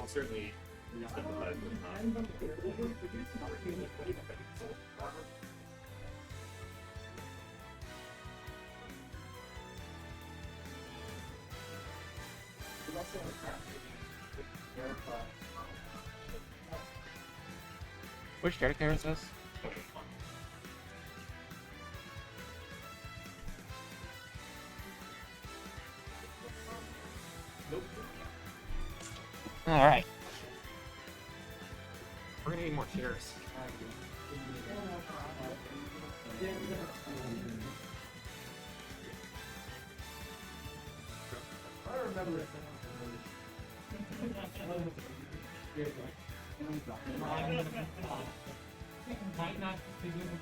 certainly sympathize with Which character is this? Nope. Alright. We're gonna need more chairs. I remember it. Might not be doing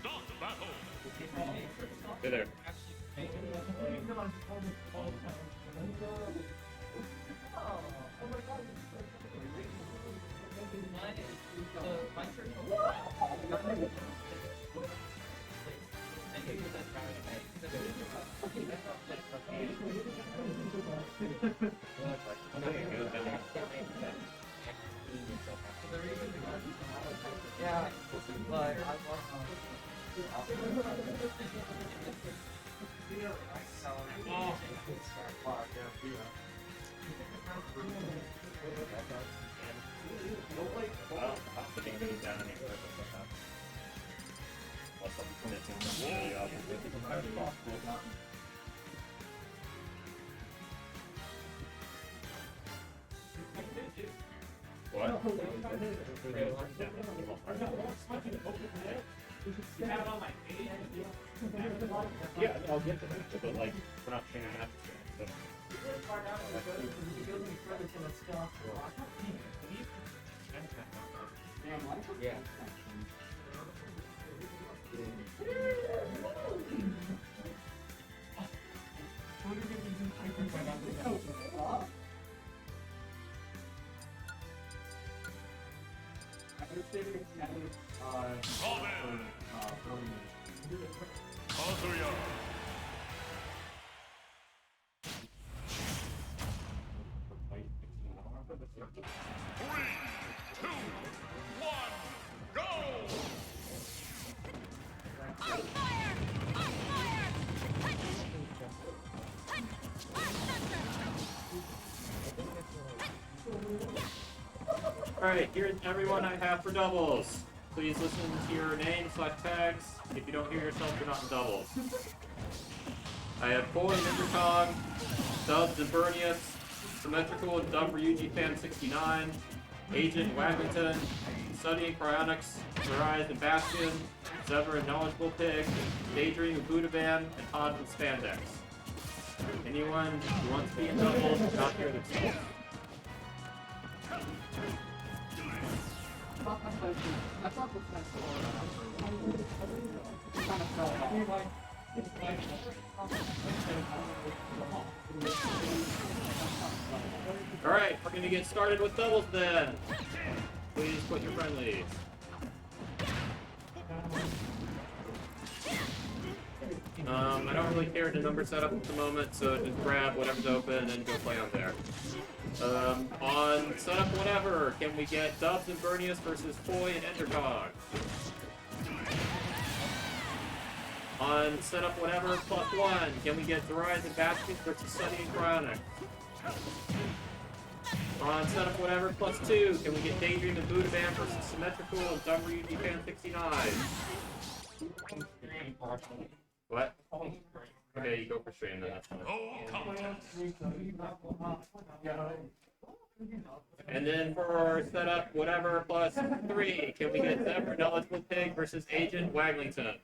Start the battle. Hey there. Yeah, but I What? Yeah, I'll get to that, but like, we're not changing that. So. yeah. Kazuya. 3, 2, 1, go! On fire! On fire! Alright, here's everyone I have for doubles. Please listen to your name/tags. If you don't hear yourself, you're not in doubles. I have Boy Nindercog, Dubs and Burnius, Symmetrical and Dumb Ryuji Fan 69, Agent Wagington, Studying Cryonics, Verizon and Bastion, Zevra and Knowledgeable Pig, Daydream and Budaban, and Hans and Spandex. Anyone who wants to be in doubles should not hear themselves. Alright, we're gonna get started with doubles then. Please put your friendlies. I don't really care the number setup at the moment, so just grab whatever's open and go play on there. On setup whatever, can we get Dubs and Burnius versus Foy and Endercog? On setup whatever +1, can we get Dair and Bastion versus Sunny and Cryonic? On setup whatever +2, can we get Daydream and Budaban versus Symmetrical and Dumb Ryuji Fan 69? What? Okay, you go for stream then, that's fine. And then for our setup, whatever +3, can we get Zephyr Knowledgeable Pig versus Agent Waglington?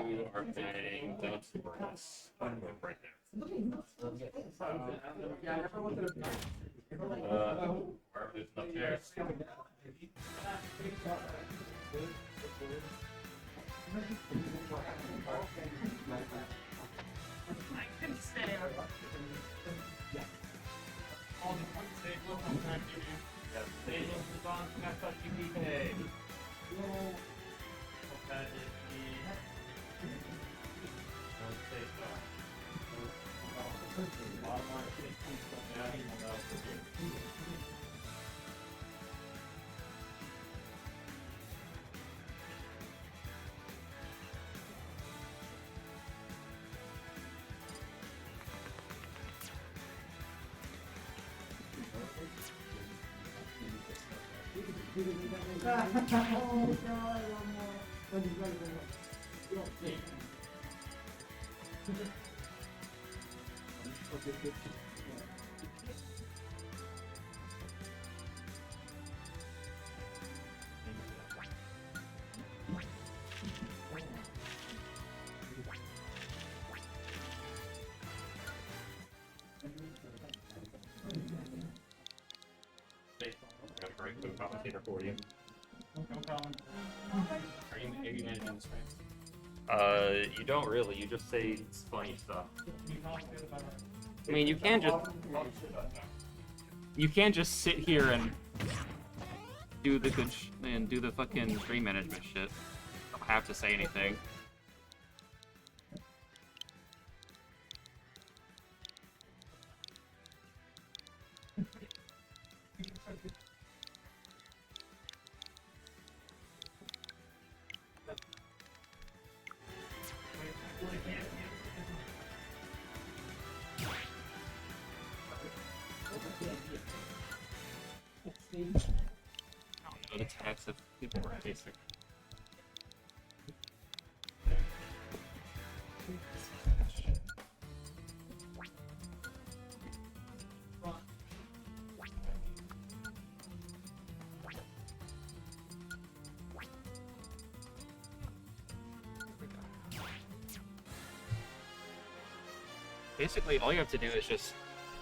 You are playing Dubs and Burnius right there. Yeah, I never went to the Wherever there's enough chairs. I can stay out. All the fun stage look on time to do. Yeah, Stage look is on, that's what you need. Hey. Got a break to a commentator for you. Are you managing this right? You don't really. You just say funny stuff. I mean, you can't just sit here and do the good and do the fucking stream management shit. Don't have to say anything. I don't know the tax of people were basic. Basically, all you have to do is just,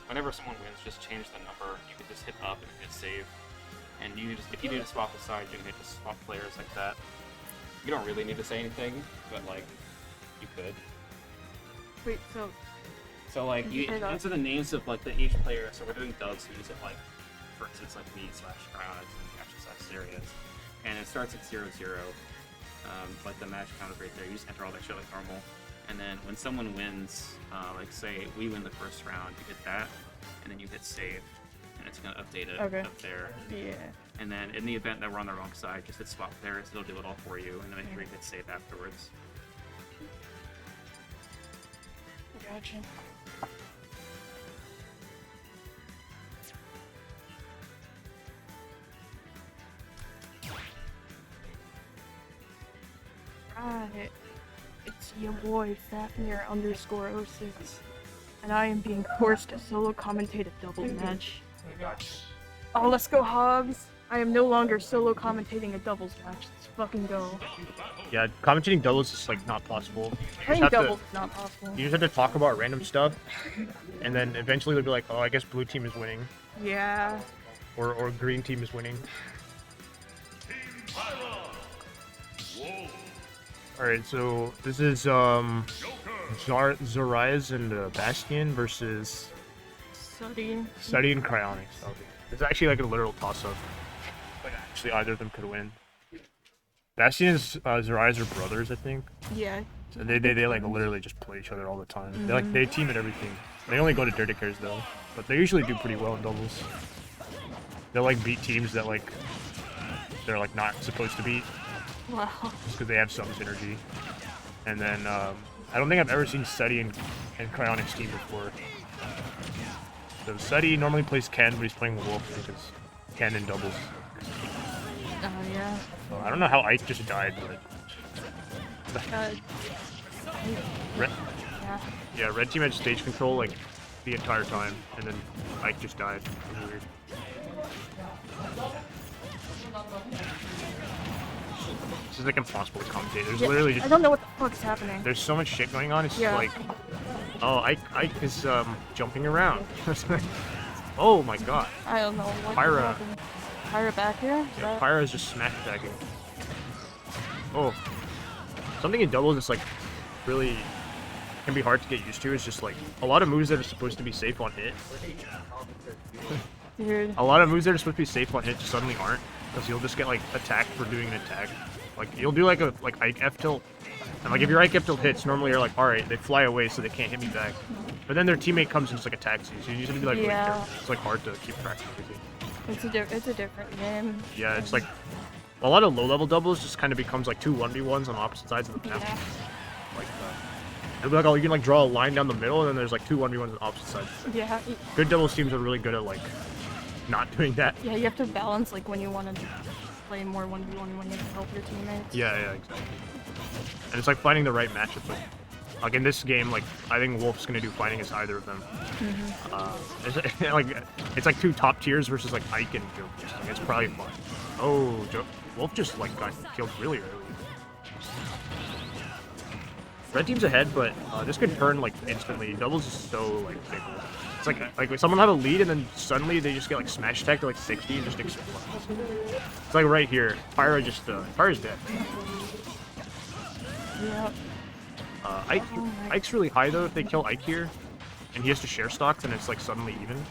whenever someone wins, just change the number. You can just hit up and hit save. And you just, if you need to swap the side, you can hit just swap players like that. You don't really need to say anything, but like, you could. Wait, so So like, you enter the names of like each player. So we're doing dubs, so use it like, for instance, like me / Crown and actually / Serious. And it starts at 0-0. Like the match count is right there. You just enter all that shit like normal. And then when someone wins, like say we win the first round, you hit that, and then you hit save, and it's gonna update it up there. yeah. And then in the event that we're on the wrong side, just hit swap pairs, it'll do it all for you, and then make sure you hit save afterwards. Gotcha. Right. It's your boy Fafnir_06, and I am being forced to solo commentate a doubles match. Oh, let's go, Hobbs! I am no longer solo commentating a doubles match. Let's fucking go. Yeah, commentating doubles is like not possible. Playing doubles is not possible. You just have to talk about random stuff, and then eventually they'll be like, "Oh, I guess blue team is winning," Yeah. or green team is winning. All right, so this is Zarias and Bastion versus Study. and Cryonics. Okay. It's actually like a literal toss-up. Like actually, either of them could win. Bastion and Zarias are brothers, I think. Yeah. So they like literally just play each other all the time. They team at everything. They only go to dirty cares though, but they usually do pretty well in doubles. They'll like beat teams that like they're like not supposed to beat. Wow. Just because they have some synergy. And then I don't think I've ever seen Seti and Cryonics team before. So Seti normally plays Ken, but he's playing Wolf because Ken in doubles. Oh yeah. So I don't know how Ike just died, but Yeah. Red team had stage control like the entire time, and then Ike just died. It was weird. This is like impossible to commentate. There's literally just I don't know what the fuck is happening. there's so much shit going on. It's Yeah. like Oh, Ike is jumping around. Oh my god. I don't know what Pyra. happened. Pyra back here? Is Yeah, that- Pyra is just smash attacking. Oh. Something in doubles that's like really can be hard to get used to is just like a lot of moves that are supposed to be safe on hit. Weird. A lot of moves that are supposed to be safe on hit just suddenly aren't. Because you'll just get like attacked for doing an attack. Like you'll do like a Ike F tilt. And like if your Ike F tilt hits, normally you're like, alright, they fly away so they can't hit me back. But then their teammate comes and just like attacks you. So you need to be like really Yeah. careful. It's like hard to keep track of everything. It's a different game. Yeah, it's like a lot of low level doubles just kind of becomes like two 1v1s on opposite sides of the map. Yeah. Like it'll be like, oh, you can like draw a line down the middle and then there's like two 1v1s on opposite sides. Yeah. Good doubles teams are really good at like not doing that. Yeah, you have to balance like when you want to play more 1v1 when you can help your teammates. Yeah, exactly. And it's like finding the right matchup. Like in this game, like I think Wolf's gonna do fighting as either of them. It's like two top tiers versus like Ike and Joker. Like, it's probably fun. Oh, Wolf just like got killed really early. Red team's ahead, but this could turn like instantly. Doubles is so like fickle. It's like someone had a lead and then suddenly they just get like smash attacked to like 60 and just explodes. It's like right here, Pyra just Pyra's dead. Yeah. Ike's really high though if they kill Ike here, and he has to share stocks and it's like suddenly even.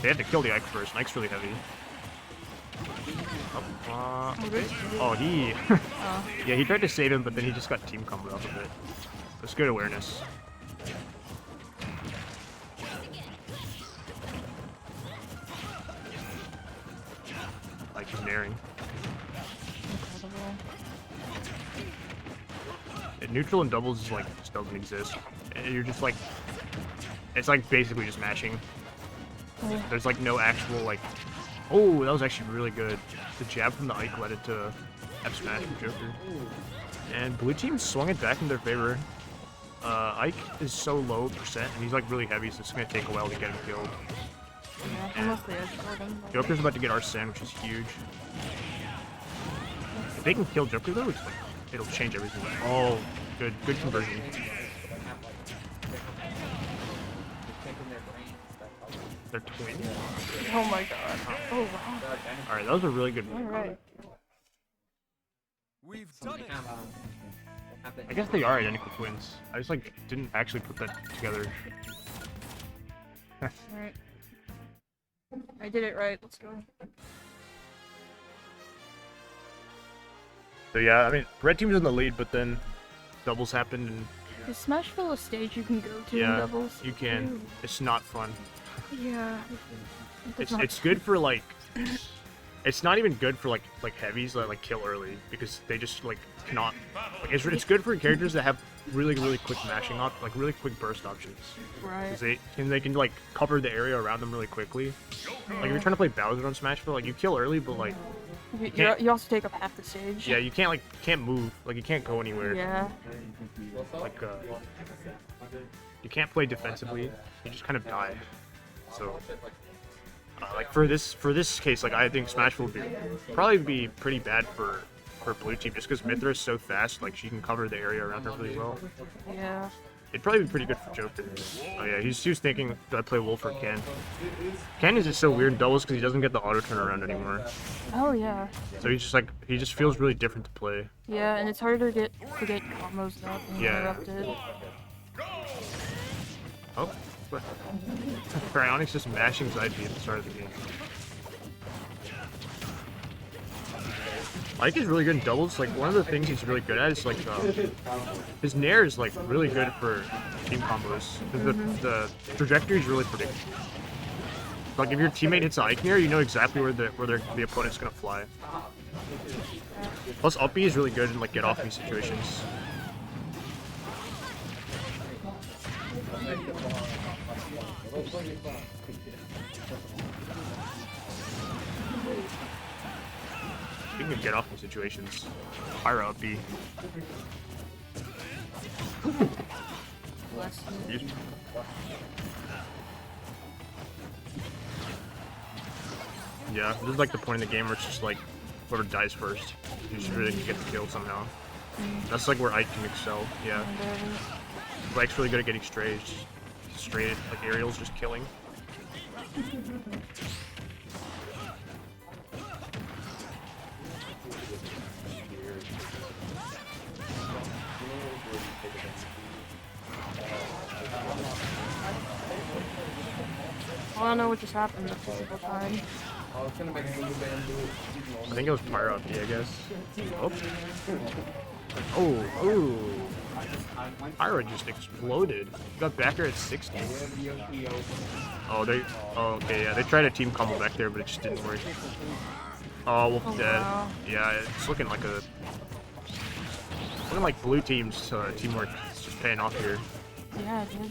They had to kill the Ike first, and Ike's really heavy. Yeah, he tried to save him, but then he just got team comboed off of it. That's good awareness. Ike is naring. Incredible. Neutral and doubles is like just doesn't exist. You're just like, it's like basically just mashing. There's like no actual like, oh, that was actually really good. The jab from the Ike led it to F smash from Joker. And blue team swung it back in their favor. Ike is so low percent and he's like really heavy, so it's gonna take a while to get him killed. Yeah, mostly edge him. Joker's about to get Arsene, which is huge. If they can kill Joker though, it's like, it'll change everything. Oh, good conversion. They're twins. Oh my god. Oh wow. Alright, that was a really good move. Alright. We've done it. I guess they are identical twins. I just like didn't actually put that together. Alright. I did it right, let's go. So yeah, I mean, red team's in the lead, but then doubles happened, and Is Smashville a stage you can go to in yeah, doubles? you can. Ooh. It's not fun. Yeah. It's good for like, it's not even good for like heavies that like kill early because they just like cannot. Like, it's good for characters that have really quick mashing up, like really quick burst options. Right. Because they can like cover the area around them really quickly. Like if you're trying to play Bowser on Smashville, like you kill early, but like You also take up half the stage. yeah, you can't move, like you can't go anywhere. Yeah. Like you can't play defensively. You just kind of die. So like for this case, like I think Smash will probably be pretty bad for blue team just because Mithra is so fast. Like she can cover the area around her really well. Yeah. It'd probably be pretty good for Joker. Oh yeah, he was thinking that I play Wolf or Ken. Ken is just so weird in doubles because he doesn't get the auto turnaround anymore. Oh yeah. So he just feels really different to play. Yeah, and it's harder to get combos up and Yeah. interrupted. Oh, what? Cryonics just mashing side B at the start of the game. Ike is really good in doubles. Like one of the things he's really good at is like his nair is like really good for team combos. The trajectory is really predictable. Like if your teammate hits an Ike nair, you know exactly where the opponent's gonna fly. Plus up B is really good in like get off me situations. You can get off in situations. Pyra up B. Bless you. Yeah, this is like the point in the game where it's just like whoever dies first. You just really need to get the kill somehow. That's like where Ike can excel. Yeah, And there it is. Ike's really good at getting strays. Straight, like aerials, just killing. I don't know what just happened at the single time. I was gonna make a move and do it. I think it was Pyro up, I guess. Oh. Oh. Pyro just exploded. He got back there at 60. Oh, okay, yeah. They tried a team combo back there, but it just didn't work. Oh, Wolf's dead. Wow. Yeah, it's looking like blue team's teamwork is just paying off here. Yeah, dude.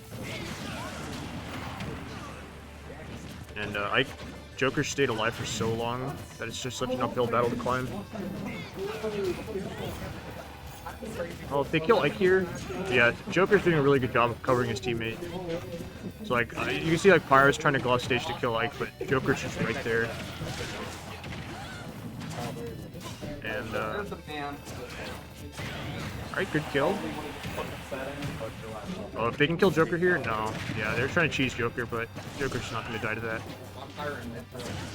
And Joker stayed alive for so long that it's just such an uphill battle to climb. Oh, if they kill Ike here, yeah, Joker's doing a really good job of covering his teammate. So like, you can see like Pyro's trying to go off stage to kill Ike, but Joker's just right there. And alright, good kill. Oh, if they can kill Joker here, no. Yeah, they're trying to cheese Joker, but Joker's not going to die to that.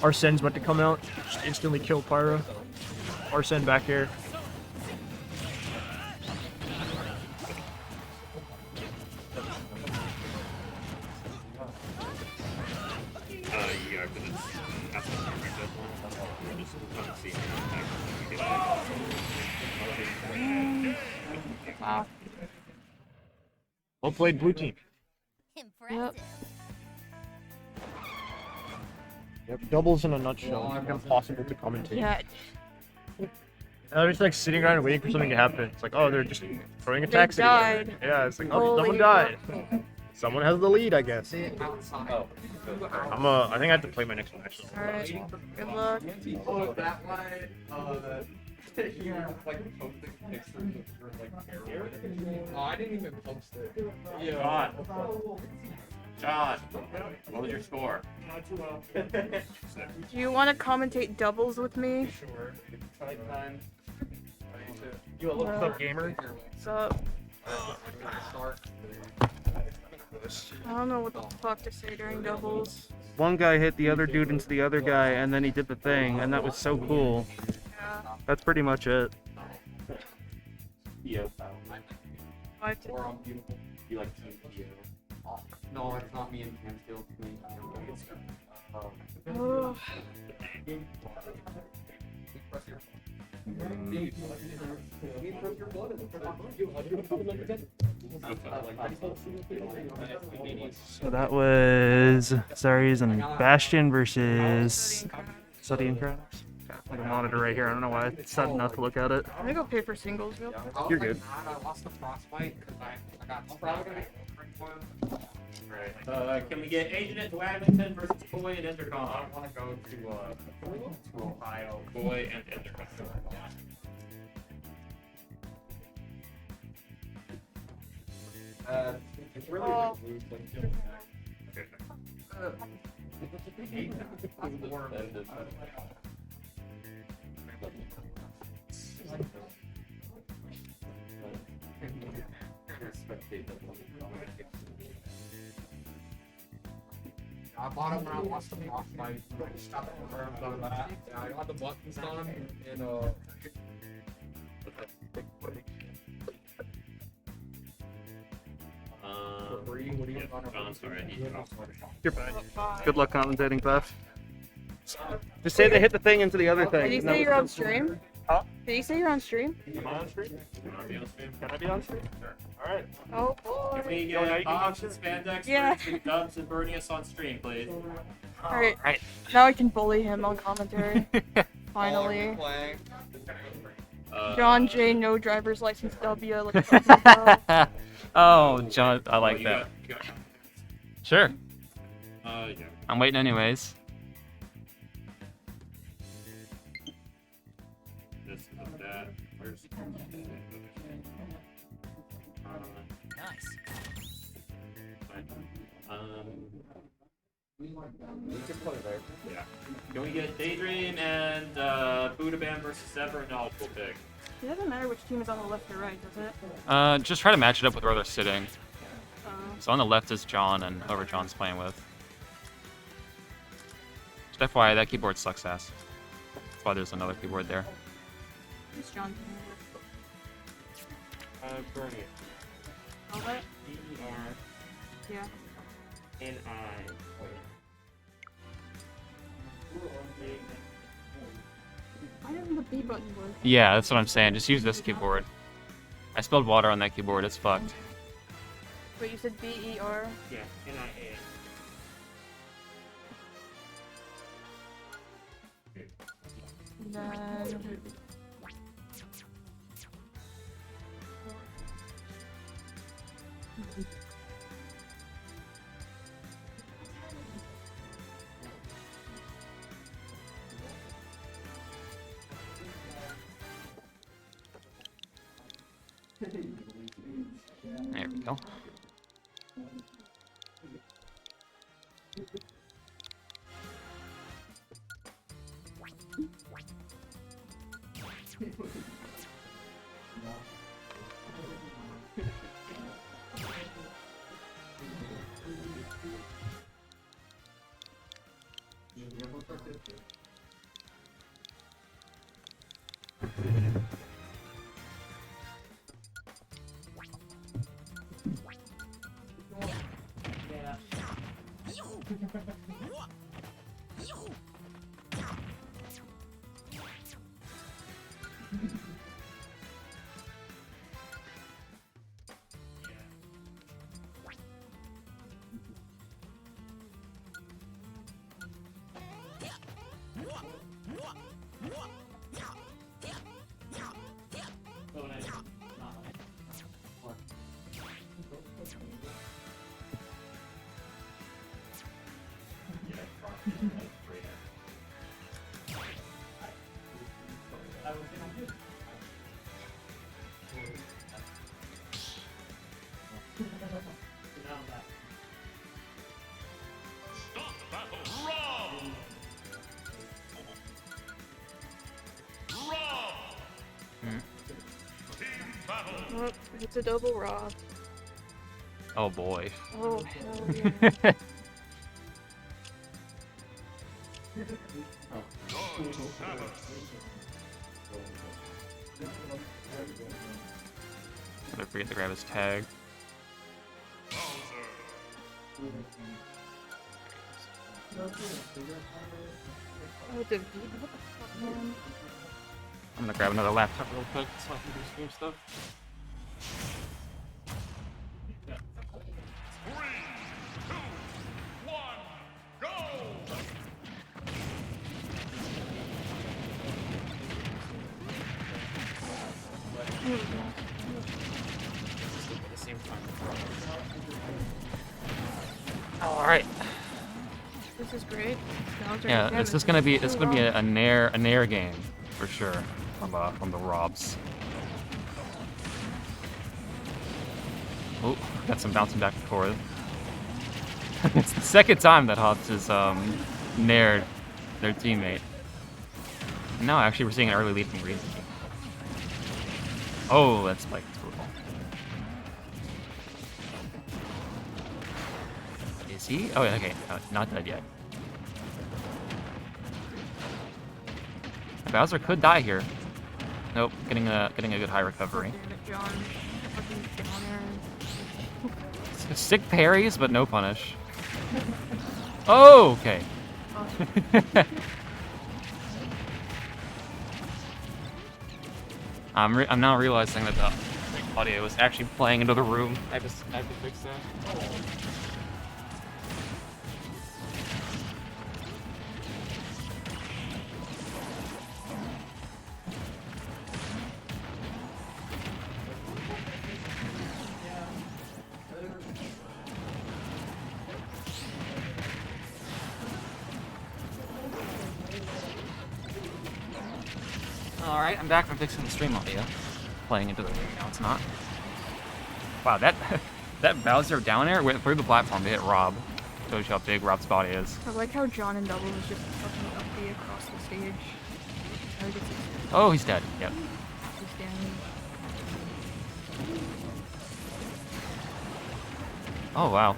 Arsene's about to come out, just instantly kill Pyro. Arsene back air. Yeah, because that's what I'm doing. Just want to see. Wow. Well played, blue team. Impressive. Yep, doubles in a nutshell. Impossible to commentate. Yeah, They're just like sitting around waiting for something to happen. It's like, oh, they're just throwing attacks died. together. Yeah, it's like, oh, someone Holy died. Someone has the lead, I guess. Oh. I think I have to play my next one actually. alright. Good luck. Oh, that way, yeah, like posting pictures of like heroin. Oh, I didn't even post it. Yeah. John, what was your score? Not too well. Do you want to commentate doubles with me? Sure. Nighttime. You What's up, gamer? What's up? I don't know what the fuck to say during doubles. One guy hit the other dude into the other guy, and then he did the thing, and that was so cool. Yeah. That's pretty much it. Yeah. What? Or I'm beautiful. You like Team Theo? No, it's not me and Mansfield. It's me. Oh, So that was Zaries and Bastion versus Suddy and Kratos. Like a monitor right here. I don't know why I decided not to look at it. I'm gonna go pay for singles real quick. You're good. I lost the frostbite because I got Can we get Agent Wagington versus Boy and Intercom? I want to go to Ohio. Boy and Intercom. It's really Oh. I bought it when I lost the frostbite. I just got the worms out of that. Yeah, I got the buttons done and what do you John's already. You're fine. Good luck commentating, Beth. Just say they hit the thing into the other thing. Did you and that say was you're on so cool. stream? Huh? Did you say you're on stream? Am I on stream? You want to be on stream? Can I be on stream? Sure. Alright. Oh Can boy. we get Bobs and Spandex Yeah. versus Dubs and Bernius on stream, please? Alright. Now I can bully him on commentary. Finally. John J. No driver's license W. Look at that. Oh, John, I like you that. got- Sure. yeah. I'm waiting anyways. This is that. Where's Nice. yeah. Can we get Daydream and Buddha Band versus Sever and knowledgeable pick? It doesn't matter which team is on the left or right, does it? Just try to match it up with where they're sitting. Uh, So on the left is John and whoever John's playing with. Just FYI, that keyboard sucks ass. That's why there's another keyboard there. who's John playing with? Bernie. All that? D-E-R-N-I. Yeah. Why doesn't the B button work? Yeah, that's what I'm saying. Just use this keyboard. I spilled water on that keyboard. It's fucked. Wait, you said B-E-R? Yeah, N-I-A. Then... There we go. Stop battle. Rob. Rob. Team battle. Oh, it's a double Rob. Oh boy. Oh, hell yeah. God Sabbath. I forget to grab his tag. Bowser. Oh, the V. What the fuck, man? I'm gonna grab another laptop real quick so I can do stream stuff. 3, 2, 1, go! At the same time. All right. This is great. Yeah, it's just gonna be a Nair game for sure from the Robs. Oh, got some bouncing back and forth. It's the second time that Hobbs has Nair'd their teammate. And now actually we're seeing an early lead from Green. Oh, that's like brutal. Is he? Oh, yeah, okay, not dead yet. Bowser could die here. Nope, getting a good high recovery. Damn it, John. Fucking John. Sick parries, but no punish. Oh, okay. I'm now realizing that the audio is actually playing into the room. I have to fix that. Alright, I'm back from fixing the stream audio. Playing into the room now, it's not. Wow, that Bowser down air went through the platform to hit Rob. Shows you how big Rob's body is. I like how John and Double is just fucking up the across the stage. Oh, he's dead. Yep. He's standing Oh, wow.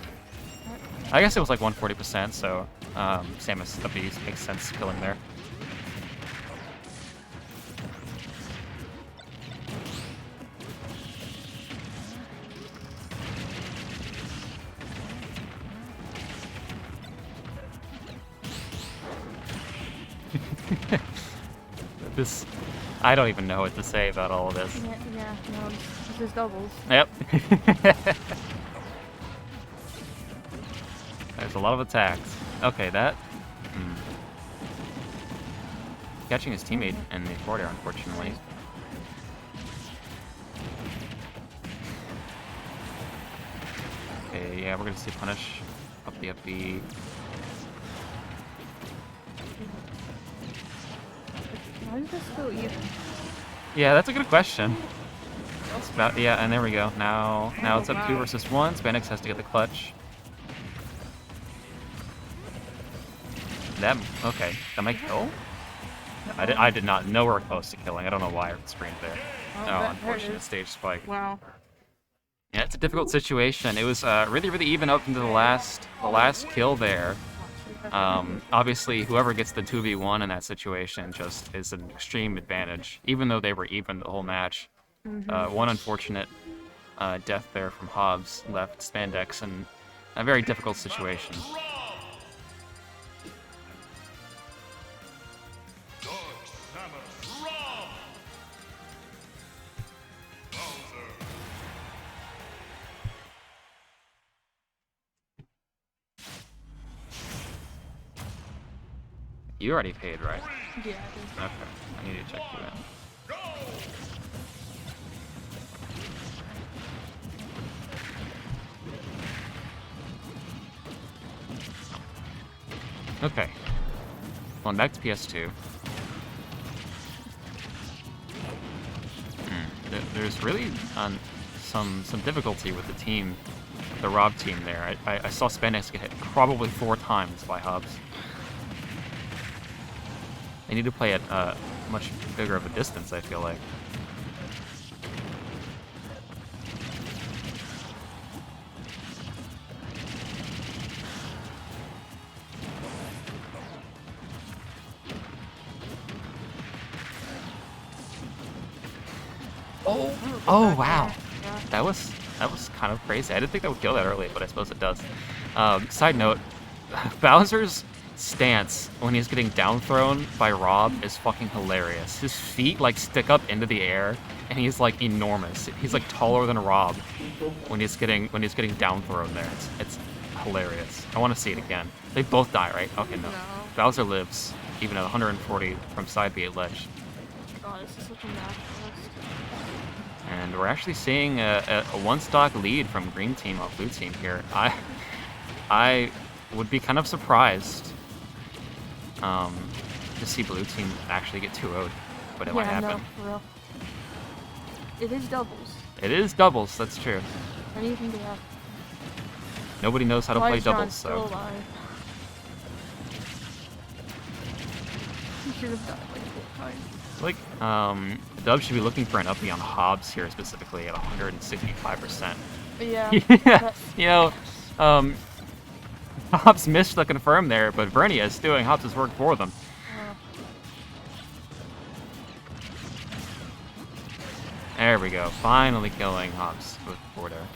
I guess it was like 140%, so Samus Abuse makes sense killing there. This, I don't even know what to say about all of this. Yeah, no, this is doubles. Yep. There's a lot of attacks. Okay, that... Catching his teammate in the forward air, unfortunately. Okay, yeah, we're gonna see punish up the FB. Why is this so even? Yeah, that's a good question. It's about, yeah, and there we go. Now it's up 2 versus 1. Spandex has to get the clutch. That, okay, that might kill? I did not know we were close to killing. I don't know why I screamed there. Oh, unfortunate stage spike. Wow. Yeah, it's a difficult situation. It was really, really even up into the last kill there. Obviously, whoever gets the 2v1 in that situation just is an extreme advantage, even though they were even the whole match. One unfortunate death there from Hobbs left Spandex in a very difficult situation. You already paid, right? Yeah, Okay, I need to check you in. Okay. Going back to PS2. There's really some difficulty with the team, the Rob team there. I saw Spandex get hit probably 4 times by Hobbs. They need to play at much bigger of a distance, I feel like. Oh wow, that was kind of crazy. I didn't think that would kill that early, but I suppose it does. Side note, Bowser's stance when he's getting down thrown by Rob is fucking hilarious. His feet like stick up into the air, and he's like enormous. He's like taller than Rob when he's getting down thrown there. It's hilarious. I want to see it again. They both die, right? Okay, no. Bowser lives even at 140 from side B at ledge. God, this is such a match. And we're actually seeing a one-stock lead from green team off blue team here. I would be kind of surprised to see blue team actually get 2-0'd, but it might happen. No, for real. It is doubles. It is doubles, that's true. Anything can happen. Nobody knows how to play doubles, so. so. He should have done it like 4 times. Like, Dub should be looking for an uppie on Hobbs here specifically at 165%. Yeah. Yeah, you know, Hobbs missed the confirm there, but Vernia is doing Hobbs' work for them. There we go, finally killing Hobbs with forward air.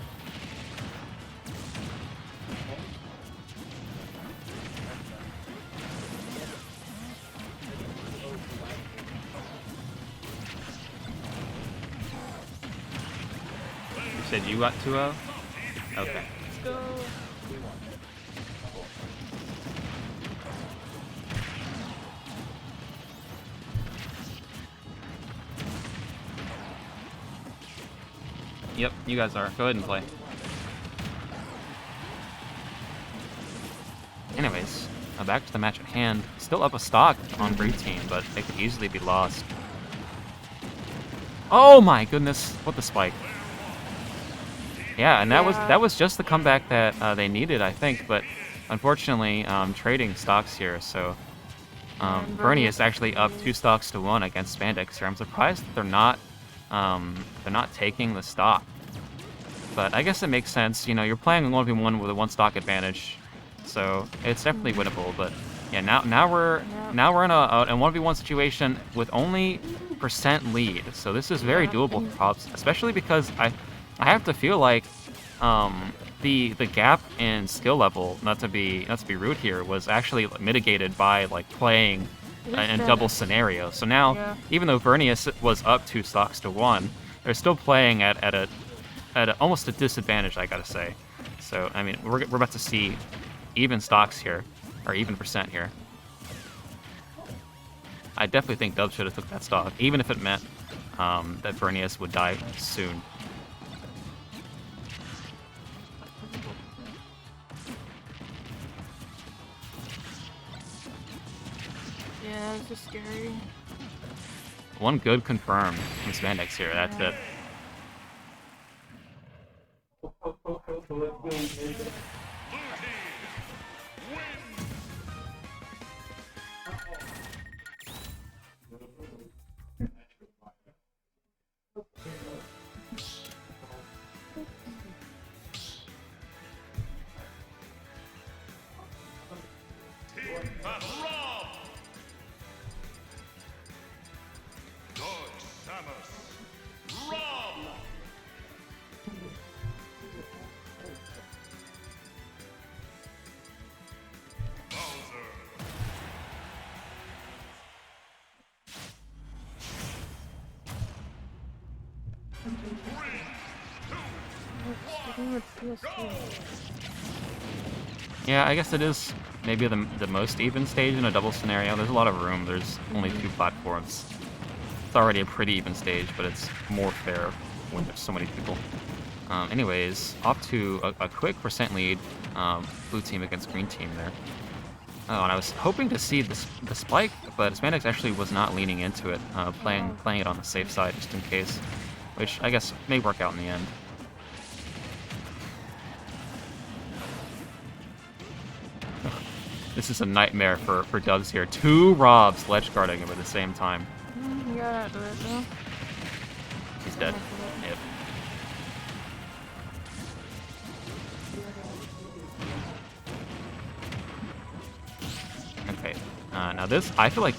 You said you got 2-0? Okay. Let's go. Yep, you guys are. Go ahead and play. Anyways, back to the match at hand. Still up a stock on blue team, but it could easily be lost. Oh my goodness! What the spike? Yeah, and that was just the comeback that they needed, I think. But unfortunately, trading stocks here, so Bernie is actually up 2 stocks to 1 against Spandex here. I'm surprised that they're not taking the stock. but I guess it makes sense. You know, you're playing a 1v1 with a 1 stock advantage, so it's definitely winnable. But yeah, now we're in a 1v1 situation with only % lead, so this is very doable for Hobbs, especially because I have to feel like the gap in skill level, not to be rude here, was actually mitigated by like playing in double scenario. So now, even though Vernius was up 2 stocks to 1, they're still playing at almost a disadvantage, I gotta say. So I mean, we're about to see even stocks here, or even % here. I definitely think Dub should have took that stock, even if it meant that Vernius would die soon. Yeah, it's just scary. One good confirmed from Spandex here, that's it. Team battle. Rob. George Samus. Rob. Bowser. Yeah, I guess it is maybe the most even stage in a double scenario. There's a lot of room. There's only 2 platforms. It's already a pretty even stage, but it's more fair when there's so many people. Anyways, off to a quick % lead, blue team against green team there. Oh, and I was hoping to see the spike, but Spandex actually was not leaning into it, playing it on the safe side just in case, which I guess may work out in the end. This is a nightmare for Dubs here. 2 Robs ledge guarding him at the same time. Yeah, do it though. He's dead. Yep. Okay. Now this, I feel like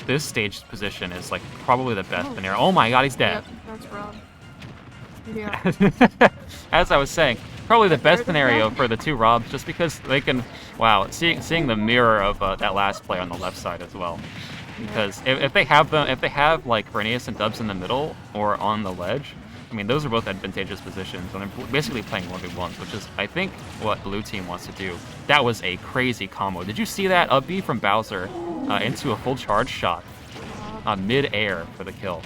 this stage position is like probably the best in here. Oh my god, he's dead. Yep, that's Rob. Yeah. As I was saying, probably the best scenario for the 2 Robs, just because they can, wow, seeing the mirror of that last player on the left side as well. Because if they have like Vernius and Dubs in the middle or on the ledge, I mean those are both advantageous positions, and they're basically playing 1v1s, which is I think what blue team wants to do. That was a crazy combo. Did you see that up B from Bowser into a full charge shot mid-air for the kill?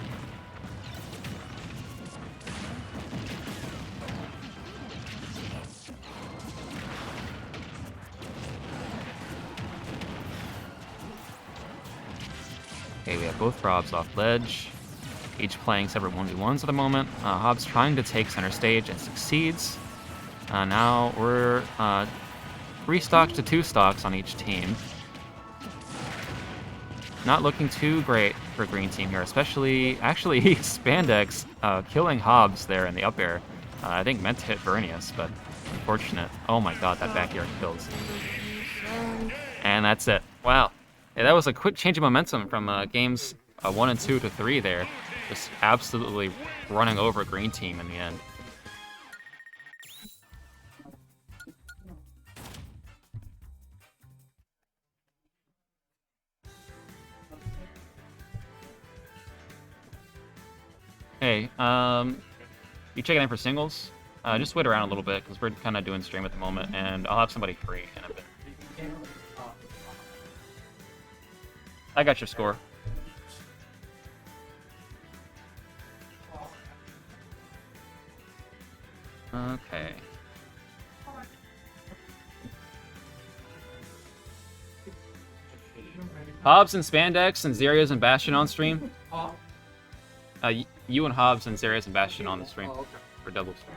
Okay, we have both Robs off ledge, each playing separate 1v1s at the moment. Hobbs trying to take center stage and succeeds. Now we're 3 stocks to 2 stocks on each team. Not looking too great for green team here, especially, actually, Spandex killing Hobbs there in the up air. I think meant to hit Vernius, but unfortunate. Oh my god, that back air kills. And that's it. Wow. Yeah, that was a quick change of momentum from games 1 and 2 to 3 there. Just absolutely running over green team in the end. Hey, you checking in for singles? Just wait around a little bit, because we're kind of doing stream at the moment, and I'll have somebody free in a bit. I got your score. Okay. Hobbs and Spandex and Zerios and Bastion on stream. You and Hobbs and Zerios and Bastion on the stream for double stream.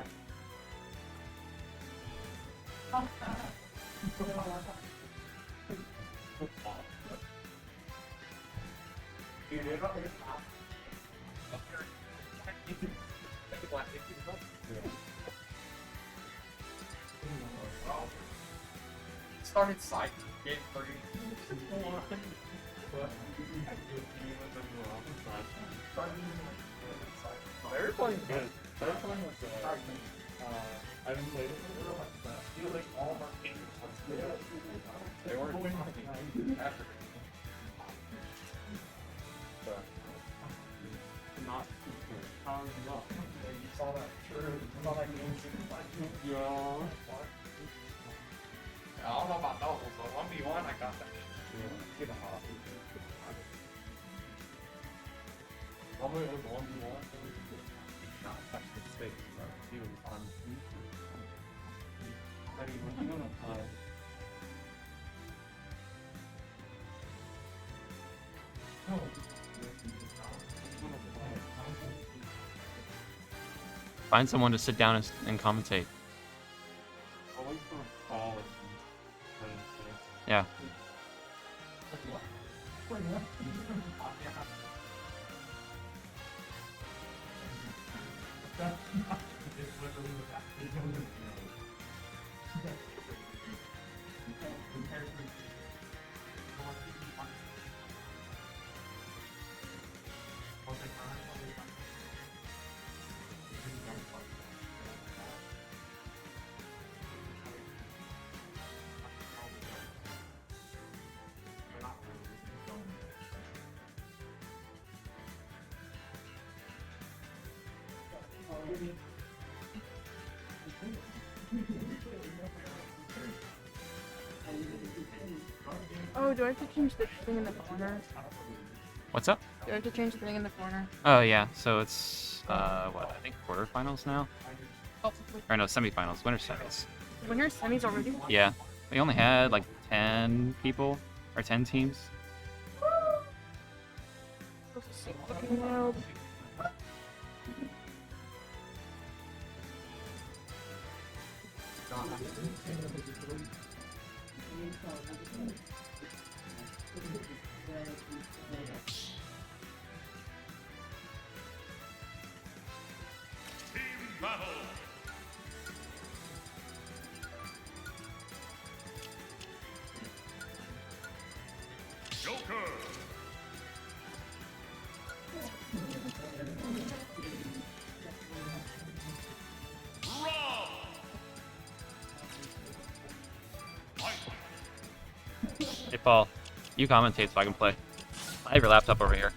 started side game 3. They're playing good. They're playing with I haven't played it before, but I feel like all of our games they weren't fucking after. Not not. You saw that true. You saw that game Yeah. I don't know about doubles, but 1v1 I got that shit. Give a hop. Normally it was 1v1. Not touch the space, bro. He was on. I mean, when you don't apply. Find someone to sit down and commentate. I'll wait for a call and Yeah. Oh, do I have to change the thing in the corner? What's up? Do I have to change the thing in the corner? Oh yeah, so it's what, I think quarterfinals now? Or no, semifinals, winter semis. Winner semis already? Yeah. We only had like 10 people, or 10 teams. Supposed to see fucking wild. Team battle. Joker. Rob. Fight. Hey Paul, you commentate so I can play. I have your laptop over here.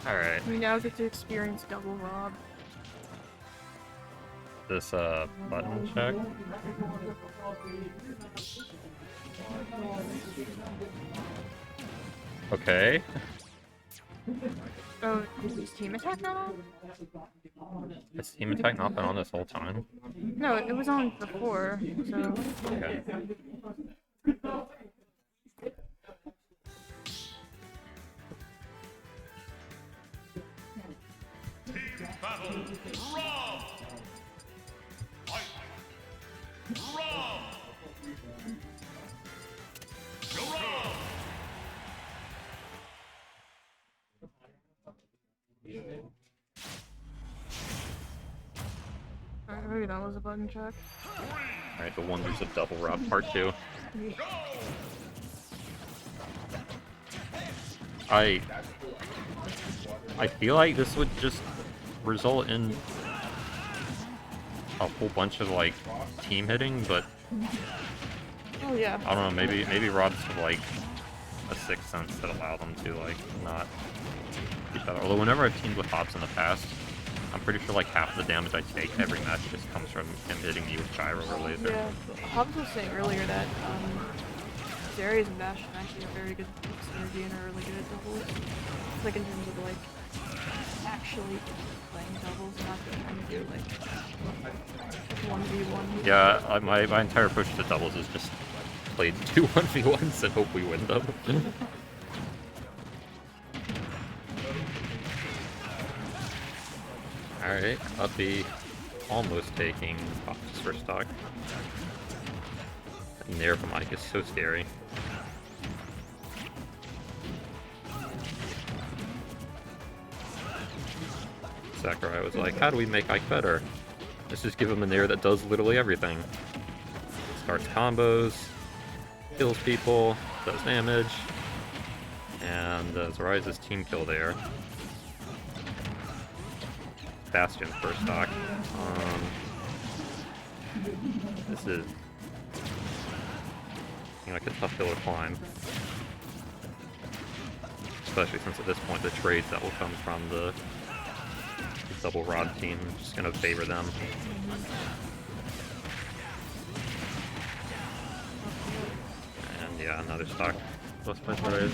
Alright, We now get to experience double Rob. this button check. Okay. Oh, is team attack not on? Has team attack not been on this whole time? No, it was on before, so... Okay. Team battle. Rob. Fight. Rob. Joker. Alright, maybe that was a button check. Alright, the Wonders of Double Rob Part 2. I feel like this would just result in a whole bunch of like team hitting, but Oh yeah. I don't know, maybe Rob's have like a sixth sense that allow them to like not each other. Although whenever I've teamed with Hobbs in the past, I'm pretty sure like half the damage I take every match just comes from him hitting me with gyro or laser. Yeah, Hobbs was saying earlier that Darius and Bastion actually have very good synergy and are really good at doubles. Like in terms of like actually playing doubles, not just trying to do like 1v1. Yeah, my entire approach to doubles is just play 2 1v1s and hope we win them. Alright, Uppy almost taking Fox's first stock. And there from Ike is so scary. Sakurai was like, how do we make Ike better? Let's just give him a Nair that does literally everything. Starts combos, kills people, does damage, and Zarai's team kill there. Bastion first stock. This is like a tough hill to climb. Especially since at this point the trades that will come from the double rod team are just gonna favor them. And yeah, another stock. Let's play what it is.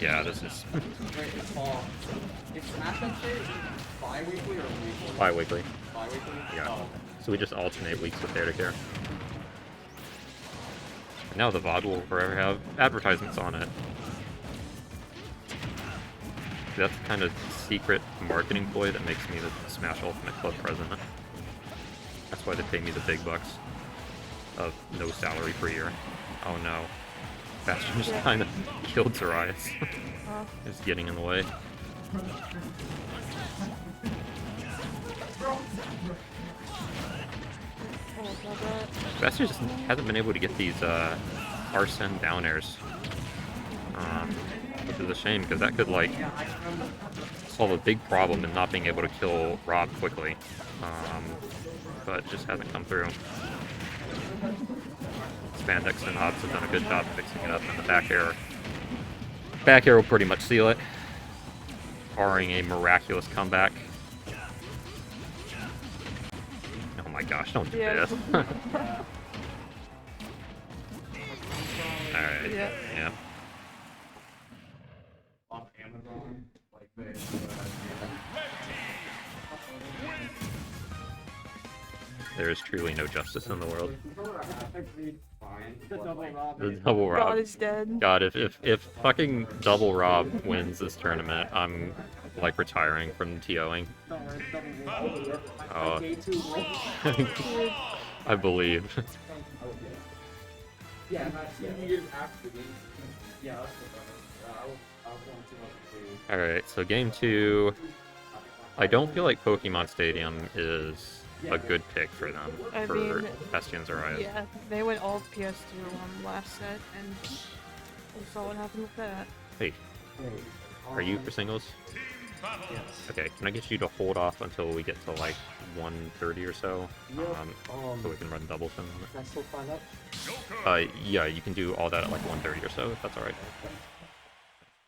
Yeah, this is It's Smash that shit bi-weekly or weekly? bi-weekly. Bi-weekly? Yeah. Oh. So we just alternate weeks with Dair to Care. Now the VOD will forever have advertisements on it. That's the kind of secret marketing ploy that makes me the Smash Ultimate Club president. That's why they pay me the big bucks of no salary per year. Oh no. Bastion just kind of killed Zarias. Just getting in the way. Bastion just hasn't been able to get these Arsene down airs. Which is a shame, because that could, like, solve a big problem in not being able to kill Rob quickly. But it just hasn't come through. Spandex and Hobbs have done a good job fixing it up, and the back air will pretty much seal it, barring a miraculous comeback. Oh my gosh, don't do this. Alright, yeah. On Amazon, like they There is truly no justice in the world. The double Rob. The double Rob. God is dead. God, if fucking double Rob wins this tournament, I'm like retiring from TOing. Oh. I believe. Yeah, that's 2 years after the. Yeah, that's what I was going to Alright, so game 2. I don't feel like Pokemon Stadium is a good pick for them, I for mean, Bastions or Riot. Yeah, they went all PS2 last set, and we saw what happened with that. Hey, are you for singles? Yes. Okay, can I get you to hold off until we get to like 1:30 or so? So we can run doubles in a minute. Can I still sign up? Yeah, you can do all that at like 1:30 or so, if that's alright.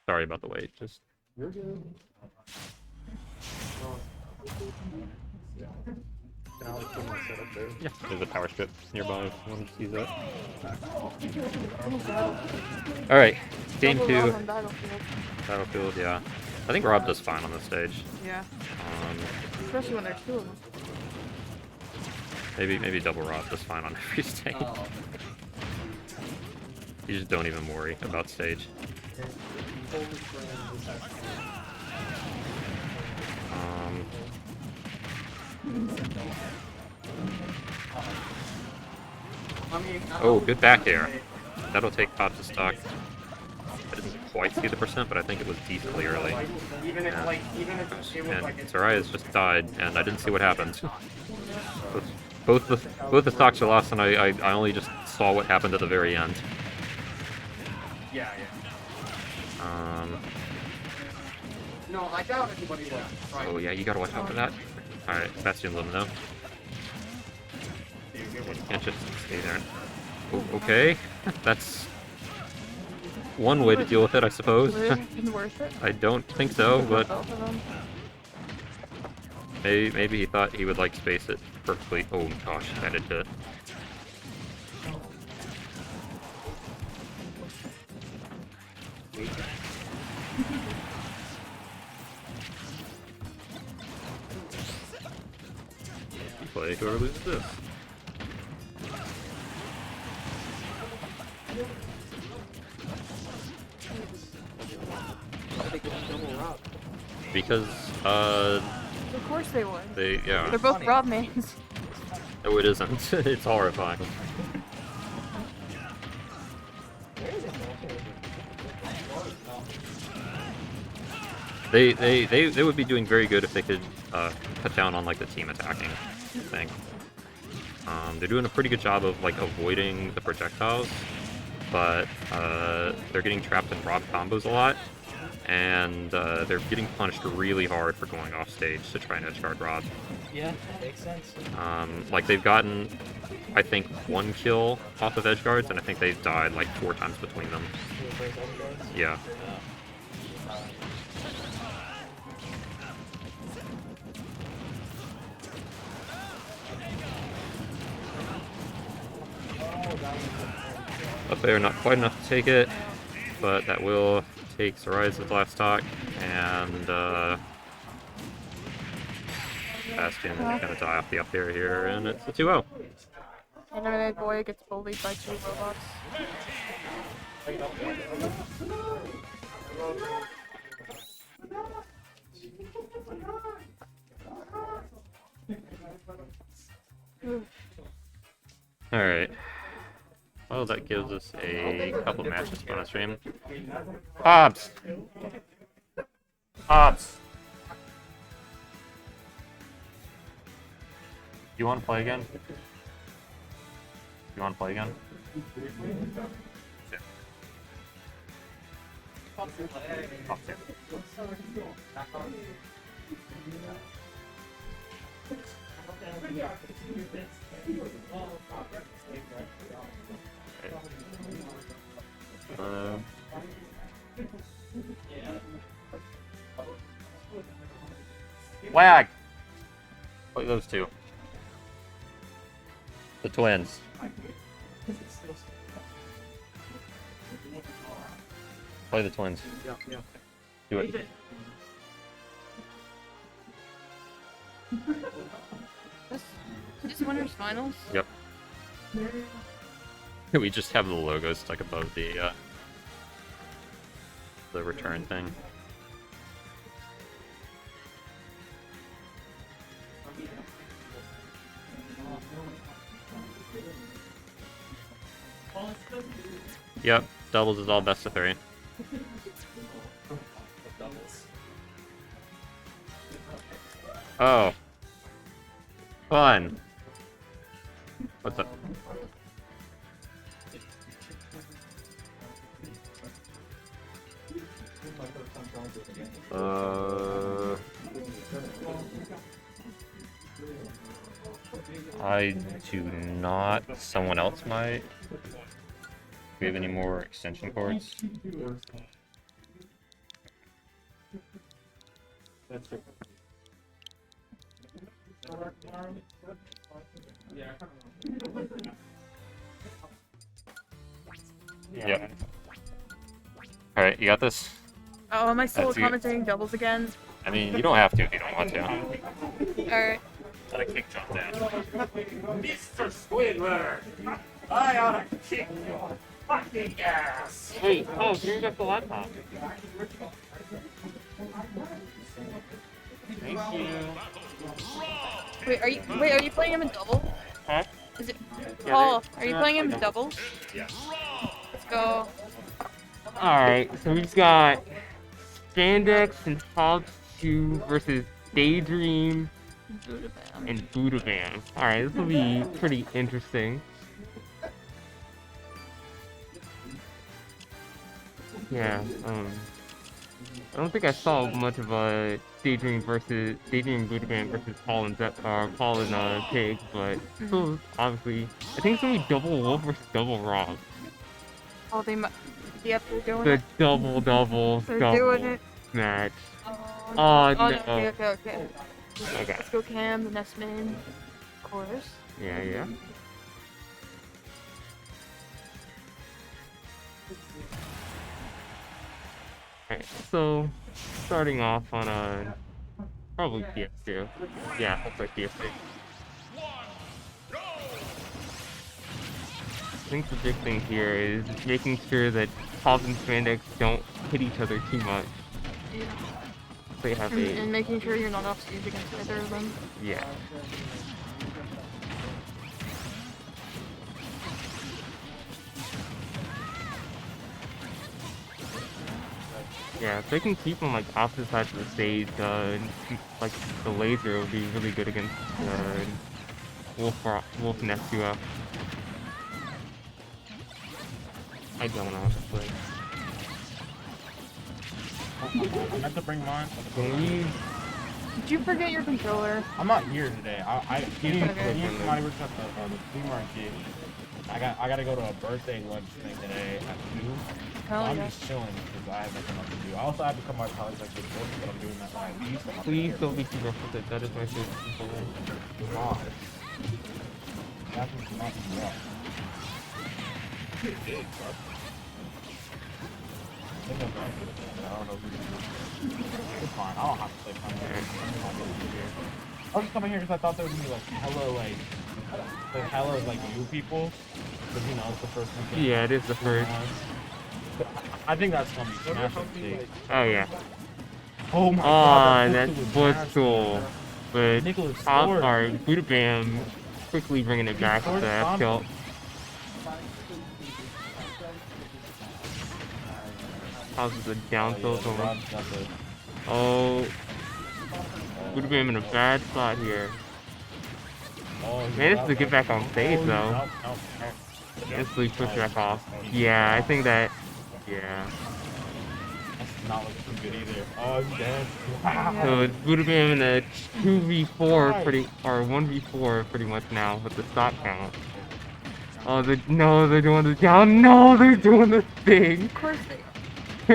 Sorry about the wait, just... You're good. Yeah, there's a power strip nearby if you want to use that. Alright, game 2. Double Rob on Battlefield. Battlefield, yeah. I think Rob does fine on this stage. Yeah. Especially when there's 2 of them. Maybe double Rob does fine on every stage. You just don't even worry about stage. Oh, good back air. That'll take Pops to stock. I didn't quite see the percent, but I think it was decently early. And Zarias just died, and I didn't see what happened. Both the stocks are lost, and I only just saw what happened at the very end. Yeah. No, I doubt anybody will. Right. Oh yeah, you gotta watch out for that. Alright, Bastion, let me know. You can't just stay there. Oh, okay, that's one way to deal with it, I suppose. Would it have been worth it? I don't think so, but Both of them? maybe he thought he would like space it perfectly. Oh gosh, I did it. play whoever loses this. Because, Of course they would. yeah. They're both Rob mains. No, it isn't. It's horrifying. They would be doing very good if they could cut down on like the team attacking thing. They're doing a pretty good job of like avoiding the projectiles, but they're getting trapped in Rob combos a lot, and they're getting punished really hard for going off stage to try and edgeguard Rob. Yeah, makes sense. Like they've gotten, I think, 1 kill off of edgeguards, and I think they've died like 4 times between them. Yeah. Up there, not quite enough to take it, but that will take Sorai's last stock, and Bastion is gonna die off the up air here, and it's a 2-0. Anime boy gets bullied by 2 robots. Alright. Well, that gives us a couple matches on the stream. Hobbs! Hobbs! You want to play again? You want to play again? Wag! Play those two. The twins. Play the twins. Do it. This winners finals? Yep. We just have the logo stuck above the return thing. Yep, doubles is all best of 3. Oh. Fun. What's up? I do not. Someone else might. Do we have any more extension cords? Yep. Alright, you got this? Oh, am I still That's you. commentating doubles again? I mean, you don't have to if you don't want to. Alright. Let a kick jump down. Mr. Squidward, I ought to kick your fucking ass. Wait, oh, here's up the laptop. Thank you. Wait, are you playing him in double? Huh? Is it Yeah, Paul, they're are you not playing him playing in double? Let's go. Alright, so we've got Spandex and Hobbs 2 versus Daydream and Budabam. Alright, this will be pretty interesting. Yeah, I don't think I saw much of a Daydream Budabam versus Paul and Pig, but still, obviously, I think it's gonna be double Wolf versus double Rob. Oh, yep, they're doing The it. double They're doing it. match. Oh, Oh, no. Okay. Okay. Let's go Cam, the next main. Of course. Yeah. Alright, so starting off on a probably PS2. Yeah, looks like PS2. think the big thing here is making sure that Hobbs and Spandex don't hit each other too much. Yeah. They have And making sure you're not off stage against either of them. Yeah. Yeah, if they can keep on like opposite sides of the stage, like the laser will be really good against Wolf and SUF. I don't honestly. I meant to bring mine. Did you forget your controller? I'm not here today. Me and Okay. somebody were at the flea market. I gotta go to a birthday lunch thing today at 2. So Hell I'm yeah. just chilling because I have nothing else to do. I also have to come by college like this book, but I'm doing that when I leave. So I'm Please here. don't be too rough with it. That is my favorite controller. God. That's not too rough. I don't know who it's fine. I don't have to play I was just coming here because I thought there would be like hella new people. Because you know it's the first weekend. Yeah, it is the first. I think that's gonna be smashing big. Oh yeah. Oh my god. That was cool. But Nicholas Hobbs scored. or Buddha Bam quickly bringing it back to the F tilt. Hobbs is a down tilt over. Oh. Buddha Bam in a bad spot here. Managed to get back on stage though. Instantly push back off. Yeah, I think that. Yeah. That's not looking too good either. Oh, he's dead. So it's Buddha Bam in a 2v4 or 1v4 pretty much now with the stock count. Oh, no, they're doing the down. No, they're doing the thing. Of course they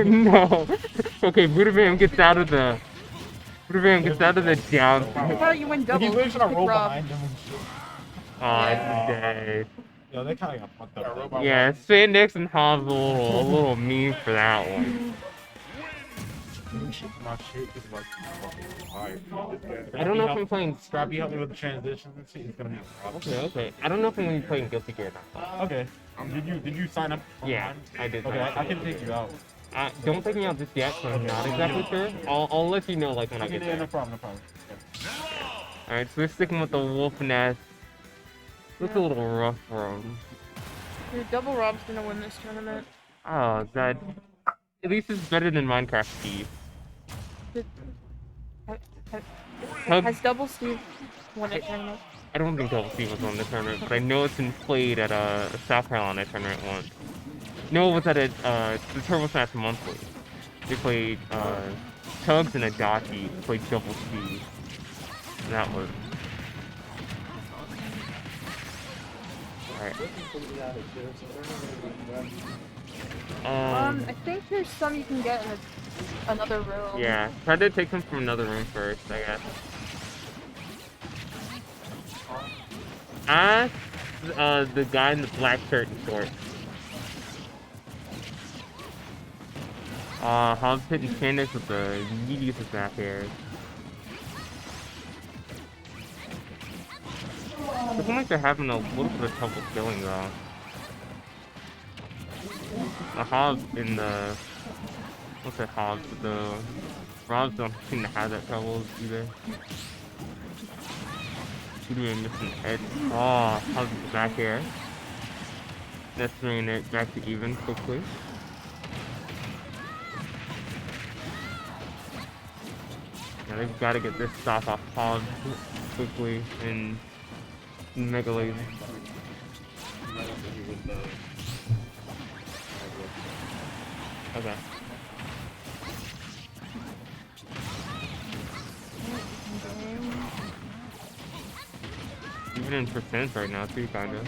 No. Okay, Buddha Bam gets out of the. Buddha Bam gets out of the down. I thought you went double. He was trying to roll Rob. behind him and shit. Oh, it's dead. Yo, they kind of got fucked up. Yeah, Spandex and Hobbs a little mean for that one. My shit is like fucking fire. I don't know if I'm playing. Scrappy help me with the transitions and shit. It's gonna be Okay. I don't know if I'm gonna be playing Guilty Gear now. Okay. Did you sign up? Yeah, I did. Okay, I can take you out. Don't take me out just yet, so I'm not exactly sure. I'll let you know like when I get Yeah, there. no problem, no problem. Alright, so we're sticking with the Wolf Nest. Looks a little rough for him. Your double Rob's gonna win this tournament. Oh, that. At least it's better than Minecraft Steve. Has double Steve won a tournament? I don't think Double Steve was on the tournament, but I know it's been played at a South Carolina tournament once. No, it was at the Turbo Smash Monthly. They played Tugs and Adachi played Double Steve. And that was. Alright. I think there's some you can get in another room. Yeah, try to take them from another room first, I guess. Ask the guy in the black shirt and shorts. Hobbs hitting Candace with the meatiest of back airs. Looking like they're having a little bit of trouble killing though. The Hobbs in the... What's that Hobbs? The Robs don't seem to have that trouble either. Doing missing head. Oh, Hobbs is back air. That's bringing it back to even quickly. Now they've got to get this stop off Hobbs quickly and Mega Laser. Okay. Even in percent right now too, kinda.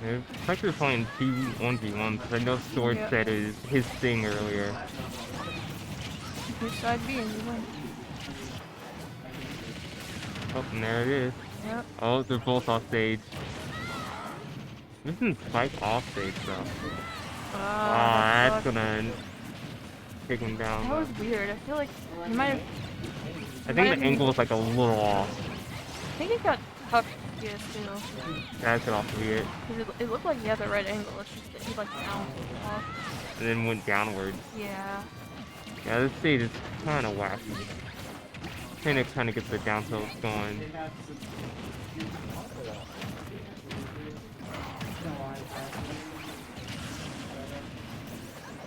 Yeah, it's like they're playing 1v1 because I know Sword Yep. said his thing earlier. Your side B and you win. Oh, and there it is. Yep. Oh, they're both off stage. This is Spike off stage though. That That's sucks. gonna take him down. That was weird. I feel like he might have I think the angle is like a little off. I think it got tucked PS2. That could also be it. 'Cause it looked like he had the right angle. It's just that he like bounced off. And then went downwards. Yeah. Yeah, this stage is kind of wacky. Trying to kind of get the down tilts going.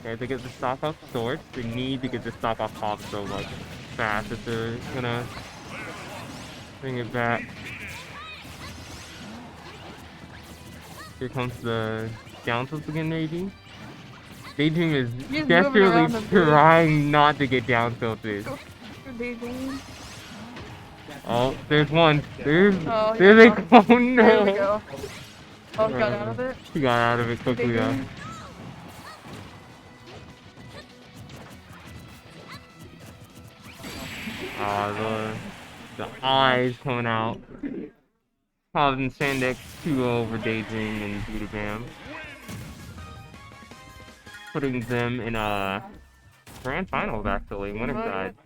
Okay, to get the stock off swords, they need to get the stock off hogs so like fast if they're gonna bring it back. Here comes the down tilts again, maybe. Daydream is He's desperately trying not to get down tilted. Daydream. Oh, there's one. There's Oh, a oh no. There we go. Oh, he got out of it. He got out of it quickly though. The eyes coming out. Causing Sandex 2 over Daydream and Beauty Bam. Putting them in grand finals actually, winner side.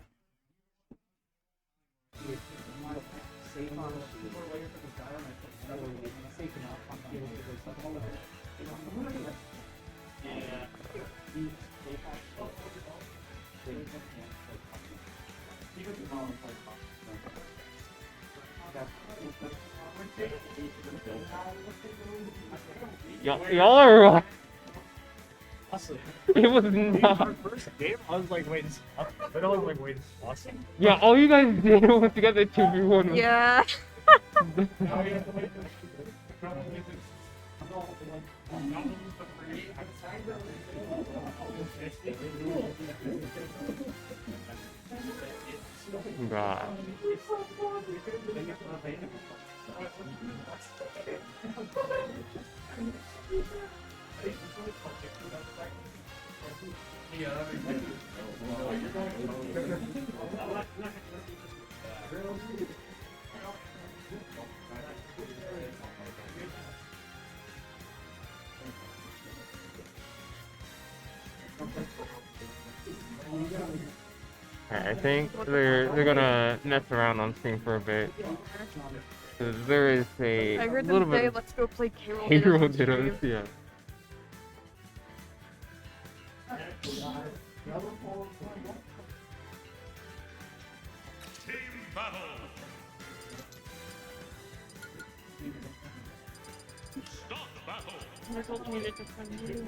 Y'all are right. It was not. First game, I was like, wait, but I was like, wait, this is awesome. Yeah, all you guys did was to get the 2v1. Yeah. God. I think they're gonna mess around on screen for a bit. Cause there is a I heard little them say, bit let's go play K-Roll K-Roll Dittos. Dittos, yeah. I told you to defend you.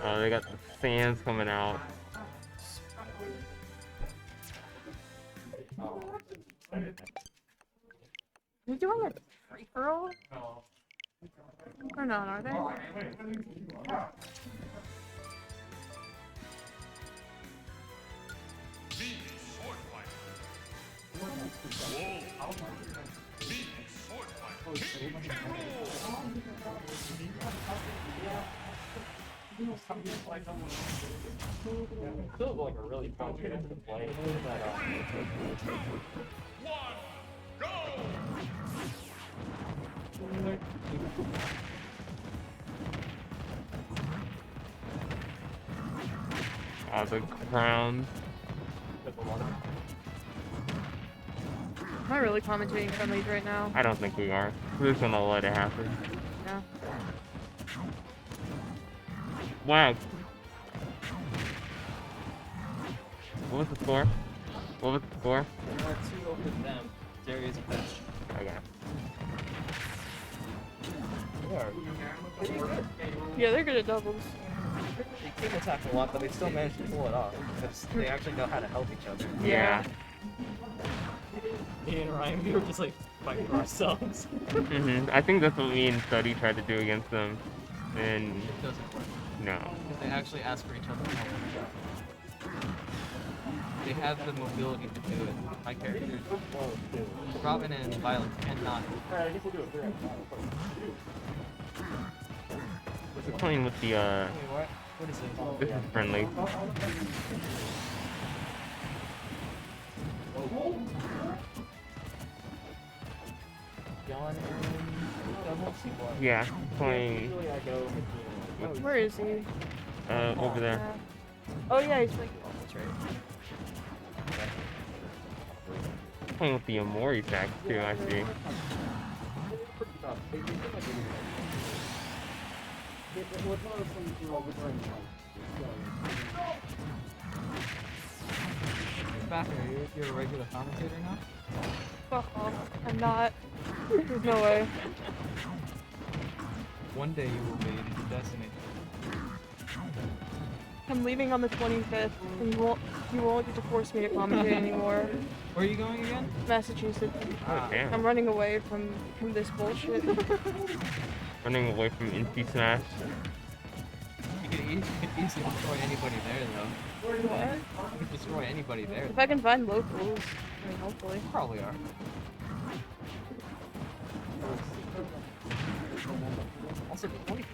Oh, they got the fans coming out. Are you doing a free for all? Or not, are they? Still like a really fun game to play. The crown. Am I really commentating friendlies right now? I don't think we are. We're just gonna let it happen. Yeah. Wow. What was the score? What was the score? 2 over them. Darius bench. Okay. Yeah, they're good at doubles. They team attack a lot, but they still manage to pull it off. Because they actually know how to help each other. Yeah. Me and Ryan, we were just like fighting for ourselves. I think that's what me and Study tried to do against them. And It doesn't work. no. Because they actually ask for each other to help each other. They have the mobility to do it. My characters, Robin and Violet, cannot. We're playing with the Wait, what is it? this is friendly. Yawn and double. he was. Yeah, playing Usually I go between. Where is he? over there. Oh yeah, he's like, oh, that's right. Playing with the Amori fact too, I see. Backer, you're a regular commentator now? Fuck off. I'm not. There's no way. One day you will be in Destiny. I'm leaving on the 25th, and you won't get to force me to commentate anymore. Where are you going again? Massachusetts. Oh, damn. I'm running away from this bullshit. Running away from NC Smash. You could easily destroy anybody there, though. What? You could destroy anybody there. If I can find locals, I mean, hopefully. Probably are. Also,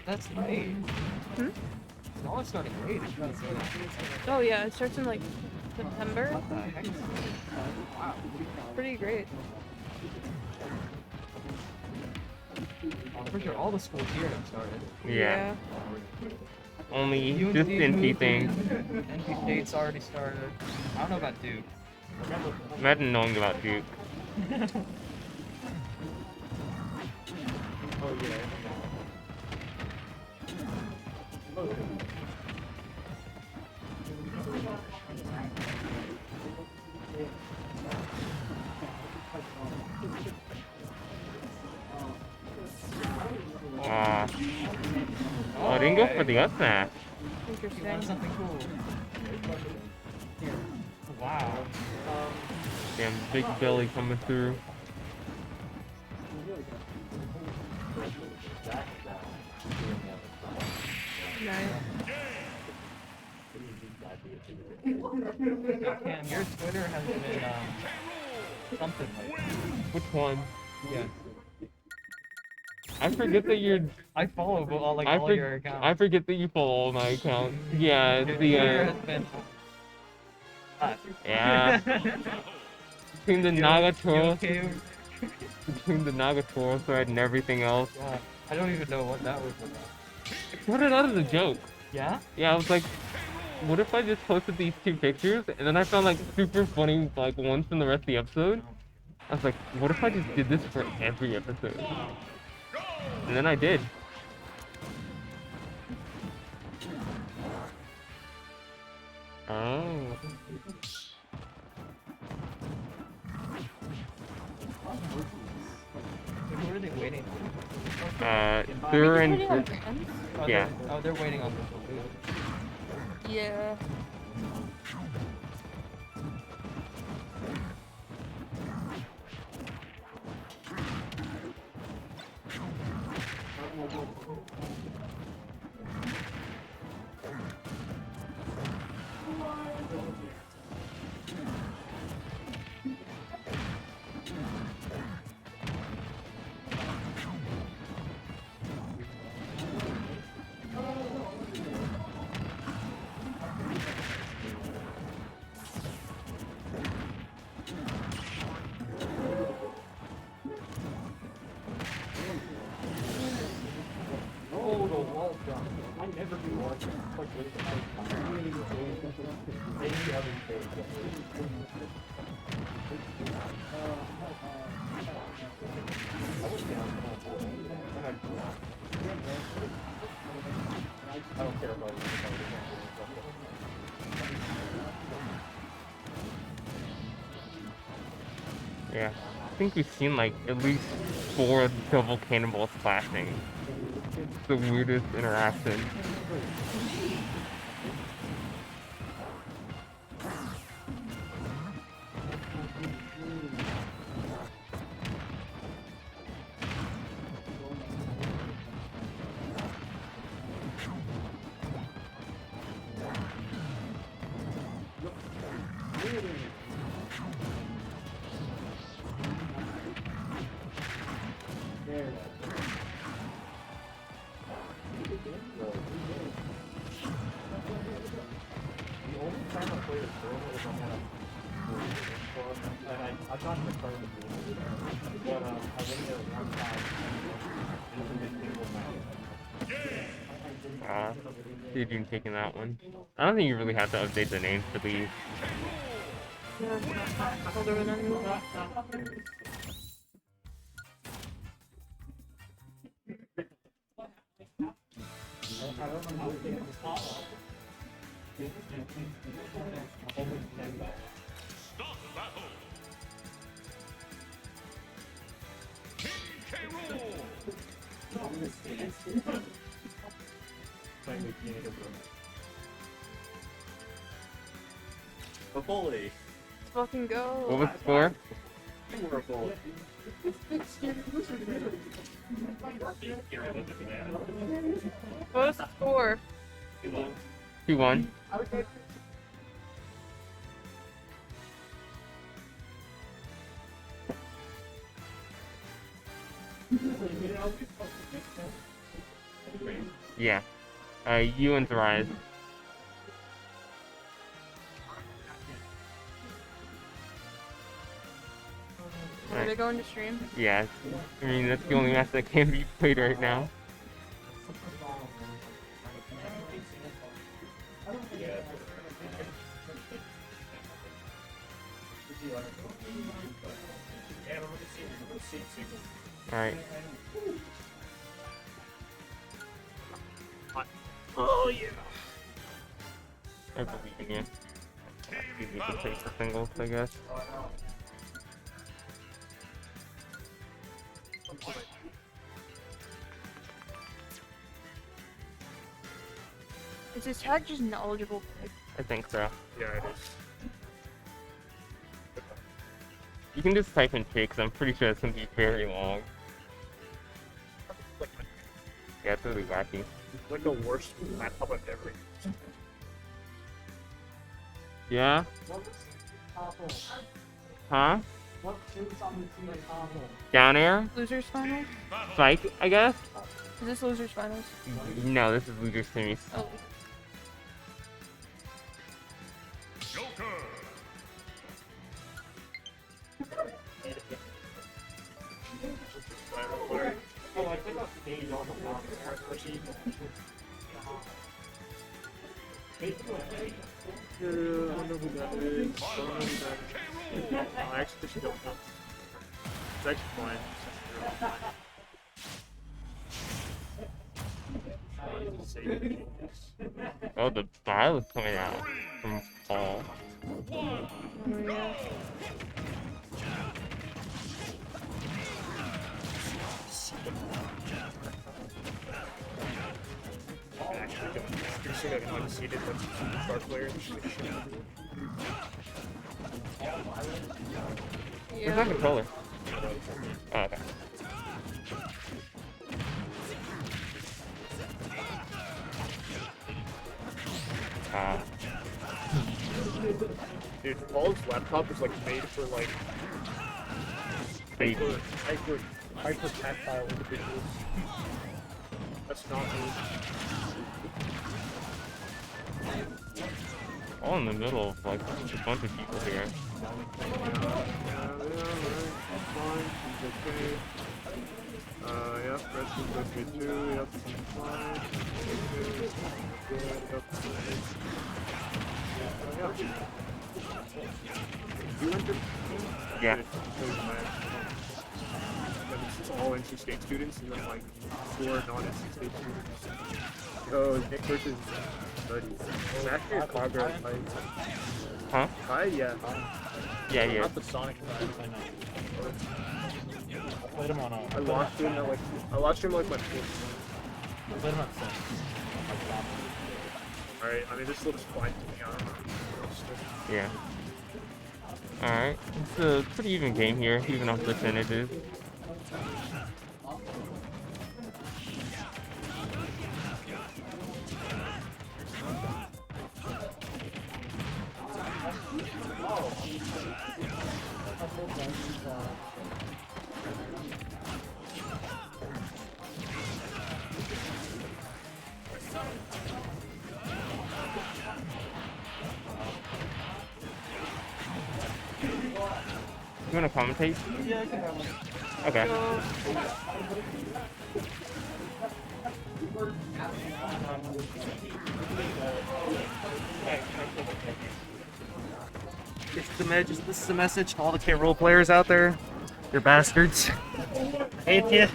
that's late. Hmm? Y'all are starting late. Oh yeah, it starts in like September. What the heck? Wow. Pretty great. I'm pretty sure all the schools here have started. Yeah. Only UNC just NC moved, thing. NC State's already started. I don't know about Duke. Imagine knowing about Duke. Oh yeah. Oh, I didn't go for the up smash. You want Interesting. something cool. Wow. Damn, big belly coming through. Nice. Cam, your Twitter has been something like Which one? yeah. I forget that you're. I follow all I, all your accounts. I forget that you follow all my accounts. Yeah, Your it's Twitter the has been yeah. Between the Nagatoro, okay? between the Nagatoro thread and everything else. God, I don't even know what that was about. I started out as a joke. Yeah? Yeah, I was like, what if I just posted these two pictures and then I found like super funny like ones from the rest of the episode? I was like, what if I just did this for every episode? And then I did. Oh. Who are they waiting on? They're in. Depending on fans? Oh, Yeah. they're waiting on this. Yeah. Oh, the wall jump. I never do wall jump. Like, with the first time. Any other stage. I don't care about it. Yeah. I think we've seen like at least 4 double cannonballs flashing. It's the weirdest interaction. The only time I played a turtle was on I've gotten the card before, but I went there one time and it was a single match. Dude, you taking that one. I don't think you really have to update the names for these. A bully. Let's fucking go. What was the score? You were a bully. What was the score? 2-1. Yeah. You and Rise. Are they going to stream? Yeah. I mean, that's the only match that can be played right now. Alright. Oh yeah. I believe in you. You can take the singles, I guess. Is this tag just an eligible pick? I think so. Yeah, it is. You can just type in pick, 'cause I'm pretty sure it's gonna be very long. Yeah, it's really wacky. It's like the worst laptop I've ever used. Yeah? Huh? Down air? Losers finals? Spike, I guess? Is this losers finals? No, this is losers semis. Oh. Oh, I think I'll stage on the block. I don't know who that is. I don't know who that is. I actually don't know. It's actually fine. Oh, the violet's coming out from fall. Actually, got unseated star player. Where's my controller? Oh, okay. Dude, Paul's laptop is like made for like hyper tactile individuals. That's not me. All in the middle of like a bunch of people here. Yep, rest is okay too. Yep, fine. You entered? Yeah. It's all NC State students and then like 4 non-NC State students. Oh, Nick versus Buddy. Oh, actually a progress fight. Huh? Hi, yeah. Yeah, yeah. Not the Sonic fight. I know. I played him on I watched him at like my fourth. I played him at Sun. Alright, I mean this looks fine to me, I don't know. Yeah. Alright. It's a pretty even game here, even off percentages. You wanna commentate? Yeah, I can have one. Okay. This is a message to all the K-Roll players out there. You're bastards. Hate you.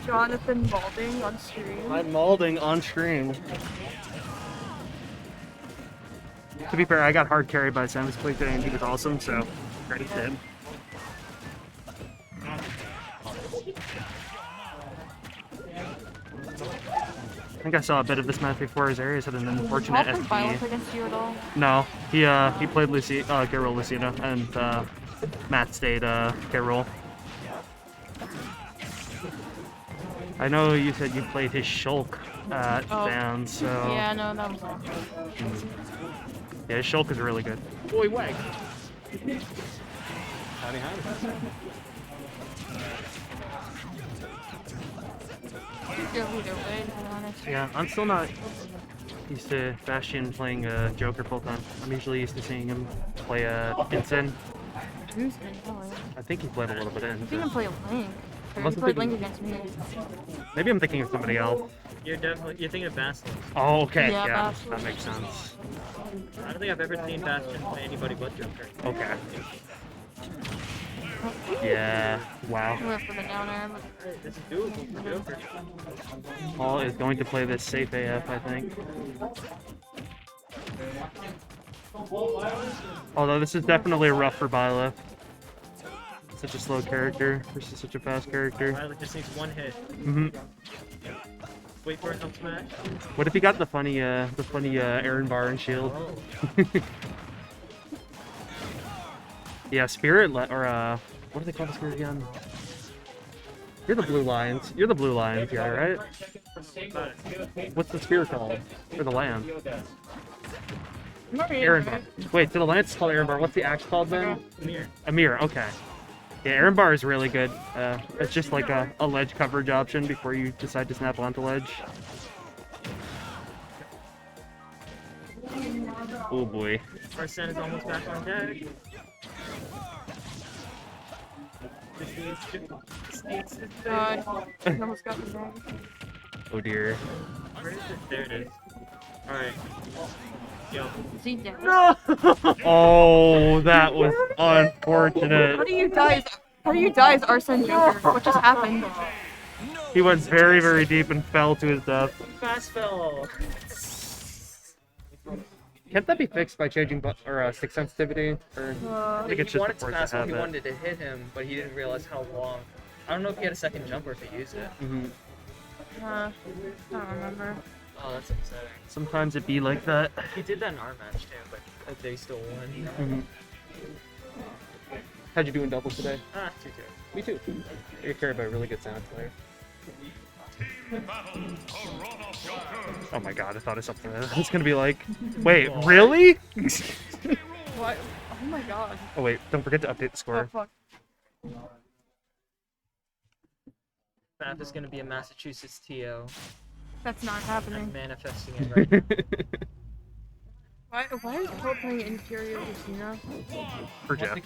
Jonathan Balding on stream. I'm mauling on stream. To be fair, I got hard carried by Samus play today and he was awesome, so credit to him. I think I saw a bit of this match before. Azarius had an unfortunate Did SD. violence against you at all? No, he played K-Roll Lucina, and Matt stayed K-Roll. I know you said you played his Shulk at Down, so... Yeah, no, that was all. Yeah, his Shulk is really good. Boy, wag. Howdy, howdy. Go either way, to be honest. Yeah, I'm still not used to Bastion playing Joker full time. I'm usually used to seeing him play Ensign. Who's been playing? I think he played a little bit I in. think I played Link. Or he Wasn't played thinking- Link against me. Maybe I'm thinking of somebody else. You're thinking of Bastion. Oh, okay, Yeah, yeah, Bastion. that makes sense. I don't think I've ever seen Bastion play anybody but Joker. Okay. Yeah, wow. I went for the down air, but This is doable for Joker. Paul is going to play this safe AF, I think. Although this is definitely rough for Byleth. Such a slow character versus such a fast character. Violet just needs one hit. Wait for it, up smash. What if he got the funny Aaron bar and shield? Yeah, Spirit or what do they call the Spirit again? You're the Blue Lions. You're the Blue Lions guy, right? What's the Spirit called? Or the Land? Aaron bar. Wait, so the Lance is called Aaron bar. What's the axe called then? Amir. Amir, okay. Yeah, Aaron bar is really good. It's just like a ledge coverage option before you decide to snap onto ledge. Oh boy. Arsene is almost back on deck. God, I almost got the wrong. Oh dear. Where is it? There it is. Alright. Yo. Is he dead? No! Oh, that was unfortunate. How do you die as Arsene Joker? What just happened? He went very, very deep and fell to his death. Fast fell. Can't that be fixed by changing stick sensitivity? Or I think it's He just wanted the to force pass to when have he it. wanted to hit him, but he didn't realize how long. I don't know if he had a second jump or if he used it. I don't remember. Oh, that's upsetting. Sometimes it be like that. He did that in our match too, but they still won. How'd you do in doubles today? 2-2. Me too. You're carried by a really good sound player. Oh my god, I thought of something. I was gonna be like, wait, really? What? Oh my god. Oh wait, don't forget to update the Oh score. fuck. Faf is gonna be a Massachusetts TO. That's not happening. I'm manifesting it right now. Why is Cole playing Inferior Lucina? For Jeff.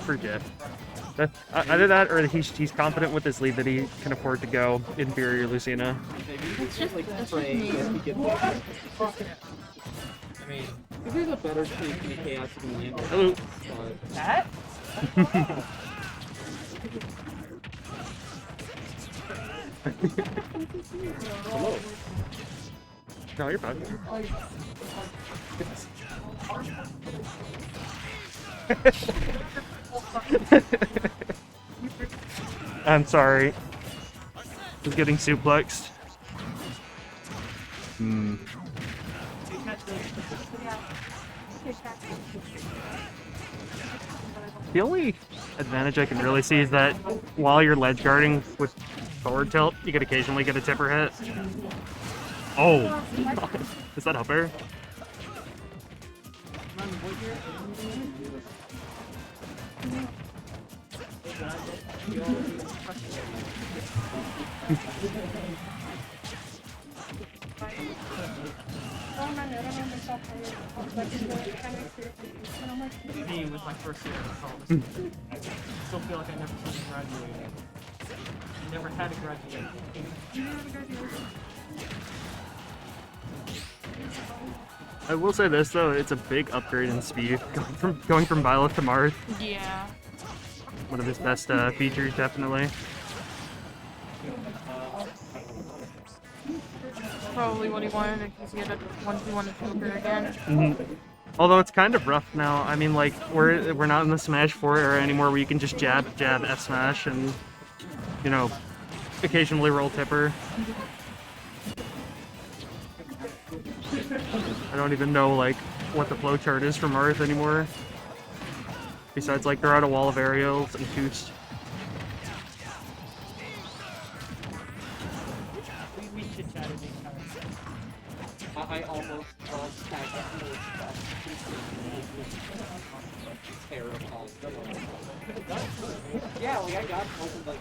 For Jeff. Either that or he's confident with his lead that he can afford to go inferior Lucina. It's just me. I mean, This is a better PK out to the land. Hello. that? Hello. No, you're fine. I'm sorry. He's getting suplexed. The only advantage I can really see is that while you're ledge guarding with forward tilt, you could occasionally get a tipper hit. Oh! Is that up air? Me with my first year of college. I still feel like I never fucking graduated. I never had a graduation. I will say this though, it's a big upgrade in speed going from Violet to Marth. Yeah. One of his best features, definitely. Probably what he wanted because he had a 1v1 choker again. Mm-hmm. Although it's kind of rough now. I mean, like we're not in the Smash 4 era anymore, where you can just jab F smash and you know occasionally roll tipper. I don't even know like what the flowchart is for Marth anymore. Besides, like they're out a wall of aerials and Toost. We should chat it. I almost tagged terrible. Yeah, like I got open like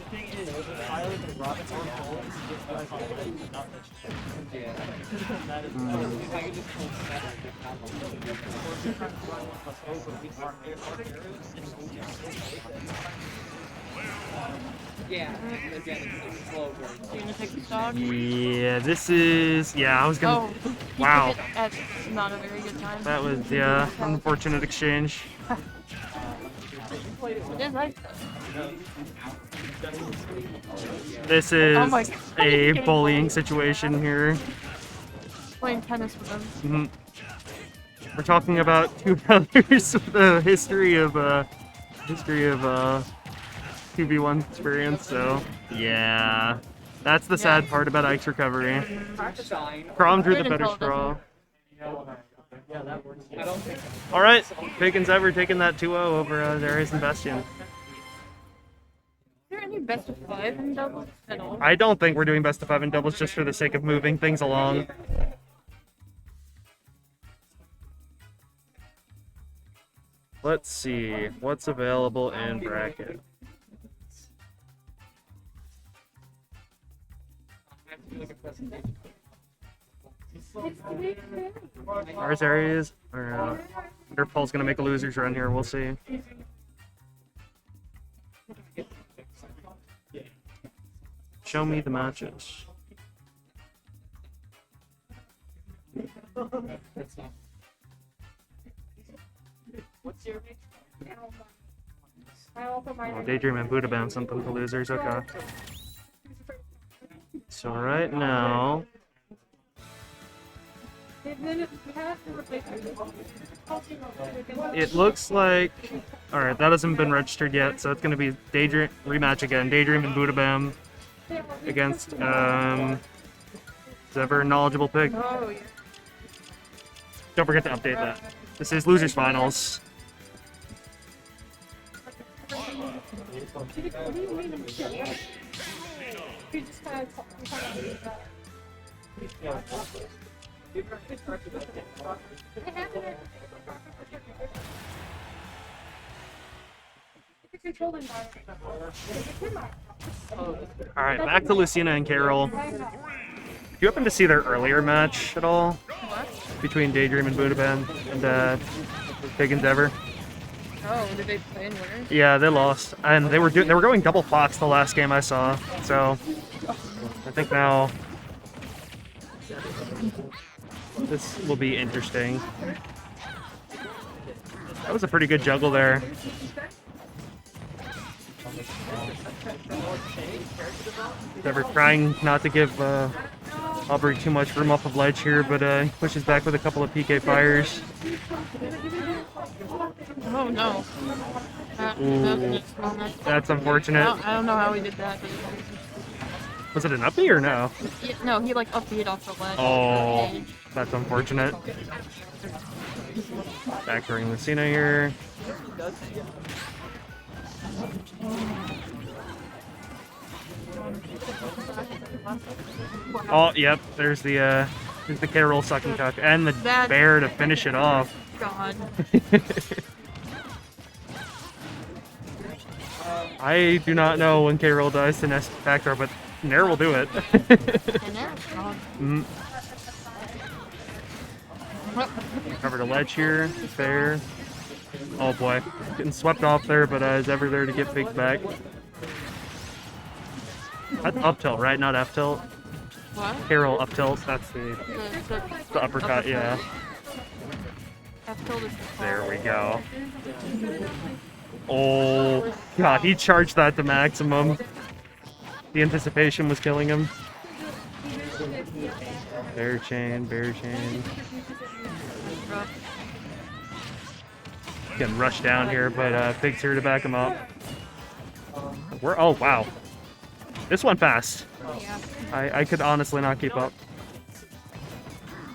The thing is, Violet and Robin are goals to get guys on the not that shit. yeah. That is If I could just hold that I could count on yeah, again, it's slow burn. You gonna take the dog? Yeah, this is I was gonna. Oh, he wow. took it at not a very good time. That was unfortunate exchange. It is nice. This is Oh my God, a he's getting bullying bullied. situation here. Playing tennis with him. We're talking about two brothers with a history of 2v1 experience, so yeah. That's the sad part about Ike's recovery. Crom drew the better straw. Yeah, that works. I don't think Alright, Bacon's ever taking that 2-0 over Darius and Bastion. Is there any best of 5 in doubles at all? I don't think we're doing best of 5 in doubles just for the sake of moving things along. Let's see what's available in bracket. Ours areas or Wonderfall's gonna make a losers run here. We'll see. Show me the matches. What's your Oh, Daydream and Buddha Bound something for losers. Okay. So right now, it looks like alright, that hasn't been registered yet, so it's gonna be Daydream rematch again. Daydream and Buddha Bam against Zever Knowledgeable Pig. Oh, yeah. Don't forget to update that. This is losers finals. Alright, back to Lucina and Carol. Do you happen to see their earlier match at all? What? Between Daydream and Buddha and Pig and Dever? Oh, did they play in winners? Yeah, they lost, and they were going double Fox the last game I saw. So I think now this will be interesting. That was a pretty good juggle there. Dever trying not to give Aubrey too much room off of ledge here, but he pushes back with a couple of PK fires. Oh no. That's unfortunate. I don't know how he did that. But Was it an up B or no? yeah, no, he like up beat off the ledge. Oh, that's unfortunate. Back during Lucina here. Oh, yep. There's the K-roll sucking cuck and the bear to finish it off. God. I do not know when K-roll dies to Nest Factor, but Nair will do it. And they're strong. Covered a ledge here. Fair. Oh boy. Getting swept off there, but is ever there to get picked back. That's up tilt, right? Not F tilt. What? Carol up tilt. That's the uppercut, yeah. F tilt is the There we go. Oh, God, he charged that to maximum. The anticipation was killing him. Bear chain, bear chain. Getting rushed down here, but Pig's here to back him up. Oh, wow. This went fast. I could honestly not keep up.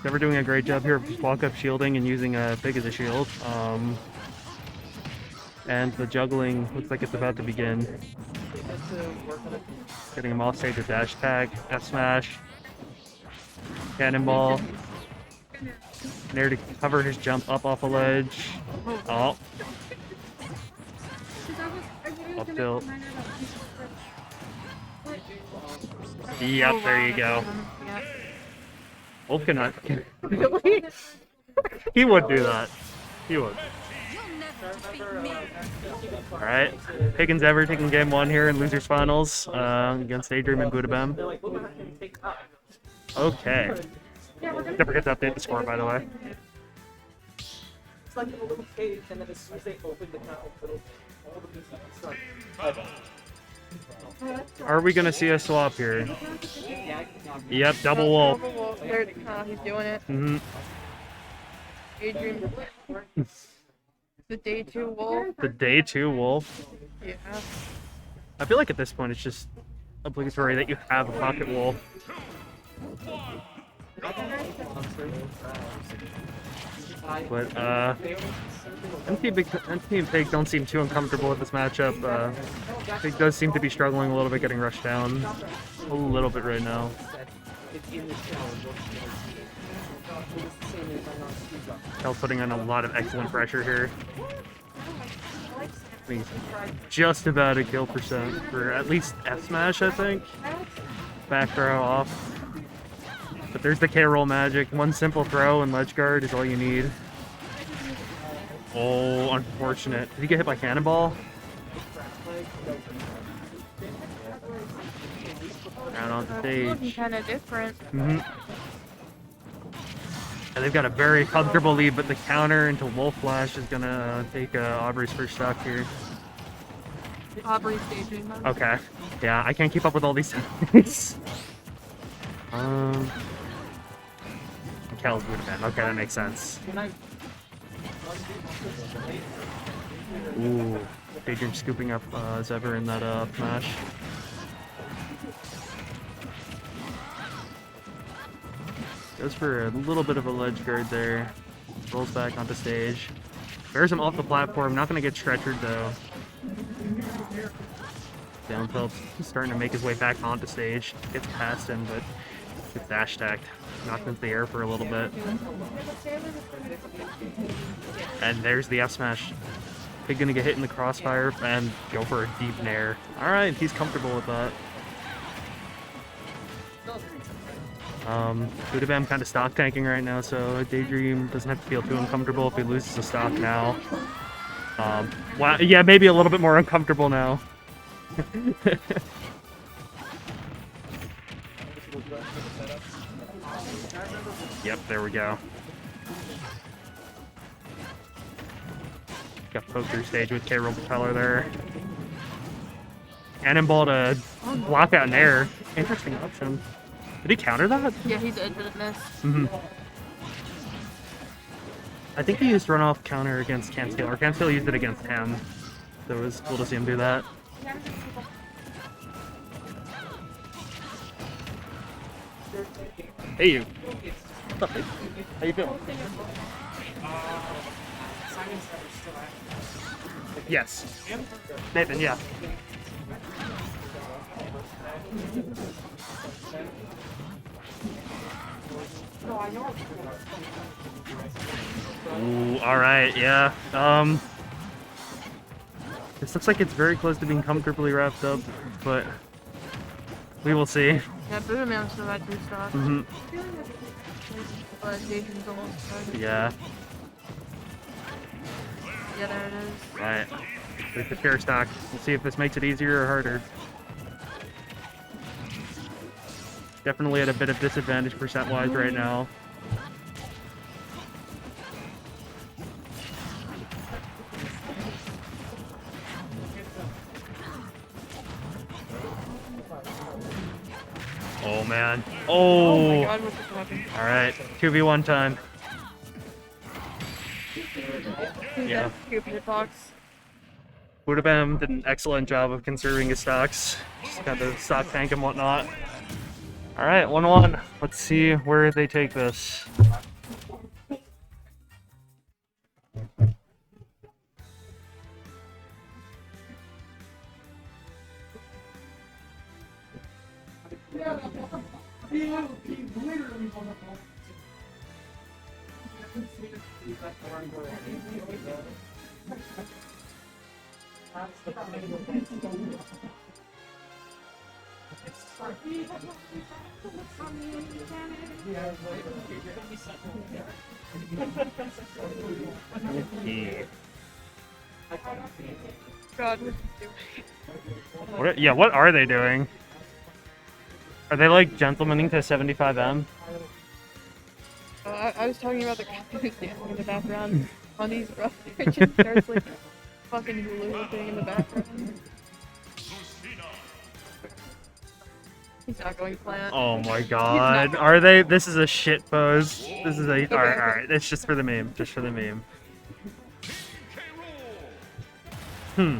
They were doing a great job here of just walk up shielding and using Pig as a shield. And the juggling looks like it's about to begin. Getting him off stage with dash tag, F smash, cannonball. There to cover his jump up off a ledge. Oh. Up tilt. Yep, there you go. Wolf cannot. Really? He would do that. He would. Alright. Pickens Ever taking game 1 here in Losers Finals against Daydream and Budabem. Okay. Don't forget to update the score, by the way. It's like a little cage, and then as soon as they open the mouth, all the pieces start. Are we gonna see a swap here? Yep, double wolf. There, he's doing it. Adrian. The day 2 wolf. The day 2 wolf? Yeah. I feel like at this point it's just obligatory that you have a pocket wolf. But NT and Pig don't seem too uncomfortable with this matchup. Pig does seem to be struggling a little bit, getting rushed down a little bit right now. Kel putting on a lot of excellent pressure here. He's just about a kill percent for at least F smash, I think. Back throw off. But there's the K-roll magic. One simple throw and ledge guard is all you need. Oh, unfortunate. Did he get hit by cannonball? Down on the stage. Looking kind of different. And they've got a very comfortable lead, but the counter into Wolf Flash is gonna take Aubrey's first stock here. Aubrey's staging. Okay. Yeah, I can't keep up with all these things. Kel's would have been. Okay, that makes sense. Ooh. Daydream scooping up Zever in that smash. Goes for a little bit of a ledge guard there. Rolls back onto stage. Bears him off the platform. Not going to get stretchered though. Down tilt. Starting to make his way back onto stage. Gets past him, but gets dash tacked. Knocked into the air for a little bit. And there's the F smash. Pig gonna get hit in the crossfire and go for a deep nair. Alright, he's comfortable with that. Budabam kind of stock tanking right now, so Daydream doesn't have to feel too uncomfortable if he loses a stock now. Wow, yeah, maybe a little bit more uncomfortable now. Yep, there we go. Got poker stage with K-Roll Propeller there. Cannonball to block out an air. Interesting option. Did he counter that? Yeah, he did, but it missed. I think he used runoff counter against Cancel, or Cancel used it against him. So it was cool to see him do that. Hey you. What's up, dude? How you feeling? Yes. Nathan, yeah. Ooh, alright, yeah. This looks like it's very close to being comfortably wrapped up, but we will see. Yeah, Buddha Man still had 2 stocks. But Daydream's almost done. Yeah. Yeah, there it is. Right. With the chair stock. We'll see if this makes it easier or harder. Definitely at a bit of disadvantage percent-wise right now. Oh man. Oh my Oh! god, what just happened? Alright, 2v1 time. Yeah. Cube hitbox. Budabam did an excellent job of conserving his stocks. Just got to stock tank and whatnot. Alright, 1-1. Let's see where they take this. God, what is doing? Yeah, what are they doing? Are they like gentlemaning to 75M? I was talking about the guy who's dancing in the background on these rough just starts like fucking hula thing in the background. He's not going plant. Oh my god. Are they? This is a shit pose. This is a. Alright. It's just for the meme. Just for the meme. Hmm.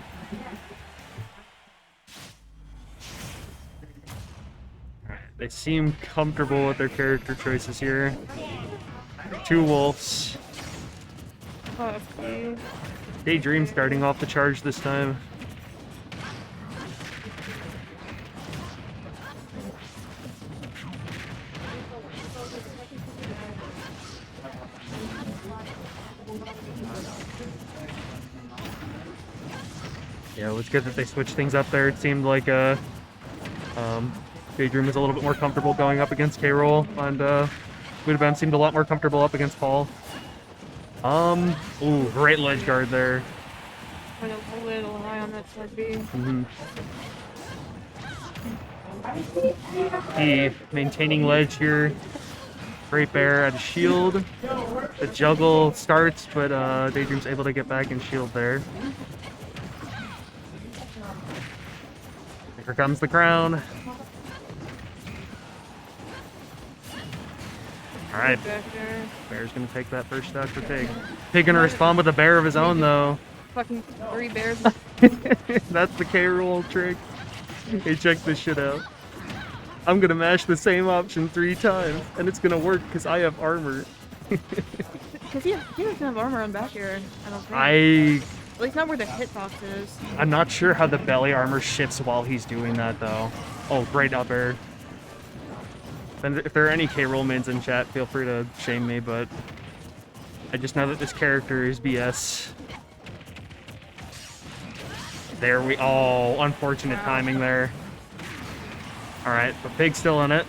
They seem comfortable with their character choices here. 2 wolves. Fuck you. Daydream starting off the charge this time. Yeah, it was good that they switched things up there. It seemed like Daydream was a little bit more comfortable going up against K-Roll, and Budabam seemed a lot more comfortable up against Paul. Ooh, great ledge guard there. Went a little high on that side B. He maintaining ledge here. Great bear at a shield. The juggle starts, but Daydream's able to get back and shield there. Here comes the crown. Alright. Bear's gonna take that first shot for Pig. Pig gonna respond with a bear of his own though. Fucking 3 bears. That's the K-roll trick. Hey, check this shit out. I'm gonna mash the same option 3 times, and it's gonna work because I have armor. Because he doesn't have armor on back here, I don't think. At least not where the hitbox is. I'm not sure how the belly armor shifts while he's doing that though. Oh, great up air. And if there are any K-roll mains in chat, feel free to shame me, but I just know that this character is BS. There we... Oh, unfortunate timing there. Alright, but Pig's still in it.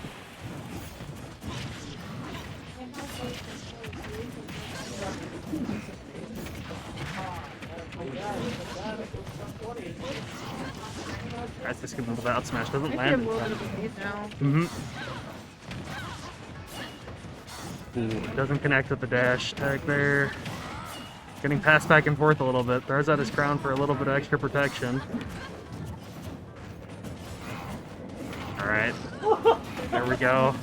That's just gonna move out smash. Doesn't land. Ooh, doesn't connect with the dash tag there. Getting passed back and forth a little bit. Throws out his crown for a little bit of extra protection. Alright. There we go.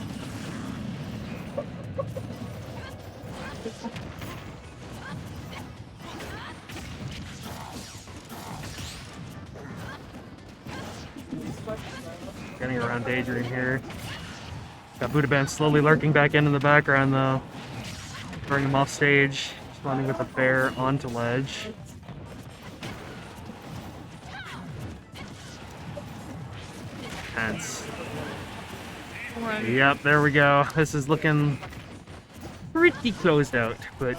Getting around Daydream here. Got Budabam slowly lurking back in the background though. Bring him off stage. Responding with a bear onto ledge. Tense. Yep, there we go. This is looking pretty closed out, but...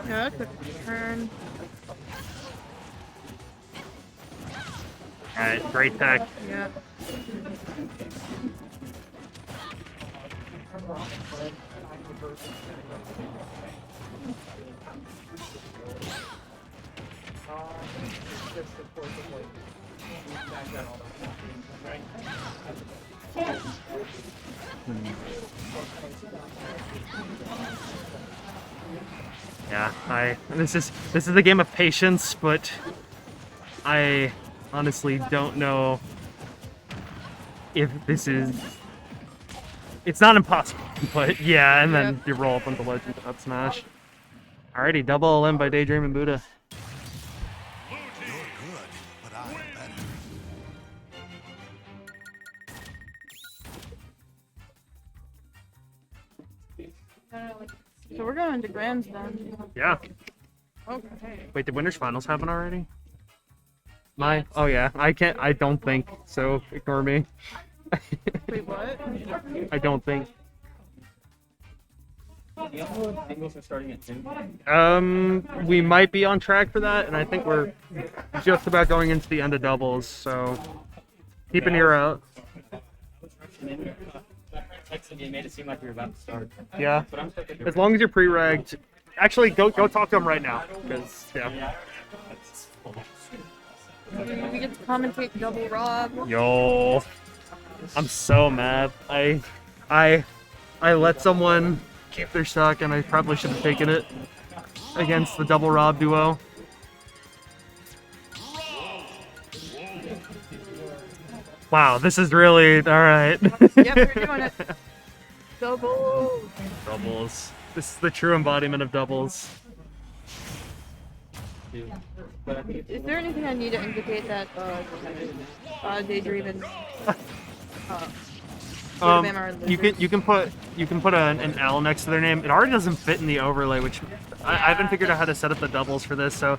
Yeah, that's a turn. Alright, great tech. Yeah. Just of course, like, back down all the right? Yeah, this is a game of patience, but I honestly don't know if this is. It's not impossible, but yeah, and then you roll up on the legend up smash. Alrighty, double LM by Daydream and Buddha. So we're going into grands then. Yeah. Okay. Wait, did winners finals happen already? Oh yeah, I don't think so. Ignore me. Wait, what? I don't think. Singles are starting at 2. We might be on track for that, and I think we're just about going into the end of doubles, so keep an ear out. You made it seem like you were about to start. Yeah. As long as you're pre-regged. Actually, go talk to him right now, because yeah. We get to commentate double Rob. Yo, I'm so mad. I let someone keep their stock, and I probably should have taken it against the double Rob duo. Wow, this is really alright. Yep, we're doing it. Double. Doubles. This is the true embodiment of doubles. Is there anything I need to indicate that Daydream and you can put an L next to their name. It already doesn't fit in the overlay, which I haven't figured out how to set up the doubles for this, so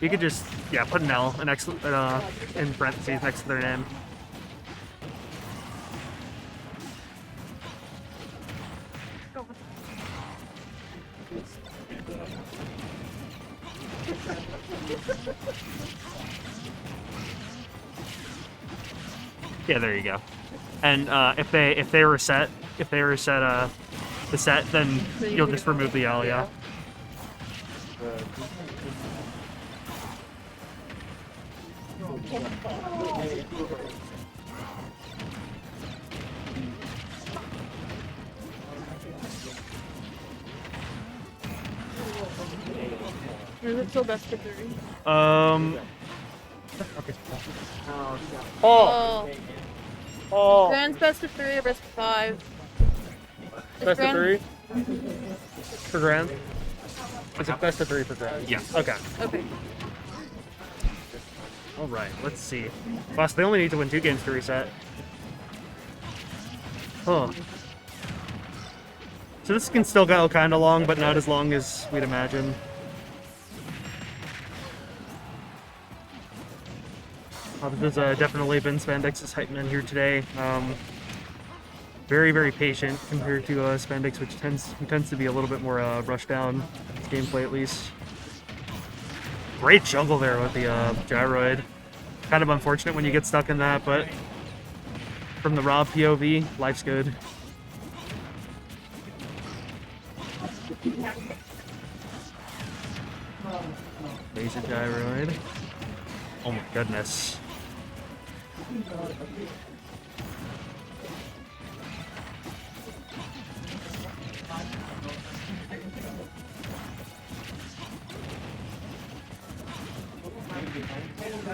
you could just put an L in parentheses next to their name. Yeah, there you go. And if they reset the set, then you'll just remove the L, yeah. Or is it still best of 3? Grand's best of 3 or best of 5? Best of 3? For Grand? Is it best of 3 for Grand? Yeah. Okay. Okay. Alright, let's see. Boss, they only need to win 2 games to reset. Huh. So this can still go kind of long, but not as long as we'd imagine. This has definitely been Spandex's hype man here today. Very, very patient compared to Spandex, which tends to be a little bit more rushed down, gameplay at least. Great jungle there with the gyroid. Kind of unfortunate when you get stuck in that, but from the Rob POV, life's good. Laser gyroid. Oh my goodness.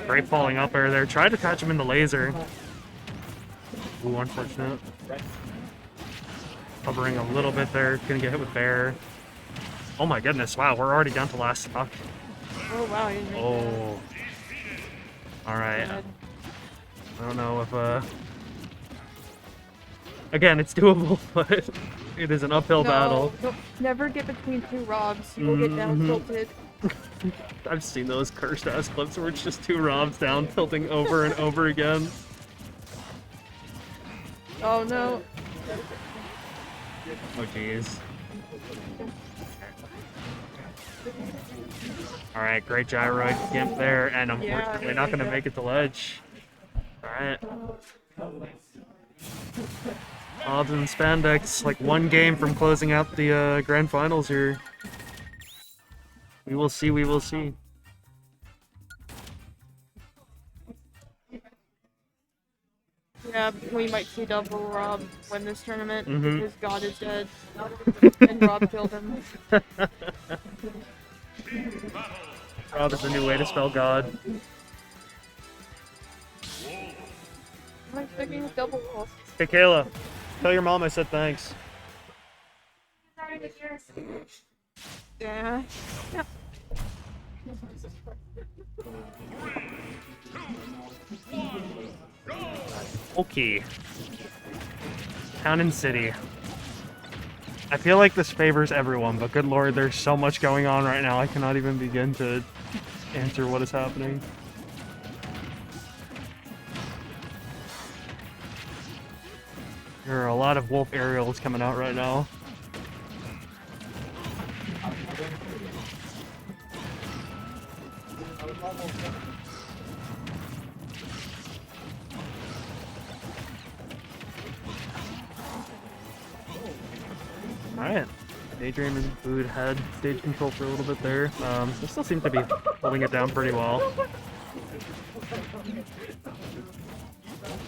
Great falling up air there. Tried to catch him in the laser. Ooh, unfortunate. Hovering a little bit there. Gonna get hit with bear. Oh my goodness. Wow, we're already down to last stock. Oh wow. Oh. Alright. I don't know if again, it's doable, but it is an uphill battle. No, never get between 2 Robs. You will get down tilted. I've seen those cursed ass clips where it's just 2 Robs down tilting over and over again. Oh no. Oh jeez. Alright, great gyroid gimp there, and unfortunately not gonna make it to ledge. Alright. Odds and spandex, like one game from closing out the grand finals here. We will see, we will see. Yeah, we might see double Rob win this tournament Mhm. because God is dead and Rob killed him. Rob is a new way to spell God. I'm expecting a double loss. Hey Kayla, tell your mom I said thanks. Yeah. Yep. Okay. Town and City. I feel like this favors everyone, but good lord, there's so much going on right now, I cannot even begin to answer what is happening. There are a lot of wolf aerials coming out right now. Alright. Daydream and Food had stage control for a little bit there. They still seem to be holding it down pretty well.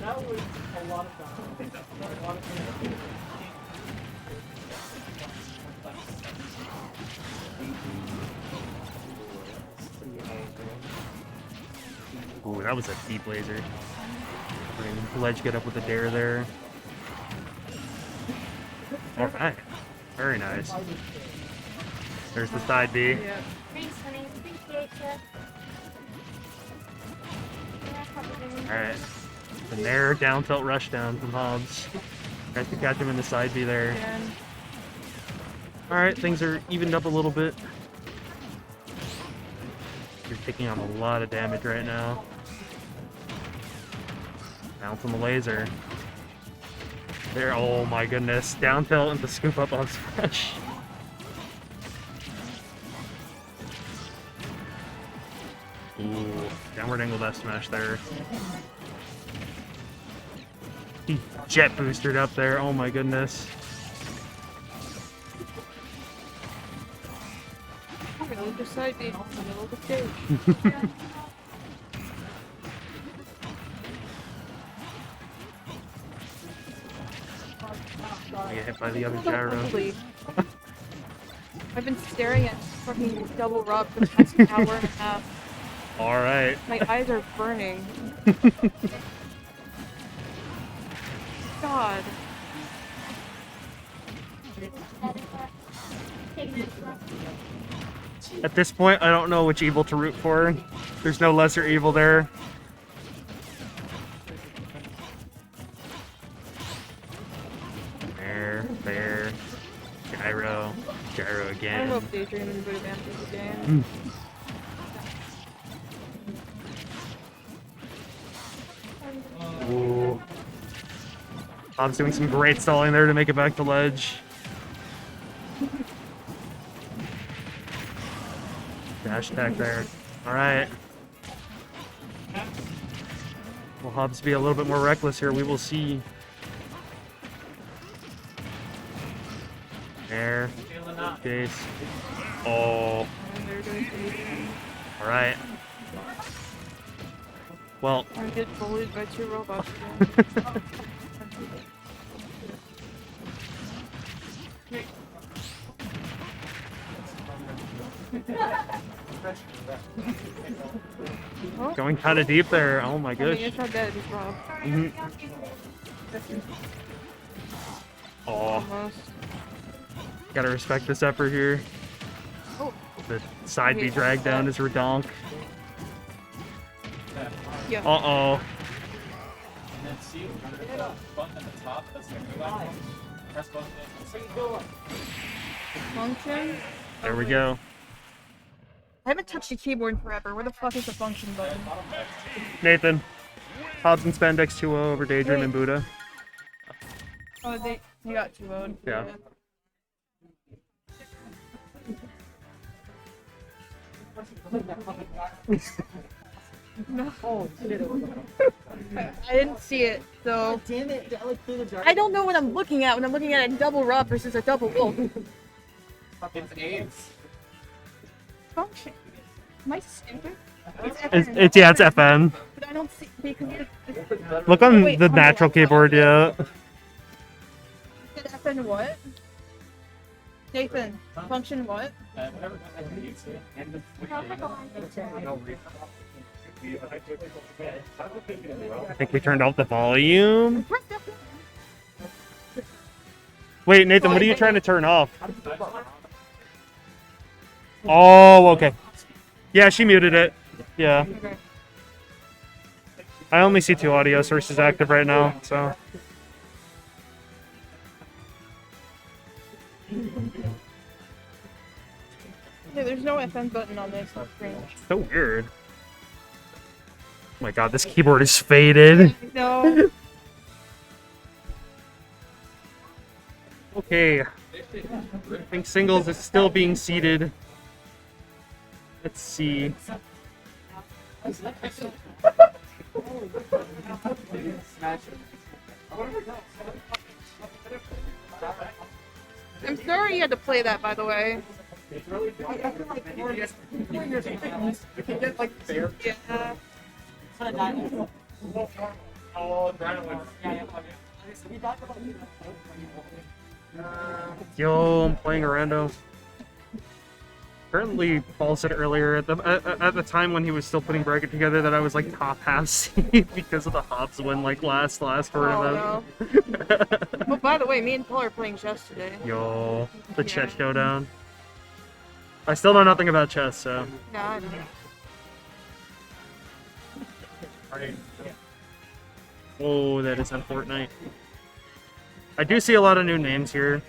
That was a lot of fun. Ooh, that was a deep laser. Ledge get up with the Dair there. Alright. Very nice. There's the side B. Yeah. Thanks, honey. Appreciate you. Alright. The Dair down tilt rush down from Hobbs. Tries to catch him in the side B there. Again. Alright, things are evened up a little bit. You're taking on a lot of damage right now. Bounce on the laser. There, oh my goodness. Down tilt and the scoop up on smash. Ooh, downward angle death smash there. He jet boosted up there, oh my goodness. Middle of the side B, middle of the stage. Get hit by the other gyro. Holy. I've been staring at fucking double Rob for the past hour and a half. Alright. My eyes are burning. God. At this point, I don't know which evil to root for. There's no lesser evil there. There. Gyro. Gyro I again. hope Daydream and Buddha Band is a game. Ooh. Bob's doing some great stalling there to make it back to ledge. Dash attack there. Alright. Will Hobbs be a little bit more reckless here? We will see. There. Chase. Oh. Alright. Well. I get bullied by two robots again. Going kind of deep there. Oh my I gosh. mean, it's not bad, it's Rob. Oh. Almost. Gotta respect this effort here. Oh. The side B drag down is redonk. Yeah. Uh-oh. And then see the button at the top, that's the new icon. Press button and Function? There we go. I haven't touched the keyboard in forever. Where the fuck is the function button? Nathan. Hobbs and Spandex 2-0 over Daydream and Buddha. Oh, you got 2-0'd. Yeah. No. Oh, shit. I didn't see it, so. Damn it! That like threw the dart. I don't know what I'm looking at when I'm looking at a double rub versus a double wolf. It's AIDS. Function. Am I stupid? It's yeah, it's FM. But I don't see because Look on wait, the on natural laptop. keyboard, yeah. Did FN what? Nathan, function what? I think we turned off the volume. Wait, Nathan, what are you trying to turn off? Oh, okay. Yeah, she muted it. Yeah. Okay. I only see 2 audio sources active right now, so. Yeah, there's no FN button on this screen. So weird. Oh my god, this keyboard is faded. No. Okay. I think singles is still being seeded. Let's see. I'm sorry you had to play that, by the way. You can get like Dair. Yeah. Oh, adrenaline. Yo, I'm playing a rando. Apparently, Paul said earlier at the time when he was still putting bracket together that I was like top half seed because of the Hobbs win like last tournament. Oh, no. Well, by the way, me and Paul are playing chess today. Yo, the chess showdown. I still know nothing about chess, so. Yeah, I know. Oh, that is on Fortnite. I do see a lot of new names here.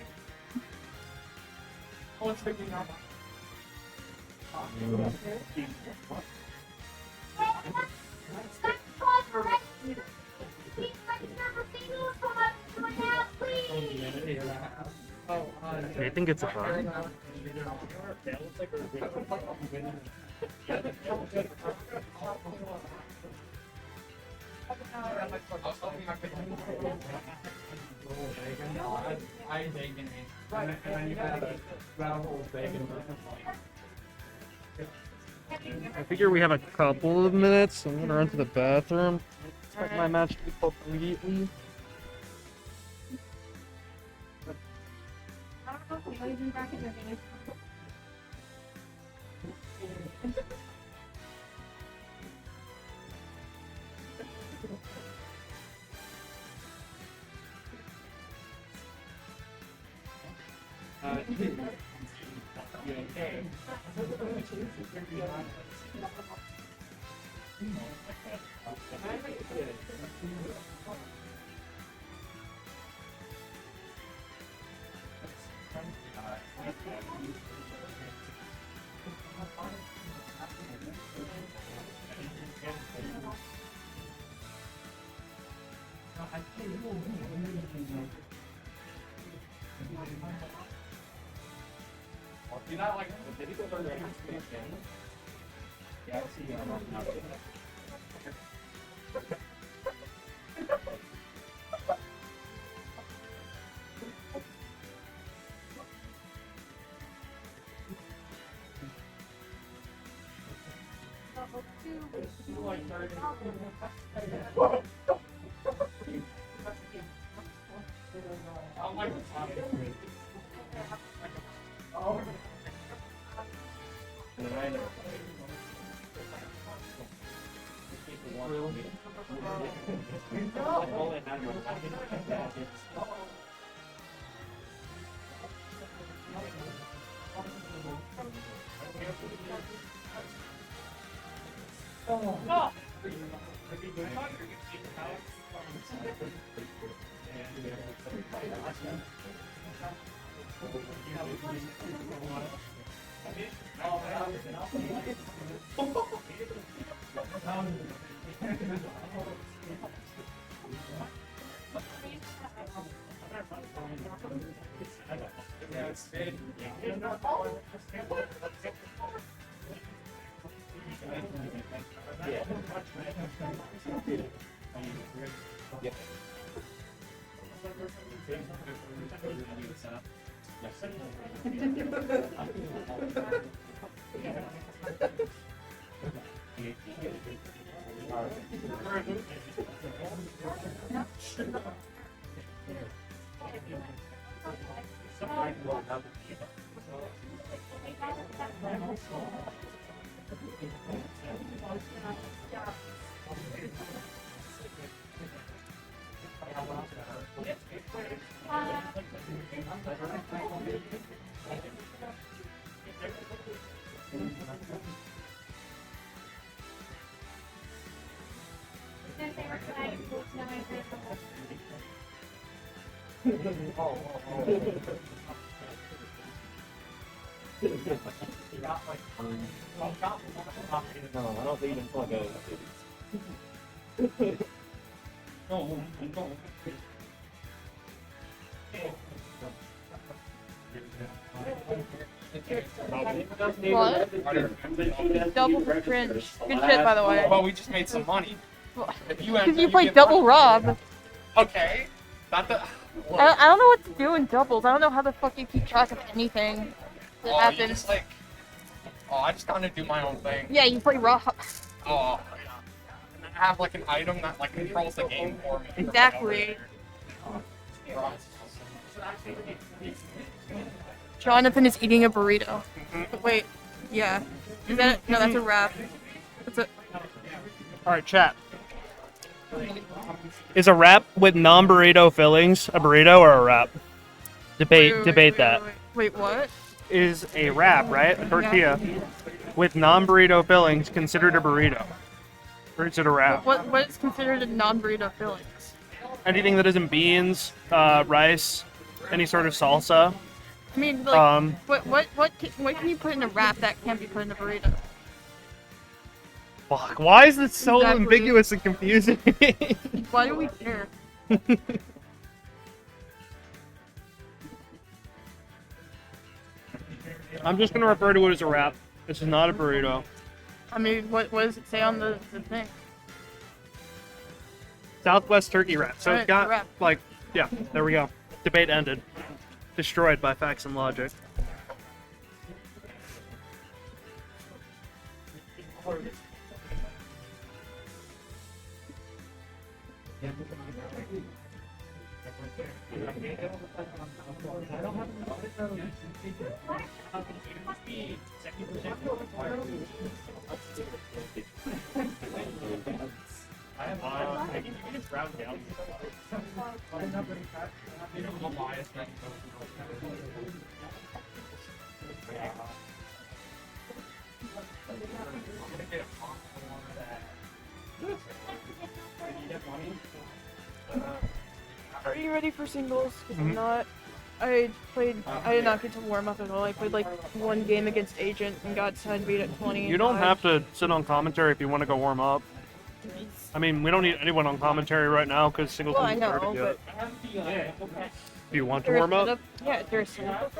Nathan gets a bug. I figure we have a couple of minutes, so I'm gonna run to the bathroom. Expect my match to be pulled immediately. You're not like, did he go through the Yeah, I see you. No, I don't think you can plug out. No, no. What? Double cringe. Good shit, by the way. Well, we just made some money. If you Because enter, you play get double money. Rob. Okay. Not the. I don't know what to do in doubles. I don't know how the fuck you keep track of anything that You happens. just like. Oh, I just kind of do my own thing. Yeah, you play Rob. Oh, yeah. And I have like an item that like controls the game for me. Exactly. Jonathan is eating a burrito. Wait, yeah. Is that it? No, that's a wrap. That's a. Alright, chat. Is a wrap with non-burrito fillings a burrito or a wrap? Debate that. Wait, what? Is a wrap, right? A tortilla with non-burrito fillings considered a burrito? Or is it a wrap? What is considered a non-burrito fillings? Anything that isn't beans, rice, any sort of salsa. I mean, like, what can you put in a wrap that can't be put in a burrito? Fuck, why is this so Exactly. ambiguous and confusing? Why do we care? I'm just gonna refer to it as a wrap. This is not a burrito. I mean, what does it say on the thing? Southwest turkey wrap. So Alright, it's got, wrap. like, yeah, there we go. Debate ended. Destroyed by facts and logic. Are you ready for singles? Because I'm not. I did not get to warm up at all. I played like one game against Agent and got side beat at 20. You don't have to sit on commentary if you want to go warm up. I mean, we don't need anyone on commentary right now because singles Well, I isn't know, started yet. but. Do you want to warm up? Yeah, there's setup.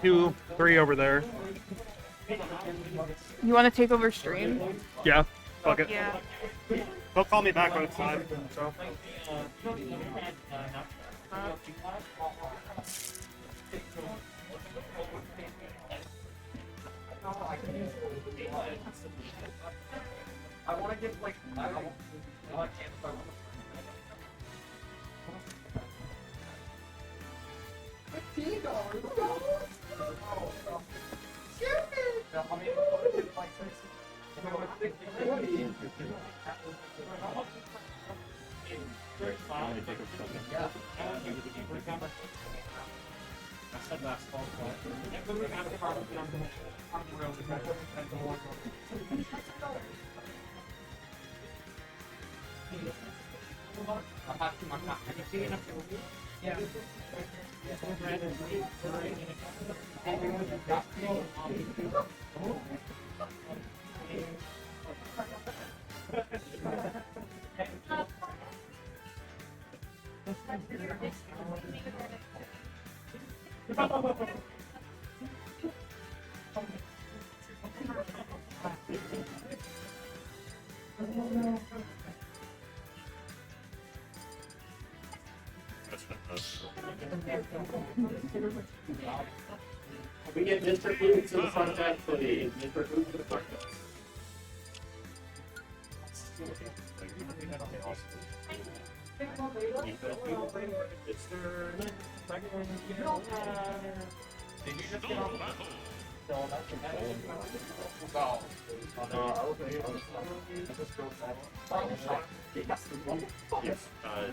2, 3 over there. You want to take over stream? Yeah, fuck it. Yeah. They'll call me back when it's live, so. I want to get like We get Mr. Food to the front desk, please. Mr. Food to the front desk. Did you just get off the battle? Yes,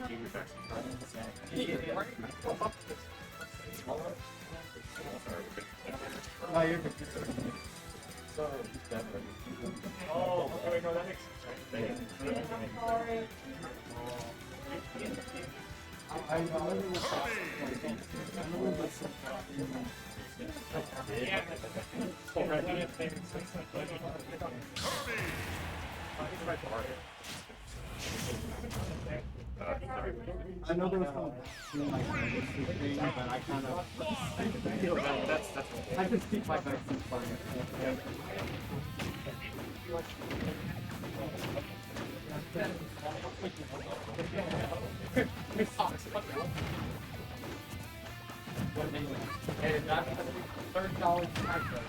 do your best. No, you're good. Oh, okay, no, that makes sense. I know there was some like thing, but I kind of I just keep my back to fun. And that's $30 micro.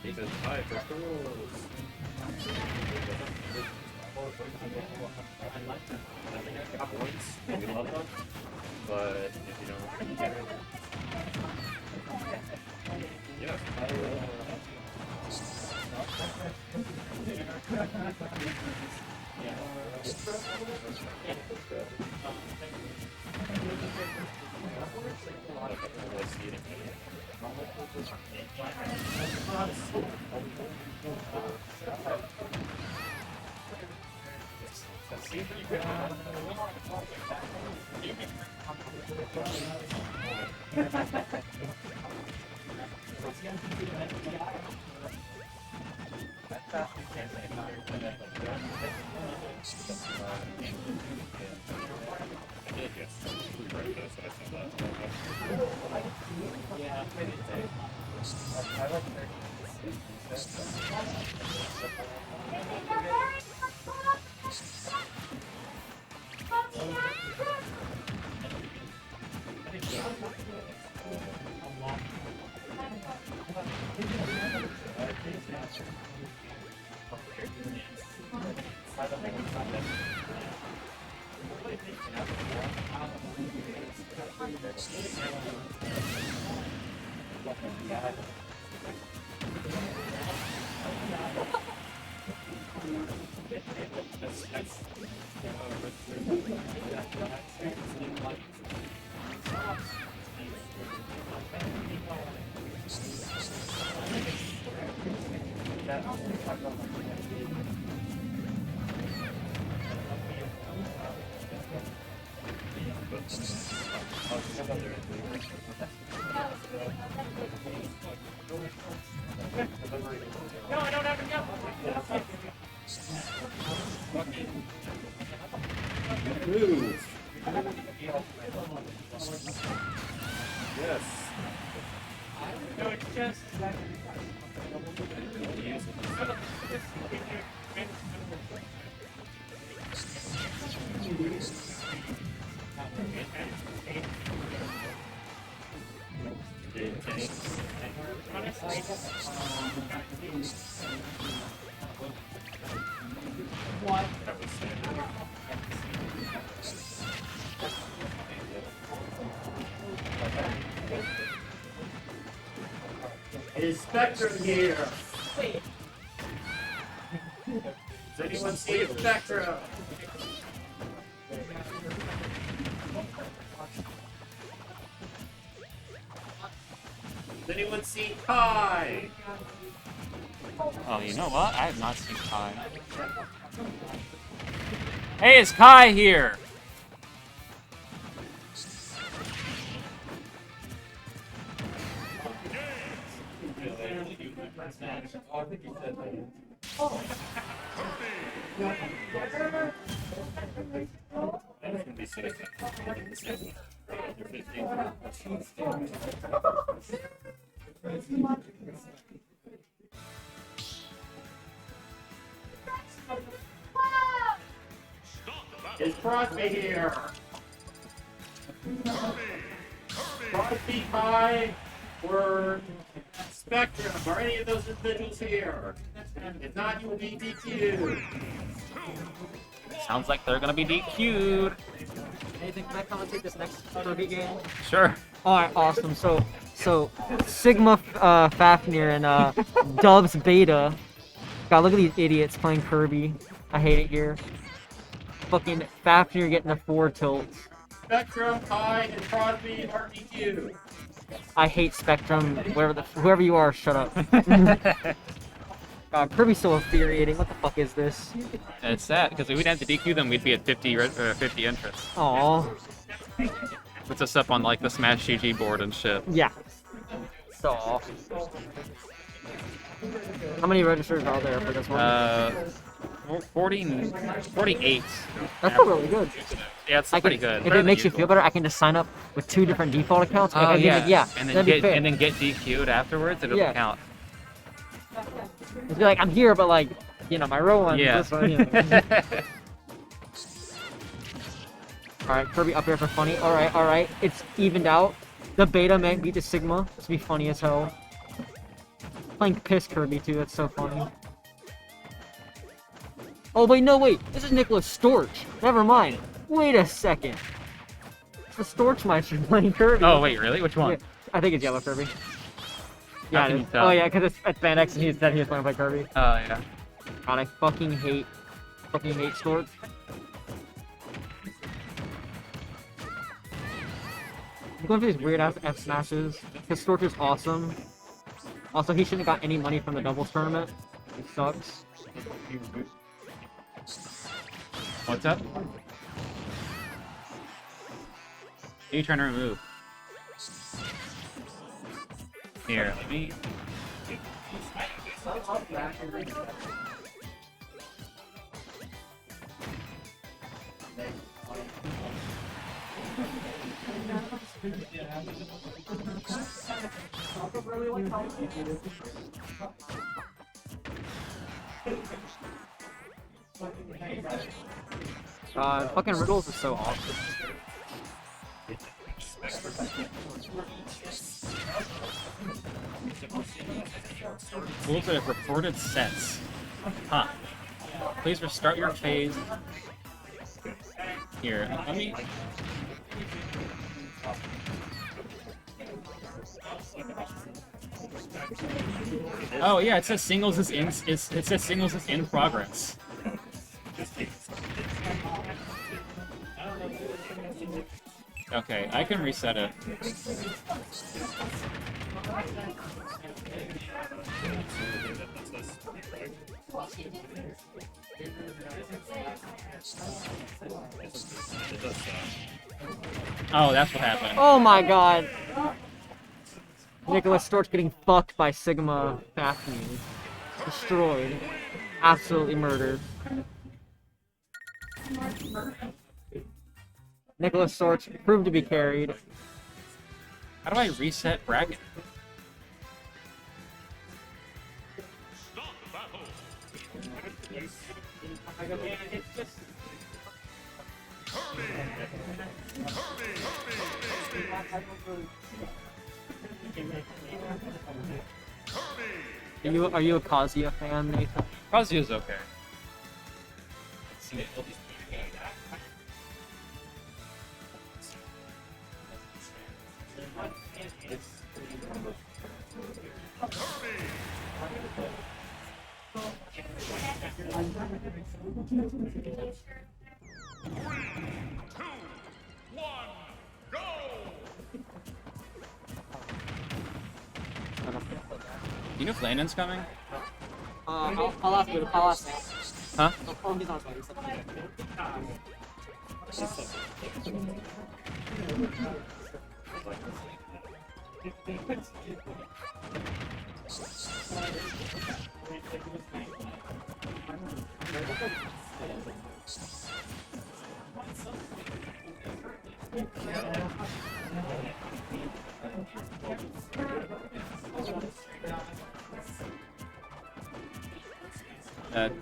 Because I for I like points, maybe love them, but if you don't get it, No, I don't have a gun. move. Yes. No, it's just What? Is Spectrum here? Wait. Does anyone see Spectrum? Does anyone see Kai? Oh, you know what? I have not seen Kai. Hey, is Kai here? I think he said that. I'm gonna be safe. Stop the Is Crosby here? Crosby, Kai, or Spectrum? Are any of those individuals here? If not, you will be DQ'd. Sounds like they're gonna be DQ'd. Nathan, can I commentate this next Kirby game? Sure. Alright, awesome. So Sigma Fafnir and Dubs Beta. God, look at these idiots playing Kirby. I hate it here. Fucking Fafnir getting a 4 tilt. Spectrum, Kai, and Crosby are DQ'd. I hate Spectrum. Whoever you are, shut up. God, Kirby's so infuriating. What the fuck is this? And it's sad because if we didn't have to DQ them, we'd be at 50 entrants. Aww. Puts us up on like the Smash GG board and shit. Yeah. So. How many registers are there for this one? 48. That's still really good. Yeah, it's pretty good. If it makes you feel better, I can just sign up with 2 different default accounts. Oh yeah. And then get DQ'd afterwards. It'll count. It'd be like, I'm here, but like, you know, my roll on this one. You know. Alright, Kirby up here for funny. Alright. It's evened out. The beta might beat the Sigma. This will be funny as hell. Playing piss Kirby too, that's so funny. Oh wait, no wait, this is Nicholas Storch. Never mind. Wait a second. It's the Storchmeister playing Kirby. Oh wait, really? Which one? Yeah, I think it's Yellow Kirby. How Yeah, can you tell? oh yeah, because it's Van X and he said he was playing by Kirby. Oh yeah. God, I fucking hate Storch. I'm going for these weird ass F smashes. His Storch is awesome. Also, he shouldn't have got any money from the doubles tournament. It sucks. What's up? You trying to remove? Here, let me. Fucking riddles is so awesome. Rules that have reported sets. Huh. Please restart your phase. Here, let me. Oh yeah, it says singles is in. It says singles is in progress. Okay, I can reset it. Oh, that's what happened. Oh my god! Nicholas Storch getting fucked by Sigma Fafnir. Destroyed. Absolutely murdered. Nicholas Storch proved to be carried. How do I reset bracket? Are you a Kazuya fan, Nathan? Kazuya's okay. You know if Landon's coming? I'll ask him. I'll ask him. Huh? Oh, he's on his way.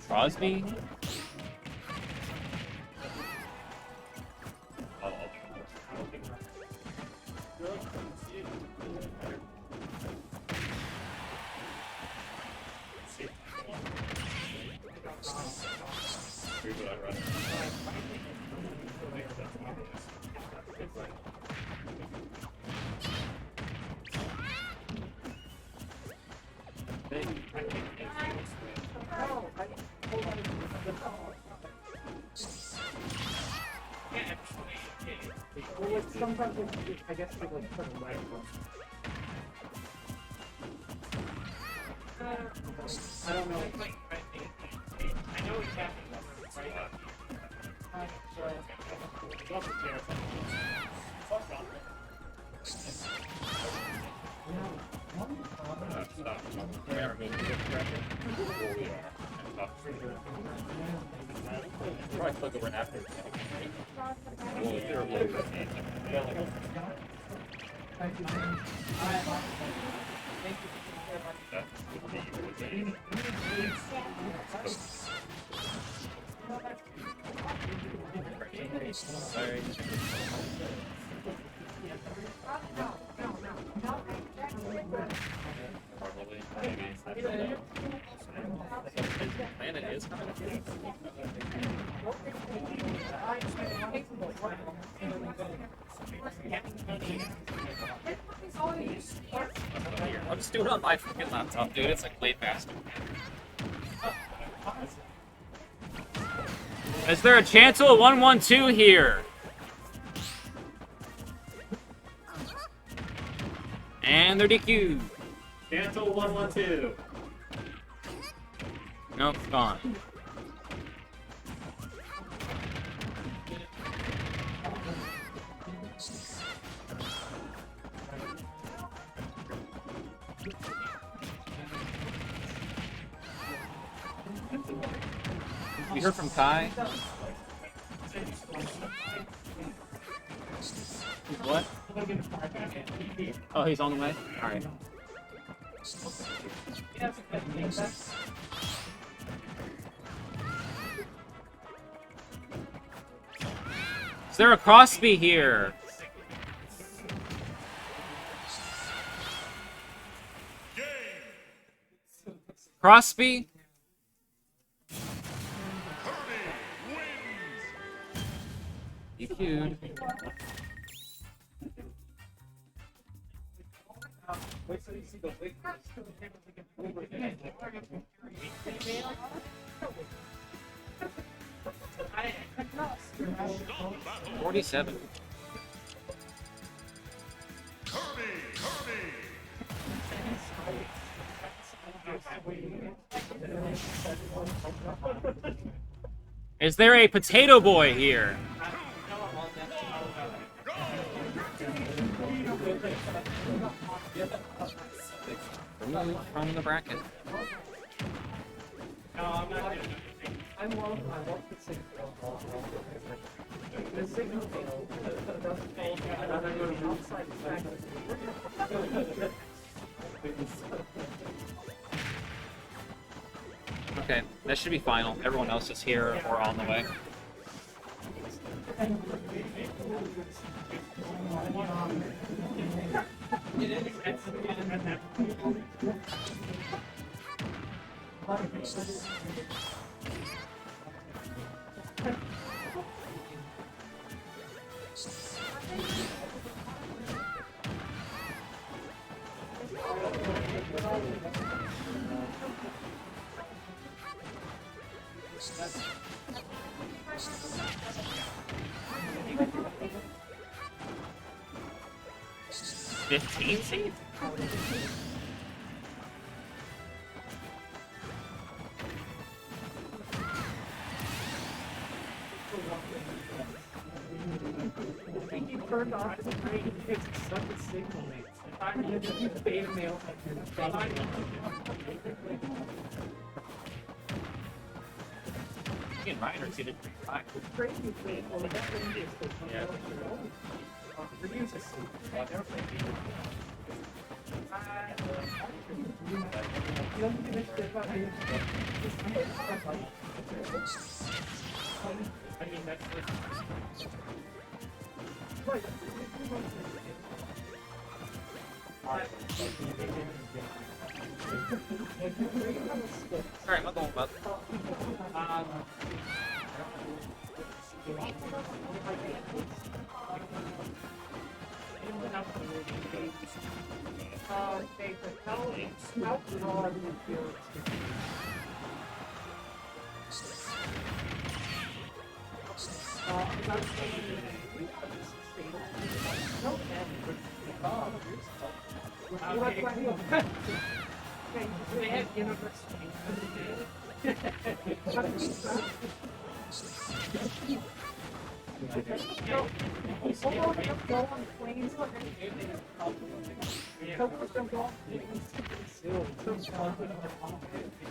Crosby? Well, like, sometimes I guess they like put away. I don't know. I know it's happening, right? Probably still go right after. Planet is coming. I'll just do it on my fucking laptop, dude. It's like way faster. Is there a chancel 112 here? And they're DQ. Cancel 112. Nope, gone. We heard from Kai. What? Oh, he's on the way? Alright. Is there a Crosby here? Crosby? DQ'd. $47. Is there a potato boy here? From the bracket. No, I'm not doing it. I love the signal. The signal I'd rather go to outside Okay, that should be final. Everyone else is here or on the way. $15 seeds? turned off the screen. It's such a signal, mate. I'm going to use beta mail. Me and Ryan are seated pretty high. It's crazy, mate. Well, that's what it is. Yeah. Produce a seat. I mean, that's Alright, I'm going up.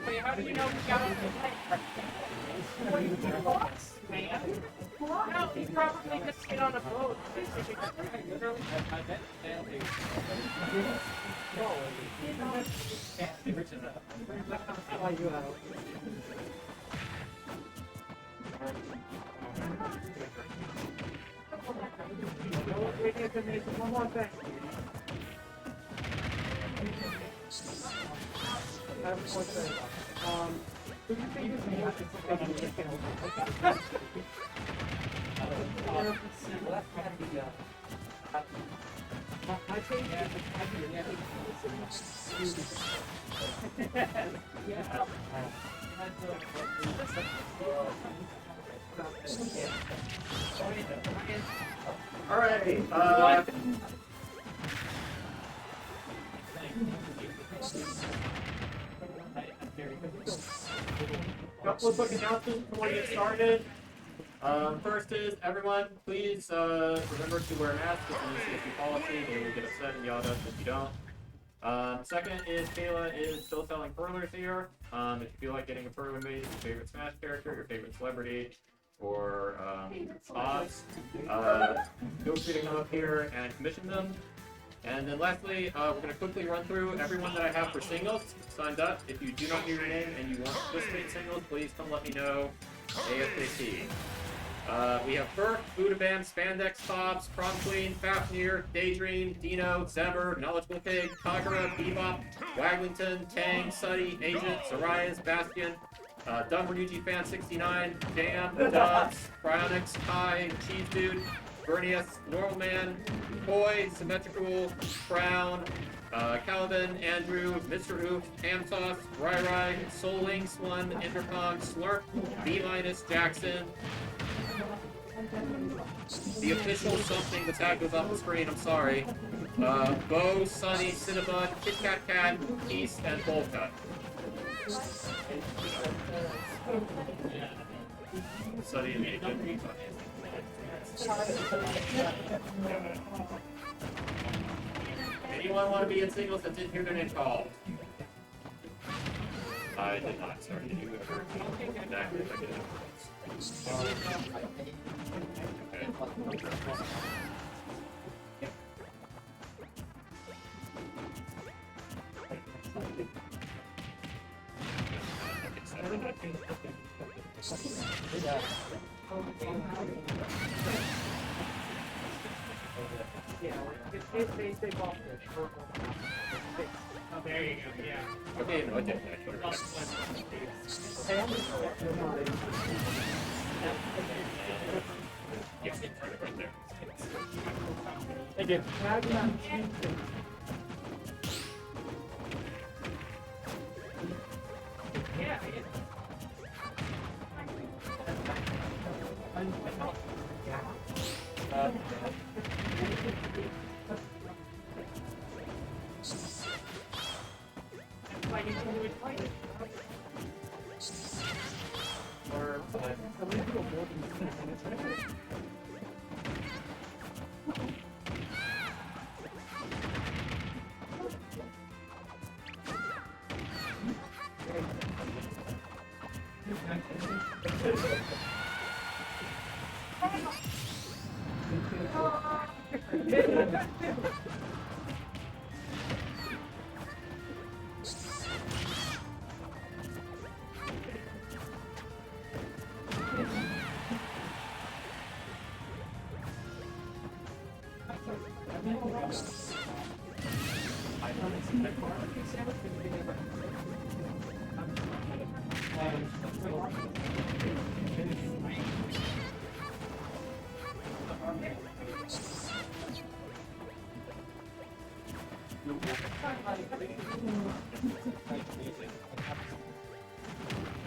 Wait, how do you know he got on the man? No, he's probably just get on a boat. One more thing. I have one thing. Do you think this man I think Alright, couple of quick announcements before we get started. First is, everyone, please remember to wear masks. It's an ECSU policy. They will get upset and yell at us if you don't. Second is, Kayla is still selling furlers here. If you feel like getting a furler made, your favorite Smash character, your favorite celebrity, or spots, feel free to come up here and commission them. And then lastly, we're going to quickly run through everyone that I have for singles signed up. If you do not hear your name and you want to participate in singles, please come let me know ASAP. We have Burke, Budabam, Spandex, Bobs, Prom Queen, Fafnir, Daydream, Dino, Zever, Knowledgeable Pig, Kagura, Bebop, Waglington, Tang, Suddy, Agent, Sorayas, Bastion, Dumb Ryuji Fan 69, Jam, Dubs, Cryonics, Kai, Cheese Dude, Vernius, Normal Man, Boy, Symmetrical, Crown, Calvin, Andrew, Mr. Oof, Ham Sauce, Rai, Soul Links 1, Intercom, Slurp, B- Jackson. The official something, the tag goes off the screen, I'm sorry. Bo, Sunny, Cinnabon, Kit Kat Cat, East, and Bolka. Sunny and Agent. Anyone want to be in singles that didn't hear their name called? I did not, sorry. Did you ever? Exactly, if I did it. Oh, there you go, yeah. Okay, no, I didn't. Yes, right there. Thank you. Yeah,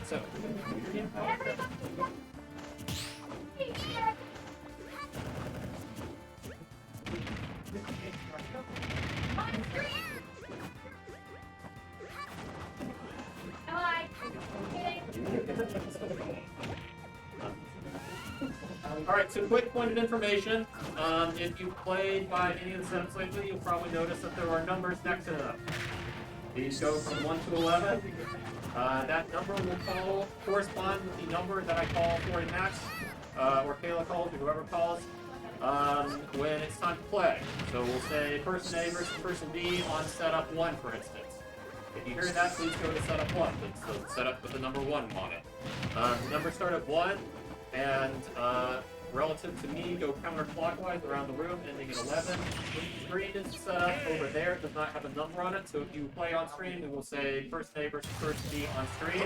So, Alright, so quick point of information. If you played by any of the setups lately, you'll probably notice that there are numbers next to them. These go from 1 to 11. That number will correspond with the number that I call for a match, or Kayla calls, or whoever calls, when it's time to play. So we'll say person A versus person B on setup 1, for instance. If you hear that, please go to setup 1. So setup with the number 1 on it. The numbers start at 1, and relative to me, go counterclockwise around the room, ending at 11. The screen is set up over there. It does not have a number on it, so if you play on stream, it will say person A versus person B on stream.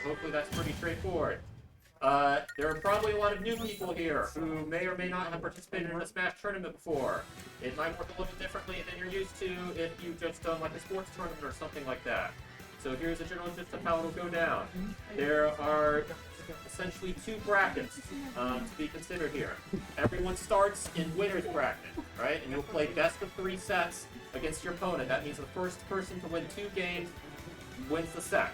Hopefully that's pretty straightforward. There are probably a lot of new people here who may or may not have participated in a Smash tournament before. It might work a little differently than you're used to if you've just done like a sports tournament or something like that. So here's a general gist of how it'll go down. There are essentially 2 brackets to be considered here. Everyone starts in winner's bracket, right? And you'll play best of 3 sets against your opponent. That means the first person to win 2 games wins the set,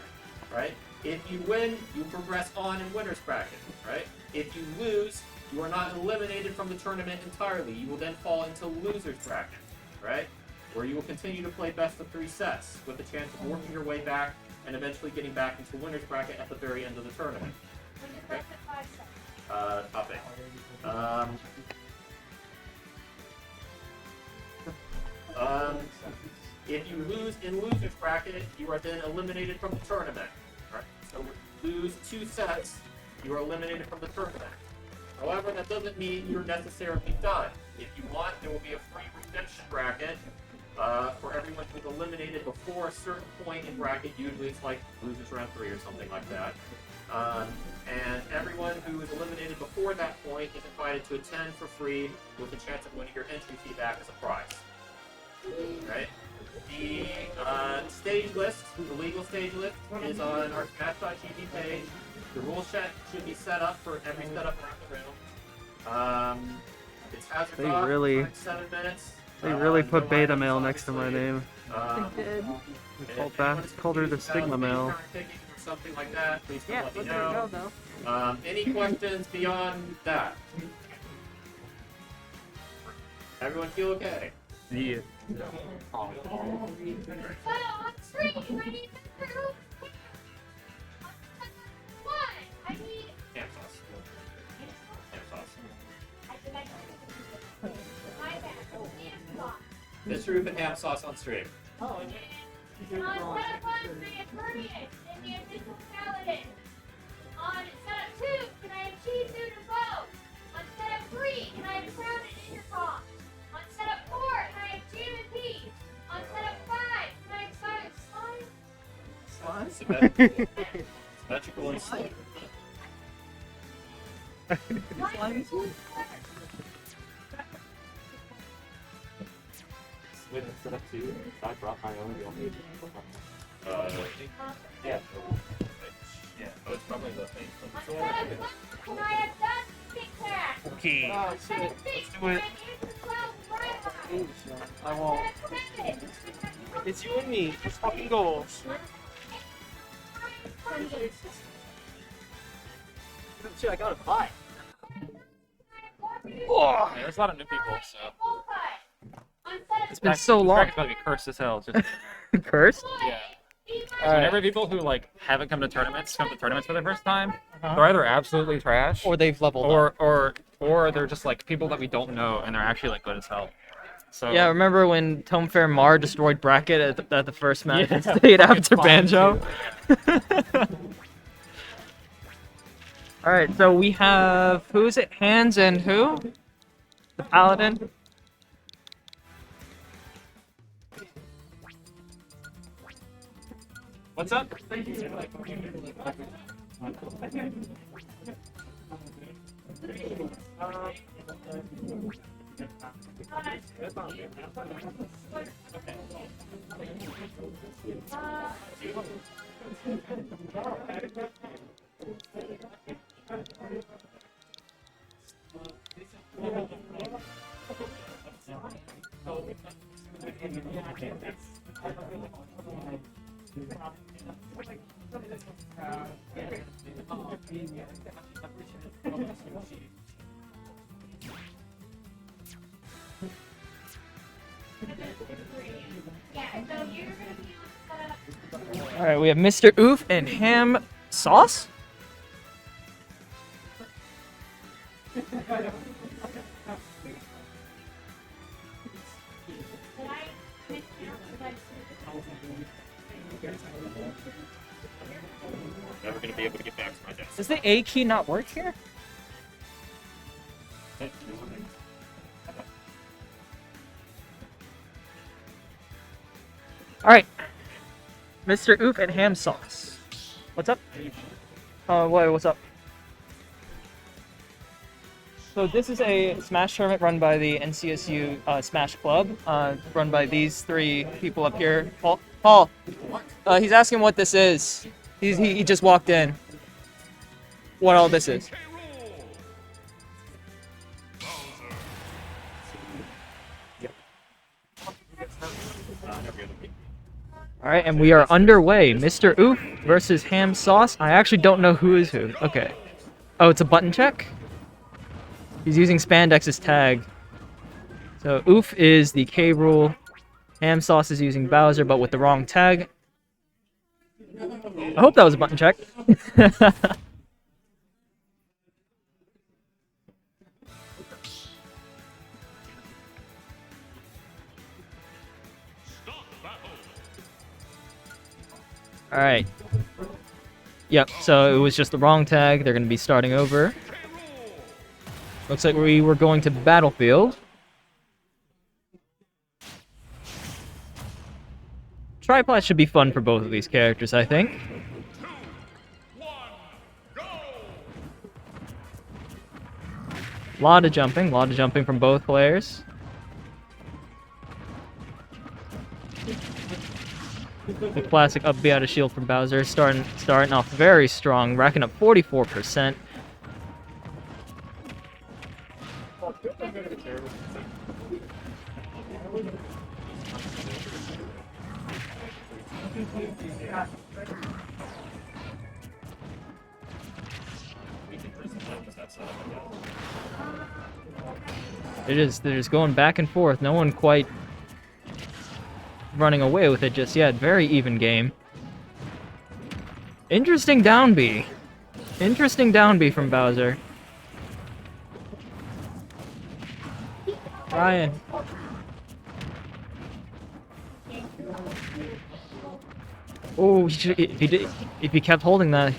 right? If you win, you progress on in winner's bracket, right? If you lose, you are not eliminated from the tournament entirely. You will then fall into loser's bracket, right? Where you will continue to play best of 3 sets with the chance of working your way back and eventually getting back into winner's bracket at the very end of the tournament. Okay. Topic. If you lose in loser's bracket, you are then eliminated from the tournament. Right? So lose 2 sets, you are eliminated from the tournament. However, that doesn't mean you're necessarily done. If you want, there will be a free redemption bracket for everyone who's eliminated before a certain point in bracket. Usually it's like losers round 3 or something like that. And everyone who is eliminated before that point is invited to attend for free with a chance of winning your entry fee back as a prize. Right? The stage list, the legal stage list, is on our Smash.gg page. The rule set should be set up for every setup around the room. It's hazard They off really- for 7 minutes. They really put no beta items, mail next to my obviously. name. They did. Called her the Stigma mail. Something like that, please Yeah, let me but there you know. go, though. Any questions beyond that? Everyone feel okay? Yeah. On screen, I need the crew. One, I need. Ham sauce. Ham sauce. My bad. Ham sauce. This roof and ham sauce on stream. On setup 1, can I have Permeate in the official paladin? On setup 2, can I have cheese noodle bow? On setup 3, can I have crown and intercom? On setup 4, can I have jam and peas? On setup 5, can I have slime? Symmetrical and slow. Wait, set up 2. I brought my own. Yeah. Yeah, it's probably the thing. On setup 1, can I have dust Tic Tac? Okay. On setup 6, can I have Intercom I won't. It's you and me. Let's fucking go. Shit, I got a pie. Oh, yeah, there's a lot of new people, so. It's been so long. It's about to be cursed as hell. Just, Cursed? yeah. So whenever people who like haven't come to tournaments come to tournaments for the first time, they're either absolutely trash, Or they've leveled up. or they're just like people that we don't know and they're actually like good as hell. So Yeah, remember when Tome Fair Mar destroyed Bracket at the first match Yeah, and stayed fucking after fine, Banjo? Alright, so we have, who is it? Hands and who? The Paladin? What's up? All right, we have Mr. Oof and ham sauce. Never gonna be able to get back to my desk. Does the A key not work here? All right, Mr. Oof and ham sauce. What's up? What's up? So this is a Smash tournament run by the NCSU Smash Club, run by these three people up here. Paul, he's asking what this is. He just walked in. What all this is? All right, and we are underway. Mr. Oof versus Ham Sauce. I actually don't know who is who. Okay. Oh, it's a button check? He's using Spandex's tag. So Oof is the K rule. Ham Sauce is using Bowser, but with the wrong tag. I hope that was a button check. All right. Yep, so it was just the wrong tag. They're going to be starting over. Looks like we were going to Battlefield. Triplat should be fun for both of these characters, I think. Lot of jumping from both players. The classic up B out of shield from Bowser, starting off very strong, racking up 44%. They're just going back and forth. No one quite running away with it just yet. Very even game. Interesting down B. Interesting down B from Bowser. Ryan. Oh, if he kept holding that.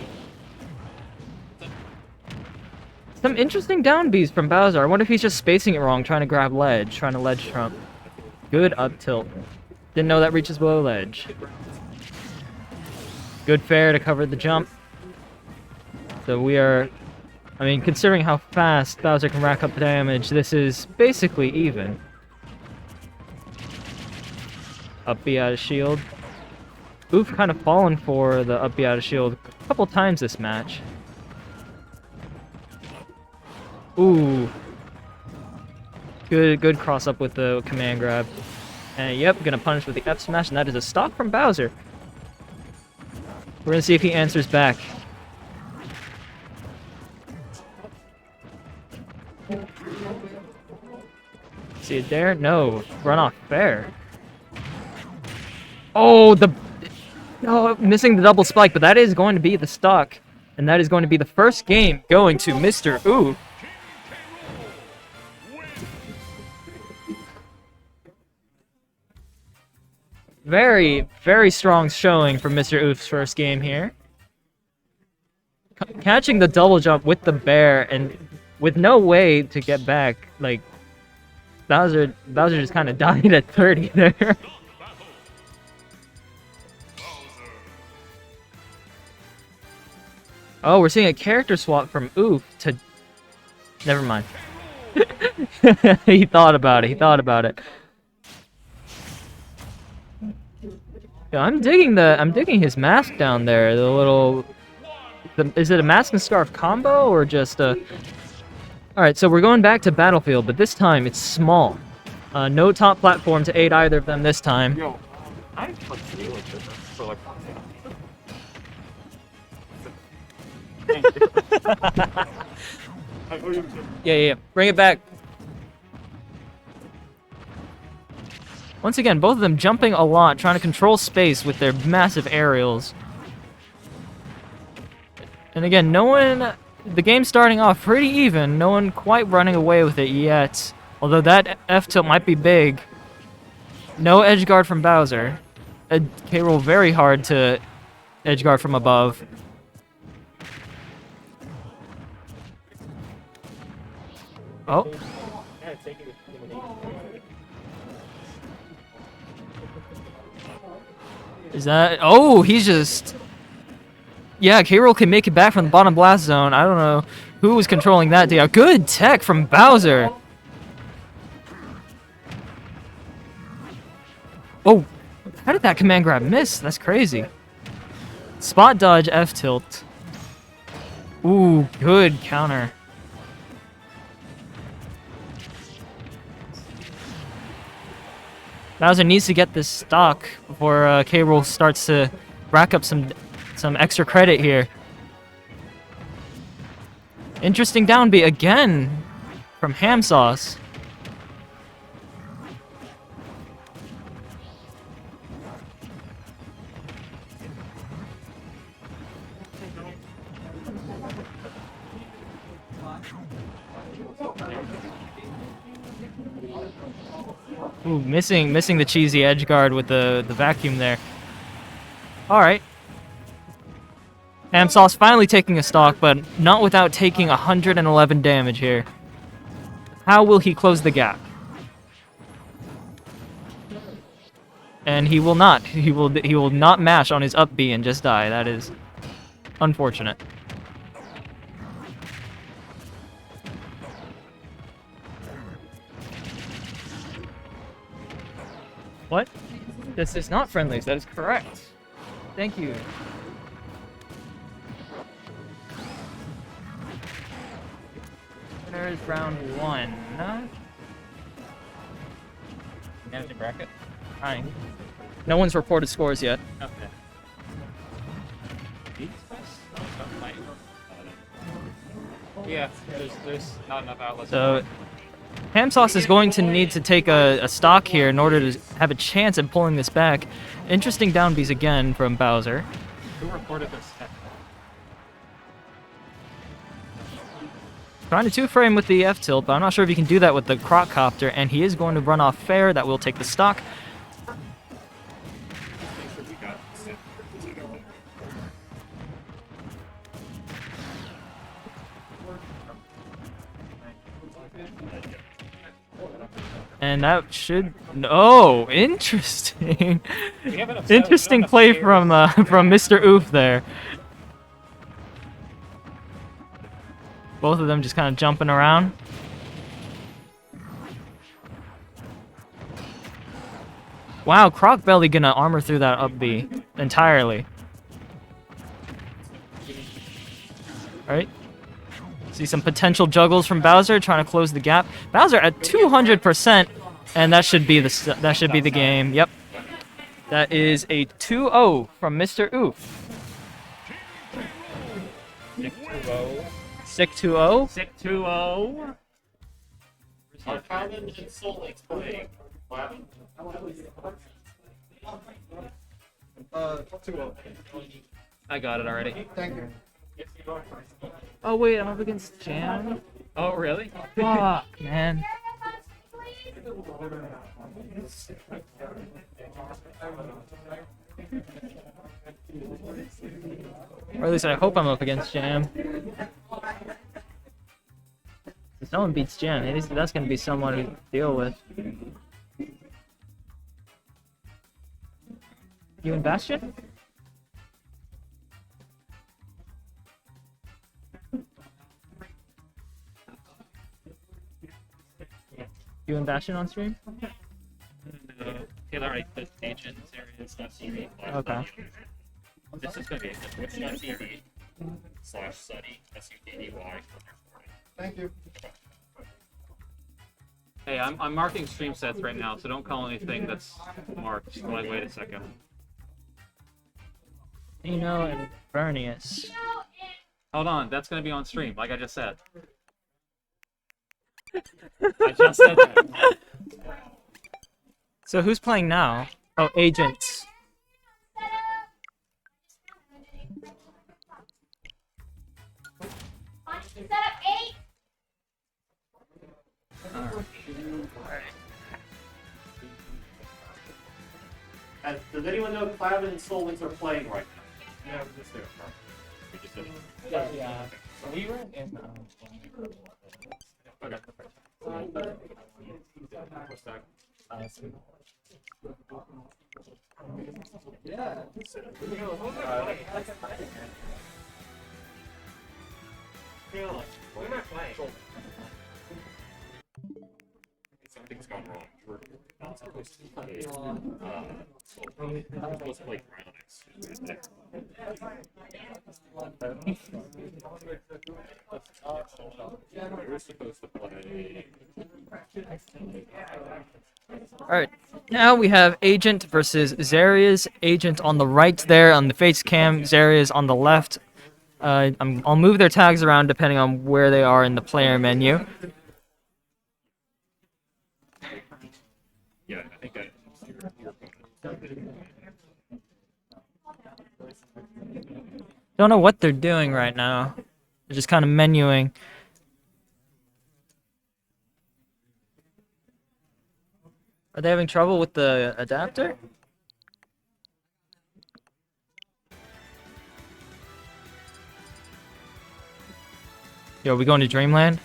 Some interesting down Bs from Bowser. I wonder if he's just spacing it wrong, trying to grab ledge, trying to ledge trump. Good up tilt. Didn't know that reaches below ledge. Good fair to cover the jump. So we are, I mean, considering how fast Bowser can rack up the damage, this is basically even. Up B out of shield. Oof kind of fallen for the up B out of shield a couple times this match. Ooh. Good cross up with the command grab. And yep, gonna punish with the F smash, and that is a stock from Bowser. We're gonna see if he answers back. See it there? No. Run off fair. Oh, missing the double spike, but that is going to be the stock. And that is going to be the first game going to Mr. Oof. Very, very strong showing from Mr. Oof's first game here. Catching the double jump with the bear and with no way to get back, like, Bowser just kind of died at 30 there. Oh, we're seeing a character swap from Oof to... Never mind. He thought about it. Yo, I'm digging his mask down there. The little... is it a mask and scarf combo or just a... Alright, so we're going back to Battlefield, but this time it's small. No top platform to aid either of them this time. Yo, I like feel like this for like. Yeah. Bring it back. Once again, both of them jumping a lot, trying to control space with their massive aerials. And again, no one... The game's starting off pretty even. No one quite running away with it yet. Although that F-tilt might be big. No edge guard from Bowser. K-roll very hard to edge guard from above. Oh. Is that... Oh, he's just... Yeah, K-roll can make it back from the bottom blast zone. I don't know who was controlling that Dair. Good tech from Bowser. Oh, how did that command grab miss? That's crazy. Spot dodge F tilt. Ooh, good counter. Bowser needs to get this stock before K-roll starts to rack up some extra credit here. Interesting down B again from Ham Sauce. Ooh, missing the cheesy edge guard with the vacuum there. All right. Ham Sauce finally taking a stock, but not without taking 111 damage here. How will he close the gap? And he will not. He will not mash on his up B and just die. That is unfortunate. What? This is not friendlies. That is correct. Thank you. There's round one. Managing bracket? Fine. No one's reported scores yet. Okay. Yeah, there's not enough outlets. So, Ham Sauce is going to need to take a stock here in order to have a chance at pulling this back. Interesting down Bs again from Bowser. Who reported this? Trying to 2-frame with the F-tilt, but I'm not sure if he can do that with the Crocopter, and he is going to run off fair. That will take the stock. And that should... Oh, interesting. Interesting play from Mr. Oof there. Both of them just kind of jumping around. Wow, Crocbelly gonna armor through that up B entirely. Alright. See some potential juggles from Bowser trying to close the gap. Bowser at 200%, and that should be the game. Yep. That is a 2-0 from Mr. Oof. Sick 2-0. Sick 2-0. Are Calvin and Soul playing? 2-0. I got it already. Thank you. Oh wait, I'm up against Jam. Oh really? Fuck, man. Or at least I hope I'm up against Jam. If someone beats Jam, that's going to be someone to deal with. You and Bastion? You and Bastion on stream? No. Taylor already put agent areas.tv. Okay. This is going to be twitch.tv /Suddy, SUDDY. Thank you. Hey, I'm marking stream sets right now, so don't call anything that's marked. Just like, wait a second. Nino and Bernius. Hold on, that's going to be on stream, like I just said. I just said that. So who's playing now? Oh, Agents. Set up 8. Does anyone know Cloud and Solwins are playing right now? Yeah, we're just there. We just did. Yeah. So we were in. Okay. What's that? Yeah. We're not playing. Something's gone wrong. We're not supposed to play. We're supposed to play Cryonics. We're supposed to play. Alright, now we have Agent versus Zarius. Agent on the right there on the face cam, Zarius on the left. I'll move their tags around depending on where they are in the player menu. Yeah, I think your opponent. Don't know what they're doing right now. They're just kind of menuing. Are they having trouble with the adapter? Yo, are we going to Dreamland?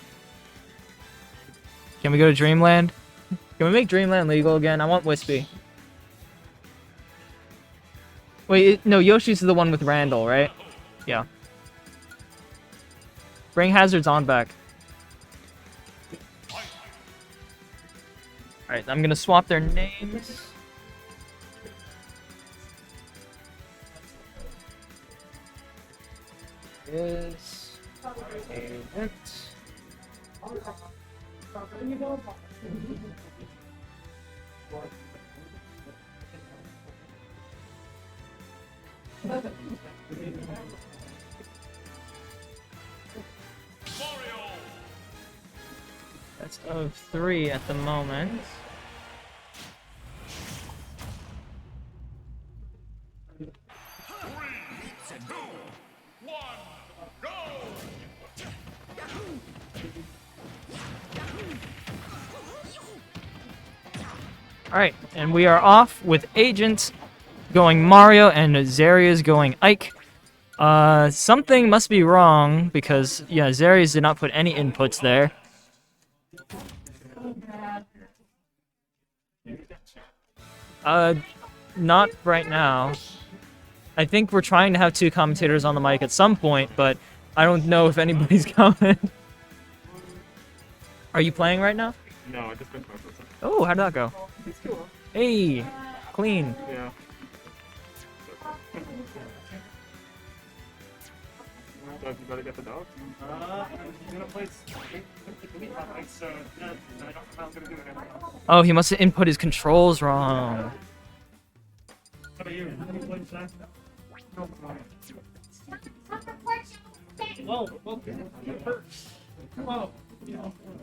Can we go to Dreamland? Can we make Dreamland legal again? I want Wispy. Wait, no, Yoshi's the one with Randall, right? Yeah. Bring Hazards on back. Alright, I'm gonna swap their names. Is Agent. That's of 3 at the moment. Alright, and we are off with Agent going Mario and Zarius going Ike. Something must be wrong because, yeah, Zarius did not put any inputs there. Not right now. I think we're trying to have 2 commentators on the mic at some point, but I don't know if anybody's coming. Are you playing right now? No, I just been focused. Oh, how'd that go? It's cool. Hey, clean. Yeah. You better get the dog. I'm gonna play. So I don't know how I'm gonna do it anymore. Oh, he must have input his controls wrong. What are you? How do you play Jack? Whoa, whoa, whoa.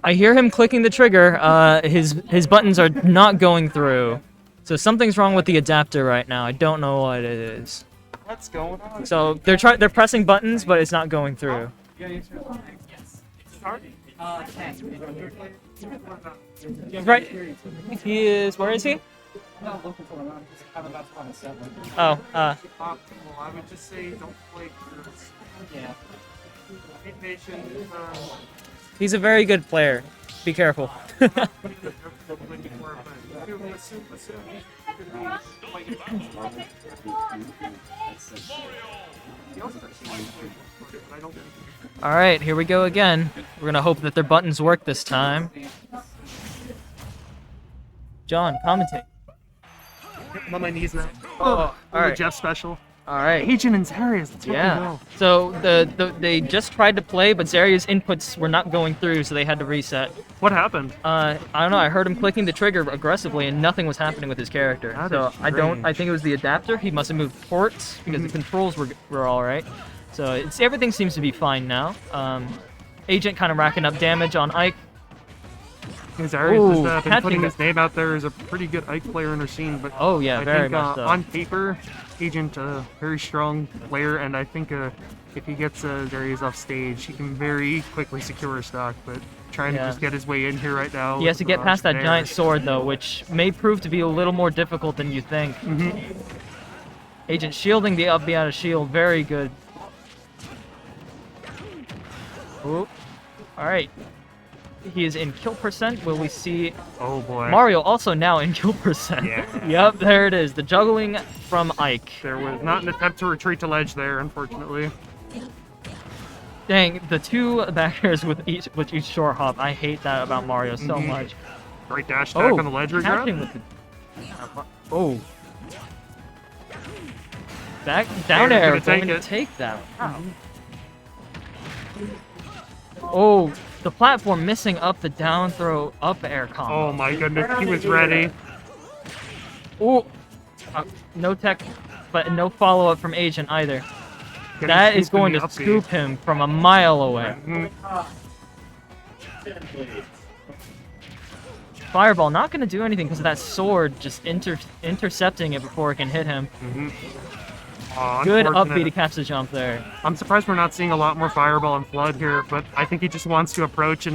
I hear him clicking the trigger. His buttons are not going through. So something's wrong with the adapter right now. I don't know what it is. What's going on? So they're pressing buttons, but it's not going through. Yes. Start. Right. He is. Where is he? Not looking for him. I'm just having about 27. Oh. Optimal. I would just say don't play groups. Yeah. Be patient. He's a very good player. Be careful. Alright, here we go again. We're gonna hope that their buttons work this time. John, commentate. I'm on my knees now. Oh, alright. Jeff special. Alright. Agent and Zarius, let's Yeah. go. So they just tried to play, but Zarius' inputs were not going through, so they had to reset. What happened? I don't know. I heard him clicking the trigger aggressively, and nothing was happening with his character. That So is I think it was the adapter. He must have moved ports because the controls were all right. So everything seems to be fine now. Agent kind of racking up damage on Ike. Because Arias Ooh, has been catching putting the- his name out there as a pretty good Ike player in our scene, but Oh, yeah, I very think much so. on paper, Agent very strong player, and I think if he gets Darius off stage, he can very quickly secure a stock, but trying to Yeah. just get his way in here right now. He has to get past that Dair. giant sword, though, which may prove to be a little more difficult than you think. Agent shielding the up B out of shield, very good. Ooh. Alright. He is in kill percent. Will we see... Oh boy. Mario also now in kill percent. Yeah. Yep, there it is. The juggling from Ike. There was not an attempt to retreat to ledge there, unfortunately. Dang, the two back airs with each short hop. I hate that about Mario so much. Great dash attack on the ledge grab. Catching with the... Oh. Back down Dair's air, gonna take going to it. take that. Wow. Oh, the platform missing up the down throw up air combo. Oh my goodness, he was ready. Oh, no tech, but no follow up from Agent either. Getting That is scooped in going the to up B. scoop him from a mile away. Fireball not going to do anything because of that sword just intercepting it before it can hit him. Good up B to Unfortunate. catch the jump there. I'm surprised we're not seeing a lot more Fireball and Flood here, but I think he just wants to approach and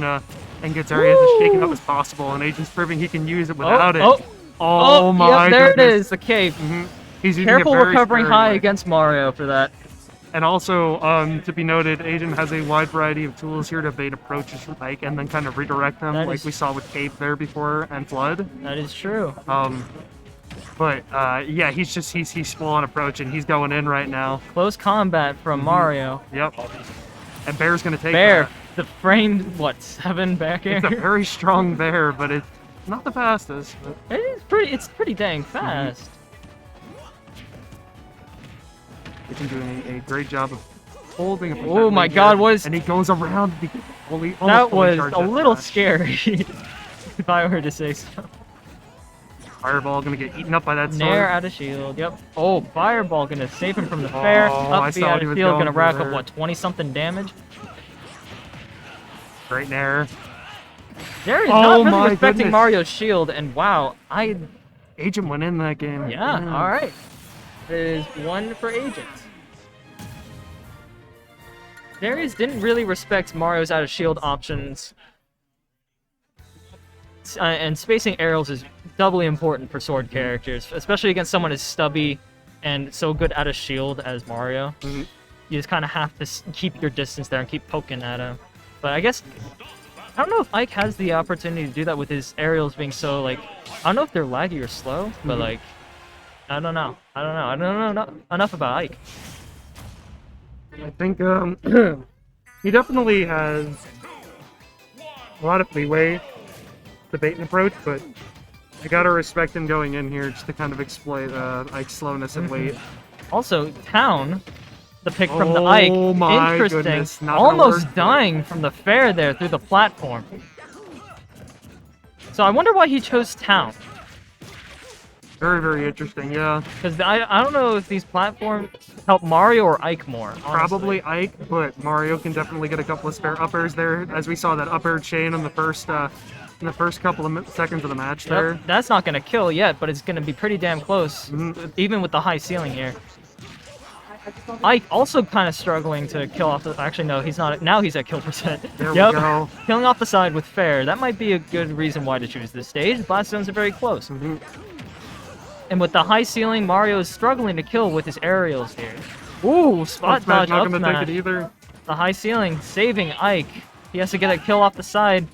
gets Arias as shaken up as possible, and Agent's proving he can use it without it. Oh my yep, there goodness. it is, the cave. He's using Careful it very recovering high sparingly. against Mario for that. And also, to be noted, Agent has a wide variety of tools here to bait approaches from Ike and then kind of redirect them, That like is- we saw with Cave there before and Flood. That is true. But yeah, he's full on approach and he's going in right now. Close combat from Mario. Yep. And Bear's gonna take Bear, that. the framed, what, 7 back air? It's a very strong Bear, but it's not the fastest. But... It's pretty dang fast. Agent doing a great job of holding a Oh my god, was... And he goes around the That was a little scary, if I were to say so. Fireball gonna get eaten up by that sword. Nair out of shield, yep. Oh, Fireball gonna save him from the fair. I Up saw B what out he of was shield, going gonna rack for up, what, 20-something damage? Great Nair. There is Oh not really my respecting goodness. Mario's shield, and wow, Agent went in that game. Yeah, Mm. alright. There's one for Agent. Darius didn't really respect Mario's out of shield options. And spacing aerials is doubly important for sword characters, especially against someone as stubby and so good out of shield as Mario. You just kind of have to keep your distance there and keep poking at him. But I guess, I don't know if Ike has the opportunity to do that with his aerials being so, like, I don't know if they're laggy or slow, but like, I don't know. I don't know not enough about Ike. I think he definitely has a lot of leeway to bait and approach, but I gotta respect him going in here just to kind of exploit Ike's slowness and weight. Also, Town, the pick from the Ike, Oh my interesting. goodness, not gonna Almost work. dying from the fair there through the platform. So I wonder why he chose Town. Very, very interesting, yeah. Because I don't know if these platforms help Mario or Ike more. Honestly. Probably Ike, but Mario can definitely get a couple of spare uppers there, as we saw that upper chain in the first couple of seconds of the match there. Yep, that's not going to kill yet, but it's going to be pretty damn close, even with the high ceiling here. Ike also kind of struggling to kill off the... Actually, no, he's not. Now he's at kill percent. There we go. Killing off the side with fair. That might be a good reason why to choose this stage. Blast zones are very close. And with the high ceiling, Mario is struggling to kill with his aerials here. Ooh, spot dodge not up gonna smash. take it either. The high ceiling saving Ike. He has to get a kill off the side.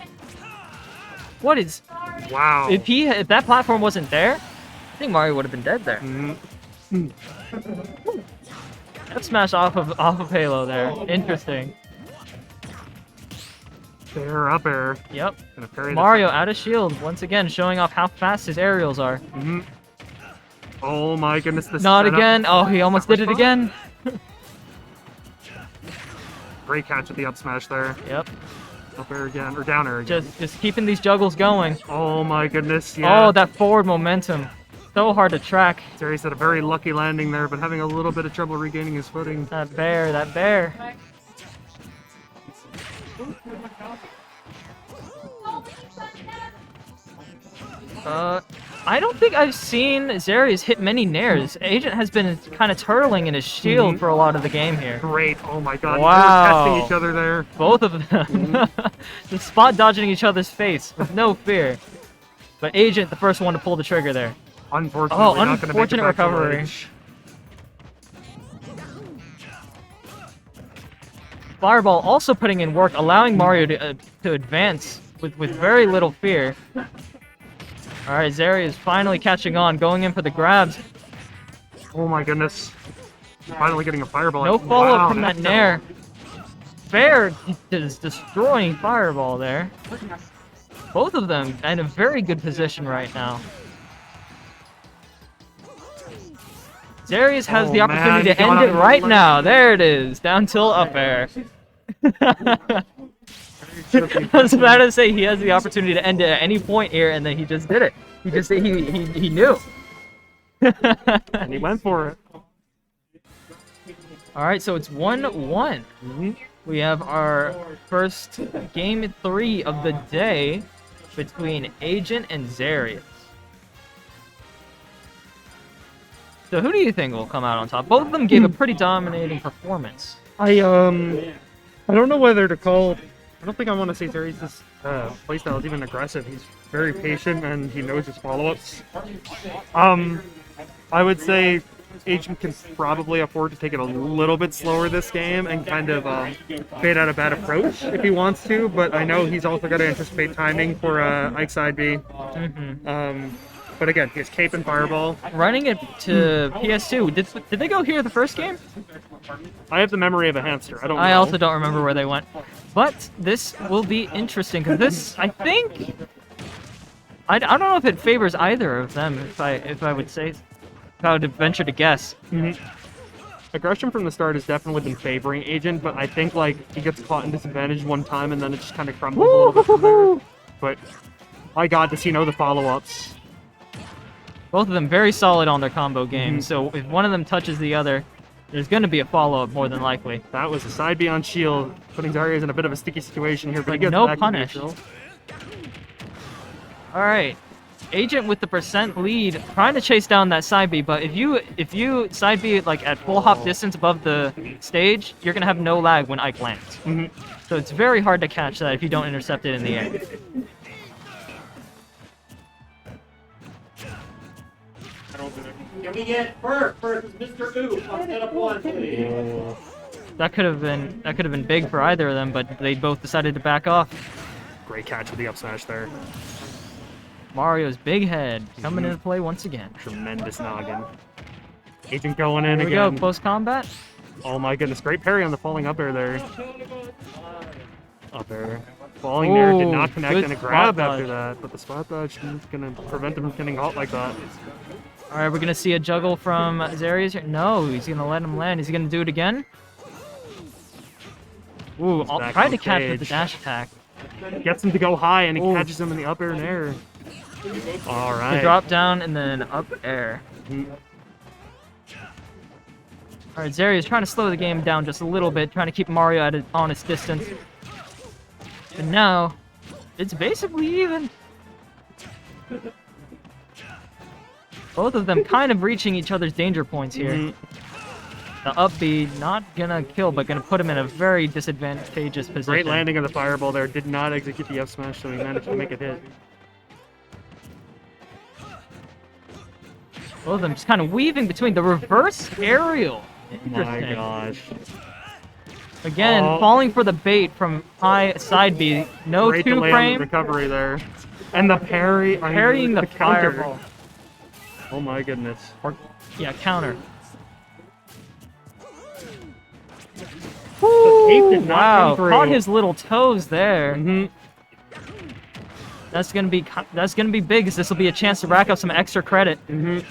What is... Wow. If that platform wasn't there, I think Mario would have been dead there. That smash off of Halo there. Interesting. Fair up air. Yep. Gonna parry Mario out of shield once again, showing off how fast his aerials are. Oh my goodness, this Not setup. again. Oh, he almost did it again. Great catch at the up smash there. Yep. Up air again, or down air again. Just keeping these juggles going. Oh my goodness, yeah. Oh, that forward momentum. So hard to track. Darius had a very lucky landing there, but having a little bit of trouble regaining his footing. That bear, that bear. I don't think I've seen Zarius hit many nairs. Agent has been kind of turtling in his shield for a lot of the game here. Great. Oh my god. Wow. They were testing each other there. Both of them. Just spot dodging each other's face with no fear. But Agent, the first one to pull the trigger there. Unfortunately, oh, not gonna make it unfortunate back to recovery. ledge. Fireball also putting in work, allowing Mario to advance with very little fear. Alright, Zeri is finally catching on, going in for the grabs. Oh my goodness. Finally getting a fireball. No follow-up Wow, from that that's Nair. Fair is destroying Fireball there. Both of them in a very good position right now. Zarius has the opportunity to end it right now. There it is. Down tilt up air. I was about to say he has the opportunity to end it at any point here, and then he just did it. He just he knew. And he went for it. All right, so it's 1-1. We have our first game 3 of the day between Agent and Zarius. So who do you think will come out on top? Both of them gave a pretty dominating performance. I don't know whether to call. I don't think I want to say Zarius' playstyle is even aggressive. He's very patient and he knows his follow-ups. I would say Agent can probably afford to take it a little bit slower this game and kind of bait out a bad approach if he wants to, but I know he's also got to anticipate timing for Ike side B. But again, he has Cape and Fireball. Running it to PS2. Did they go here the first game? I have the memory of a hamster. I don't know. I also don't remember where they went. But this will be interesting because this, I think, I don't know if it favors either of them. If I would say, if I would venture to guess. Aggression from the start has definitely been favoring Agent, but I think like he gets caught in disadvantage one time and then it just kind of crumbles a little bit from there. But my God, does he know the follow-ups? Both of them very solid on their combo game. So if one of them touches the other, there's going to be a follow-up more than likely. That was a side B on shield, putting Darius in a bit of a sticky situation here, but he Like gets no back punish. to neutral. All right, Agent with the % lead, trying to chase down that side B. But if you side B like at full hop distance above the stage, you're gonna have no lag when Ike lands. So it's very hard to catch that if you don't intercept it in the air. Can we get Burke versus Mr. Ooh on setup 1, please? That could have been big for either of them, but they both decided to back off. Great catch with the up smash there. Mario's big head coming into play once again. Tremendous noggin. Agent going in Here we again. go, close combat. Oh my goodness, great parry on the falling up air there. Up air. Falling Ooh, there, did not connect good and a grab spot after dodge. that, but the spot dodge is going to prevent him from getting caught like that. All right, we're gonna see a juggle from Zarius here. No, he's gonna let him land. Is he gonna do it again? Ooh, back tried on to catch with the stage. dash attack. Gets him to go high and he Ooh. catches him in the up air and air. All The right. drop down and then up air. All right, Zarius trying to slow the game down just a little bit, trying to keep Mario at an honest distance. But now, it's basically even. Both of them kind of reaching each other's danger points here. The up B not gonna kill, but gonna put him in a very disadvantageous position. Great landing of the fireball there. Did not execute the up smash, so he managed to make it hit. Both of them just kind of weaving between the reverse aerial. My Interesting. gosh. Again, Oh. falling for the bait from high side B. No Great two delay on the frame. recovery there. And the parry. I mean, Parrying the counter. fireball. Oh my goodness. Yeah, counter. The cape did not Wow, come through. caught his little toes there. That's gonna be big, as this will be a chance to rack up some extra credit. And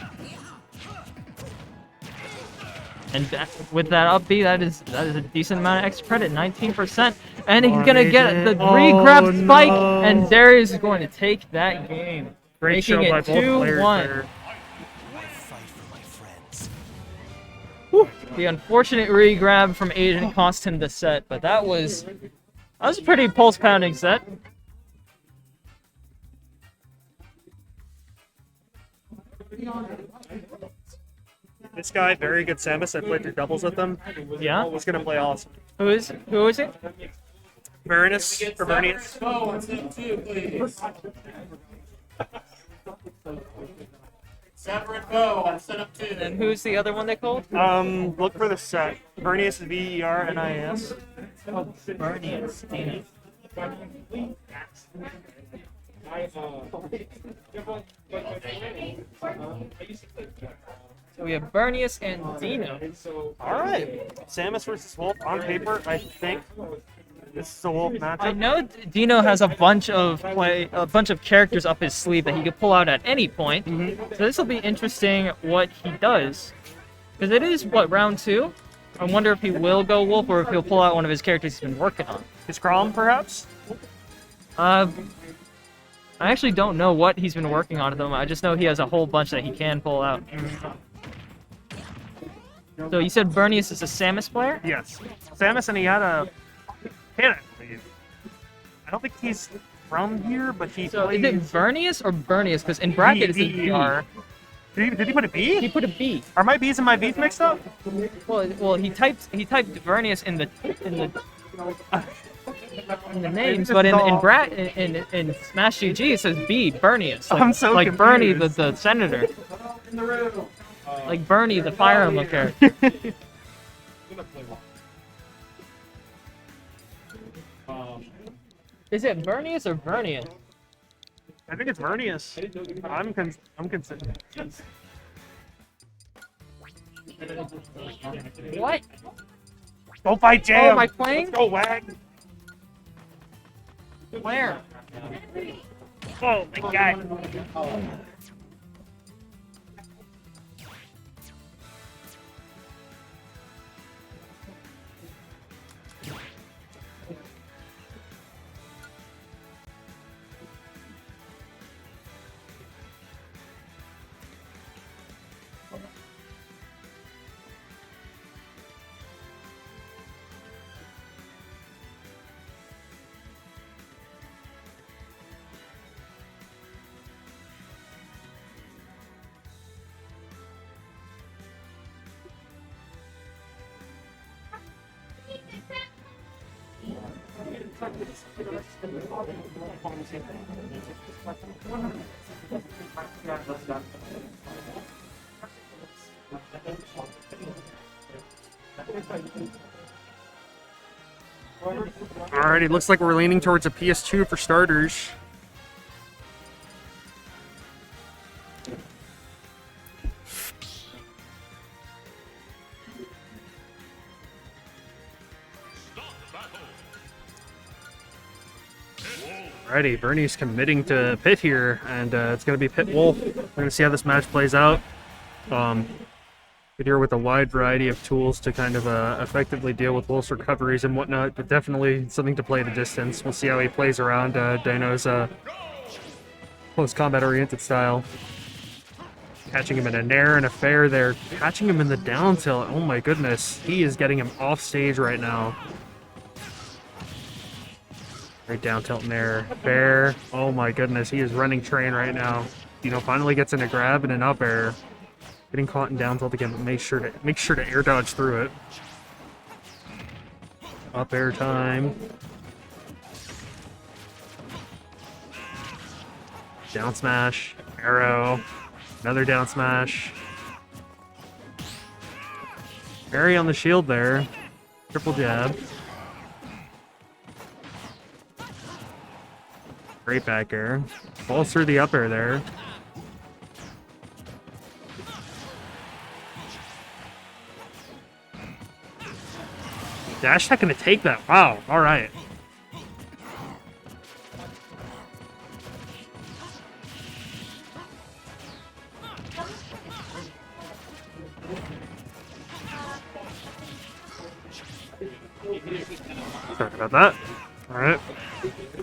with that up B, that is a decent amount of extra credit, 19%. And he's gonna get the re-grab spike, and Darius is going to take that game, Great show making by it both players 2-1. there. The unfortunate re-grab from Agent cost him the set, but that was a pretty pulse-pounding set. This guy, very good Samus. I played through doubles with him. Yeah? He's gonna play awesome. Who is it? Varinus or Vernius. Bow on set 2, please. Severin Bow on setup 2. And who's the other one they called? Look for the set. Vernius is VERNIS. Oh, Vernius. Damn. So we have Bernius and Dino. Alright. Samus versus Wolf on paper, I think. This is a Wolf matchup. I know Dino has a bunch of characters up his sleeve that he could pull out at any point. So this will be interesting what he does. Because it is, what, round 2? I wonder if he will go Wolf or if he'll pull out one of his characters he's been working on. His Crom, perhaps? I actually don't know what he's been working on at the moment. I just know he has a whole bunch that he can pull out. So you said Bernius is a Samus player? Yes. Samus, and he had a cannon, I believe. I don't think he's from here, but he So plays... is it Vernius or Bernius? Because in bracket it says B. Did he put a B? He put a B. Are my B's and my B's mixed up? Well, he typed Vernius in the names, but in Smash GG it says B, Bernius. Like, I'm so like confused. Bernie the senator, like Bernie the Fire Emblem character. Is it Vernius or Vernius? I think it's Vernius. I'm concerned. What? Go fight Jam! Oh, am I playing? Let's go, Wag! Where? Oh my god! Alrighty, looks like we're leaning towards a PS2 for starters. Alrighty, Bernie's committing to Pit here, and it's going to be Pit Wolf. We're going to see how this match plays out. Pit here with a wide variety of tools to kind of effectively deal with Wolf's recoveries and whatnot, but definitely something to play at a distance. We'll see how he plays around Dino's close combat oriented style. Catching him in a nair and a fair there. Catching him in the down tilt. Oh my goodness. He is getting him off stage right now. Right down tilt in there. Fair. Oh my goodness. He is running train right now. Finally gets in a grab and an up air. Getting caught in down tilt again, but make sure to air dodge through it. Up air time. Down smash. Arrow. Another down smash. Parry on the shield there. Triple jab. Great back air. Falls through the up air there. Dash not gonna take that. Wow. All right. Sorry about that. All right.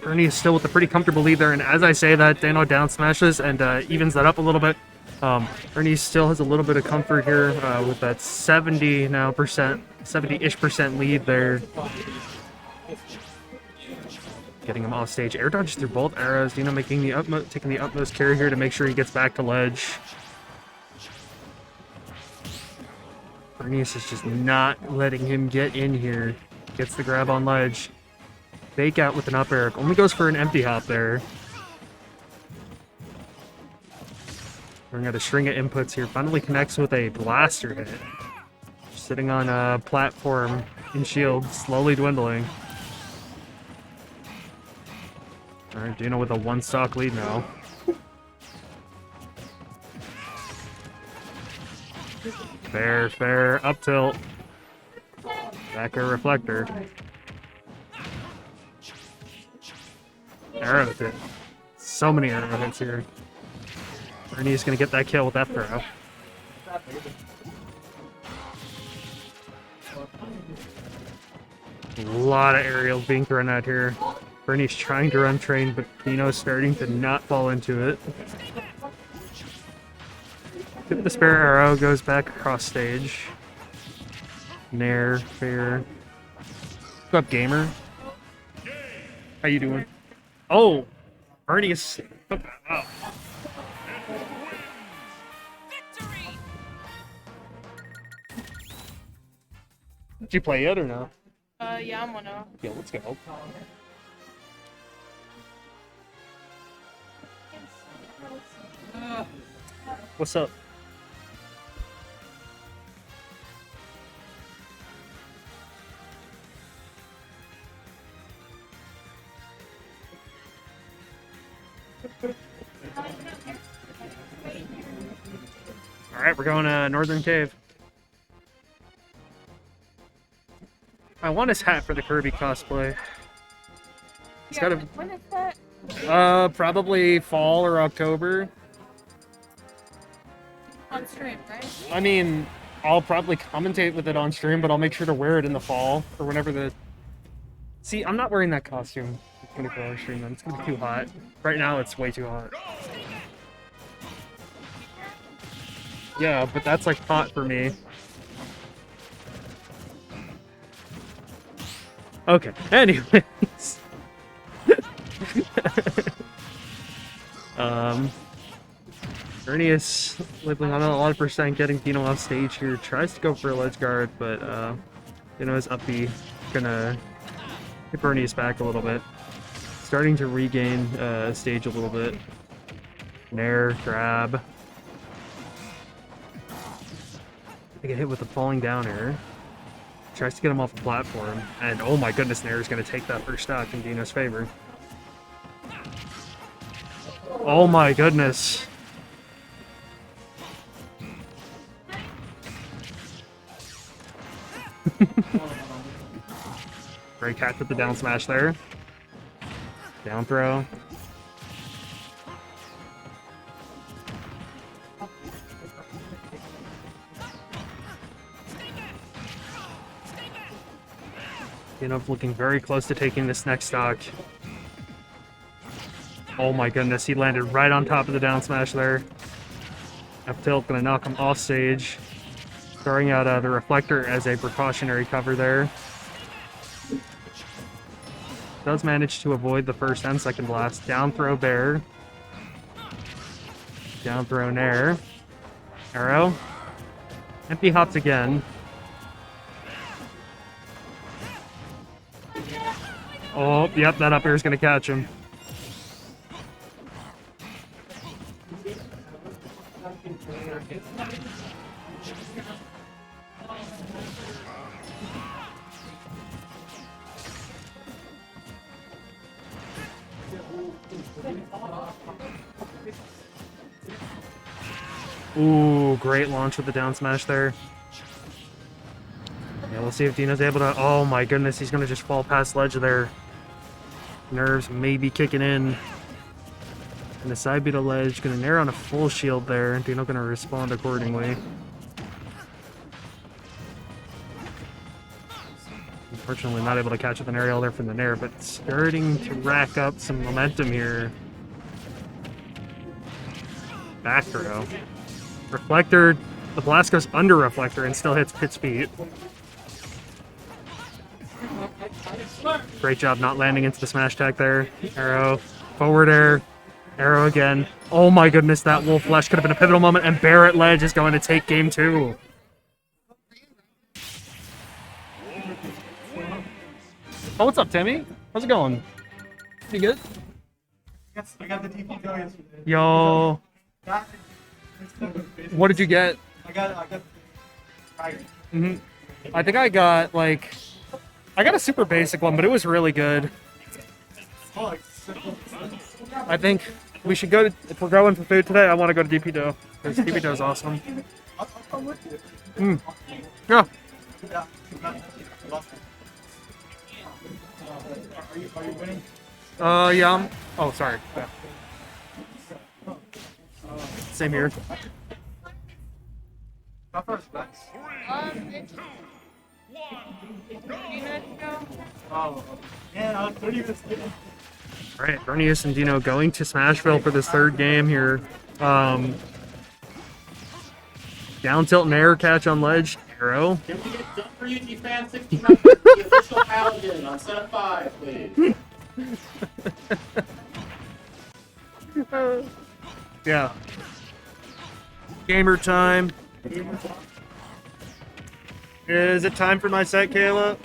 Ernie is still with a pretty comfortable lead there, and as I say that, Dano down smashes and evens that up a little bit. Ernie still has a little bit of comfort here with that 70-ish% lead there. Getting him off stage. Air dodge through both arrows. Dino taking the utmost care here to make sure he gets back to ledge. Bernice is just not letting him get in here. Gets the grab on ledge. Fake out with an up air. Only goes for an empty hop there. We're gonna string of inputs here. Finally connects with a blaster hit. Sitting on a platform in shield, slowly dwindling. Alright, Dino with a one stock lead now. Fair, up tilt. Back air reflector. Arrow hit. So many arrow hits here. Bernie's gonna get that kill with that throw. A lot of aerials being thrown out here. Bernie's trying to run train, but Dino's starting to not fall into it. Tip the spare arrow, goes back across stage. Nair, fair. What's up, gamer? How you doing? Oh! Bernie is... Oh. Did you play yet or no? Yeah, I'm gonna. Yeah, let's go. What's up? Alright, we're going to Northern Cave. I want his hat for the Kirby cosplay. It's gotta... When is that? Probably fall or October. On stream, right? I mean, I'll probably commentate with it on stream, but I'll make sure to wear it in the fall or whenever the... See, I'm not wearing that costume 24-hour stream, then. It's gonna be too hot. Right now, it's way too hot. Yeah, but that's like hot for me. Okay, anyways. Ernie is living on a lot of percent, getting Dino off stage here. Tries to go for a ledge guard, but Dino is up B. Gonna hit Bernie's back a little bit. Starting to regain stage a little bit. Nair, grab. I get hit with the falling down air. Tries to get him off the platform, and oh my goodness, Nair is going to take that first stock in Dino's favor. Oh my goodness. Great catch with the down smash there. Down throw. Dino looking very close to taking this next stock. Oh my goodness, he landed right on top of the down smash there. Up tilt, gonna knock him off stage. Throwing out the reflector as a precautionary cover there. Does manage to avoid the first and second blast. Down throw Bear. Down throw Nair. Arrow. Empty hops again. Oh, yep, that up air is going to catch him. Ooh, great launch with the down smash there. Yeah, we'll see if Dino's able to... Oh my goodness, he's going to just fall past ledge there. Nerves maybe kicking in. And the side beat a ledge. Going to nair on a full shield there. Dino going to respond accordingly. Unfortunately not able to catch with an aerial there from the nair, but starting to rack up some momentum here. Back throw. Reflector. The blast goes under reflector and still hits pit speed. Great job not landing into the smash tag there. Arrow. Forward air. Arrow again. Oh my goodness, that wolf flesh could have been a pivotal moment, and Barrett Ledge is going to take game 2. Oh, what's up, Timmy? How's it going? You good? I got the DP go yesterday. Yo. What did you get? I got Tiger. I think I got a super basic one, but it was really good. I think we should go to, if we're going for food today, I want to go to DP Dough, because DP Dough is awesome. I'll come with you. Yeah. Are you winning? Yeah. Oh, sorry. Yeah. Same here. How far is Bex? It's 30 minutes ago. Oh, yeah, 30 minutes later. All right, Bernius and Dino going to Smashville for this third game here. Down tilt and air catch on ledge. Arrow. Can we get done for UG Fan 65? The official paladin on set 5, please. Yeah. Gamer time. Is it time for my set, Kayla?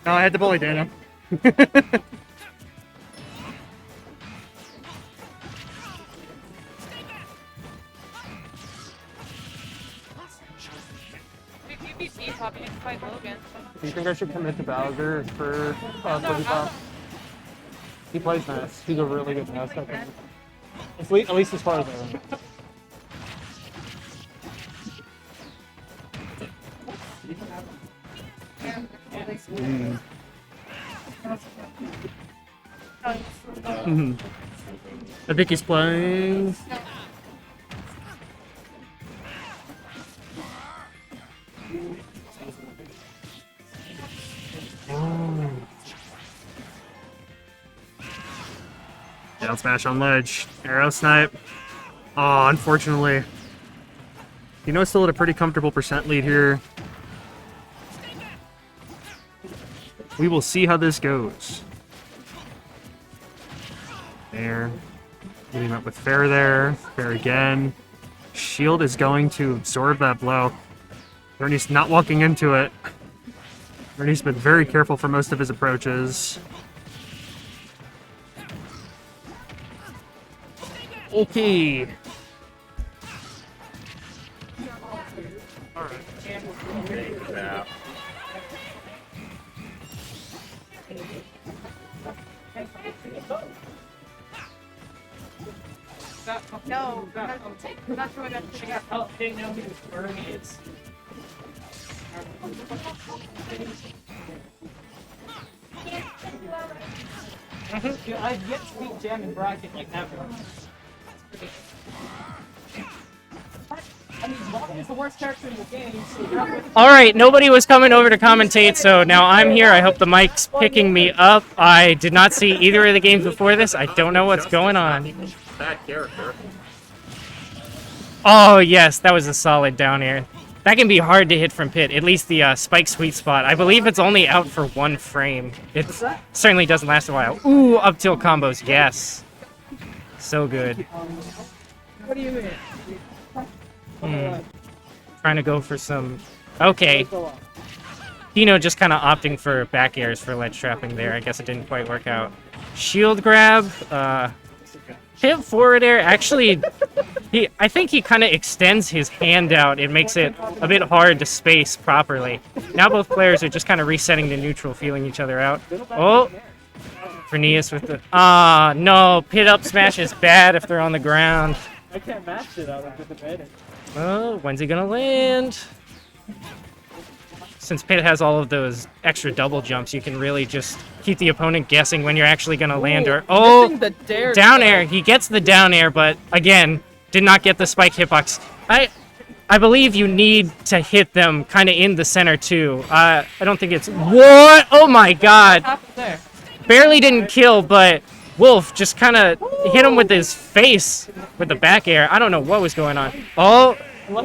No, I had to bully Dana. PvP popping in quite low again. Do you think I should commit to Bowser for Pop? He plays nice. He's a really good mouse. At least as far as I remember. I think he's playing. Down smash on ledge. Arrow snipe. Oh, unfortunately. You know, still at a pretty comfortable percent lead here. We will see how this goes. There. Leading up with Fair there. Fair again. Shield is going to absorb that blow. Bernie's not walking into it. Bernie's been very careful for most of his approaches. Okay. Alright. Yeah. No, not sure that's gonna get help. Didn't know he was Bernius. Dude, I've yet to beat Jam and Bracket like ever. I mean, Robin is the worst character in the game. So Alright, nobody was coming over to commentate, so now I'm here. I hope the mic's picking me up. I did not see either of the games before this. I don't know what's going on. That character. Oh, yes, that was a solid down air. That can be hard to hit from pit, at least the spike sweet spot. I believe it's only out for 1 frame. It certainly doesn't last a while. Ooh, up tilt combos, yes. So good. what do you mean? Trying to go for some... Okay. Dino just kind of opting for back airs for ledge trapping there. I guess it didn't quite work out. Shield grab. Hit forward air. Actually, I think he kind of extends his hand out. It makes it a bit hard to space properly. Now both players are just kind of resetting to neutral, feeling each other out. Oh! Vernius with the... Ah, no. Pit up smash is bad if they're on the ground. I can't match it out of disadvantage. Oh, when's he gonna land? Since Pit has all of those extra double jumps, you can really just keep the opponent guessing when you're actually gonna land or... Oh! The Dair down air! He gets the down air, but again, did not get the spike hitbox. I believe you need to hit them kind of in the center too. I don't think it's... What? Oh my god! There. Barely didn't kill, but Wolf just kind of hit him with his face with the back air. I don't know what was going on. Oh,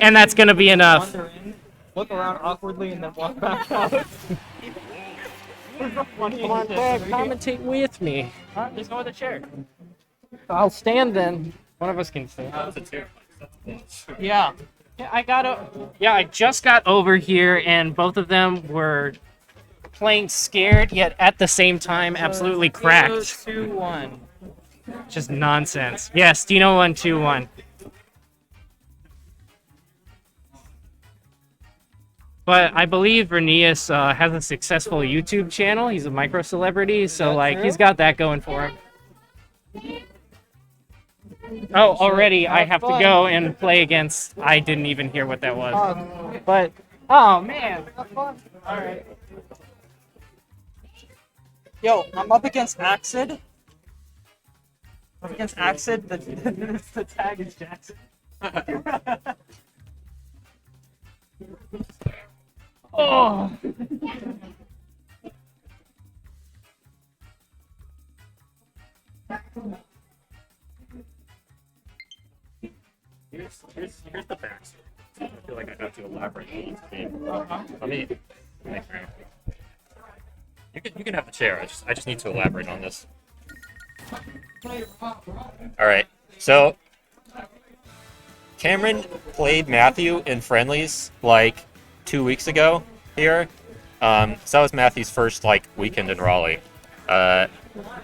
and that's going to be enough. Look around awkwardly and then walk back out. Come on back, commentate with me. Alright, just go with the chair. I'll stand then. One of us can stand. Yeah. Yeah, I just got over here, and both of them were playing scared, yet at the same time absolutely cracked. 2-1. Just nonsense. Yes, Dino won 2-1. But I believe Vernius has a successful YouTube channel. He's a micro celebrity, so like he's got that going for him. Oh, already I have to go and play against. I didn't even hear what that was. But oh man, all right. Yo, I'm up against Axid. I'm against Axid. The tag is Jackson. Oh. Here's the facts. I feel like I have to elaborate on this game. Let me. You can have the chair. I just need to elaborate on this. All right. So Cameron played Matthew in friendlies like 2 weeks ago here. So that was Matthew's first like weekend in Raleigh.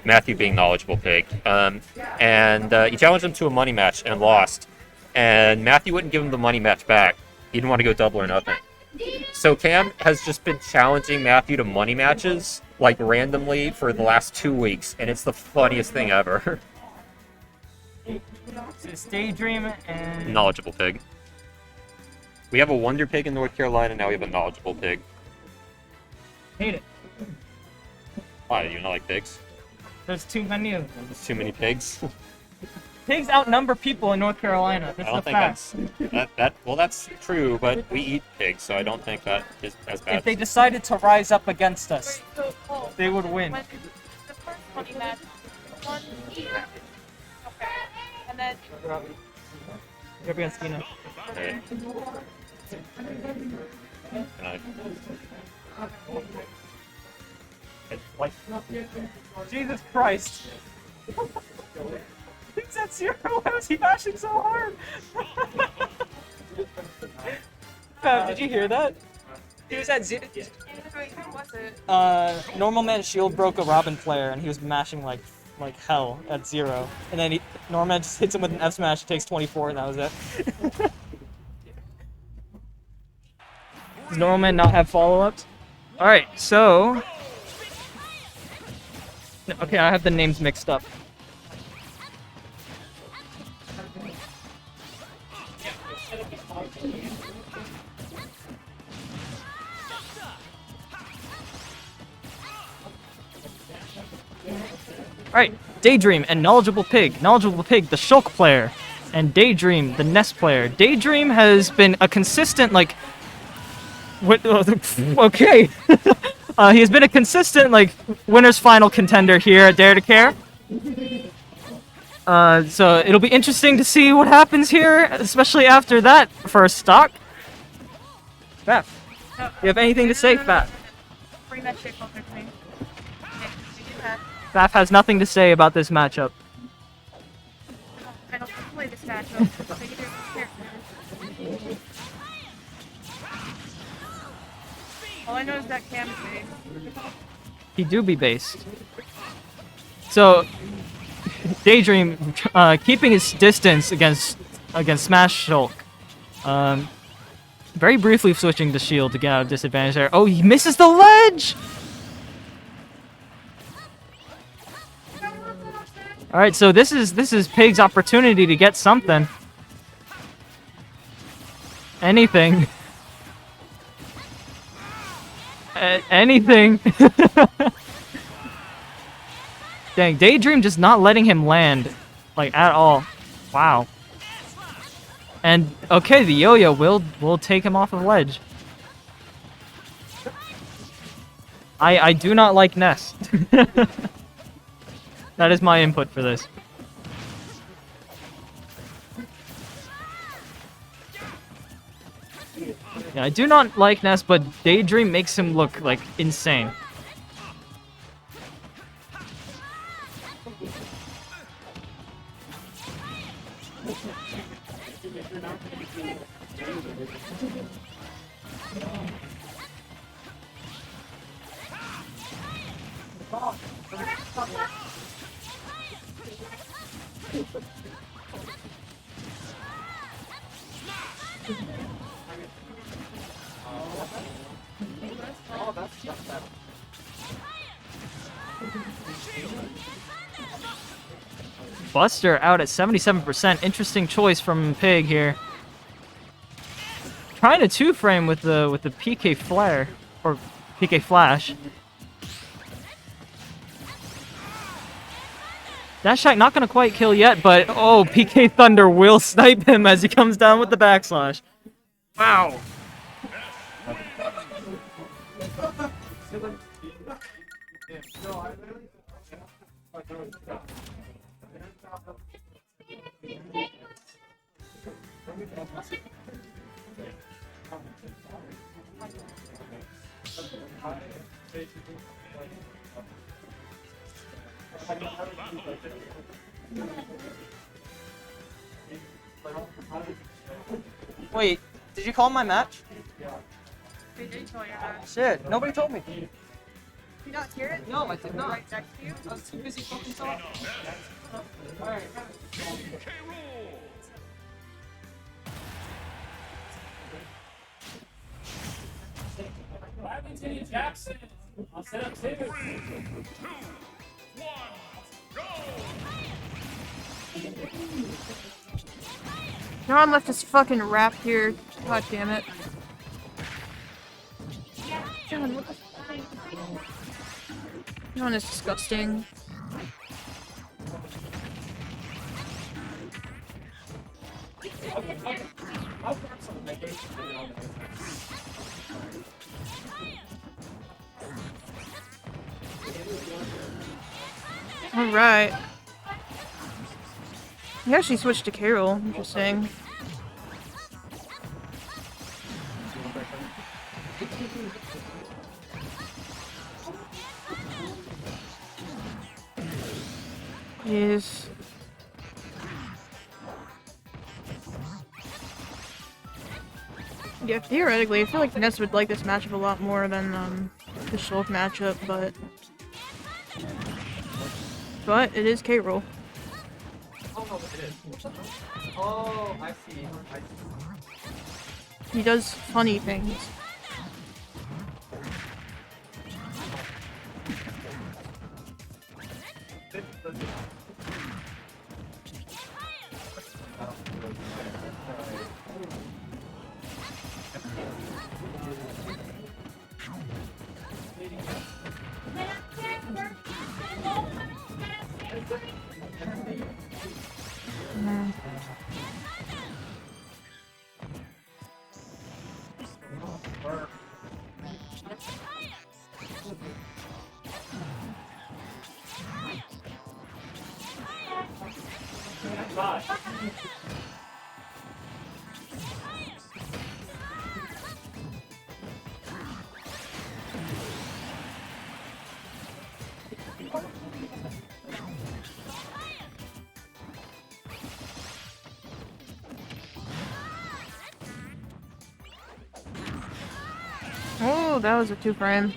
Matthew being knowledgeable pig. And he challenged him to a money match and lost. And Matthew wouldn't give him the money match back. He didn't want to go double or nothing. So Cam has just been challenging Matthew to money matches, like randomly, for the last 2 weeks, and it's the funniest thing ever. It's Daydream and... Knowledgeable pig. We have a wonder pig in North Carolina, now we have a knowledgeable pig. Hate it. Why, do you not like pigs? There's too many of them. There's too many pigs? Pigs outnumber people in North Carolina. That's I don't think that's true, but we eat pigs, so I don't think that is as bad. If they decided to rise up against us, they would win. The first money match, one okay, and then You're against Dino. Okay. Jesus Christ! He's at 0. Why was he bashing so hard? Did you hear that? He was at 0. who was it? Normal Man Shield broke a Robin player, and he was mashing like hell at 0. And then Normal Man just hits him with an F smash. It takes 24, and that was it. Does Normal Man not have follow-ups? All right, so okay, I have the names mixed up. Alright, Daydream and Knowledgeable Pig. Knowledgeable Pig, the Shulk player. And Daydream, the Nest player. Daydream has been a consistent, like... okay. He has been a consistent, like, winner's final contender here at Dare to Care. So it'll be interesting to see what happens here, especially after that first stock. Faf, you have anything to say, Faf? Bring that shit closer to me. Faf has nothing to say about this matchup. I don't play this matchup. So you do characters. All I know is that Cam is big. He do be based. So, Daydream keeping his distance against Smash Shulk. Very briefly switching to shield to get out of disadvantage there. Oh, he misses the ledge! Alright, so this is Pig's opportunity to get something. Anything. Anything. Dang, Daydream just not letting him land, like, at all. Wow. And, okay, the yo-yo will take him off the ledge. I do not like Nest. That is my input for this. Yeah, I do not like Nest, but Daydream makes him look, like, insane. Buster out at 77%. Interesting choice from Pig here. Trying to two-frame with the PK Flare or PK Flash. Dash attack not gonna quite kill yet, but oh, PK Thunder will snipe him as he comes down with the backslash. Wow. Wait, did you call my match? They did call your match. Shit, nobody told me. Did you not hear it? No, I did not. Right next to you? I was too busy fucking talking. Alright. Lavington Jackson on setup 2. 3, 2, 1, go! John left his fucking wrap here. God damn it. John, what the fuck? John is disgusting. Alright. He actually switched to Carol. Interesting. Yes. Yeah, theoretically, I feel like Ness would like this matchup a lot more than the Shulk matchup, but it is K-Roll. Oh, no, it is. Oh, I see. He does funny things. Oh, that was a two-frame.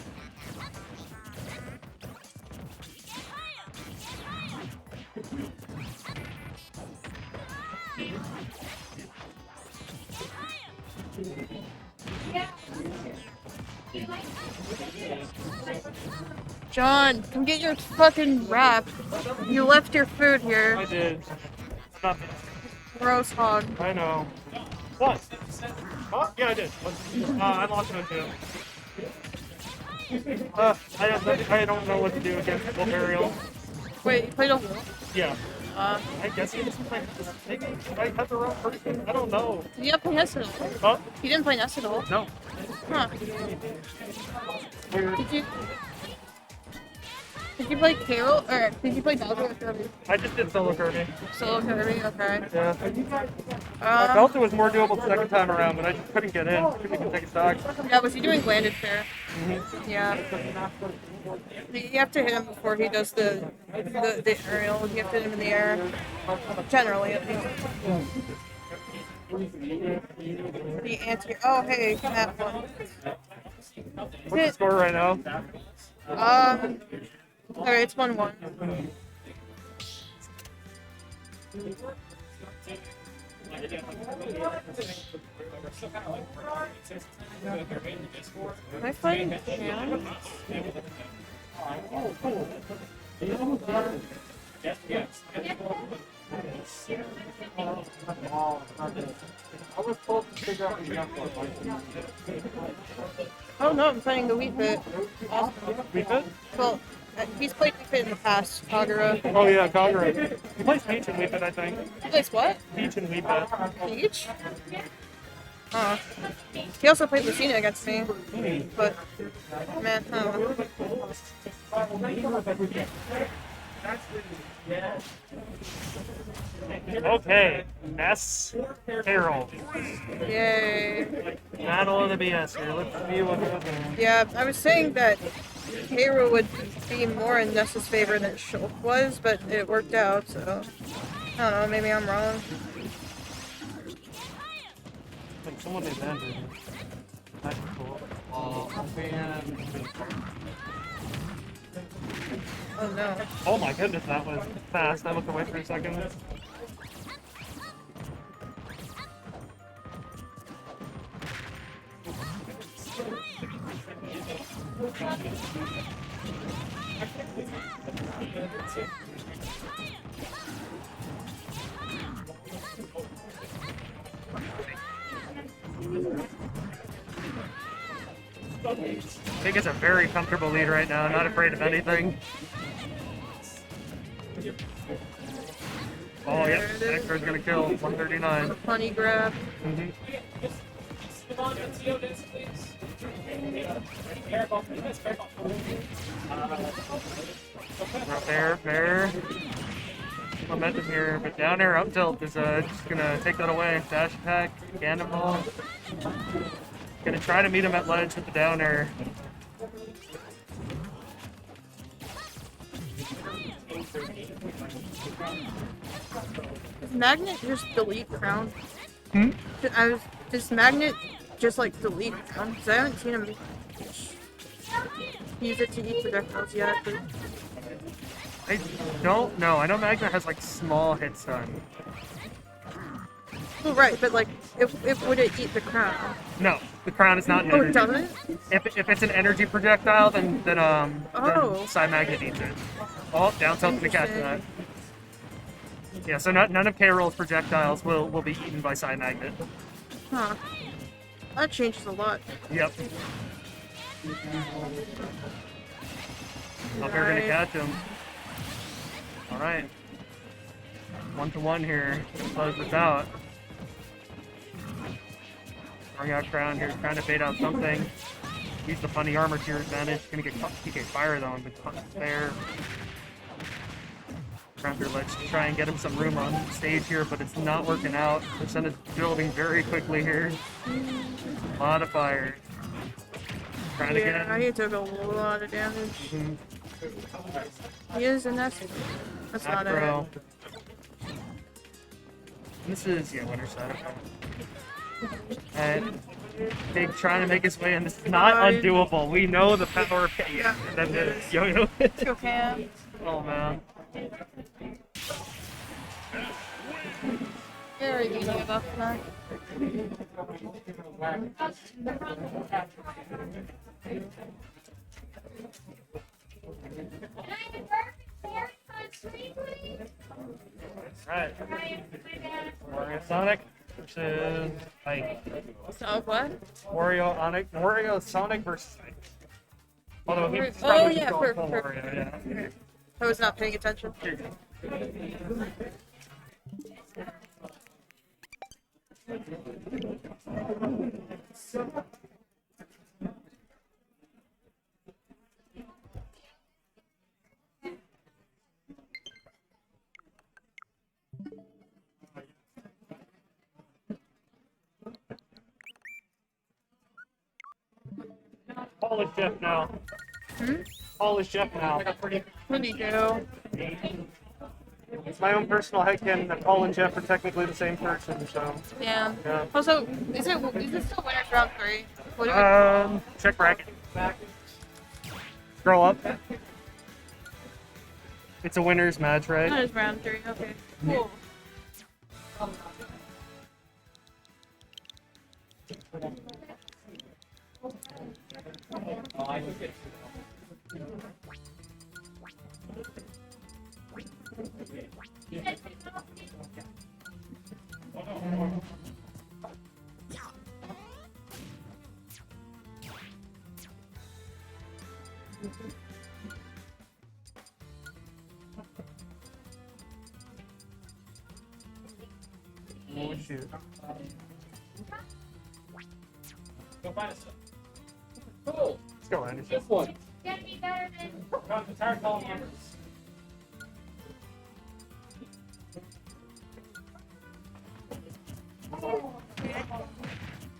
John, come get your fucking wrap. You left your food here. I did. Nothing. Gross hog. I know. What? Oh, yeah, I did. I lost it too. I don't know what to do against Bulgarian. Wait, you played a Yeah. I guess he just played. I had the wrong person. I don't know. Did you not play Ness at all? Huh? You didn't play Ness at all? No. Huh. Did you play Carol, or did you play Bowser or Kirby? I just did solo Kirby. Solo Kirby, okay. Yeah. Bowser was more doable the second time around, but I just couldn't get in. Couldn't even take a stock. Yeah, was he doing landed fair? Mm-hmm. Yeah. You have to hit him before he does the aerial. You have to hit him in the air. Generally, at least. The anti. Oh, hey, that one. What's the score right now? Alright, it's 1-1. Am I fighting Cam? Oh no, I'm fighting the Wheat Bit. Awesome. Wheat Bit? Well, he's played Wheat Bit in the past, Kagura. Oh yeah, Kagura. He plays Peach and Wheat Bit, I think. He plays what? Peach and Wheat Bit. Peach? He also played Lucina against me. But, man, I don't know. Okay, Ness, Carol. Yay. Battle of the BS here. Let's see what goes on. Yeah, I was saying that Hero would be more in Ness's favor than Shulk was, but it worked out, so I don't know, maybe I'm wrong. Like someone is ended. That's cool. Oh no. Oh my goodness, that was fast. I looked away for a second. Big is a very comfortable lead right now, not afraid of anything. Oh, yep, Nectar's gonna kill 139. Funny grab. Fair. Momentum here, but down air up tilt is just gonna take that away. Dash attack, Cannonball. Gonna try to meet him at ledge with the down air. Does Magnet just delete Crown? Hmm? Does Magnet just like delete Crown? Because I haven't seen him use it to eat projectiles yet. But... I don't know. I know Magnet has like small hit stun. Well, right, but like, if would it eat the Crown? No, the crown is not an Oh, energy. it doesn't? If it's an energy projectile, then Psy Magnet eats it. Oh, down tilt to catch that. Yeah, so none of K-Roll's projectiles will be eaten by Psy Magnet. Huh. That changes a lot. Yep. Hope they're gonna catch him. Alright. 1-1 here. Close this out. Throwing out Crown here, trying to bait out something. Use the funny armor to your advantage. Gonna get PK Fire though, but there. Raptor, let's try and get him some room on stage here, but it's not working out. Percent is building very quickly here. Modifier. Trying to get Yeah, he took a lot of damage. He is an S. That's not Acro. This is, yeah, winner side. And Big trying to make his way in. This is not undoable. We know the power of that is Yo-Yo. Go Cam. Oh man. There you go, give up tonight. Right. Wario Sonic versus Ike. So what? Wario Sonic versus Ike. Although he's Oh probably yeah, going for full Wario, yeah. I was not paying attention. Paul is Jeff now. Paul is Jeff now. What do you do? It's my own personal headcanon that Paul and Jeff are technically the same person, so. Yeah. Yeah. Also, is it still winners round 3? What do we Check bracket. Scroll up. It's a winner's match, right? Winners round 3. Okay. Cool. Oh shoot. Go find us. Cool. Let's go, Anderson. This one. Get me better than. Got the entire column numbers.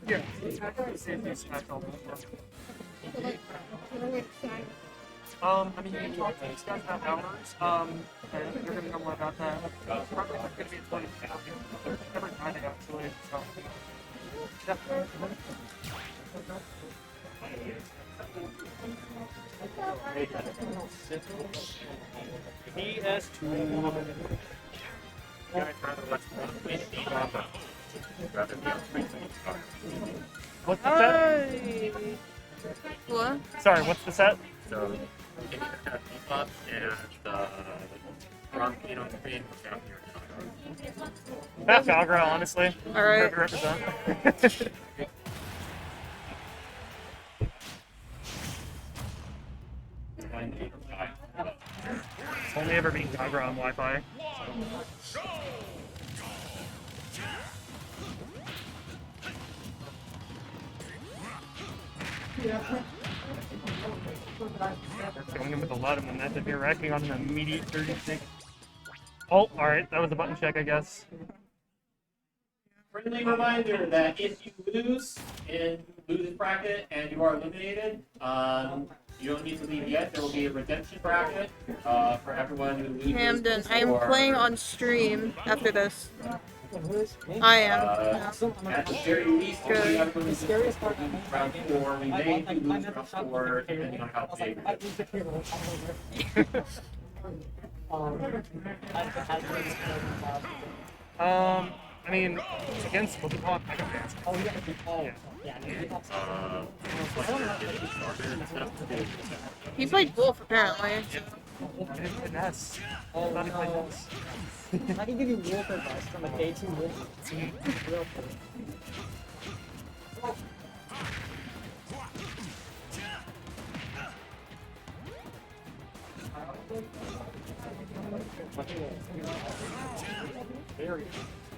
Yeah. I mean, you can talk to these guys about numbers. And you're gonna know more about that. Probably not gonna be a 20 every Friday, actually. So. PS2. What's the set? What? Sorry, what's the set? So, if you have Bebop and Ron Kane on screen, we're down here. That's Agra, honestly. Alright. Represent. It's only ever been Agra on Wi-Fi. Going in with a lot of momentum here, racking on an immediate 36. Oh, alright, that was a button check, I guess. Friendly reminder that if you lose in lose bracket and you are eliminated, you don't need to leave yet. There will be a redemption bracket for everyone who loses. Camden, I am playing on stream after this. I am. At the very least, we'll be able to lose round 4. We may lose round 4 depending on how big. I mean, against Pokemon, I can dance. Oh, yeah. He played Wolf apparently. Finesse. Thought he played Wolf. I can give you Wolf advice from a day 2 Wolf. Real quick.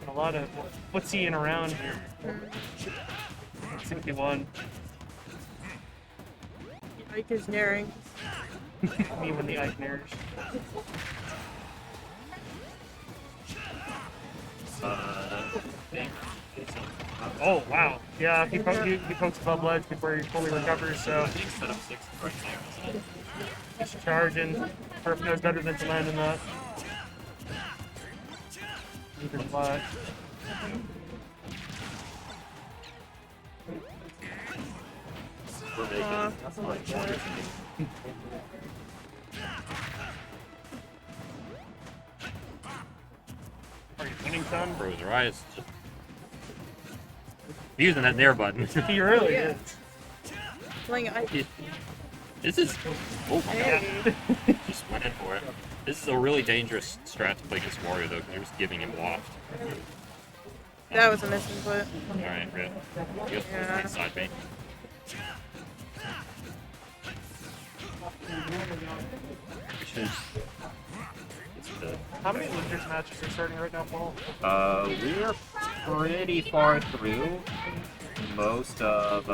A lot of footsie around here. 61. Ike is nearing. Me when the Ike nears. Oh wow! Yeah, he pokes above ledge before he fully recovers. So he's charging. Perf knows better than to land in that. Either flat. Are you winning, son? Bro, their eyes just using that nair button. He really is. Playing Ike. This is oh my god. Just went in for it. This is a really dangerous strat to play against Wario though, because you're just giving him loft. That was a misinput. Alright, good. You Yeah. have side bait. How many losers matches are starting right now, Paul? We're pretty far through most of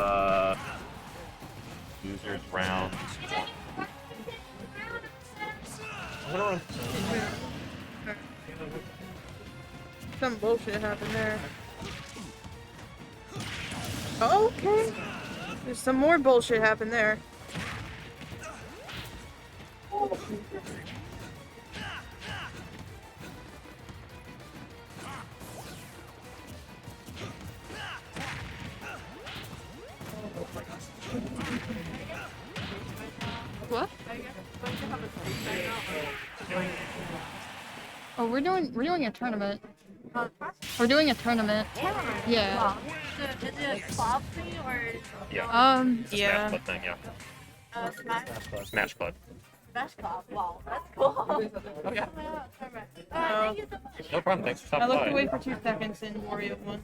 losers rounds. Some bullshit happened there. Okay. There's some more bullshit happened there. Oh, we're doing a tournament. We're doing a tournament. Yeah. Is it a club thing or? Yeah. Yeah. Smash Club thing, yeah. Smash Smash Club. Smash Club. Wow, that's cool. Oh yeah. Thank you so much. No problem. Thanks for I stopping looked by. away for 2 seconds in Wario 1.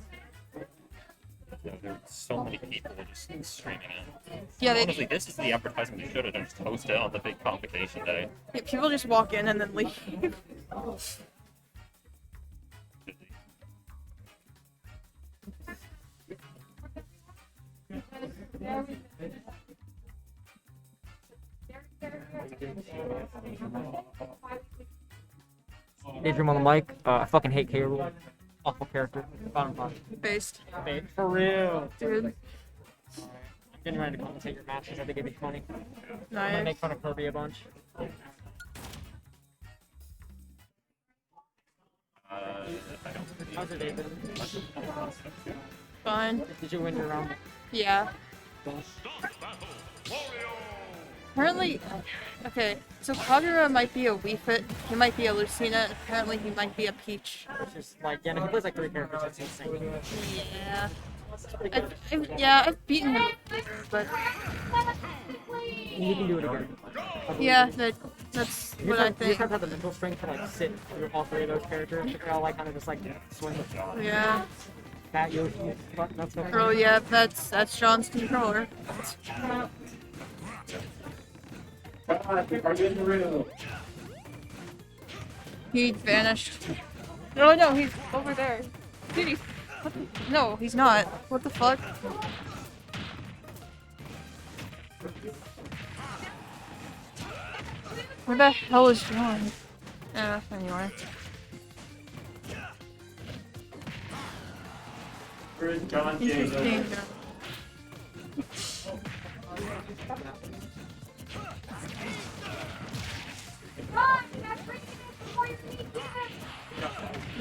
Yeah, there's so many people just streaming it. Yeah, they- Honestly, this is the advertisement they should have done. Just post it on the big convocation day. Yeah, people just walk in and then leave. Daydream on the mic. I fucking hate K. Rool. Awful character. Bottom line. Based. For real. Dude. I'm getting ready to commentate your matches. I think it'd be funny. I'm Nice. gonna make fun of Kirby a bunch. I don't How's your day been? Fine. Did you win your round? Yeah. Apparently, okay, so Kagura might be a Wii Fit, he might be a Lucina, apparently he might be a Peach. It's just like, yeah, no, he plays like 3 characters. That's insane. Yeah. I've beaten him, but You can do it again. yeah, that's You what just I have to think. have the mental strength to like sit through all 3 of those characters. To all like kind of just like swing. Yeah. That Yoshi, that's so Oh yeah, that's Sean's controller. Are you in the room? He vanished. No, no, he's over there. Dude, no, he's not. What the fuck? Where the hell is John? Anyway. Where is John Interesting. Jacob?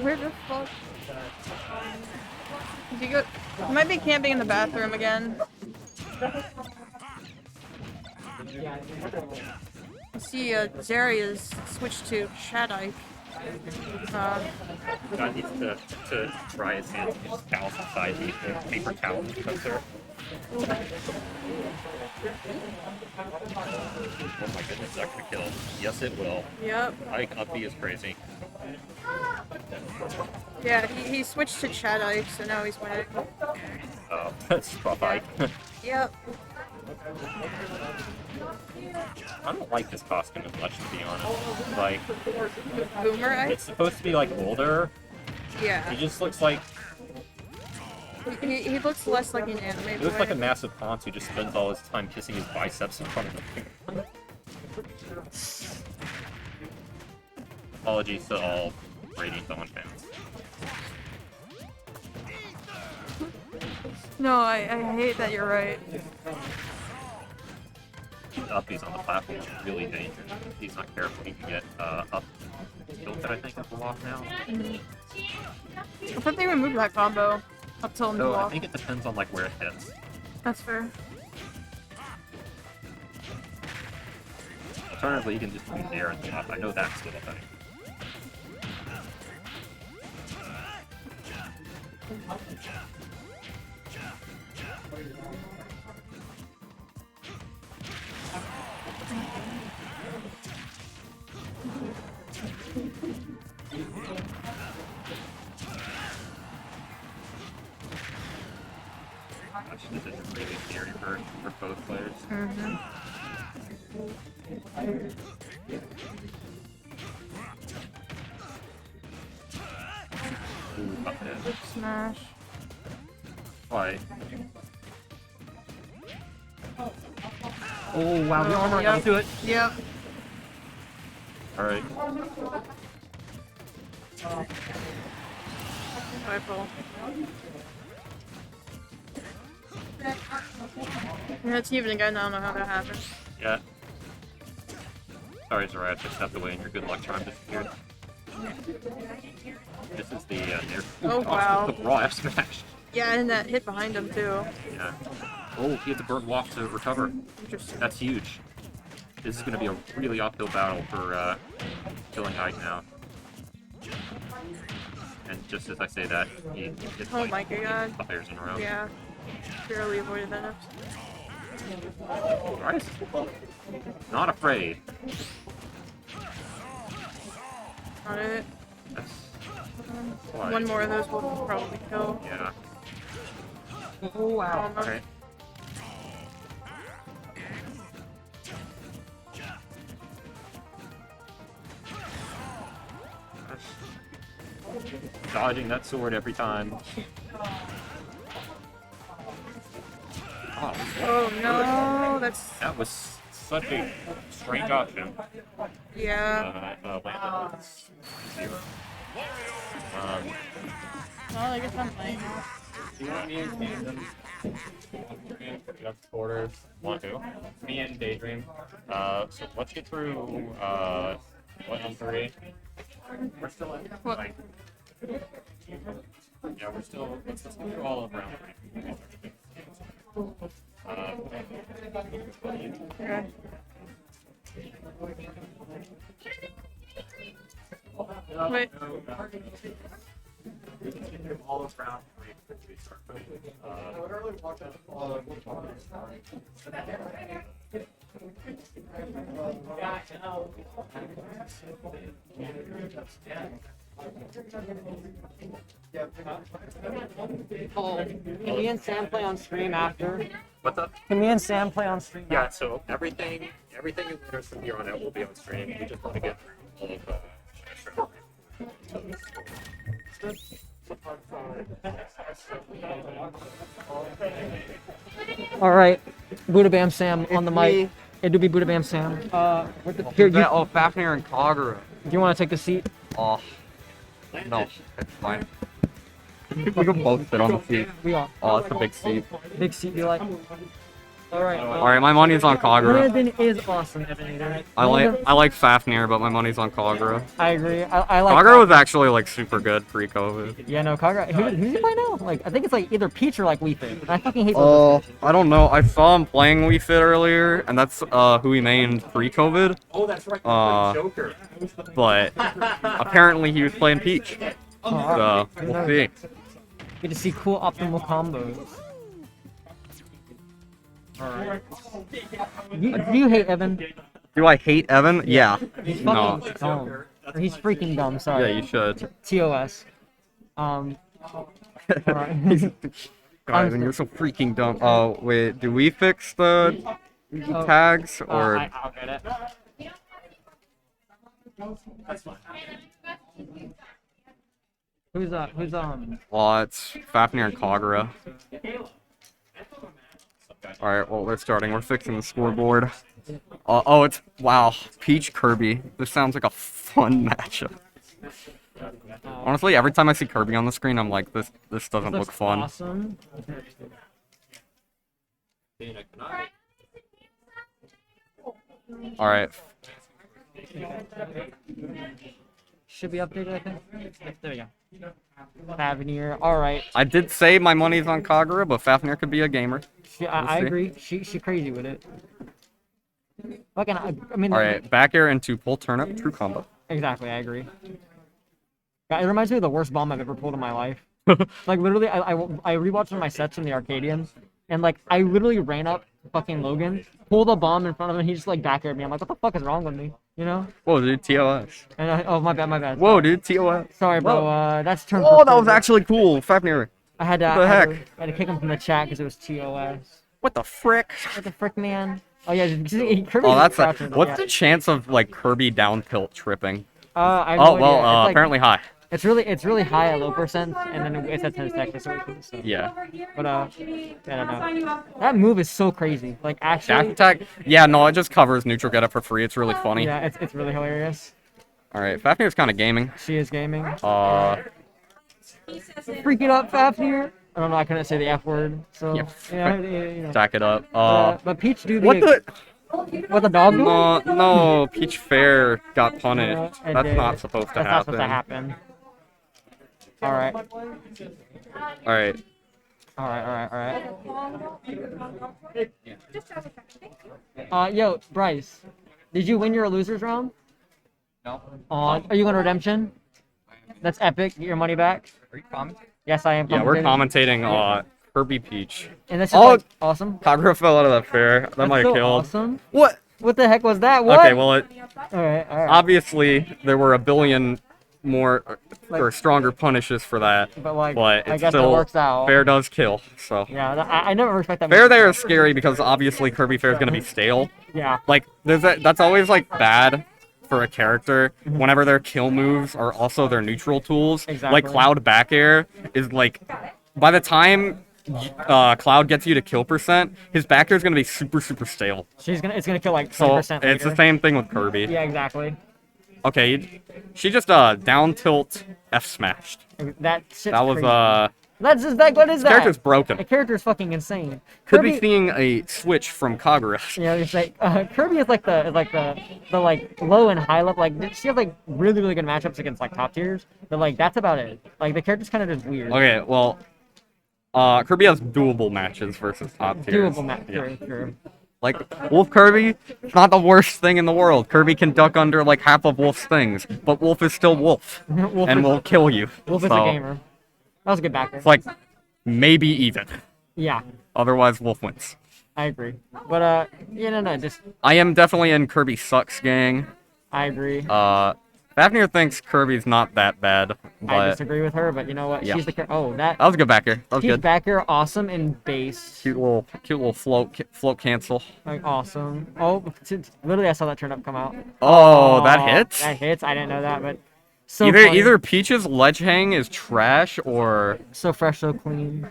Where the fuck? Did you go? You might be camping in the bathroom again. I see Zaria's switched to Shadike. God needs to try his hand to just towels inside the paper towel dispenser. Oh my goodness, that could kill. Yes, it will. Yep. Ike Uppy is crazy. Yeah, he switched to Shadike, so now he's winning. Oh, that's rough, Ike. Yep. I don't like this costume as much, to be honest. Like, Boomer Ike? it's supposed to be like older. Yeah. He just looks like He looks less like an anime he boy. looks like a massive Ponce who just spends all his time kissing his biceps in front of the Apologies to all Radiant Dawn fans. No, I hate that you're right. Uppy's on the platform is really dangerous. If he's not careful, he can get up tilted, I think, is the lock now. I thought they removed that combo up till So I block. think it depends on like where it hits. That's fair. Alternatively, you can just do Dair and block. I know that's still a thing. Gosh, this is really scary for both players. Ooh, up there. Smash. Why? Oh wow, the armor, Yep. let's do it. Yep. Alright. Rifle. Yeah, it's even again, I don't know how that happened. Yeah. Sorry, Zara, I just stepped away and your good luck charm disappeared. This is the Dair. Oh, wow. The raw F smash. Yeah, and that hit behind him too. Yeah. Oh, he had to burn walk to recover. Interesting. That's huge. This is going to be a really uphill battle for killing Ike now. And just as I say that, he gets Oh like my god. 5 players in a row. Yeah. Barely avoided that. Right? Not afraid. Not it. That's One more of those will probably kill. Yeah. Oh wow. Alright. Dodging that sword every time. Oh no, That was such a strange option. Yeah. Landed was 0. Well, I guess I'm playing. Do you want me and Daydream? Quarters. Want to? Me and Daydream. So let's get through 1 and 3. We're still at like. Yeah, we're still. Let's get through all of round 3. Wait. We can get through all of round 3 before we start. Oh, can me and Sam play on stream after? What's up? Can me and Sam play on stream? Yeah, so everything in Winners from here on out will be on stream. We just want to get through all of All right, Buddha Bam Sam on the mic. It do be Buddha Bam Sam. Here, you. Oh, Fafnir and Kagura. Do you want to take the seat? Oh, no, it's fine. We can both sit on the seat. We are. Oh, it's a big seat. Big seat, you like? All right. Alright, my money's on Kagura. Brandon is awesome, Evan. I like Fafnir, but my money's on Kagura. I agree. I like. Kagura was actually like super good pre-COVID. Yeah, no, Kagura. Who's he play now? Like, I think it's like either Peach or like Wii Fit. And I fucking hate Oh, those. I don't know. I saw him playing Wii Fit earlier, and that's who he mained pre-COVID. Oh, that's right. Joker. But apparently he was playing Peach. So we'll see. Get to see cool optimal combos. Alright. Do you hate Evan? Do I hate Evan? Yeah. He's No. fucking dumb. Or he's freaking dumb, sorry. Yeah, you should. TOS. Alright. Guys, and you're so freaking dumb. Oh, wait, do we fix the tags, or... I'll get it. Who's Well, it's Fafnir and Kagura. Alright, well, they're starting. We're fixing the scoreboard. Oh, it's... Wow. Peach Kirby. This sounds like a fun matchup. Honestly, every time I see Kirby on the screen, I'm like, this doesn't look fun. Awesome. Alright. Should be updated, I think. There we go. Fafnir, alright. I did say my money's on Kagura, but Fafnir could be a gamer. I agree. She crazy with it. Fucking, I mean. Alright, back air into pull turnip, true combo. Exactly, I agree. God, it reminds me of the worst bomb I've ever pulled in my life. Like, literally, I rewatched one of my sets from the Arcadian, and, like, I literally ran up fucking Logan, pulled a bomb in front of him, and he just, like, back-aired me. I'm like, what the fuck is wrong with me? You know? Whoa, dude, TOS. And oh, my bad. Whoa, dude, TOS. Sorry, bro, that's turn. Oh, that was actually cool, Fafnir. I had to, what the heck? I had to kick him from the chat because it was TOS. What the frick? What the frick, man? Oh, yeah, Kirby. Oh, that's what's the chance of, like, Kirby down tilt tripping? I have no idea. It's like, apparently high. It's really high at low percent, and then it's at 10 seconds. So yeah. But I don't know. That move is so crazy. Like actually. Dash attack. Yeah, no, it just covers neutral get up for free. It's really funny. Yeah, it's really hilarious. All right, Fafnir's kind of gaming. She is gaming. Freak it up, Fafnir. I don't know. I couldn't say the F word. So yeah, you know. Stack it up. But Peach do what the? What the dog? No, Peach Fair got punished. It That's did. not supposed to That's happen. not supposed to happen. All right. Yo, Bryce. Did you win your losers round? No. Are you going to redemption? That's epic. Get your money back. Are you commenting? Yes, I am. Yeah, we're commentating. commentating Kirby Peach. And that's just like, awesome. Kagura fell out of that fair. That That's might have so killed. awesome. What? What the heck was that? What? Okay, well, Alright. obviously there were a billion more or stronger punishes for that. But, like, but I it's guess that still works out. fair does kill. So Yeah, I never respect that. fair much. there is scary because obviously Kirby Fair is gonna be stale. Yeah. Like that's always like bad for a character whenever their kill moves are also their neutral tools. Exactly. Like Cloud back air is like by the time Cloud gets you to kill percent, his back air is gonna be super stale. It's gonna kill like 20% So later. it's the same thing with Kirby. Yeah, exactly. Okay, she just down tilt F smashed. That shit's That was crazy. That's just like, what is that? character's broken. The character's fucking insane. Could be seeing a switch from Kagura. Yeah, it's like Kirby is like the like low and high level. Like she has like really good matchups against like top tiers, but like that's about it. Like the character's kind of just weird. Okay, well, Kirby has doable matches versus top tiers. Doable match. Yeah. True. Like Wolf Kirby, it's not the worst thing in the world. Kirby can duck under like half of Wolf's things, but Wolf is still Wolf, Wolf and is- will kill you. Wolf is a gamer. That was a good backer. It's like maybe even. Yeah. Otherwise, Wolf wins. I agree. But yeah, no, just I am definitely in Kirby sucks gang. I agree. Fafnir thinks Kirby's not that bad, but I disagree with her, but you know what? Yeah. She's the that was a good backer. That was she's good. backer, awesome in base. Cute little float cancel. Like awesome. Oh, literally, I saw that turnip come out. Oh, that hits? That hits. I didn't know that, but so either funny. either Peach's ledge hang is trash or so fresh, so clean.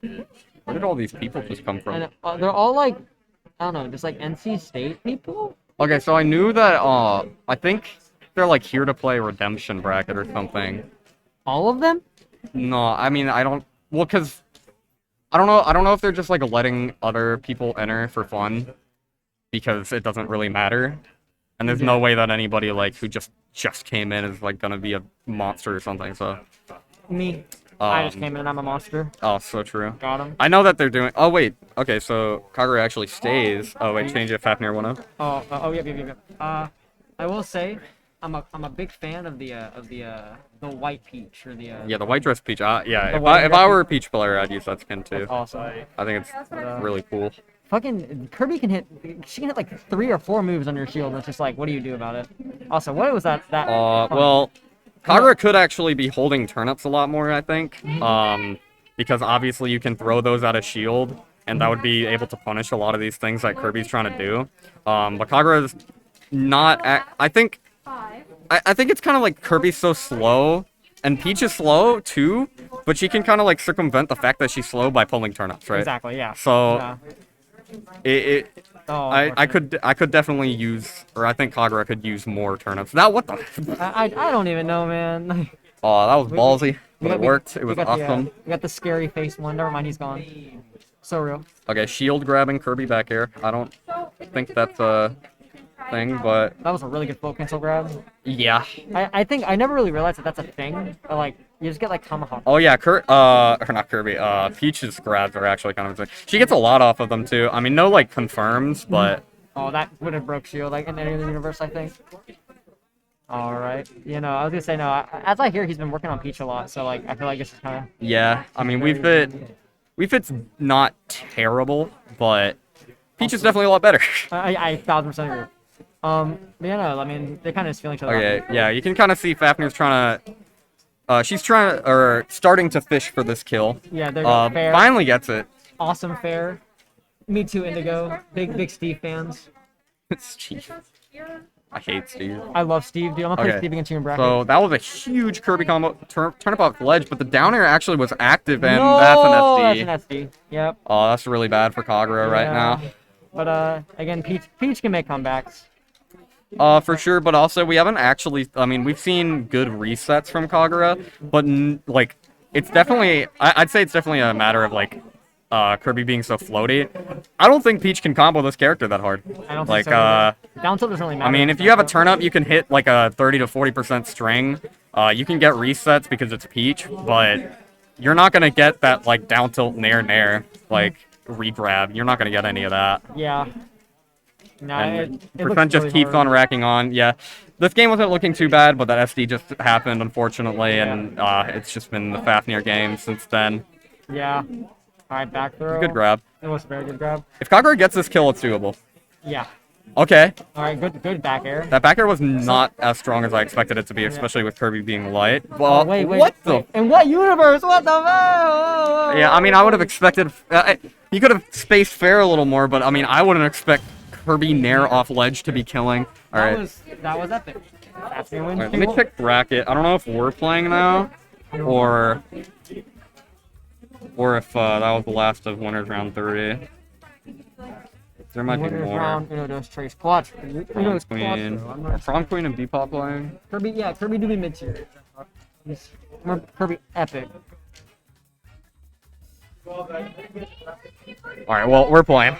Where did all these people just come from? And they're all like, I don't know, just like NC State people. Okay, so I knew that I think they're like here to play redemption bracket or something. All of them? No, I mean I don't cuz I don't know if they're just like letting other people enter for fun because it doesn't really matter. And there's no way that anybody like who just came in is like going to be a monster or something. So Me. I just came in and I'm a monster. Oh, so true. Got him. I know that they're doing. Oh wait. Okay, so Kagura actually stays. Oh wait, change it. Fafnir 1-0. Yep. I will say, I'm a big fan of the white peach or the. Yeah, the white dress peach. Yeah, The if white I dress were a peach player, I'd use that skin too. That's awesome. I think it's really cool. Fucking Kirby can hit. She can hit like 3 or 4 moves on your shield. And it's just like, what do you do about it? Also, what was that? Well, Kagura could actually be holding turnips a lot more, I think. Because obviously you can throw those at a shield, and that would be able to punish a lot of these things that Kirby's trying to do. But Kagura is not. I think it's kind of like Kirby's so slow, and Peach is slow too, but she can kind of like circumvent the fact that she's slow by pulling turnips, right? Exactly. Yeah. So. Yeah. I could definitely use, or I think Kagura could use more turnips. Now what the? I don't even know, man. Oh, that was ballsy, but it worked. It was we awesome. got the scary face one. Never mind, he's gone. So real. Okay, shield grabbing Kirby back air. I don't think that's a thing, but that was a really good float cancel grab. Yeah. I think I never really realized that that's a thing. But, like you just get like tomahawk. Oh yeah, or not Kirby. Peach's grabs are actually kind of insane. She gets a lot off of them too. I mean, no like confirms, but. Oh, that would have broke shield like in any other universe, I think. All right. You know, I was gonna say no. As I hear, he's been working on Peach a lot, so like I feel like this is kind of. Yeah, I mean Wii Fit's not terrible, but Peach is definitely a lot better. I 1000% agree. Yeah, no, I mean they kind of just feel each other. Okay, yeah, you can kind of see Fafnir's trying to. She's trying to, or starting to fish for this kill. Yeah, they're fair. Finally gets it. Awesome fair. Me too, Indigo. Big Steve fans. Steve. I hate Steve. I love Steve, dude. I'm gonna play Steve against you in bracket. So that was a huge Kirby combo. Turnip off ledge, but the down air actually was active, and that's an SD. That's an SD. Yep. Oh, that's really bad for Kagura right now. But again, Peach can make comebacks. For sure, but also we haven't actually. I mean, we've seen good resets from Kagura, but like, it's definitely. I'd say it's definitely a matter of like. Kirby being so floaty. I don't think Peach can combo this character that hard. I don't like, think so. Down tilt doesn't really matter. I mean, if you have a turnip, you can hit like a 30 to 40% string. You can get resets because it's Peach, but you're not gonna get that like down tilt nair. Like, regrab. You're not gonna get any of that. Yeah. No, And it percent looks just really keeps hard. on racking on. Yeah, this game wasn't looking too bad, but that SD just happened, unfortunately, and it's just been the Fafnir game since then. Yeah. Alright, back throw. Good grab. It was a very good grab. If Kagura gets this kill, it's doable. Yeah. Okay. Alright, good back air. That back air was not as strong as I expected it to be, especially with Kirby being light. Well, wait, what the? In what universe? What the fuck? Yeah, I mean, I would have expected. He could have spaced fair a little more, but I mean, I wouldn't expect Kirby Nair off ledge to be killing. All right. That was epic. Fafnir wins. Let me check bracket. I don't know if we're playing now, or if that was the last of winners round 3. There might be Winners more. round, those trace quads. Prom Queen. Are Prom Queen and Bebop playing? Kirby, yeah, Kirby do be mid-tier. Kirby epic. Alright, well, we're playing.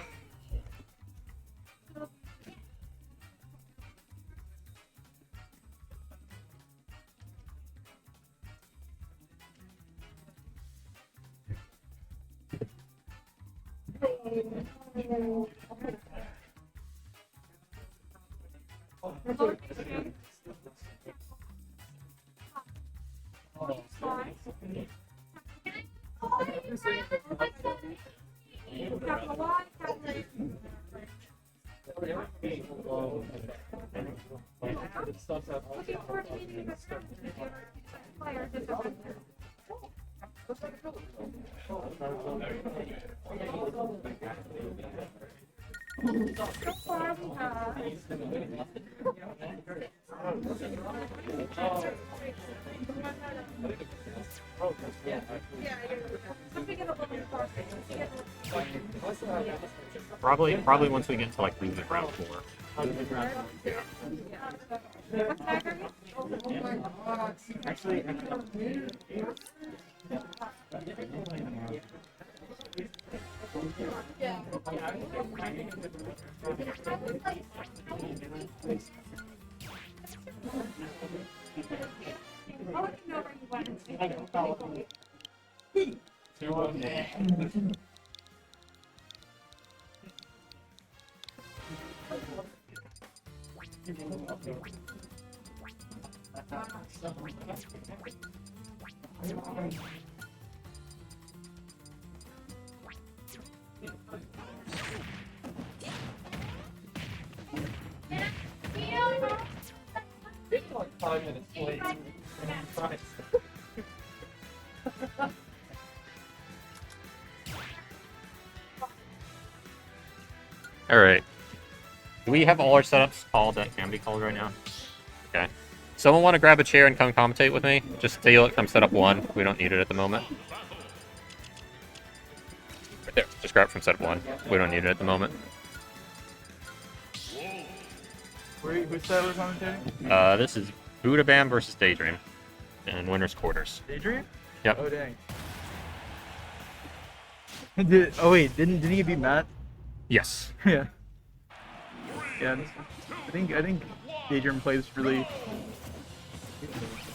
Probably once we get to like losing round 4. It's like 5 minutes late. Alright. Do we have all our setups called that can be called right now? Okay. Someone want to grab a chair and come commentate with me? Just steal it from setup 1. We don't need it at the moment. Right there. Just grab it from setup 1. We don't need it at the moment. Who's that was commentating? This is Buddha Bam versus Daydream in winner's quarters. Daydream? Yep. Oh dang. Oh wait, didn't he beat Matt? Yes. Yeah. Yeah. I think Daydream plays really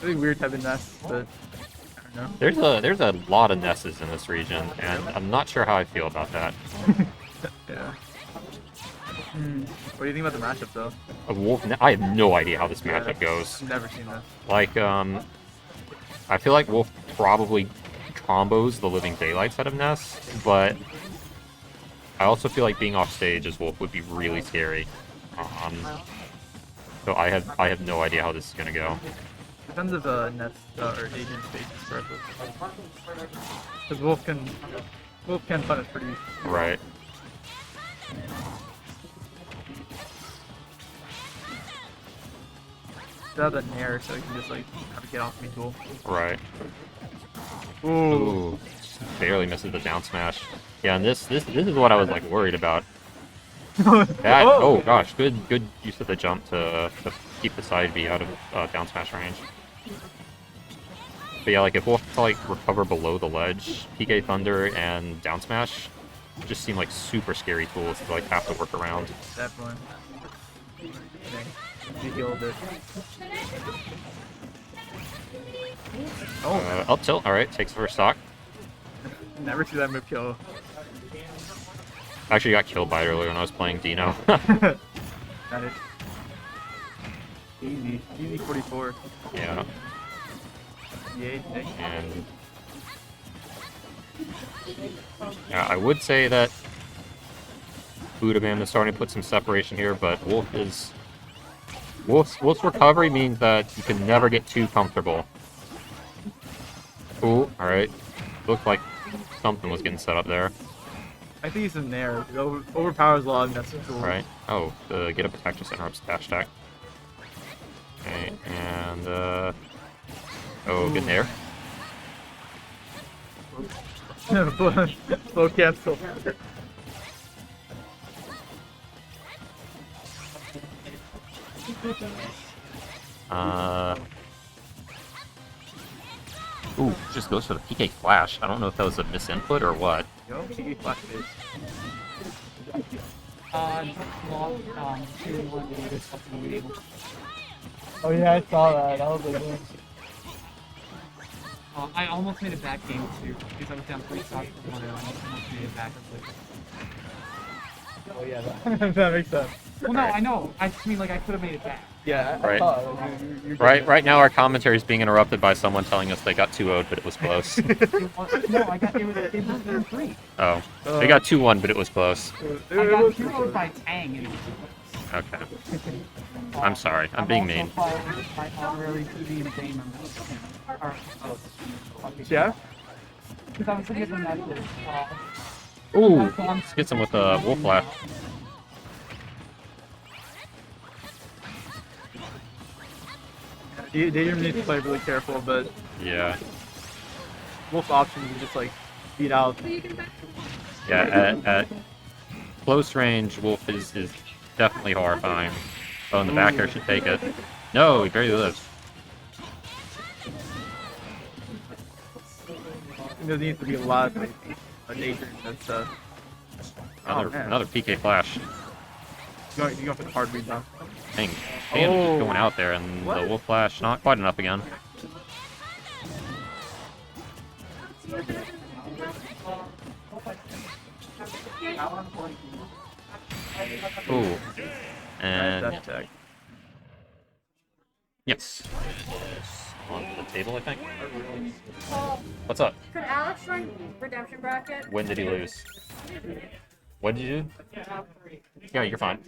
weird type of Ness, but I don't know. There's a lot of Nesses in this region, and I'm not sure how I feel about that. Yeah. What do you think about the matchup though? A wolf. I have no idea how this matchup goes. Never seen this. Like, I feel like Wolf probably combos the Living Daylights out of Ness, but I also feel like being off stage as Wolf would be really scary. So I have no idea how this is gonna go. Depends if Ness or Agent Space is aggressive. Because Wolf can punish pretty easily. Right. Have that Nair, so he can just like have a get off me tool. Right. Ooh. Barely misses the down smash. Yeah, and this is what I was like worried about. That, oh gosh, good use of the jump to keep the side B out of down smash range. But yeah, like if Wolf to like recover below the ledge, PK Thunder and down smash just seem like super scary tools to like have to work around. Definitely. You heal a bit. Up tilt, alright, takes the first stock. Never see that move kill. I actually got killed by it earlier when I was playing Dino. Nice. Easy. Easy 44. Yeah. Yay. And yeah, I would say that Budabam is starting to put some separation here, but Wolf's recovery means that you can never get too comfortable. Ooh, alright. Looked like something was getting set up there. I think he's in there. It overpowers a lot of that's cool. Right. Oh, the get up attack just interrupts dash attack. Okay, and oh, good Dair. Slow cancel. Ooh, just goes for the PK flash. I don't know if that was a misinput or what. Yo, PK flash is. Oh yeah, I saw that. That was like. I almost made it back game 2 because I was down 3 stocks for 1 and I almost made it back. Oh yeah, that makes sense. Well, no, I know. I just mean like I could have made it back. Yeah, Right. you're Right now our commentary is being interrupted by someone telling us they got 2-0'd, but it was close. No, I got it was 3. Oh. They got 2-1, but it was close. I got 2 by Tang and it was Okay. I'm sorry. I'm being mean. Yeah? Because I was thinking of that. Ooh, let's get some with a wolf laugh. Dair needs to play really careful, but Yeah. Wolf's options is just like beat out. Yeah, at close range, Wolf is definitely horrifying. Oh, and the back air should take it. No, he barely lives. There needs to be a lot of nature and stuff. Another PK flash. You go for the hard read now. Dang, Dan is just going out there, and the wolf flash not quite enough again. Ooh, and yes, on the table, I think. What's up? Could Alex join redemption bracket? When did he lose? What did you do? Yeah, you're fine.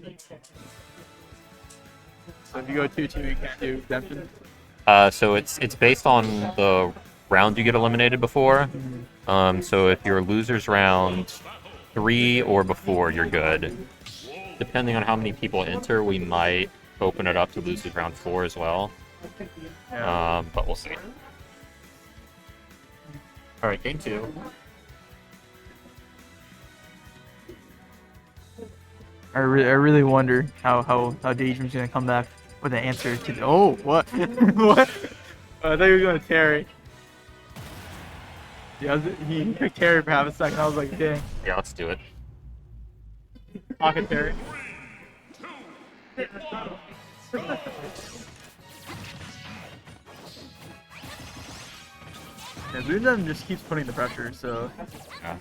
So if you go 2-2, you can't do redemption. So it's based on the round you get eliminated before. So if you're losers round 3 or before, you're good. Depending on how many people enter, we might open it up to losers round 4 as well. But we'll see. All right, game 2. I really wonder how Daydream's gonna come back with an answer to the. Oh, what? What? I thought you were going to Terry. Yeah, he picked Terry for half a second. I was like, dang. Yeah, let's do it. Pocket Terry. Yeah, Budam just keeps putting the pressure, so. Yeah.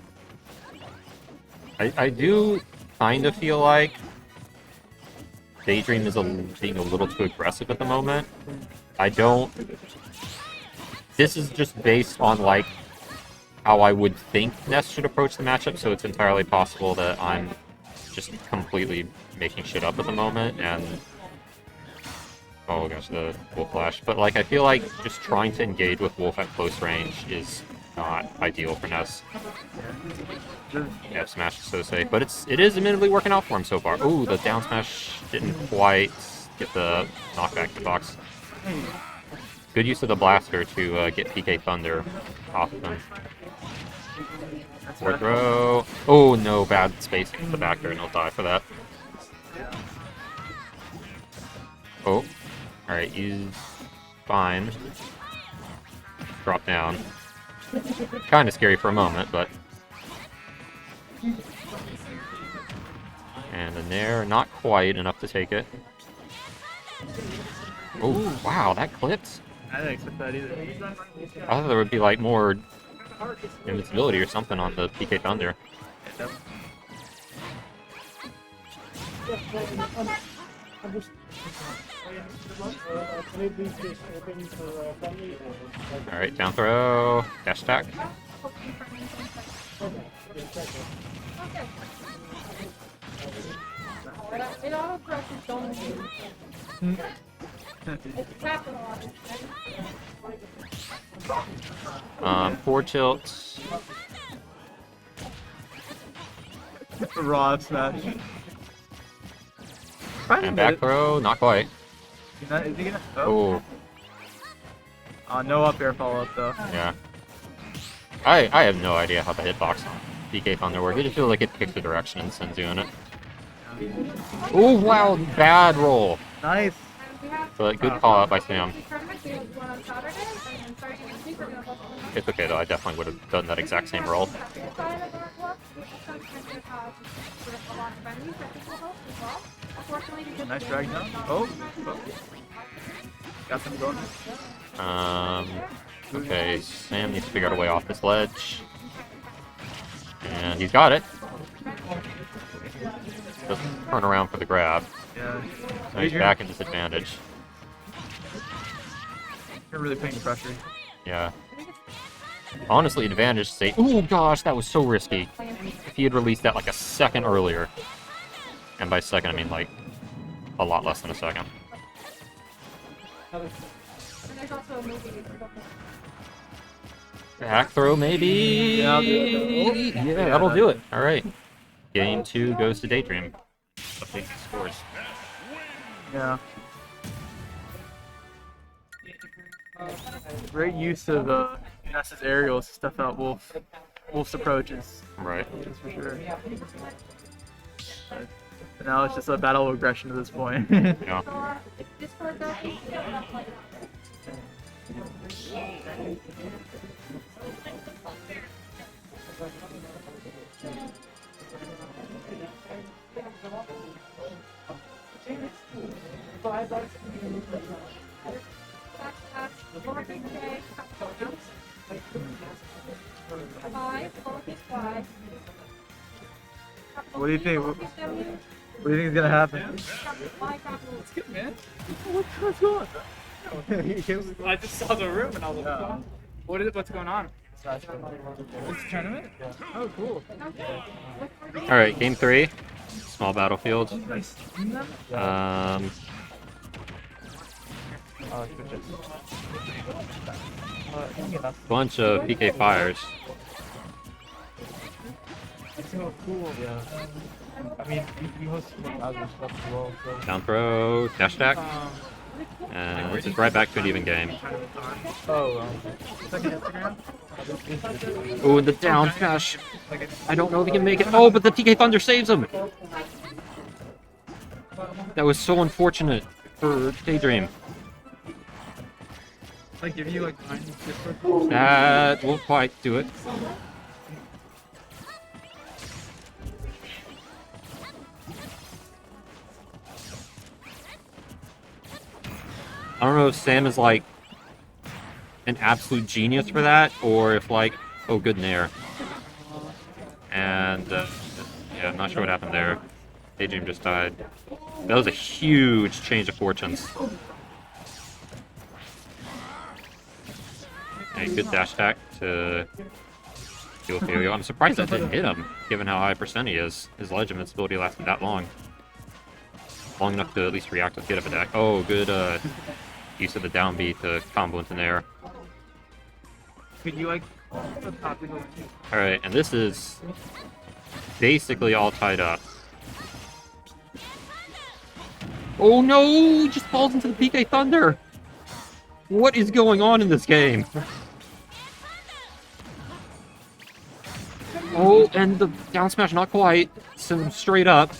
I do kind of feel like Daydream is being a little too aggressive at the moment. I don't... This is just based on, like, how I would think Ness should approach the matchup, so it's entirely possible that I'm just completely making shit up at the moment, and... Oh gosh, the Wolf Flash. But, like, I feel like just trying to engage with Wolf at close range is not ideal for Ness. Yeah, smash is so safe, but it is admittedly working out for him so far. Ooh, the down smash didn't quite get the knockback to box. Good use of the blaster to get PK Thunder off of him. Forward throw. Oh no, bad spacing in the back there, and he'll die for that. Oh, alright, he's fine. Drop down. Kind of scary for a moment, but... And then there, not quite enough to take it. Oh, wow, that clipped. I didn't expect that either. I thought there would be like more invincibility or something on the PK Thunder. Alright, down throw, dash attack. It auto presses don't Forward tilts. Raw smash. And back throw, not quite. Is he gonna? Oh. No up air follow up though. Yeah. I have no idea how the hitbox on PK Thunder works. It just feels like it picks the direction and sends you in it. Oh wow, bad roll. Nice. So good call out by Sam. It's okay though, I definitely would have done that exact same roll. Nice drag down. Oh. Got them going. Okay, Sam needs to figure out a way off this ledge. And he's got it. Just turn around for the grab. Yeah. So he's back in disadvantage. You're really putting pressure. Yeah. Honestly, advantage state. Oh gosh, that was so risky. If he had released that like a second earlier. And by second, I mean like a lot less than a second. Back throw, maybe? Yeah, that'll do it. Alright. Game 2 goes to Daydream. Update the scores. Yeah. Great use of Ness's aerials to stuff out Wolf's approaches. Right. That's for sure. But now it's just a battle of aggression at this point. Yeah. What do you think? What do you think is gonna happen? It's good, man. What's going on? I just saw the room and I was like, what's going on? It's a tournament? Oh, cool. Alright, game 3. Small battlefield. Bunch of PK fires. It's so cool, yeah. I mean, we host some other stuff as well, so... Down throw, dash attack. And we're just right back to an even game. Oh, and the down smash. I don't know if he can make it. Oh, but the PK Thunder saves him. That was so unfortunate for Daydream. Like, give you like 9 That won't quite do it. I don't know if Sam is like an absolute genius for that, or if like, oh, good nair. And yeah, I'm not sure what happened there. Daydream just died. That was a huge change of fortunes. And good dash attack to kill Theo. I'm surprised that didn't hit him, given how high percent he is. His ledge invincibility lasted that long. Long enough to at least react with hit of attack. Oh, good use of the down B to combo into Dair. Could you like... Alright, and this is basically all tied up. Oh no! He just falls into the PK Thunder! What is going on in this game? Oh, and the down smash not quite. Sends him straight up.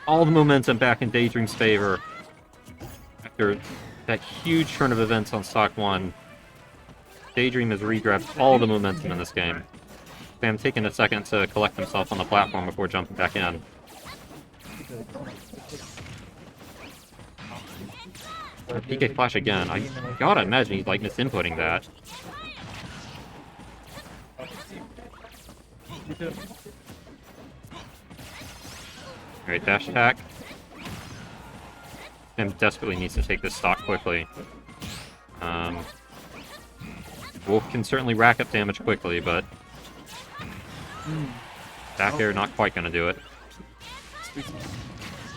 All the momentum back in Daydream's favor. After that huge turn of events on Stock 1, Daydream has regrabbed all the momentum in this game. Sam taking a second to collect himself on the platform before jumping back in. PK Flash again. I gotta imagine he's like misinputting that. You too. Alright, dash attack. And desperately needs to take this stock quickly. Wolf can certainly rack up damage quickly, but back air not quite gonna do it.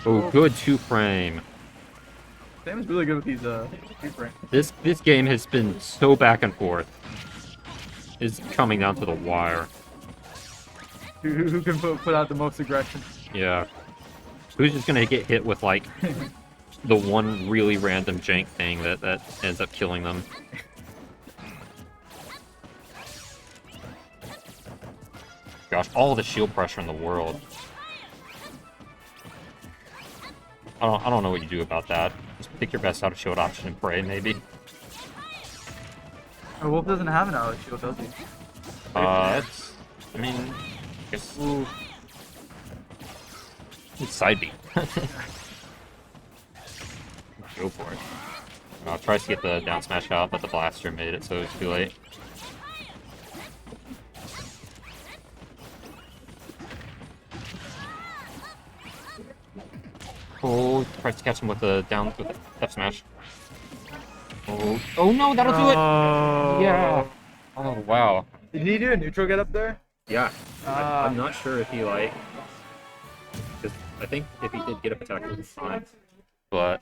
Oh, good 2-frame. Sam is really good with these 2-frame. This game has been so back and forth. It's coming down to the wire. Who can put out the most aggression? Yeah. Who's just gonna get hit with like the one really random jank thing that ends up killing them? Gosh, all the shield pressure in the world. I don't know what you do about that. Just pick your best out of shield option and pray, maybe. Wolf doesn't have an out of shield, does he? It's, I mean, I guess. It's side B. Go for it. Tries to get the down smash out, but the blaster made it, so it's too late. Oh, tries to catch him with the down with the F smash. Oh no, that'll do it! Yeah. Oh wow. Did he do a neutral get up there? Yeah. I'm not sure if he like. Because I think if he did get up attack, it would be fine. But.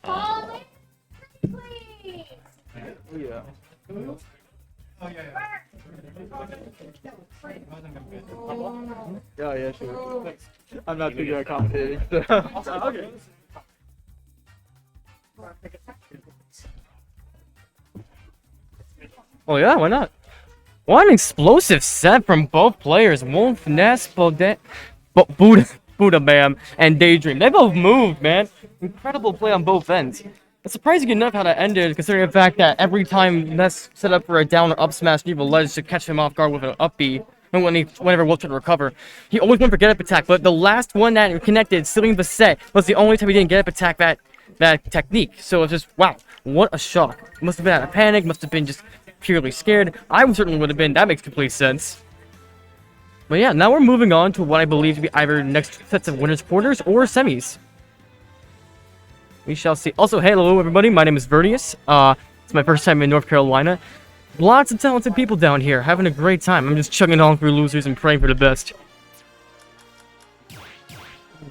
Yeah. Yeah, sure. I'm not too good at commentating. So. Okay. Oh yeah, why not? What an explosive set from both players. Wolf, Ness, Buddha Bam, and Daydream. They both moved, man. Incredible play on both ends. It's surprising enough how that ended, considering the fact that every time Ness set up for a down or up smash, Evil ledge to catch him off guard with an up B, and whenever Wolf tried to recover, he always went for get up attack. But the last one that connected, sealing the set, was the only time he didn't get up attack that technique. So it's just wow, what a shock! Must have been out of panic. Must have been just purely scared. I certainly would have been. That makes complete sense. But yeah, now we're moving on to what I believe to be either next sets of winners quarters or semis. We shall see. Also, hey, hello everybody. My name is Verdius. It's my first time in North Carolina. Lots of talented people down here, having a great time. I'm just chugging on through losers and praying for the best.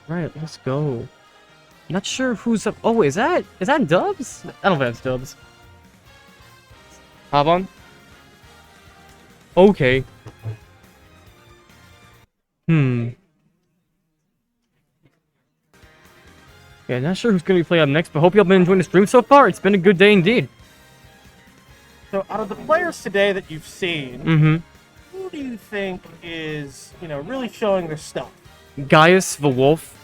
Alright, let's go. Not sure who's up. Oh, is that Dubs? I don't think that's Dubs. Hop on. Okay. Yeah, not sure who's going to be playing up next, but hope y'all been enjoying the stream so far. It's been a good day indeed. So, out of the players today that you've seen, who do you think is, really showing their stuff? Gaius the Wolf.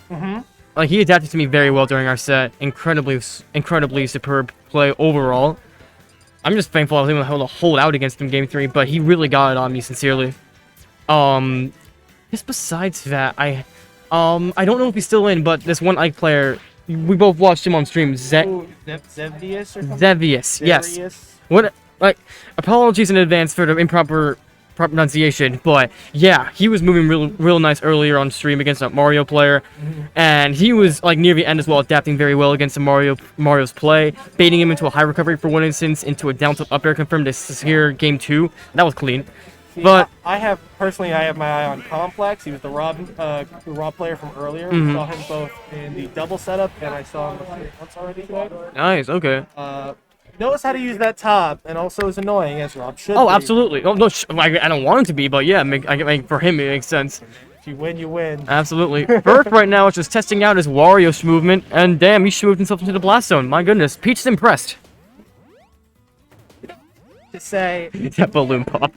He adapted to me very well during our set. Incredibly superb play overall. I'm just thankful I was able to hold out against him game 3, but he really got it on me sincerely. Just besides that, I don't know if he's still in, but this one Ike player, we both watched him on stream. Zevius or something? Zevius, yes. Apologies in advance for the improper pronunciation, but yeah, he was moving real nice earlier on stream against a Mario player, and he was near the end as well, adapting very well against Mario's play, baiting him into a high recovery for one instance, into a down tilt up air confirmed this here game 2. That was clean. See, but I have my eye on Complex. He was the Rob player from earlier. We saw him both in the double setup, and I saw him once already today. Nice, okay. Knows how to use that top, and also is annoying as Rob should. Oh, absolutely. Oh no, I don't want him to be, but yeah, for him it makes sense. If you win, you win. Absolutely. Burke right now is just testing out his Wario movement, and damn, he moved himself into the blast zone. My goodness, Peach is impressed. To say that balloon pop.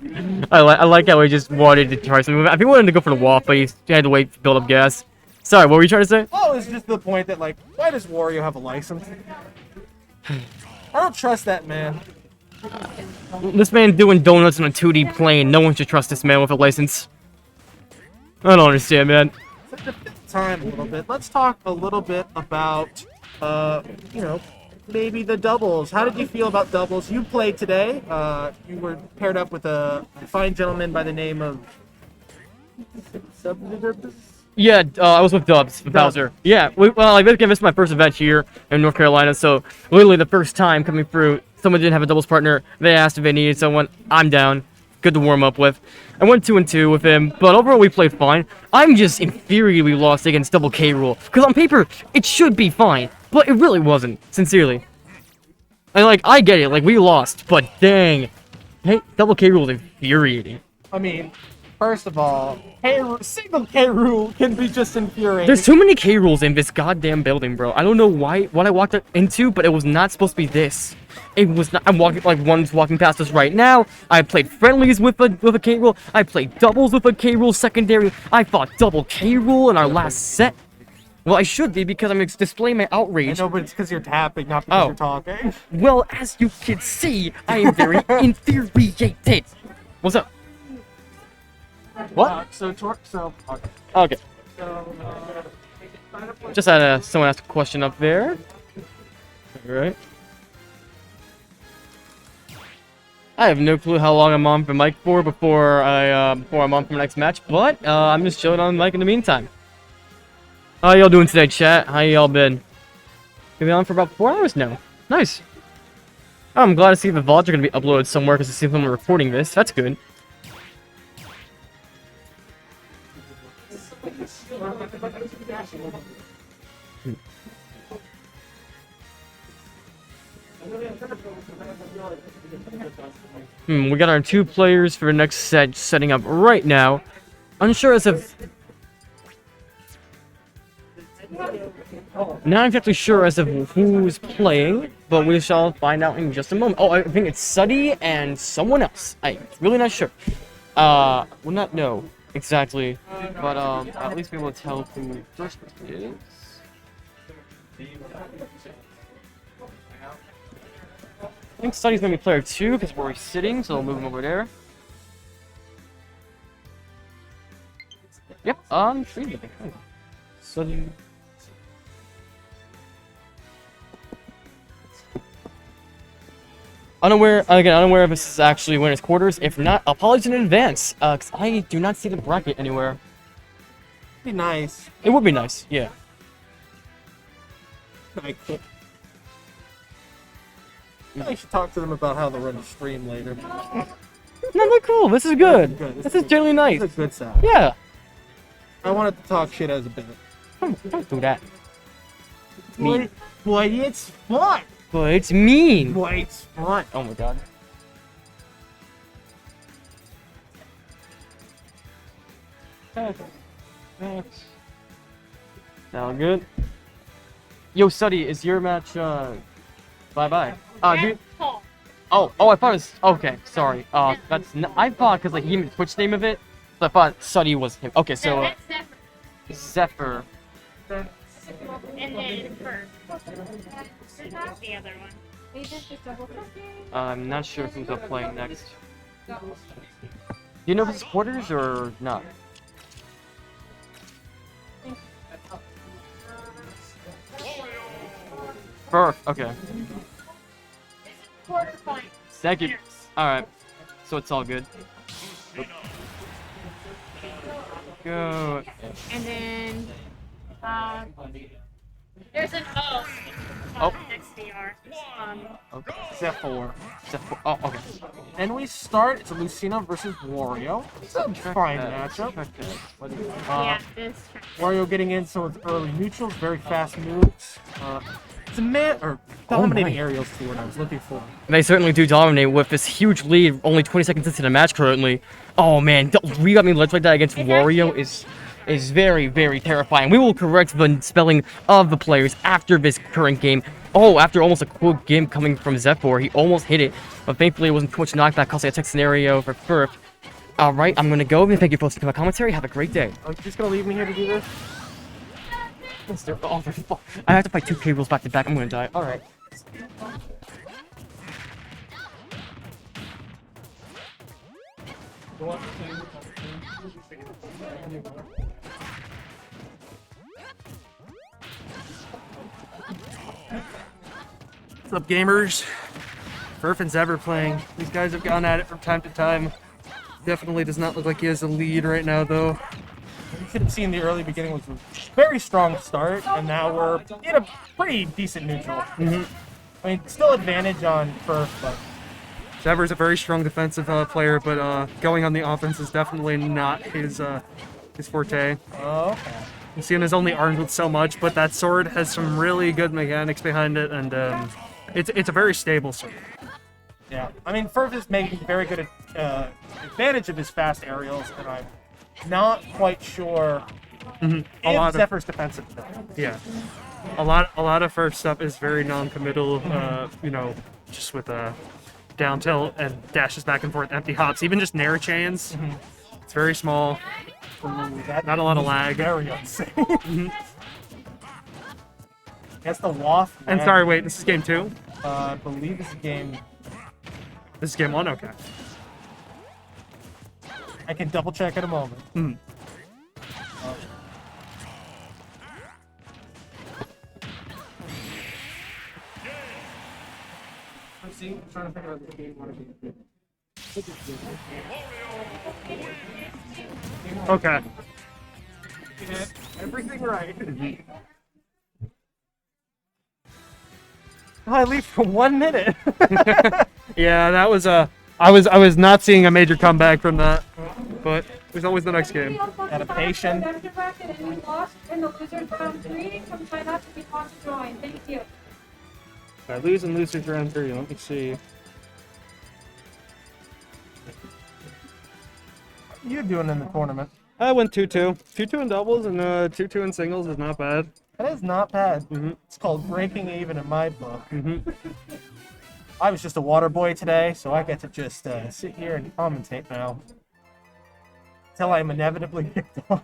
I like how he just wanted to try something. I think he wanted to go for the wall, but he had to wait to build up gas. Sorry, what were you trying to say? Oh, it's just the point that why does Wario have a license? I don't trust that man. This man doing donuts on a 2D plane. No one should trust this man with a license. I don't understand, man. It's the fifth time a little bit. Let's talk a little bit about, maybe the doubles. How did you feel about doubles? You played today. You were paired up with a fine gentleman by the name of Yeah, I was with Dubs, with Bowser. Yeah, well, I basically missed my first event here in North Carolina, so literally the first time coming through, someone didn't have a doubles partner. They asked if they needed someone. I'm down. Good to warm up with. I went 2-2 with him, but overall we played fine. I'm just infuriated we lost against Double K Rule, because on paper, it should be fine, but it really wasn't, sincerely. And, like, I get it, like, we lost, but dang. Hey, Double K Rule is infuriating. I mean, first of all, single K rule can be just infuriating. There's too many K rules in this goddamn building, bro. I don't know what I walked into, but it was not supposed to be this. It was not. I'm walking like one's walking past us right now. I played friendlies with a K rule. I played doubles with a K rule secondary. I fought double K rule in our last set. Well, I should be because I'm displaying my outrage. I know, but it's because you're tapping, not because you're talking. Well, as you can see, I am very infuriated. What's up? What? Okay. Just had someone ask a question up there. Alright. I have no clue how long I'm on for mic for before I'm on for the next match, but I'm just chilling on the mic in the meantime. How y'all doing today, chat? How y'all been? Been on for about 4 hours now. Nice. I'm glad to see the VODs are going to be uploaded somewhere because it seems I'm recording this. That's good. We got our 2 players for the next set setting up right now. Unsure as of... Not exactly sure as of who's playing, but we shall find out in just a moment. Oh, I think it's Suddy and someone else. I'm really not sure. We'll not know exactly, but I'll at least be able to tell who first is. I think Suddy's gonna be player 2 because where he's sitting, so I'll move him over there. Yep, Suddy. Unaware if this is actually winner's quarters. If not, apologies in advance, because I do not see the bracket anywhere. Be nice. It would be nice, yeah. I should talk to them about how to run a stream later. No, they're cool. This is good. This is generally nice. This is a good sound. Yeah. I wanted to talk shit as a bit. Don't do that. It's mean. Boy, it's fun. But it's mean. Boy, it's fun. Oh my god. Sound good. Yo, Suddy, is your match bye-bye? Dude. Oh, I thought it was okay, sorry. That's I thought because like he gave me the Twitch name of it, so I thought Suddy was him. Okay, so Zephyr. And then first. Not the other one. I'm not sure who's up playing next. Do you know if it's quarters or not? Okay. Second. Alright. So it's all good. Go. And then, there's an O. Oh. Next DR. Okay. Zephyr. Oh, okay. And we start. It's a Lucina versus Wario. It's a fine matchup. Wario getting in some of the early neutrals, very fast moves. It's a dominating aerials to what I was looking for. They certainly do dominate with this huge lead, only 20 seconds into the match currently. Oh man, we got me ledge like that against Wario is very, very terrifying. We will correct the spelling of the players after this current game. Oh, after almost a quick game coming from Zephyr, he almost hit it, but thankfully it wasn't too much knockback, causing a tech scenario for Furf. Alright, I'm gonna go, and thank you for listening to my commentary. Have a great day. Are you just gonna leave me here to do this? Oh, I have to fight 2 cables back to back. I'm gonna die. Alright. What's up, gamers? Furf and Zephyr playing. These guys have gone at it from time to time. Definitely does not look like he has a lead right now, though. You should have seen the early beginning was a very strong start, and now we're in a pretty decent neutral. Mhm. I mean, still advantage on Furf, but Zever's a very strong defensive player, but going on the offense is definitely not his forte. oh, okay. You see him is only armed with so much, but that sword has some really good mechanics behind it, and it's a very stable sword. Yeah, I mean, Furf is making very good advantage of his fast aerials, and I'm not quite sure A if lot of Zephyr's defensive. yeah, a lot of Furf stuff is very non-committal. You know, just with down tilt and dashes back and forth, empty hops, even just Nair chains. It's very small. Not a lot of lag. Very insane. That's the waft. And sorry, wait, this is game 2? I believe this is game. This is game 1? Okay. I can double check in a moment. I'm trying to figure out the game one. Okay. Everything right. I leave for 1 minute. Yeah, that was I was not seeing a major comeback from that, but there's always the next game. Adaptation. And we lost in the losers round 3. Come try not to be taught to join. Thank you. I lose in losers round 3. Let me see. What are you doing in the tournament? I went 2-2. 2-2 in doubles and 2-2 in singles is not bad. That is not bad. It's called breaking even in my book. I was just a water boy today, so I get to just sit here and commentate now. Until I'm inevitably kicked off.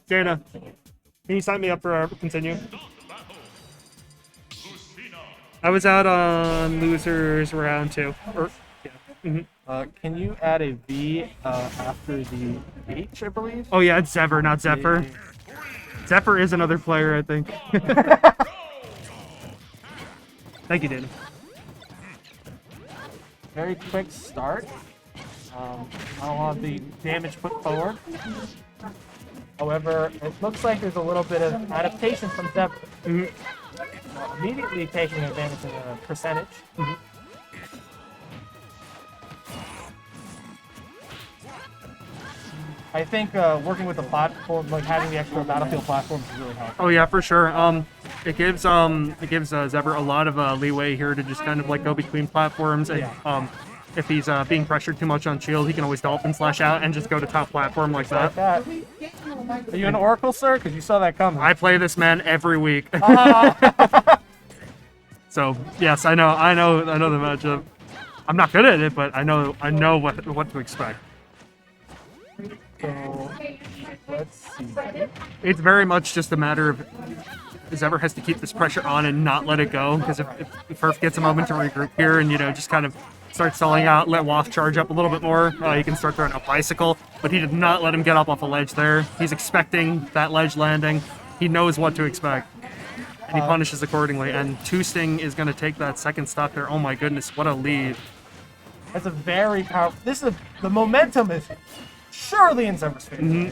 Dana, can you sign me up for continue? I was out on losers round 2. Can you add a V after the H, I believe? Oh yeah, it's Zephyr, not Zephyr. Zephyr is another player, I think. Thank you, Dana. Very quick start. Not a lot of the damage put forward. However, it looks like there's a little bit of adaptation from Zephyr. Immediately taking advantage of the percentage. I think working with the platform, like having the extra battlefield platforms, is really helpful. Oh yeah, for sure. It gives Zephyr a lot of leeway here to just kind of like go between platforms, and if he's being pressured too much on shield, he can always dolphin slash out and just go to top platform like that. Are you an Oracle, sir? Because you saw that coming. I play this man every week. So yes, I know the matchup. I'm not good at it, but I know what to expect. So, let's see. It's very much just a matter of Zephyr has to keep this pressure on and not let it go, because if Furf gets a moment to regroup here and, you know, just kind of start stalling out, let Waft charge up a little bit more, he can start throwing a bicycle, but he did not let him get up off a ledge there. He's expecting that ledge landing. He knows what to expect, and he punishes accordingly, and 2-Sting is going to take that second stock there. Oh my goodness, what a lead. That's a very powerful... the momentum is surely in Zephyr's favor.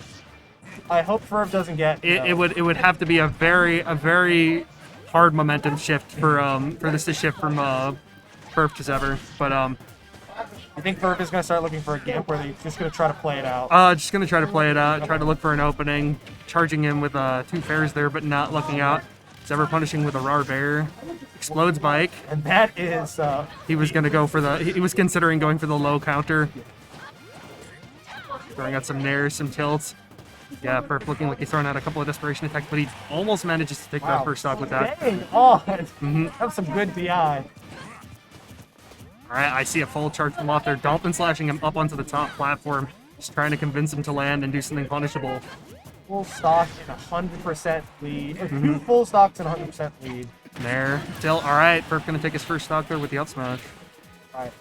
I hope Furf doesn't get... It would have to be a very hard momentum shift for this to shift from Furf to Zephyr, but I think Furf is going to start looking for a gimp where he's just going to try to play it out. Just going to try to play it out, try to look for an opening, charging in with 2 fairs there, but not looking out. Zephyr punishing with a Rar Bear. Explodes bike. And that is... he was going to go for he was considering going for the low counter. Throwing out some nairs, some tilts. Yeah, Furf looking like he's throwing out a couple of desperation attacks, but he almost manages to take that first stock with that. Dang on! That was some good DI. Alright, I see a full charge from off there. Dolphin slashing him up onto the top platform. Just trying to convince him to land and do something punishable. Full stock and 100% lead. Or 2 full stocks and 100% lead. There. Still, alright, Furf gonna take his first stock there with the up smash. Alright.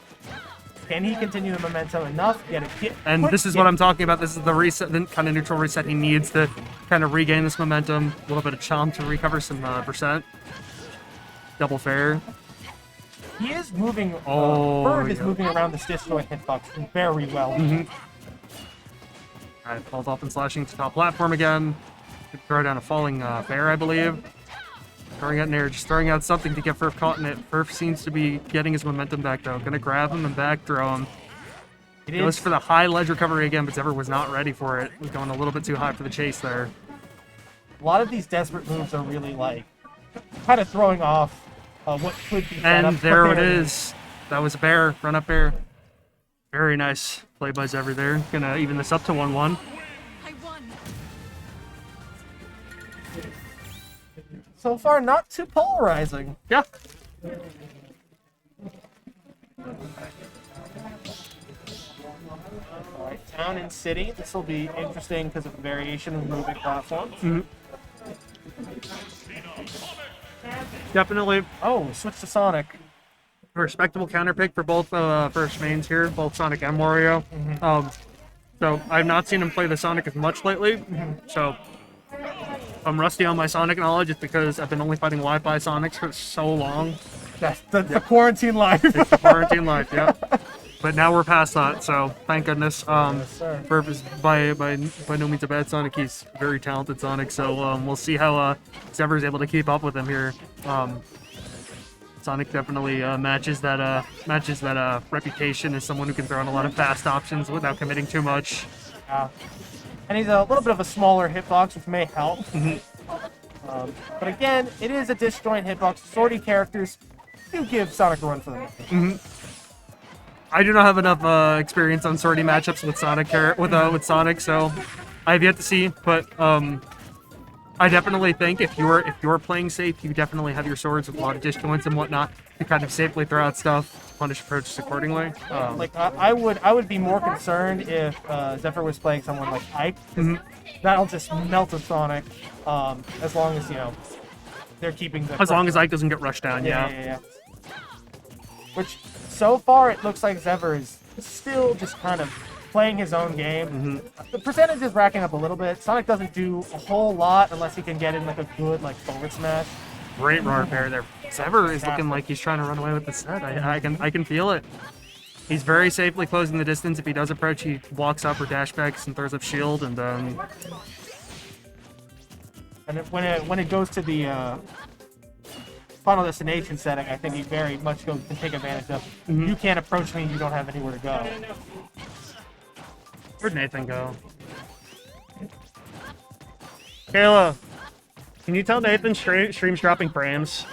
Can he continue the momentum enough? Get a hit. And this is what I'm talking about. This is the reset, the kind of neutral reset he needs to kind of regain this momentum. A little bit of chomp to recover some percent. Double fair. He is moving. Oh, Bird is yeah. moving around this disjoint hitbox very well. Alright, falls off and slashing to top platform again. Throw down a falling fair, I believe. Throwing out Nair, just throwing out something to get Furf caught in it. Furf seems to be getting his momentum back though. Gonna grab him and back throw him. Goes for the high ledge recovery again, but Zephyr was not ready for it. Was going a little bit too high for the chase there. A lot of these desperate moves are really like kind of throwing off what could be. And there it is. That was a bear. Run up bear. Very nice play by Zephyr there. Gonna even this up to 1-1. So far, not too polarizing. Yeah. Alright, town and city. This will be interesting because of the variation of moving platforms. Definitely. Oh, switch to Sonic. A respectable counter pick for both first mains here, both Sonic and Wario. So I've not seen him play the Sonic as much lately. So I'm rusty on my Sonic knowledge. It's because I've been only fighting Wi-Fi Sonics for so long. That's the quarantine life. It's the quarantine life, yeah. But now we're past that, so thank goodness. sir. Burp is by no means a bad Sonic. He's a very talented Sonic, so we'll see how Zephyr is able to keep up with him here. Sonic definitely matches that reputation as someone who can throw in a lot of fast options without committing too much. And he's a little bit of a smaller hitbox, which may help. But again, it is a disjoint hitbox. Sortie characters do give Sonic a run for the money. I do not have enough experience on sortie matchups with Sonic Sonic, so I have yet to see. But I definitely think if you're playing safe, you definitely have your swords with a lot of disjoints and whatnot to kind of safely throw out stuff, punish approaches accordingly. Like I would be more concerned if Zephyr was playing someone like Ike, 'cause that'll just melt a Sonic. As long as they're keeping the. As long as Ike doesn't get rushed down, yeah. Which so far it looks like Zephyr is still just kind of playing his own game. The percentage is racking up a little bit. Sonic doesn't do a whole lot unless he can get in like a good forward smash. Great raw pair there. Zephyr is looking like he's trying to run away with the set. I can feel it. He's very safely closing the distance. If he does approach, he walks up or dash backs and throws up shield, and when it goes to the Final Destination setting, I think he very much can take advantage of. You can't approach me, you don't have anywhere to go. Where'd Nathan go? Kayla, can you tell Nathan stream's dropping frames?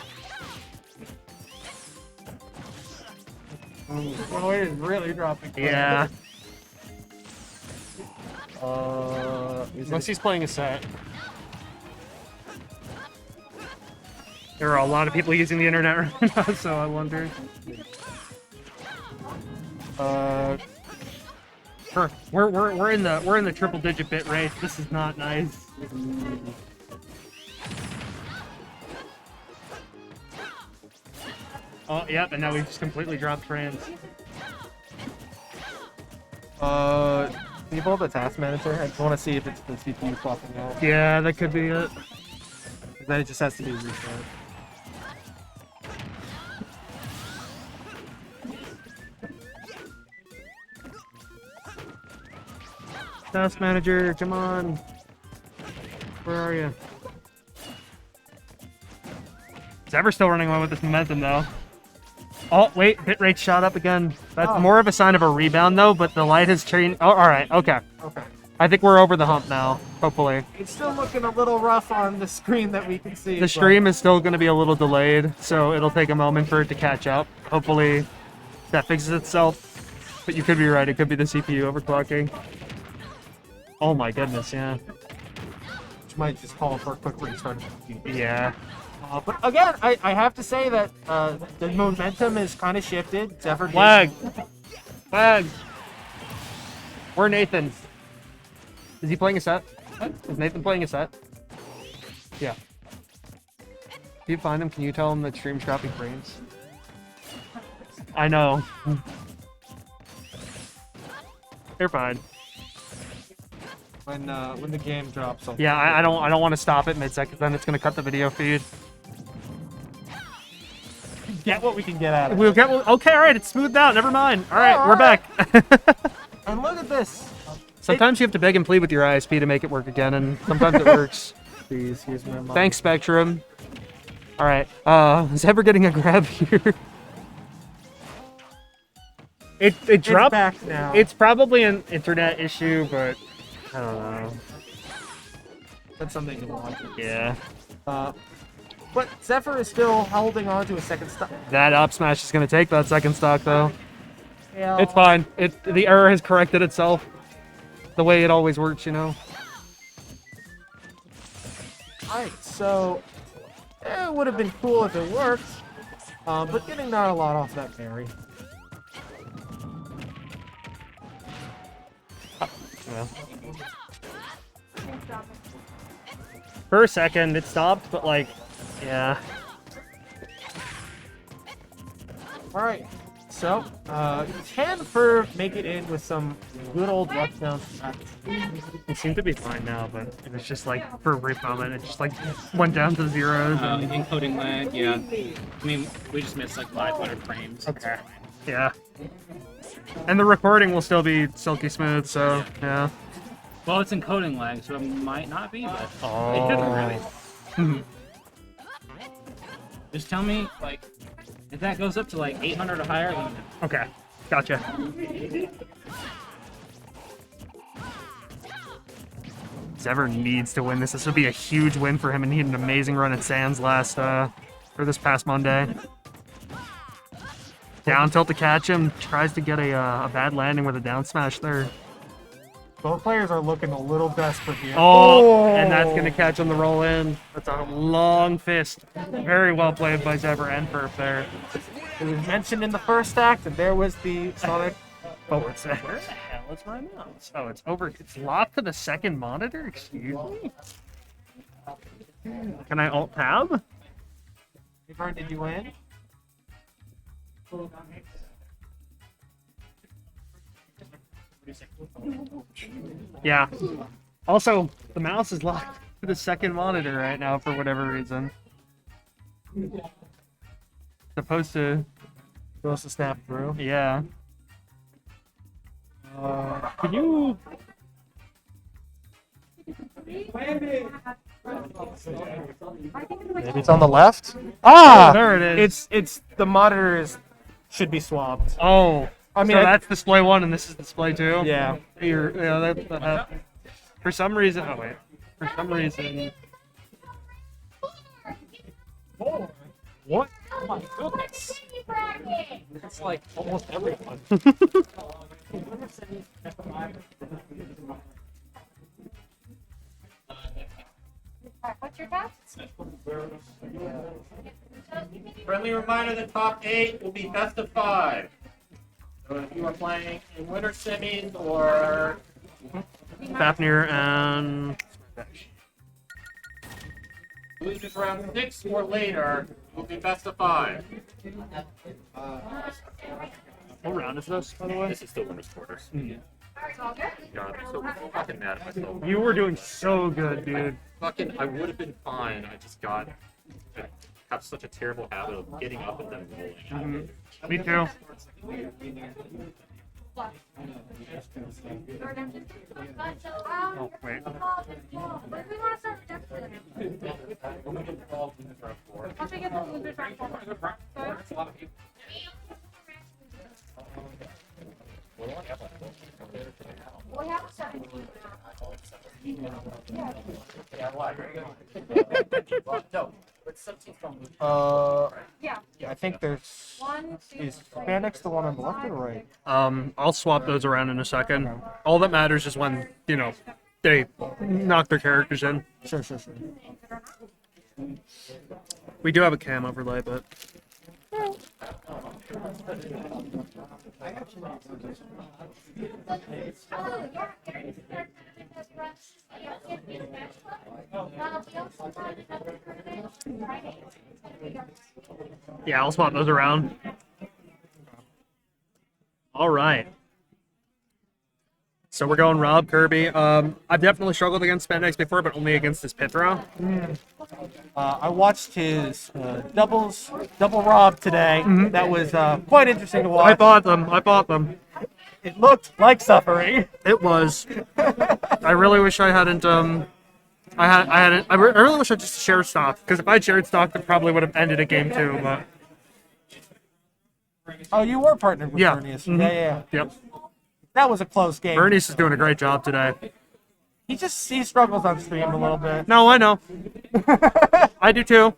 Oh, it is really dropping. Yeah. Unless he's playing a set. There are a lot of people using the internet right now, so I wonder. Sure. We're in the triple digit bit rate. This is not nice. Oh, yep, and now we've just completely dropped frames. Can you pull up the task manager? I just want to see if it's the CPU swapping out. Yeah, that could be it. Then it just has to be reset. Task manager, come on. Where are you? Zephyr still running away with this momentum though. Oh, wait, hit rate shot up again. That's more of a sign of a rebound though, but the light has changed. Oh, alright, okay. Okay. I think we're over the hump now, hopefully. It's still looking a little rough on the screen that we can see. The stream is still going to be a little delayed, so it'll take a moment for it to catch up. Hopefully that fixes itself. But you could be right, it could be the CPU overclocking. Oh my goodness, yeah. Which might just call for a quick restart. Yeah. But again, I have to say that the momentum is kind of shifted. Zephyr Flag! Flag! Where Nathan? Is he playing a set? Is Nathan playing a set? Yeah. If you find him, can you tell him that stream's dropping frames? I know. You're fine. when the game drops. Yeah, I don't want to stop it mid-second, because then it's going to cut the video feed. Get what we can get out of We'll it. get. Okay, all right, it's smoothed out. Never mind. All right, Oh, we're all right. back. And look at this. Sometimes you have to beg and plead with your ISP to make it work again, and sometimes it works. Please, here's my mom. Thanks, Spectrum. All right, is Ever getting a grab here? It dropped. back now. It's probably an internet issue, but I don't know. That's something to watch. Yeah. But Zephyr is still holding on to a second stock. That up smash is going to take that second stock, though. Yeah. It's fine. The error has corrected itself. The way it always works, you know. Alright, so it would have been cool if it worked, but getting not a lot off that parry. Well. For a second, it stopped, but like, yeah. Alright, so can Ferv make it in with some good old rush down stats? It seemed to be fine now, but it was just like for a brief moment, it just like went down to zeros. And... Encoding lag, yeah. I mean, we just missed like 500 frames. Okay. Yeah. And the recording will still be silky smooth, so yeah. Well, it's encoding lag, so it might not be, but Oh. it shouldn't really. Just tell me, like, if that goes up to like 800 or higher, then Okay, gotcha. Zever needs to win this. This would be a huge win for him, and he had an amazing run at Sands this past Monday. Down tilt to catch him, tries to get a bad landing with a down smash there. Both players are looking a little desperate here. Oh, and that's going to catch on the roll in. That's a long fist. Very well played by Zever and Perp there. It was mentioned in the first act, and there was the Sonic forward smash. Where the hell is my mouse? Oh, it's over. It's locked to the second monitor? Excuse me? Can I alt-tab? Did you win? Yeah. Also, the mouse is locked to the second monitor right now for whatever reason. Supposed to snap through. Yeah. Can you? Maybe it's on the left. Ah, there it is. It's the monitor should be swapped. Oh, I mean, so that's display 1 and this is display 2. Yeah. For some reason. Oh wait. For some reason. What? Oh my goodness. It's like almost everyone. What's your task? Friendly reminder, the top 8 will be best of 5. So if you are playing in winter semis or Fafnir and losers round 6 or later will be best of 5. what round is this, by the way? This is still winner's quarters. God, I'm so fucking mad at myself. You were doing so good, dude. I would have been fine. I have such a terrible habit of getting up and then rolling. Me too. Oh, wait. Once we get the losers round 4. We have 17. Yeah, I think there's. Is Phoenix the one on the left or the right? I'll swap those around in a second. All that matters is when, they knock their characters in. Sure. We do have a cam overlay, but... Yeah, I'll swap those around. All right. So we're going Rob, Kirby. I've definitely struggled against Spandex before, but only against his pit throw. I watched his double Rob today. That was quite interesting to watch. I bought them. It looked like suffering. It was. I really wish I hadn't. I really wish I just shared stock, because if I shared stock, it probably would have ended a game 2. But oh, you were partnered with Bernice. Yeah. Yep. That was a close game. Bernice is doing a great job today. He struggles on stream a little bit. No, I know. I do too.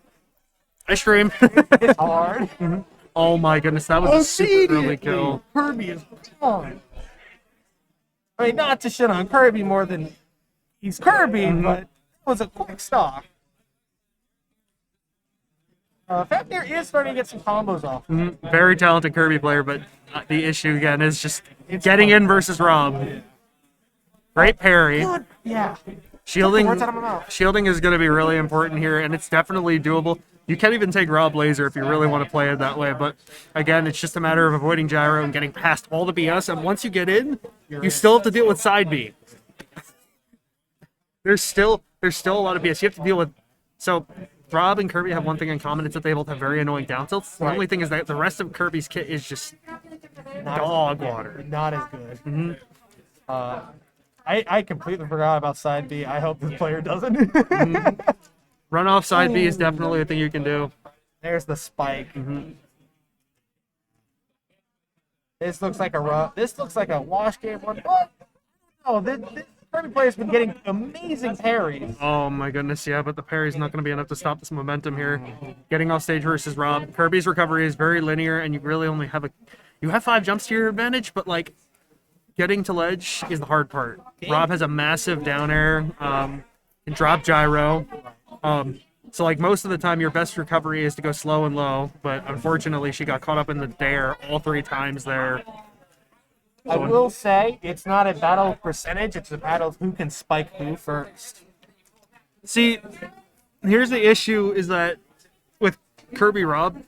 I stream. It's hard. Oh my goodness, that was a super early kill. Kirby is gone. I mean, not to shit on Kirby more than he's Kirby, but it was a quick stock. Fafnir is starting to get some combos off. Very talented Kirby player, but the issue again is just getting in versus Rob. Great parry. Good. Yeah. Shielding Words out of my mouth. shielding is going to be really important here, and it's definitely doable. You can even take Rob Laser if you really want to play it that way, but again, it's just a matter of avoiding gyro and getting past all the BS, and once you get in, you still have to deal with side B. There's still a lot of BS. You have to deal with... So, Rob and Kirby have one thing in common, it's that they both have very annoying down tilts. The only thing is that the rest of Kirby's kit is just dog water. Not as good. I completely forgot about side B. I hope this player doesn't. Run off side B is definitely a thing you can do. There's the spike. This looks like a wash game one, but oh, this Kirby player's been getting amazing parries. Oh my goodness, yeah, but the parry's not going to be enough to stop this momentum here. Getting off stage versus Rob. Kirby's recovery is very linear, and you really only have you have 5 jumps to your advantage, but like getting to ledge is the hard part. Rob has a massive down air, can drop gyro. So like most of the time your best recovery is to go slow and low, but unfortunately she got caught up in the Dair all 3 times there. I will say it's not a battle of percentage, it's a battle of who can spike who first. See, here's the issue is that with Kirby Rob,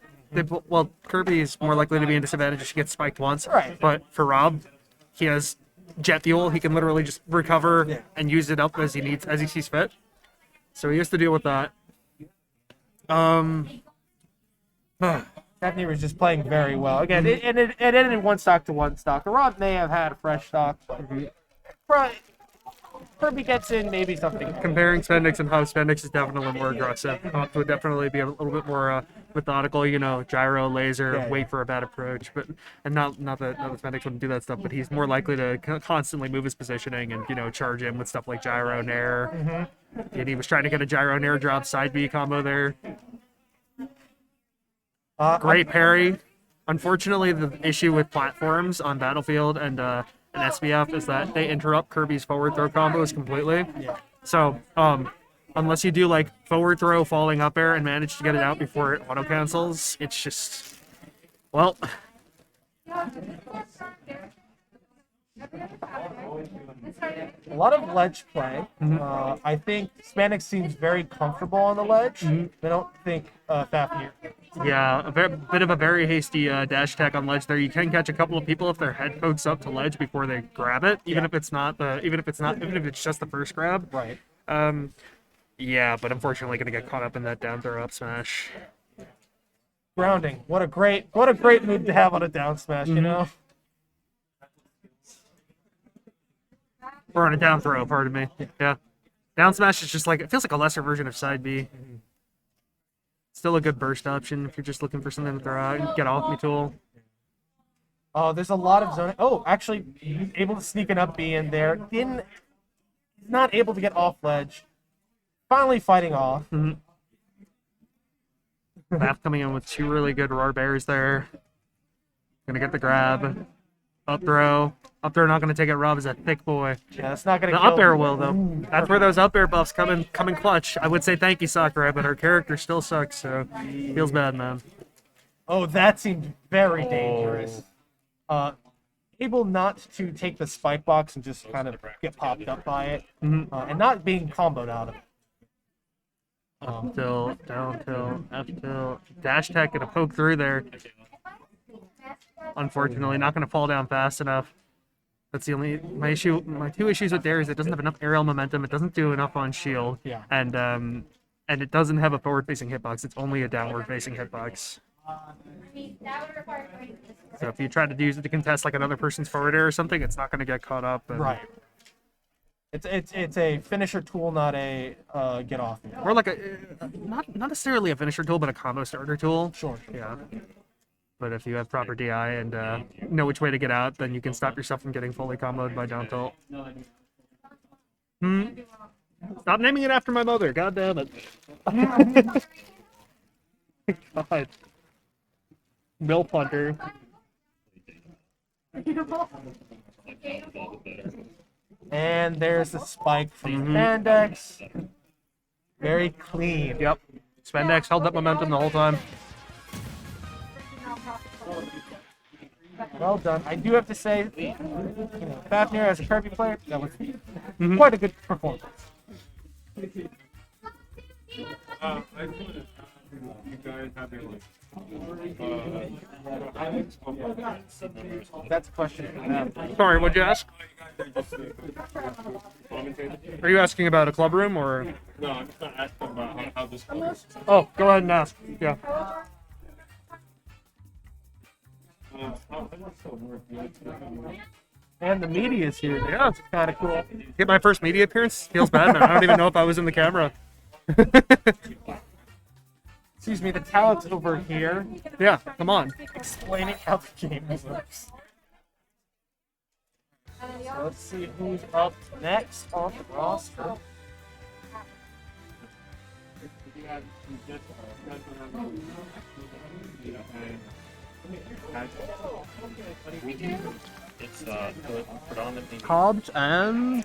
Kirby is more likely to be in disadvantage if she gets spiked once. Right. But for Rob, he has jet fuel, he can literally just recover and use it up as he sees fit. So he has to deal with that. Fafnir was just playing very well. Again, it ended 1 stock to 1 stock. Rob may have had a fresh stock, but Kirby gets in maybe something. Comparing Spandex and Hobbs, Spandex is definitely more aggressive. Hobbs would definitely be a little bit more methodical, gyro, laser, wait for a bad approach. And not that Spandex wouldn't do that stuff, but he's more likely to constantly move his positioning and, charge in with stuff like gyro, nair. And he was trying to get a gyro, nair drop, side B combo there. Great parry. Unfortunately, the issue with platforms on Battlefield and SBF is that they interrupt Kirby's forward throw combos completely. Yeah. So, unless you do like forward throw, falling up air, and manage to get it out before it auto cancels, it's just, well. A lot of ledge play. I think Spandex seems very comfortable on the ledge. I don't think Fafnir. Yeah, bit of a very hasty dash attack on ledge there. You can catch a couple of people if their head pokes up to ledge before they grab it, even if it's just the first grab. Right. Yeah, but unfortunately gonna get caught up in that down throw up smash. Grounding. What a great move to have on a down smash, you know? Or on a down throw, pardon me. Yeah. Down smash is just like, it feels like a lesser version of side B. Still a good burst option if you're just looking for something to throw out. Get off me tool. Oh, there's a lot of zoning. Oh, actually, able to sneak an up B in there. Not able to get off ledge. Finally fighting off. Math coming in with 2 really good roar bears there. Gonna get the grab. Up throw. Up throw not gonna take it. Rob is a thick boy. Yeah, that's not gonna The kill. up air will though. That's where those up air buffs come in clutch. I would say thank you, Sakurai, but her character still sucks, so feels bad, man. Oh, that seemed very dangerous. Able not to take the spike box and just kind of get popped up by it, and not being comboed out of it. Up tilt, down tilt, F tilt, dash tech, gonna poke through there. Unfortunately, not gonna fall down fast enough. That's the only my issue. My two issues with Dair is it doesn't have enough aerial momentum. It doesn't do enough on shield. Yeah. And it doesn't have a forward-facing hitbox. It's only a downward-facing hitbox. I mean, that would require training. So if you try to use it to contest like another person's forward air or something, it's not going to get caught up. And... Right. It's a finisher tool, not a get off. Or like a not necessarily a finisher tool, but a combo starter tool. Sure. Yeah. But if you have proper DI and know which way to get out, then you can stop yourself from getting fully comboed by down tilt. Stop naming it after my mother. God damn it. God. Milf Hunter. And there's the spike from Spandex. Very clean. Yep. Spandex held that momentum the whole time. Well done. I do have to say, Fafnir as a Kirby player, that was quite a good performance. You guys have your That's a question for them. Sorry, what'd you ask? Are you asking about a club room or? No, I'm just not asking about how this goes. Oh, go ahead and ask. Yeah. And the media's here. Yeah, it's kind of cool. Get my first media appearance? Feels bad, man. I don't even know if I was in the camera. Excuse me, the talent's over here. Yeah, come on. Explaining how the game works. So let's see who's up next on the roster. It's predominantly Hobbs and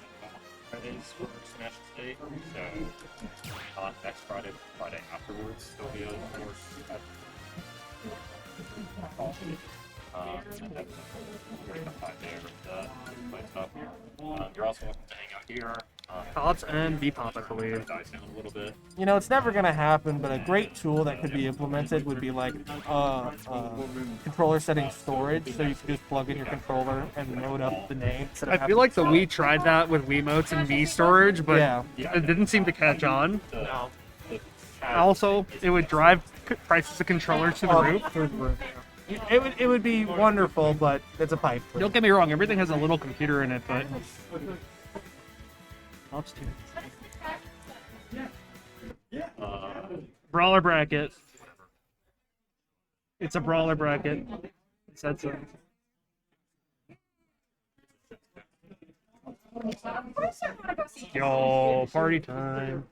Fridays for Smash State, so next Friday afterwards, there'll be a course at and then we're gonna find there play stuff. You're also welcome to hang out here. Hobbs and V-Pop, I believe. Dice down a little bit. You know, it's never going to happen, but a great tool that could be implemented would be like controller setting storage, so you can just plug in your controller and load up the name. I feel like the Wii tried that with Wiimotes and Wii storage, but Yeah. it didn't seem to catch on. No. Also, it would drive prices of controllers to the roof. It would be wonderful, but it's a pipe. Don't get me wrong, everything has a little computer in it, but... Brawler bracket. It's a brawler bracket. It said so. Yo, party time.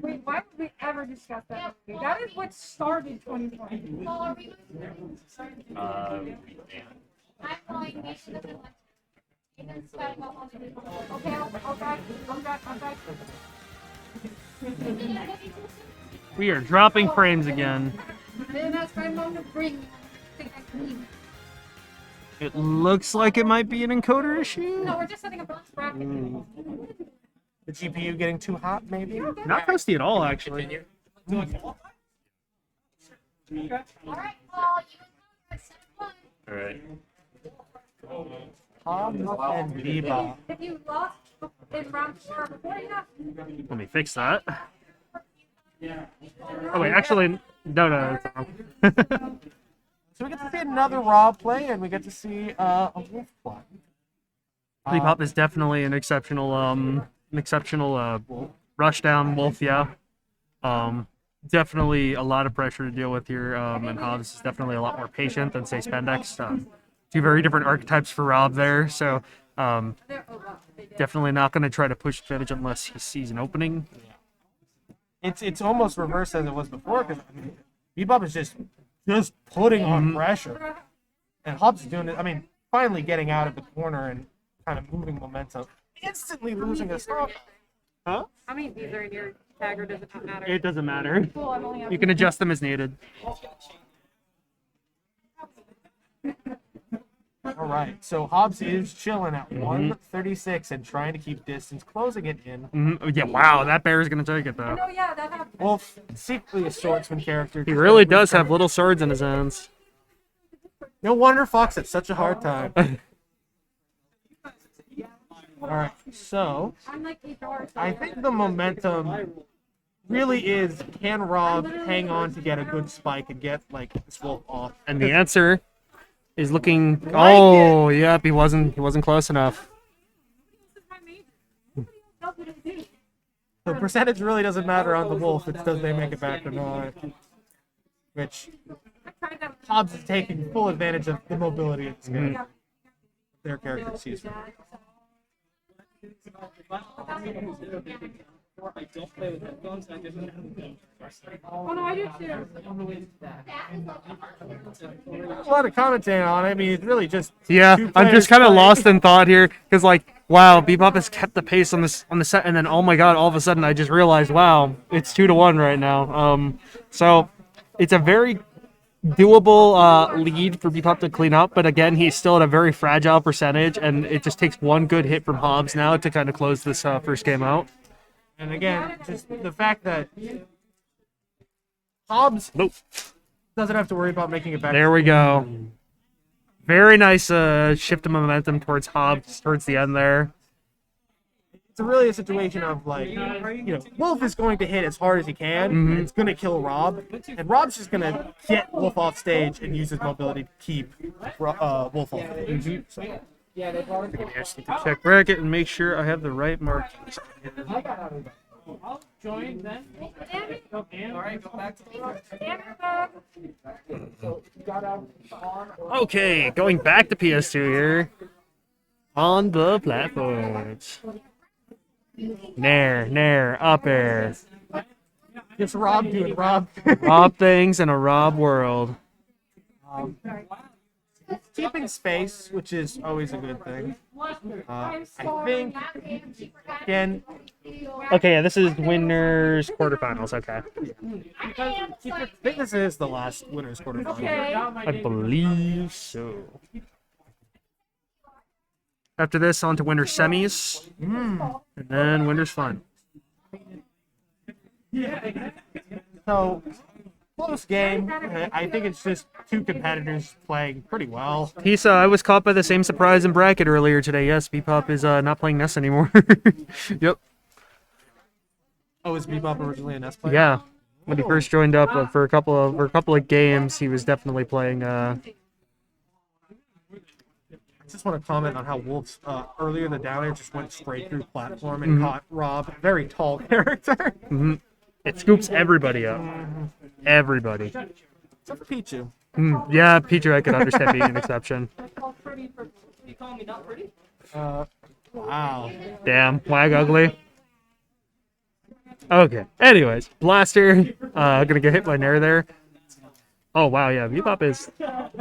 Wait, why would we ever discuss that movie? That is what started 2020. I'm calling Nation of the Lunch. Okay, I'm back. We are dropping frames again. Then that's my mom to bring me. It looks like it might be an encoder issue. No, we're just setting up a bracket. The GPU getting too hot, maybe? Not toasty at all, actually. Alright, Paul, you and Alright. Hobbs and Bebop. If you lost in round 4 before you have. Let me fix that. Oh wait, actually, no, it's wrong. So we get to see another Raw play, and we get to see a Wolf play. Bebop is definitely an exceptional rush down Wolf, yeah. Definitely a lot of pressure to deal with here, and Hobbs is definitely a lot more patient than, say, Spandex. Two very different archetypes for Rob there, so definitely not going to try to push advantage unless he sees an opening. It's almost reversed as it was before, because Bebop is just putting on pressure, and Hobbs is doing it. I mean, finally getting out of the corner and kind of moving momentum, instantly losing a stop. Huh? How many of these are in your tag, or does it not matter? It doesn't matter. Cool, I'm only You can adjust them as needed. All right, so Hobbs is chilling at 136 and trying to keep distance, closing it in. Yeah, wow, that bear is going to take it, though. No, yeah, that happened. Wolf, secretly a swordsman character. He really does have little swords in his hands. No wonder Fox had such a hard time. Alright, so I think the momentum really is, can Rob hang on to get a good spike and get like this wolf off? And the answer is looking. Oh, yep, he wasn't close enough. The percentage really doesn't matter on the wolf. It's does they make it back or not. Which Hobbs is taking full advantage of the mobility of this game. Their character sees. Oh no, I do too. A lot of commentating on it. I mean, it's really just Yeah, two I'm just players kind of playing. lost in thought here because, like, wow, Bebop has kept the pace on the set, and then oh my god, all of a sudden I just realized, wow, it's 2-1 right now. So it's a very doable lead for Bebop to clean up, but again, he's still at a very fragile percentage, and it just takes one good hit from Hobbs now to kind of close this first game out. And again, just the fact that Hobbs doesn't have to worry about making it back. There we go. Very nice shift of momentum towards Hobbs towards the end there. It's really a situation of like, Wolf is going to hit as hard as he can, and it's going to kill Rob, and Rob's just going to get Wolf off stage and use his mobility to keep Wolf off stage. So. I just need to check bracket and make sure I have the right markings. I'll join then. Alright, go back to the Okay, going back to PS2 here. On the platforms. Nair, up air. Just Rob doing Rob. Rob things in a Rob world. Keeping space, which is always a good thing. I think, again... Okay, yeah, this is winners quarterfinals, okay. I think this is the last winners quarterfinal. I believe so. After this, on to winners semis. And then winners final. So, close game. I think it's just two competitors playing pretty well. Pisa, I was caught by the same surprise in bracket earlier today. Yes, Bebop is not playing Ness anymore. Yep. Oh, is Bebop originally a Ness player? Yeah. When he first joined up for a couple of games, he was definitely playing. I just want to comment on how Wolves earlier in the down air just went straight through platform and caught Rob, a very tall character. It scoops everybody up. Everybody. Except for Pichu. Yeah, Pichu, I could understand being an exception. You call me not pretty? Wow. Damn, wag ugly. Okay. Anyways, Blaster, gonna get hit by Nair there. Oh wow, yeah, Bebop is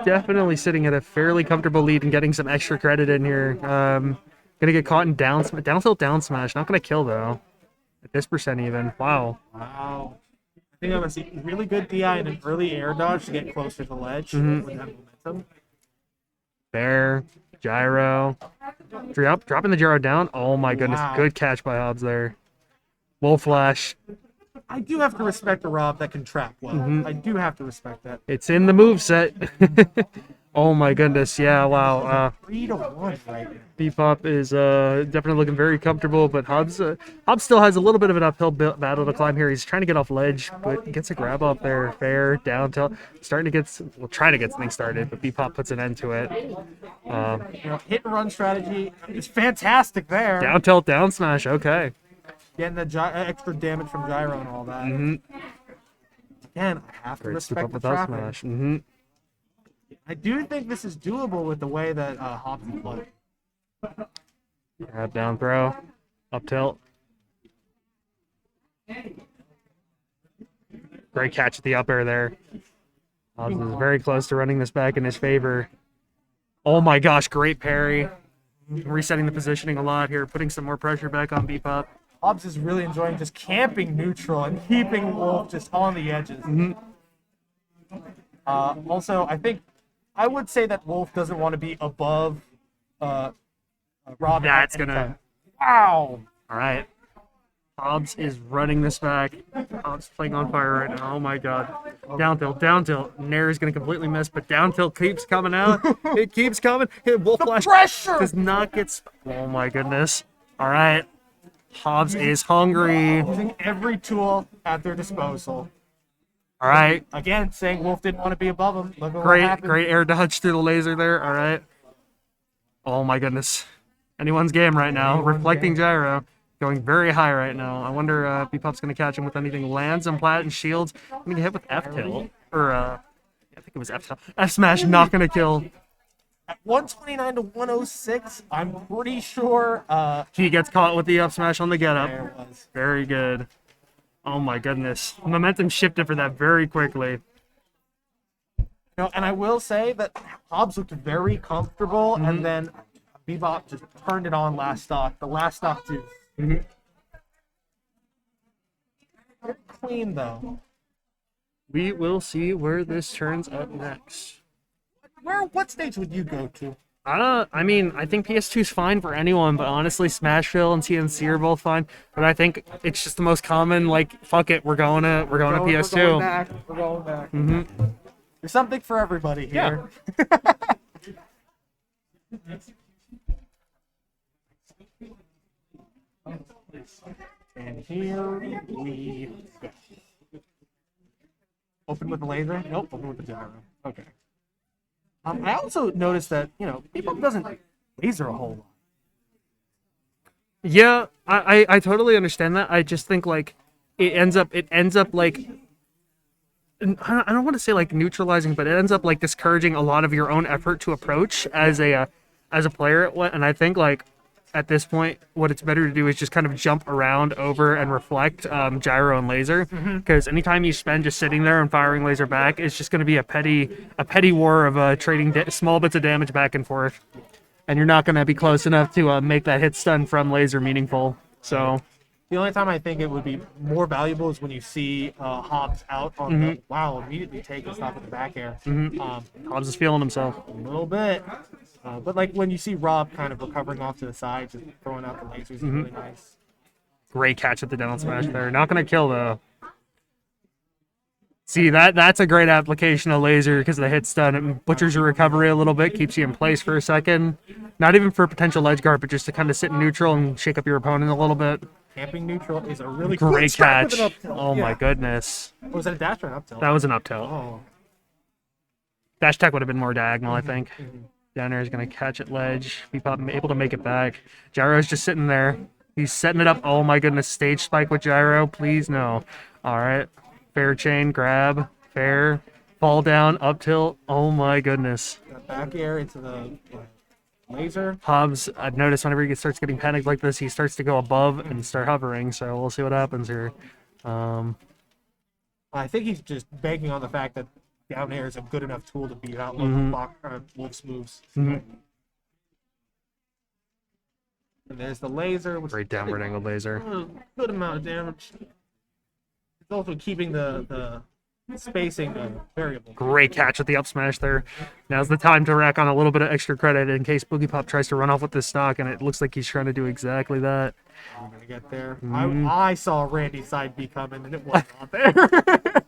definitely sitting at a fairly comfortable lead and getting some extra credit in here. Gonna get caught in down tilt down smash. Not gonna kill though. At this percent even. Wow. Wow. I think I'm gonna see really good DI and an early air dodge to get closer to the ledge with that momentum. There, gyro. Dropping the gyro down. Oh my goodness, Wow. good catch by Hobbs there. Wolf flash. I do have to respect a Rob that can trap well. I do have to respect that. It's in the moveset. Oh my goodness, yeah, wow. 3-1 right now. Bebop is definitely looking very comfortable, but Hobbs still has a little bit of an uphill battle to climb here. He's trying to get off ledge, but gets a grab off there. Fair, down tilt. Trying to get something started, but Bebop puts an end to it. Hit and run strategy is fantastic there. Down tilt, down smash, okay. Getting the extra damage from gyro and all that. Again, I have to respect the down trapping. smash. I do think this is doable with the way that Hobbs is playing. Grab down throw, up tilt. Great catch at the up air there. Hobbs is very close to running this back in his favor. Oh my gosh, great parry. Resetting the positioning a lot here, putting some more pressure back on Bebop. Hobbs is really enjoying just camping neutral and keeping Wolf just on the edges. Also, I would say that Wolf doesn't want to be above Rob. Yeah, it's gonna. Wow. All right. Hobbs is running this back. Hobbs playing on fire right now. Oh my god. Down tilt, down tilt. Nair is going to completely miss, but down tilt keeps coming out. It keeps coming. Wolf Flash pressure does not get... Oh my goodness. All right. Hobbs is hungry. Using every tool at their disposal. All right. Again, saying Wolf didn't want to be above him. Look at what Great, happened. great air dodge through the laser there. All right. Oh my goodness. Anyone's game right now. Reflecting gyro. Going very high right now. I wonder if Bebop's going to catch him with anything. Lands on plat and shields. I'm going to get hit with F-tilt. Or, I think it was F-tilt. F-smash, not going to kill. At 129 to 106, I'm pretty sure. He gets caught with the up smash on the get up. There it was. Very good. Oh my goodness. Momentum shifted for that very quickly. No, and I will say that Hobbs looked very comfortable, and then Bebop just turned it on last stock. The last stock too. Very clean though. We will see where this turns up next. What stage would you go to? I mean, I think PS2 is fine for anyone, but honestly, Smashville and TNC are both fine. But I think it's just the most common. Like, fuck it, we're going to PS2. We're going back. Mm-hmm. There's something for everybody here. And here we go. Open with the laser? Nope, open with the gyro. Okay. I also noticed that, people doesn't laser a whole lot. Yeah, I totally understand that. I just think like it ends up like I don't want to say like neutralizing, but it ends up like discouraging a lot of your own effort to approach as a player. And I think like at this point, what it's better to do is just kind of jump around over and reflect gyro and laser, because anytime you spend just sitting there and firing laser back, it's just going to be a petty war of trading small bits of damage back and forth, and you're not going to be close enough to make that hit stun from laser meaningful. So the only time I think it would be more valuable is when you see Hobbs out on the immediately take and stop with the back air. Hobbs is feeling himself a little bit. But like when you see Rob kind of recovering off to the side, just throwing out the lasers is really nice. Great catch at the down smash there. Not going to kill though. See, that's a great application of laser because the hit stun. It butchers your recovery a little bit, keeps you in place for a second. Not even for potential ledge guard, but just to kind of sit in neutral and shake up your opponent a little bit. Camping neutral is a really great cool catch. With an up tilt. Oh my goodness. Was that a dash or an up tilt? That was an up tilt. Oh. Dash tech would have been more diagonal, I think. Down there is going to catch at ledge. Bebop able to make it back. Gyro's just sitting there. He's setting it up. Oh my goodness. Stage spike with gyro. Please no. All right. Fair chain. Grab. Fair. Fall down. Up tilt. Oh my goodness. Back air into the laser. Hobbs, I've noticed whenever he starts getting panicked like this, he starts to go above and start hovering. So we'll see what happens here. I think he's just banking on the fact that down air is a good enough tool to beat out Wolf's moves. And there's the laser. Which great downward angle laser. Good amount of damage. It's also keeping the spacing variable. Great catch at the up smash there. Now's the time to rack on a little bit of extra credit in case Boogie Pop tries to run off with this stock, and it looks like he's trying to do exactly that. I'm gonna get there. I saw Randy's side B coming, and it was not there.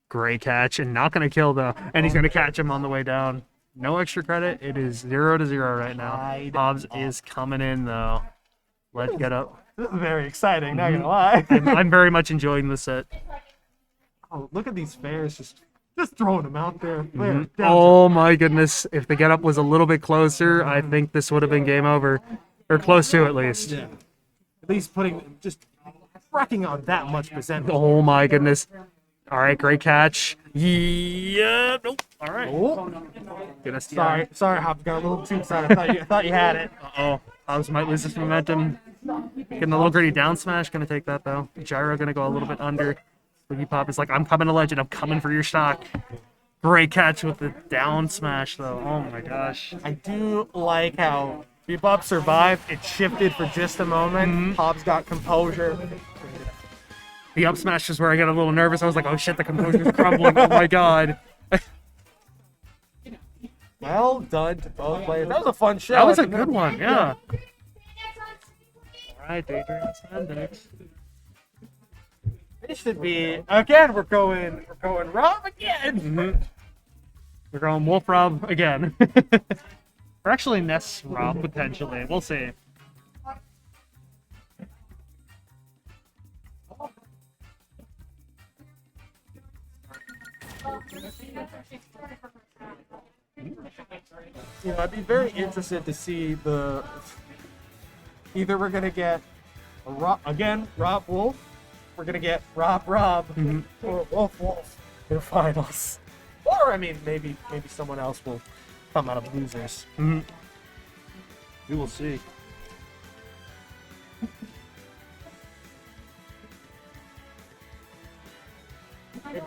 Great catch, and not going to kill though. And he's going to catch him on the way down. No extra credit. It is 0-0 right now. Hobbs is coming in though. Let's get up. This is very exciting, not gonna lie. I'm very much enjoying the set. Oh, look at these fairs just throwing them out there. Oh my goodness. If the get up was a little bit closer, I think this would have been game over. Or close to at least. Yeah. At least just racking on that much percent. Oh my goodness. All right, great catch. Yeah, nope. All right. Sorry, Hobbs got a little too excited. I thought you had it. Uh-oh. Hobbs might lose this momentum. Getting a little gritty down smash. Gonna take that though. Gyro gonna go a little bit under. Boogie Pop is like, I'm coming to legend. I'm coming for your stock. Great catch with the down smash though. Oh my gosh. I do like how Bebop survived. It shifted for just a moment. Hobbs got composure. The up smash is where I got a little nervous. I was like, oh shit, the composure's crumbling. Oh my god. Well done to both players. That was a fun show. That was a good one, yeah. Alright, Daydream Spandex. It should be again. We're going Rob again. Mm-hmm. We're going Wolf Rob again. Or actually Ness Rob potentially. We'll see. You know, I'd be very interested to see the. Either we're gonna get a Rob Wolf. We're gonna get Rob, or Wolf in the finals. Or I mean, maybe someone else will come out of losers. Mm-hmm. We will see. Hey,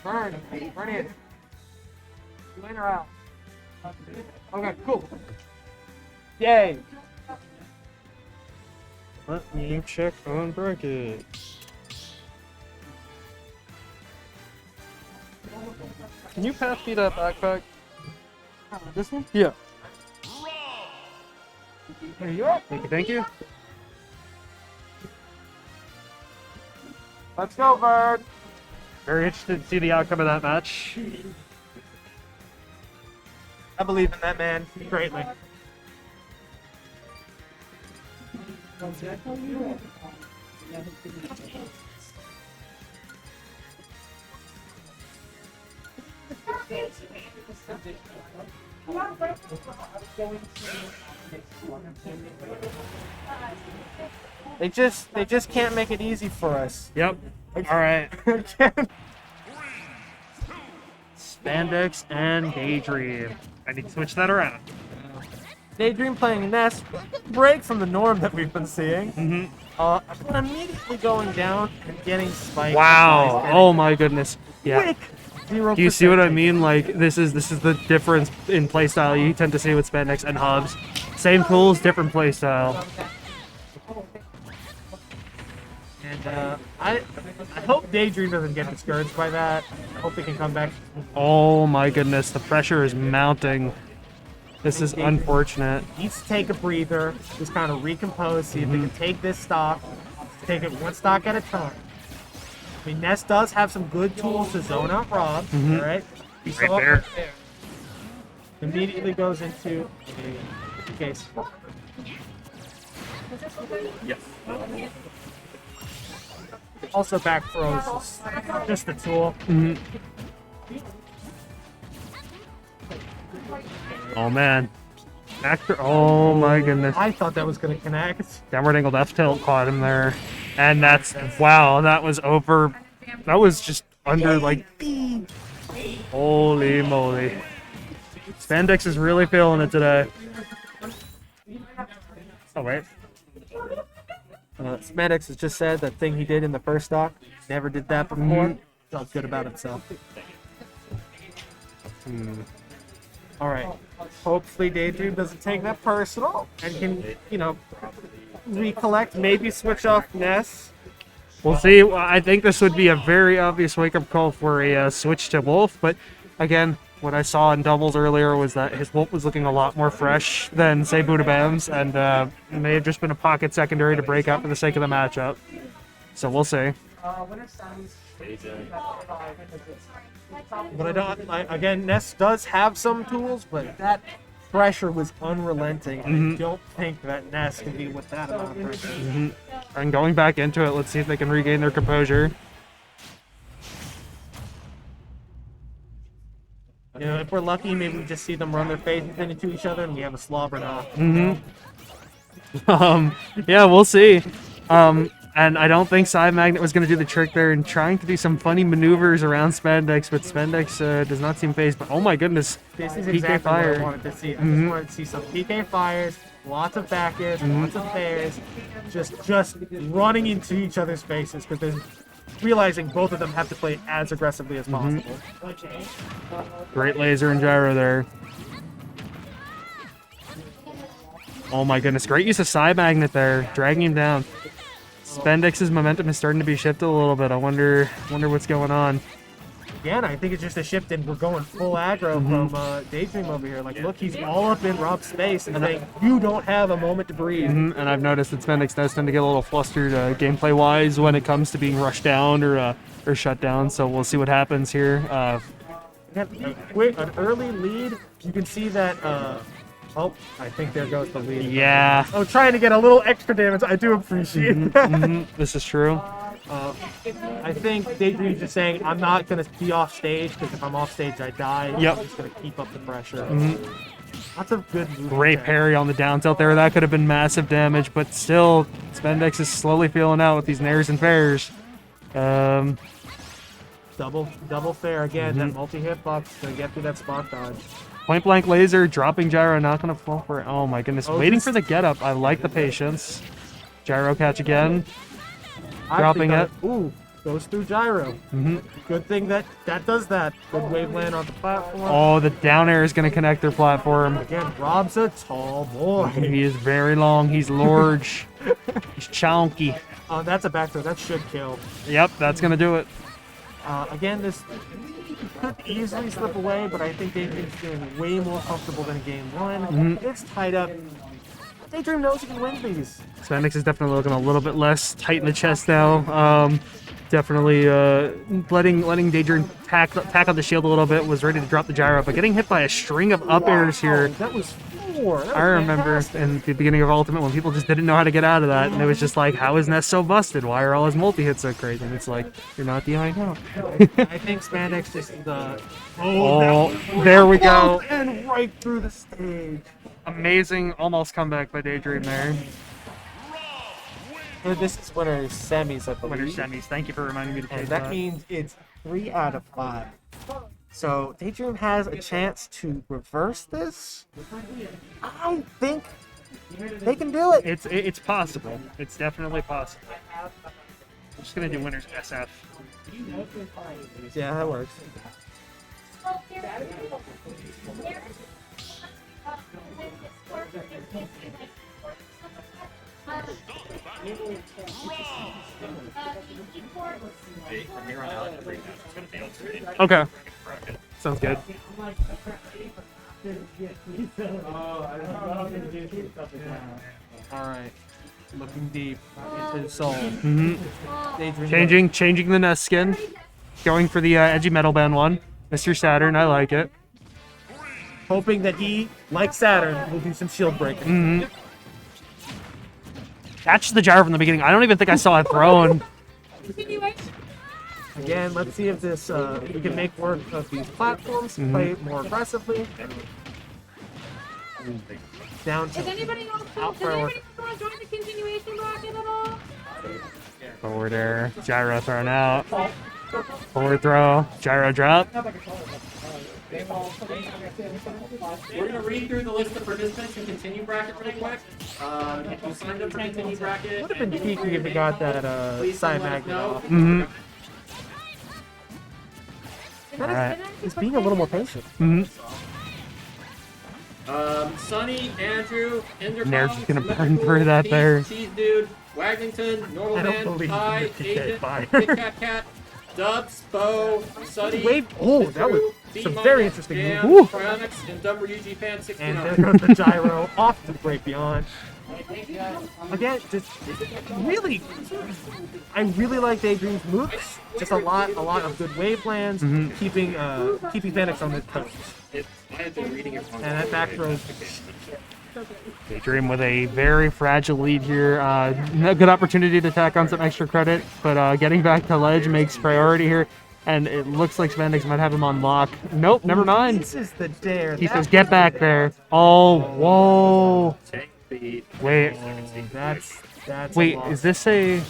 Burn it. You in or out? Okay, cool. Yay. Let me check on bracket. Can you pass me that backpack? This one? Yeah. Here you are. Thank you, thank you. Let's go, Bird. Very interested to see the outcome of that match. I believe in that man greatly. They just can't make it easy for us. Yep. All right. Spandex and Daydream. I need to switch that around. Daydream playing Ness, break from the norm that we've been seeing. Mm-hmm. But immediately going down and getting spiked. Wow! Oh my goodness! Yeah. Quick. 0%. Do you see what I mean? Like this is the difference in playstyle you tend to see with Spandex and Hubs. Same tools, different playstyle. And I hope Daydream doesn't get discouraged by that. I hope they can come back. Oh my goodness! The pressure is mounting. This is unfortunate. Needs to take a breather, just kind of recompose, see if they can take this stock, take it one stock at a time. I mean, Ness does have some good tools to zone out Rob, Mhm. right? We Right saw there. it there. Immediately goes into a case. Yes. Also back throws, is just a tool. Mhm. Oh man. After, oh my goodness. I thought that was going to connect. Downward angle death tilt caught him there. And that's, wow, that was over. That was just under like, holy moly. Spandex is really feeling it today. Oh wait. Spandex has just said that thing he did in the first stock. Never did that before. Felt good about himself. All right. Hopefully Daydream doesn't take that personal and can, you know, recollect, maybe switch off Ness. We'll see. I think this would be a very obvious wake-up call for a switch to Wolf, but again, what I saw in doubles earlier was that his Wolf was looking a lot more fresh than, say, Buddha Bam's, and it may have just been a pocket secondary to break out for the sake of the matchup. So we'll see. But again, Ness does have some tools, but that pressure was unrelenting. Mhm. I don't think that Ness can deal with that amount of pressure. And going back into it, let's see if they can regain their composure. You know, if we're lucky, maybe we just see them run their faces into each other and we have a slobber knock. Yeah, we'll see. And I don't think Side Magnet was going to do the trick there and trying to do some funny maneuvers around Spandex, but Spandex does not seem phased. But oh my goodness, This is PK exactly fire. what I wanted to see. I just wanted to see some PK fires, lots of back airs, lots of fairs, just running into each other's faces because they're realizing both of them have to play as aggressively as possible. Great laser and gyro there. Oh my goodness, great use of Side Magnet there, dragging him down. Spandex's momentum is starting to be shifted a little bit. I wonder what's going on. Again, I think it's just a shift and we're going full aggro from Daydream over here. Like, look, he's all up in Rob's space and saying, you don't have a moment to breathe. And I've noticed that Spandex does tend to get a little flustered gameplay-wise when it comes to being rushed down or shut down. So we'll see what happens here. An early lead. You can see that. Oh, I think there goes the lead. Yeah. Oh, trying to get a little extra damage. I do appreciate that. This is true. I think Daydream's just saying, I'm not going to be off stage because if I'm off stage, I die. Yep. I'm just going to keep up the pressure. Lots of good moves. Great parry on the down tilt there. That could have been massive damage, but still, Spandex is slowly feeling out with these nairs and fairs. Double fair again. That multi-hitbox to get through that spot dodge. Point blank laser, dropping gyro, not gonna fall for it. Oh my goodness, waiting for the get up. I like the patience. Gyro catch again. Dropping it. Ooh, goes through gyro. Good thing that does that. Good wave land on the platform. Oh, the down air is gonna connect their platform. Again, Rob's a tall boy. He is very long. He's large. He's chunky. Oh, that's a back throw. That should kill. Yep, that's gonna do it. Again, this could easily slip away, but I think Daydream's feeling way more comfortable than in game one. It's tied up. Daydream knows he can win these. Spandex is definitely looking a little bit less tight in the chest now. Definitely letting Daydream tack on the shield a little bit. Was ready to drop the gyro, but getting hit by a string of up airs here. That was 4. That was I remember fantastic. in the beginning of Ultimate when people just didn't know how to get out of that, and it was just like, how is Ness so busted? Why are all his multi-hits so crazy? And it's like, you're not the I know. I think Spandex just there we go. And right through the stage. Amazing, almost comeback by Daydream there. This is winner semis, I believe. Winner semis. Thank you for reminding me to take And that means it's 3 out of 5. So Daydream has a chance to reverse this. I think they can do it. It's possible. It's definitely possible. I'm just gonna do winners SF. Yeah, that works. From here on out, every match is going to be alternate. Okay. Sounds good. Alright. Looking deep into the soul. Changing the Nest skin. Going for the edgy metal band one. Mr. Saturn, I like it. Hoping that he, like Saturn, will do some shield breaking. Catch the gyro from the beginning. I don't even think I saw it thrown. Again, let's see if this we can make work of these platforms, play more aggressively. Down to Does anybody want to join the continuation bracket at all? Forward air. Gyro thrown out. Forward throw. Gyro drop. We're going to read through the list of participants and continue bracket really quick. If you signed up for continue bracket, would have been peaky if we got that side magnet off. Alright. He's being a little more patient. Sonny, Andrew, Endercom, Nair's just gonna burn through that there. Cheese Dude, Wagnington, Normal I don't Man, believe Pie, you did Agent, fire. Kit Kat Cat, Dubs, Bo, Sonny, Wait, oh, that was some very interesting Jam, moves. Cryonics, and Dumber UG Fan And 69. there goes the gyro off to the break beyond. Again, just really, I really like Daydream's moves. Just a lot of good wave lands, keeping Phoenix on his toes. I have been reading it wrong. And that back throw. Daydream with a very fragile lead here. A good opportunity to tack on some extra credit, but getting back to ledge makes priority here. And it looks like Spandex might have him on lock. Nope, never mind. This is the Dair. He says, get back there. Oh, whoa. Wait. That's Wait, a loss. is this a...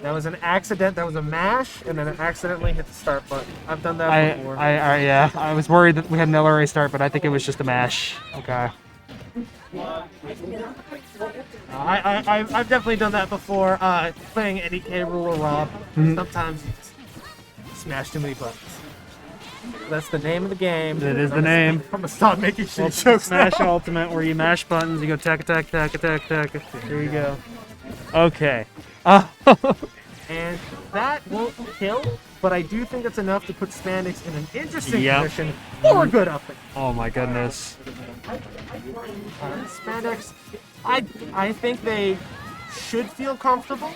That was an accident. That was a mash, and then it accidentally hit the start button. I've done that before. Yeah, I was worried that we had an LRA start, but I think it was just a mash. Okay. I've definitely done that before. Playing NEK rule or Rob. Sometimes you just smash too many buttons. That's the name of the game. That is the name. I'm gonna stop making shit Well, jokes. Smash now. Ultimate, where you mash buttons, you go tack, attack, tack, attack, tack. There you go. Okay. And that won't kill, but I do think it's enough to put Spandex in an interesting Yep. position for a good up. Oh my goodness. Spandex, I think they should feel comfortable.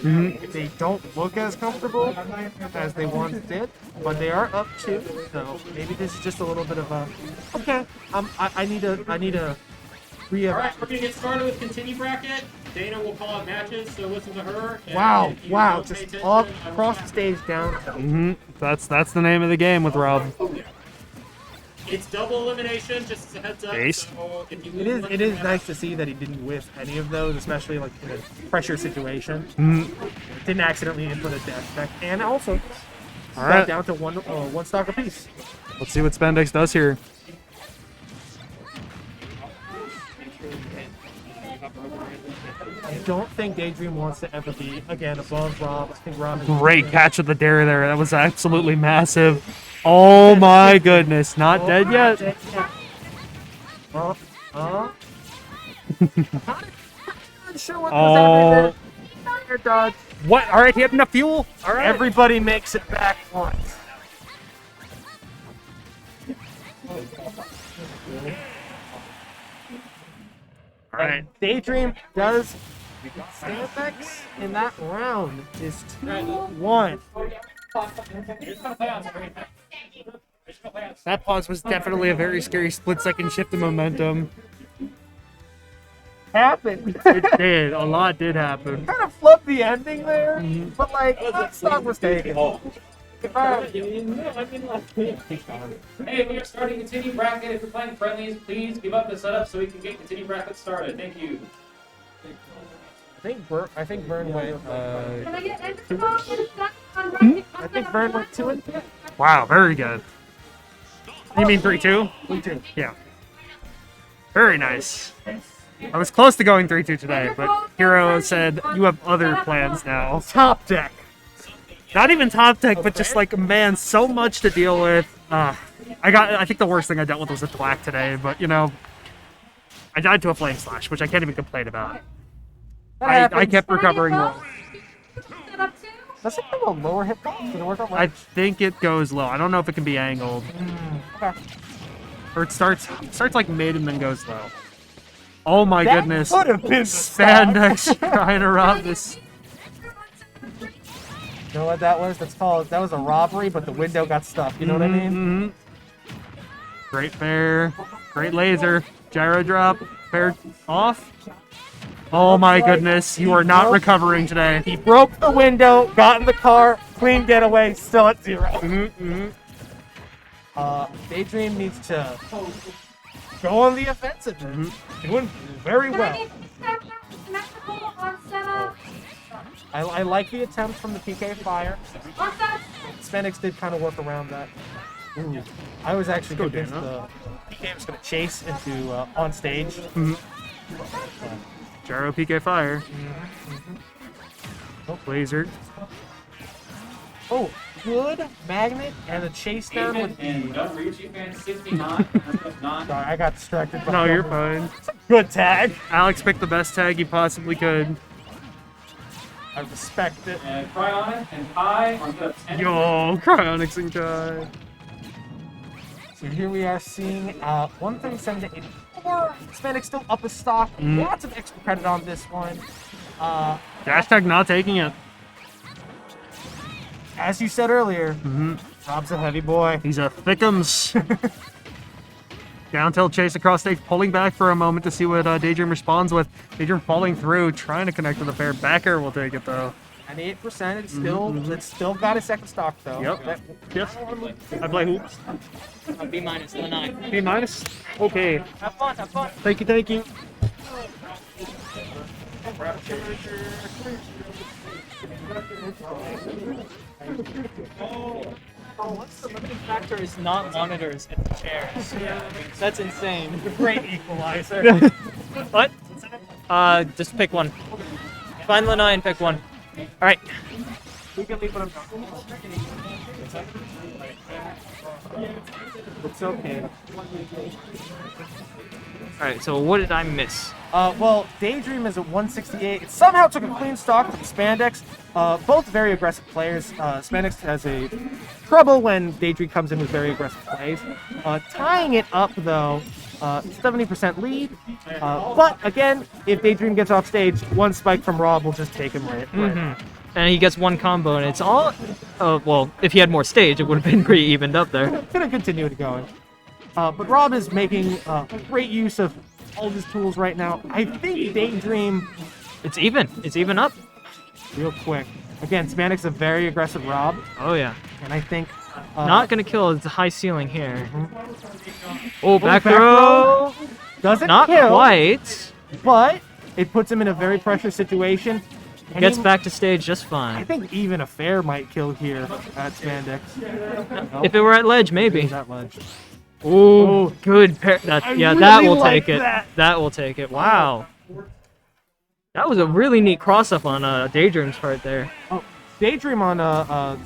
Mhm. They don't look as comfortable as they once did, but they are up 2, so maybe this is just a little bit of a okay. I need a Alright, we're gonna get started with continue bracket. Dana will call out matches, so listen to her. And wow, if you wow, don't pay just attention, all I will across the stop. stage down. That's the name of the game with Rob. It's double elimination, just as a heads up. Base. So if you It is nice to see that he didn't whiff any of those, especially like in a pressure situation. Didn't accidentally input a dash back, and also All got right. down to one stock apiece. Let's see what Spandex does here. I don't think Daydream wants to ever be again above Rob. I think Rob is Great catch with the Dair there. That was absolutely massive. Oh my goodness. Not dead yet. Not sure what Oh. Dair dodge. What? All right, he had enough fuel. All right. Everybody makes it back once. All right. Daydream does Stampex in that round is 2-1. That pause was definitely a very scary split-second shift of momentum. Happened. It did. A lot did happen. Kind of flipped the ending there, but like that stock was taken. Hey, we are starting continue bracket. If you're playing friendlies, please give up the setup so we can get continue bracket started. Thank you. I think Vern went. Can I get an I think Vern went 2-2. Wow, very good. You mean 3-2? 3-2. Yeah. Very nice. I was close to going 3-2 today, but Hero said you have other plans now. Top deck. Not even top deck, but just like, man, so much to deal with. I think the worst thing I dealt with was a thwack today, but you know, I died to a flame slash, which I can't even complain about. I kept recovering well. Does it have a lower hit box? Does it work out I think it goes low. I don't know if it can be angled. Okay. Or it starts like mid and then goes low. Oh my That goodness. could have been the Spandex trying to rob this. You know what that was? That was a robbery, but the window got stuck. You know what I mean? Great fair. Great laser. Gyro drop. Fair off. Oh my goodness. You are not recovering today. He broke the window, got in the car, clean getaway, still at 0. Daydream needs to go on the offensive. Doing very well. I like the attempt from the PK Fire. Spandex did kind of work around that. Ooh. I was actually convinced the PK was going to chase into on stage. Gyro PK Fire. Oh, laser. Oh, good magnet and the chase down with And don't reach you, fan 69. Sorry, I got distracted. No, you're fine. Good tag. Alex picked the best tag he possibly could. I respect it. And Cryonic and Kai on the 10. Yo, Cryonics and Kai. So here we are seeing 137 to 84. Spandex still up a stock. Lots of extra credit on this one. Dash tag not taking it. As you said earlier, Rob's a heavy boy. He's a thickums. Down tilt chase across stage, pulling back for a moment to see what Daydream responds with. Daydream falling through, trying to connect to the fair. Back air will take it though. 98%. It's still got a second stock though. Yep. Yes. I play hoops. B minus, the 9. B minus. Okay. Have fun, have fun. Thank you. Thank you. What's the limiting factor is not monitors, it's chairs. That's insane. Great equalizer. What? Just pick one. Find the 9, pick one. Alright. We can leave it up. It's okay. Alright, so what did I miss? Well, Daydream is at 168. It somehow took a clean stock from Spandex. Both very aggressive players. Spandex has a trouble when Daydream comes in with very aggressive plays. Tying it up, though, 70% lead. But, again, if Daydream gets off stage, one spike from Rob will just take him right. And he gets one combo, and it's all... well, if he had more stage, it would have been pretty evened up there. Could have continued going. But Rob is making great use of all of his tools right now. I think Daydream... It's even. It's even up. Real quick. Again, Spandex is a very aggressive Rob. Oh, yeah. And I think... not going to kill. It's a high ceiling here. Oh, back throw! Doesn't Not kill, quite. But it puts him in a very pressure situation. And Gets back to stage just I fine. think even a fair might kill here at Spandex. Nope. If it were at ledge, maybe. It was at ledge. Oh, good pair. Yeah, that really will like take it. that. That will take it. Wow. That was a really neat cross-up on Daydream's part there. Oh, Daydream on I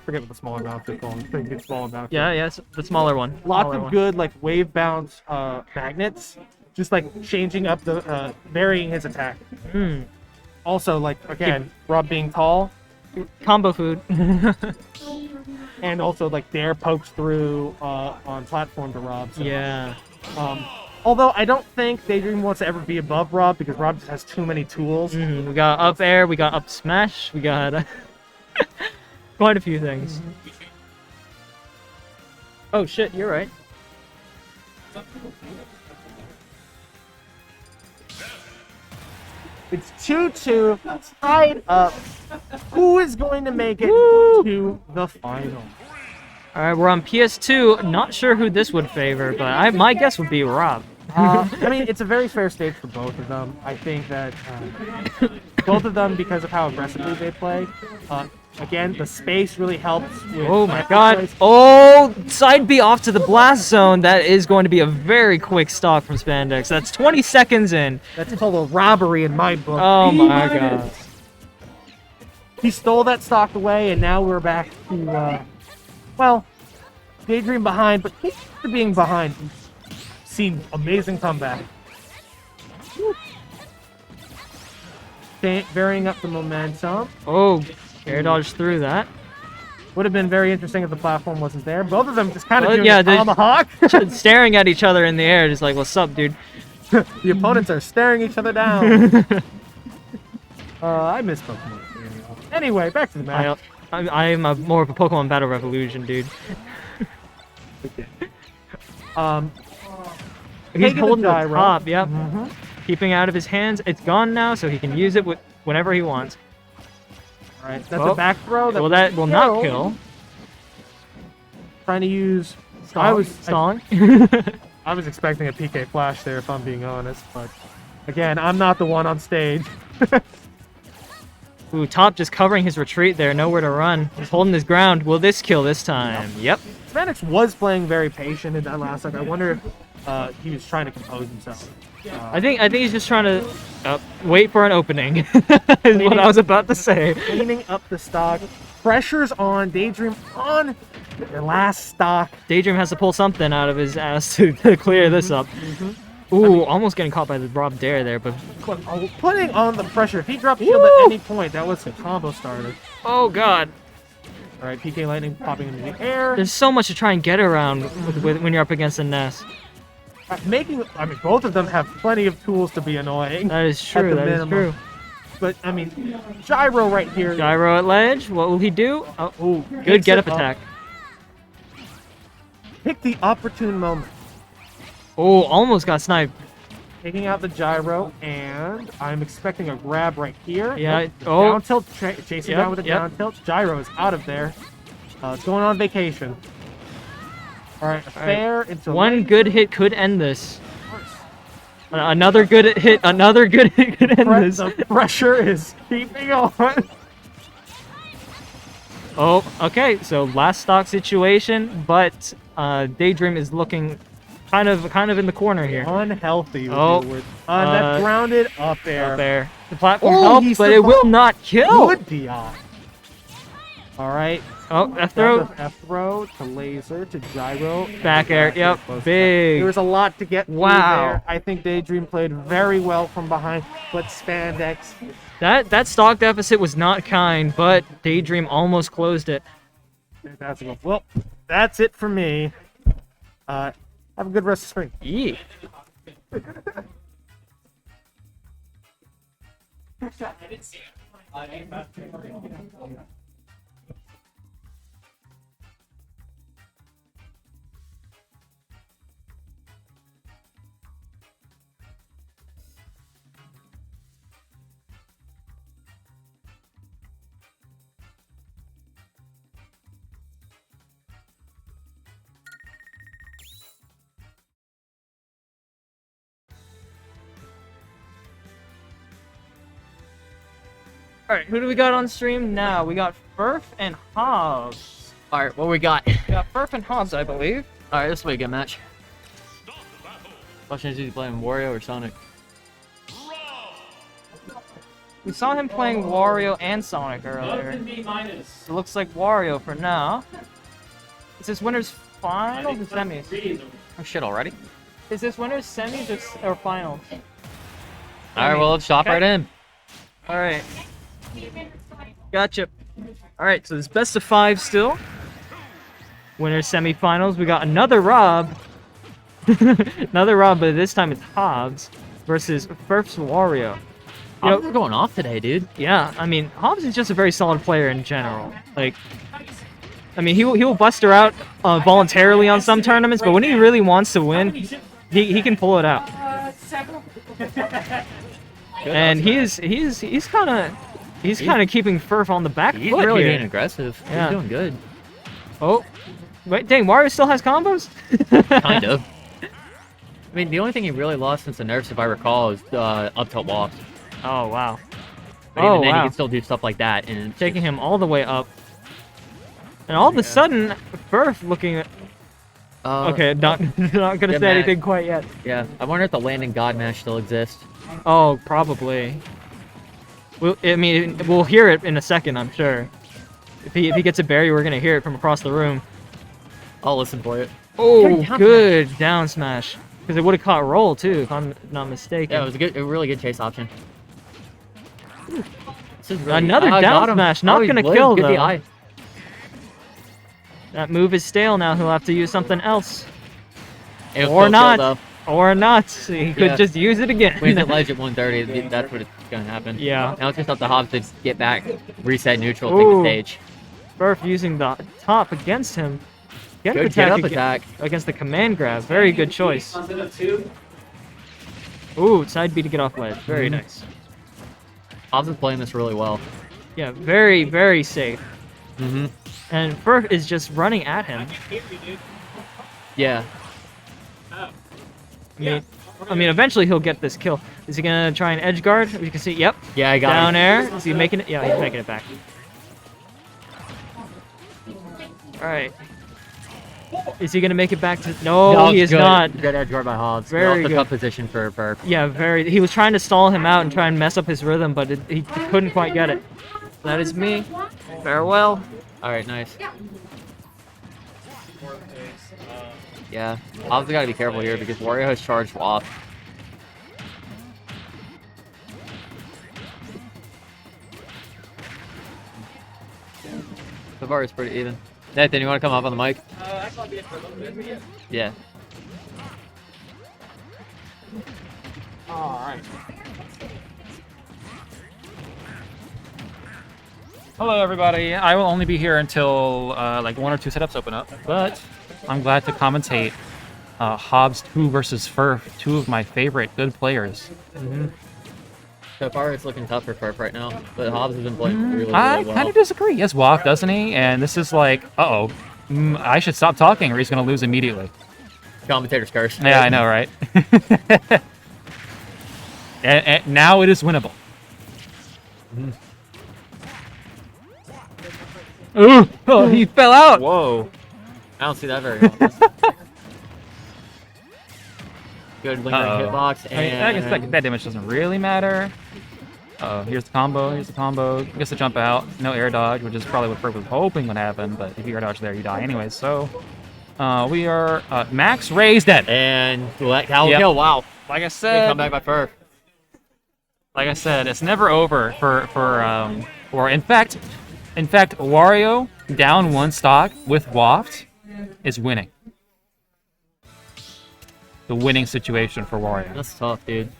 forget what the smaller bounce is called. The big smaller bounce. Yeah, yes, the smaller one. Lots Smaller of one. good like wave bounce magnets, just like changing up the varying his attack. Also, like again, Rob being tall, combo food, and also like Dair pokes through on platform to Rob. So, yeah. Although I don't think Daydream wants to ever be above Rob because Rob just has too many tools. We got up air, we got up smash, we got quite a few things. Oh shit, you're right. It's 2-2, tied up. Who is going to make it to the final? All right, we're on PS2. Not sure who this would favor, but my guess would be Rob. I mean, it's a very fair stage for both of them. I think that both of them, because of how aggressively they play, again, the space really helps. With Oh my god. Oh, side B off to the blast zone. That is going to be a very quick stock from Spandex. That's 20 seconds in. That's called a robbery in my book. Oh my god. He stole that stock away, and now we're back to, well, Daydream behind, but after being behind, seen amazing comeback. Varying up the momentum. Oh, air dodge through that. Would have been very interesting if the platform wasn't there. Both of them just kind of doing yeah, a tomahawk. Staring at each other in the air, just like, what's up, dude? The opponents are staring each other down. I miss Pokemon. Anyway, back to the match. I'm more of a Pokemon Battle Revolution, dude. He's holding the top, yep. Keeping out of his hands. It's gone now, so he can use it whenever he wants. Alright, that's a back throw. That will not kill. Trying to use... Stalling. I was expecting a PK flash there, if I'm being honest, but... Again, I'm not the one on stage. Ooh, Top just covering his retreat there, nowhere to run. He's holding his ground. Will this kill this time? Yep. Spandex was playing very patient in that last stock. I wonder if he was trying to compose himself. I think he's just trying to wait for an opening, is what I was about to say. Cleaning up the stock. Pressure's on Daydream on the last stock. Daydream has to pull something out of his ass to clear this up. Ooh, almost getting caught by the Rob Dair there, but... Putting on the pressure. If he dropped shield at any point, that was a combo starter. Oh, God. Alright, PK Lightning popping into the air. There's so much to try and get around when you're up against a nest. I mean, both of them have plenty of tools to be annoying. That is true, that is true. But, I mean, Gyro right here. Gyro at ledge, what will he do? Oh, good get-up attack. Pick the opportune moment. Oh, almost got sniped. Taking out the gyro, and I'm expecting a grab right here. Yeah. Oh. Down tilt, chasing down with a down tilt. Gyro is out of there. It's going on vacation. All right, fair into one good hit could end this. Another good hit. Another good hit could end this. The pressure is keeping on. Oh, okay. So last stock situation, but Daydream is looking kind of in the corner here. Unhealthy. Oh, that's grounded up there. Up there. The platform helped, but it will not kill. Good DI. All right, Oh, F throw. F throw to laser to gyro. Back air. Yep. Close Big. There was a lot to get through Wow. there. I think Daydream played very well from behind, but Spandex. That stock deficit was not kind, but Daydream almost closed it. Fantastic. Well, that's it for me. Have a good rest of spring. Yeah. Alright, who do we got on stream now? We got Furf and Hobbs. Alright, what we got? We got Furf and Hobbs, I believe. Alright, this will be a good match. Question is, is he playing Wario or Sonic? We saw him playing Wario and Sonic earlier. It looks like Wario for now. Is this winner's finals or semis? Oh shit, already? Is this winner's semis or finals? Alright, well, let's shop right in. Alright. Gotcha. Alright, so it's best of 5 still. Winner's semifinals. We got another Rob. Another Rob, but this time it's Hobbs versus Furf's Wario. You know, We're going off today, dude. Yeah, I mean, Hobbs is just a very solid player in general. Like, I mean, he will bust her out voluntarily on some tournaments, but when he really wants to win, he can pull it out. And he's kind of keeping Furf on the back He's foot really here. being aggressive. Yeah. He's doing good. Oh, wait, dang, Wario still has combos? Kind of. I mean, the only thing he really lost since the nerfs, if I recall, is up tilt walks. Oh, wow. But even then, he can still do stuff like that. And taking him all the way up. And all of a sudden, Furf looking at... okay, not gonna good say match. anything quite yet. Yeah, I wonder if the landing god match still exists. Oh, probably. I mean, we'll hear it in a second, I'm sure. If he gets a berry, we're gonna hear it from across the room. I'll listen for it. Oh, good down smash. Because it would have caught roll too, if I'm not mistaken. Yeah, it was a really good chase option. This is really, Another I down got him. smash, not he gonna lived. kill Good though. DI. That move is stale now. He'll have to use something else. It was Or still not. kill, though. Or not. He could Yeah. just use it again. When it's at ledge at 130, that's what it's gonna happen. Yeah. Now it's just up to Hobbs to get back, reset neutral, take Ooh. the stage. Furf using the top against him. Good get up attack. Against the command grab. Very good choice. Ooh, side B to get off ledge. Very nice. Hobbs is playing this really well. Yeah, very, very safe. Mm-hmm. And Furf is just running at him. Yeah. I mean, eventually he'll get this kill. Is he gonna try and edge guard? You can see, yep. Yeah, I got down it. air. Is he making it? Yeah, he's making it back. All right. Is he gonna make it back to? No, he is good. not. Good edge guard by Hobbs. Very Off the good. tough position for Burp. Yeah, very. He was trying to stall him out and try and mess up his rhythm, but he couldn't quite get it. That is me. Farewell. All right, nice. Yeah, Hobbs got to be careful here because Wario has charged off. So far, it's pretty even. Nathan, you want to come up on the mic? I can't be it for a little bit, but yeah. Yeah. Alright. Hello, everybody. I will only be here until like 1 or 2 setups open up, but I'm glad to commentate Hobbs 2 versus Furf, 2 of my favorite good players. Mm-hmm. So far, it's looking tough for Furf right now, but Hobbs has been playing really, really I well. kind of disagree. He has walk, doesn't he? And this is like, uh-oh, I should stop talking or he's going to lose immediately. Commentator's curse. Yeah, I know, right? and now it is winnable. Ooh! Oh, he fell out! Whoa. I don't see that very often. Good lingering hitbox, I mean, I guess and that damage doesn't really matter. Here's the combo. Here's the combo. Gets to jump out. No air dodge, which is probably what Ferg was hoping would happen. But if you air dodge there, you die anyway. So we are max raised dead. And kill. Wow. Like I Good said, comeback by Ferg. like I said, it's never over or in fact, Wario down 1 stock with Waft is winning. The winning situation for Wario. That's tough, dude.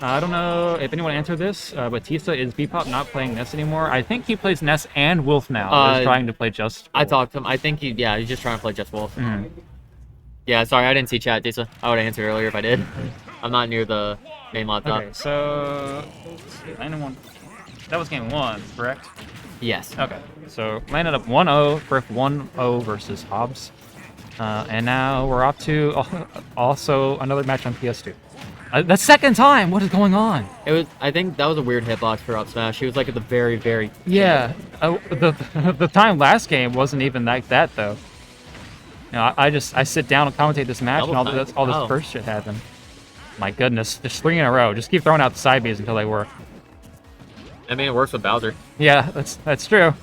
I don't know if anyone answered this, but Tisa, is Bebop not playing Ness anymore? I think he plays Ness and Wolf now. He's trying to play just Wolf. I talked to him. I think he's just trying to play just Wolf. Mhm. Yeah, sorry, I didn't see chat, Tisa. I would have answered earlier if I did. I'm not near the main laptop. Okay, so let's see, landed one. That was game 1, correct? Yes. Okay, so landed up 1-0 for 1-0 versus Hobbs, and now we're off to also another match on PS2. The second time. What is going on? It was. I think that was a weird hitbox for up smash. He was like at the very, very. Yeah, the time last game wasn't even like that though. You know, I sit down and commentate this match, and all this first shit happened. My goodness, just 3 in a row. Just keep throwing out the side Bs until they work. I mean, it works with Bowser. Yeah, that's true.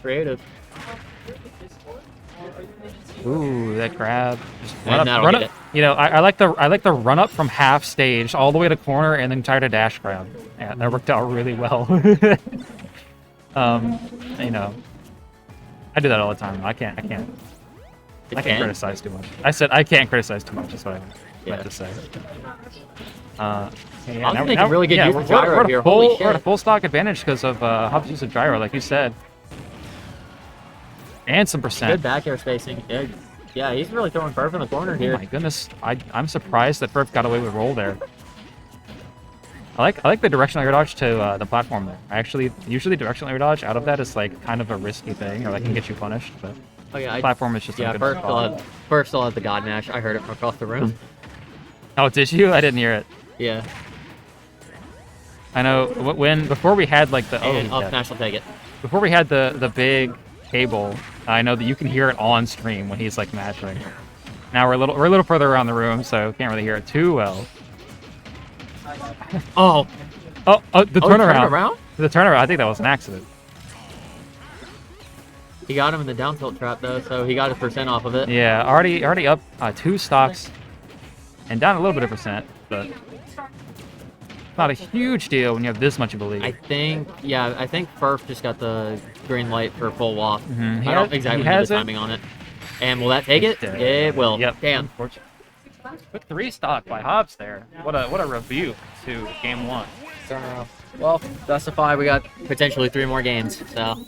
Creative. Ooh, that grab. Just And that'll run get up. You know, I like the run up from half stage all the way to corner and then try to dash grab. Yeah, that worked out really well. You know, I do that all the time. I can't criticize too much. I said I can't criticize too much. That's what I meant to say. Okay, yeah, I'm making really good use of gyro here. Holy we're at a shit. full stock advantage because of Hobbs' use of gyro, like you said. And some percent. Good back air spacing. Yeah, he's really throwing Ferf in the corner here. Oh my goodness, I'm surprised that Ferf got away with roll there. I like the directional air dodge to the platform there. Usually directional air dodge out of that is like kind of a risky thing, or that can get you punished. But platform is just a good spot. Ferf still had the God Mash. I heard it from across the room. Oh, did you? I didn't hear it. Yeah. I know before we had like the up smash will take it. Before we had the big cable, I know that you can hear it on stream when he's like mashing. Now we're a little further around the room, so can't really hear it too well. Oh, the turnaround. Turnaround? The turnaround. I think that was an accident. He got him in the down tilt trap though, so he got his percent off of it. Yeah, already up 2 stocks and down a little bit of percent, but not a huge deal when you have this much of a lead. I think Ferf just got the green light for full waft. Mhm. I don't exactly know the timing on it. And will that take it? It will. Yep. Damn. Quick 3 stock by Hobbs there. What a rebuke to game 1. Well, best of 5. We got potentially 3 more games. So.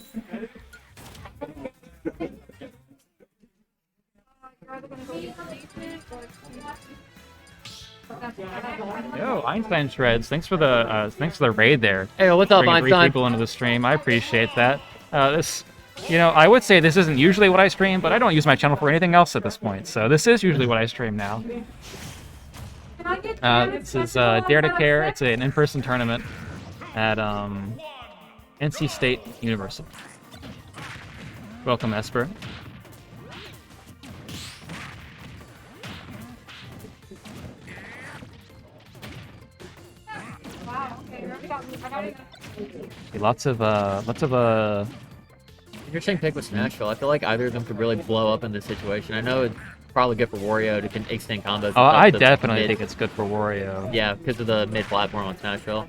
Yo, Einstein Shreds, thanks for the raid there. Hey, what's up, Bringing 3 Einstein? people into the stream. I appreciate that. I would say this isn't usually what I stream, but I don't use my channel for anything else at this point, so this is usually what I stream now. This is Dare to Care. It's an in-person tournament at NC State University. Welcome, Esper. Lots of Interesting pick with Smashville. I feel like either of them could really blow up in this situation. I know it's probably good for Wario to extend combos. Oh, I definitely think it's good for Wario. Yeah, because of the mid platform on Smashville.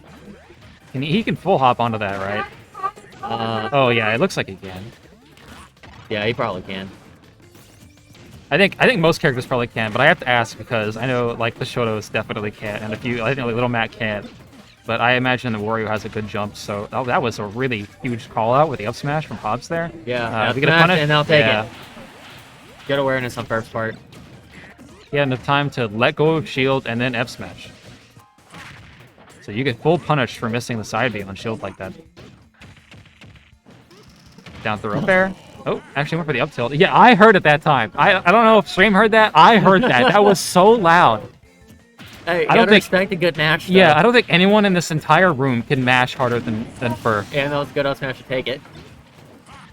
He can full hop onto that, right? Oh yeah, it looks like he can. Yeah, he probably can. I think most characters probably can, but I have to ask because I know like the Shotos definitely can't, and I think like, Little Matt can't. But I imagine the Wario has a good jump, so that was a really huge call out with the up smash from Hobbs there. Yeah, we get a punish, and they'll take it. Good awareness on first part. He had enough time to let go of shield and then F smash. So you get full punish for missing the side B on shield like that. Down throw up air. Oh, actually went for the up tilt. Yeah, I heard it that time. I don't know if stream heard that. I heard that. That was so loud. Hey, I don't expect a good match. Though. Yeah, I don't think anyone in this entire room can mash harder than Furf. And that was good up smash to take it.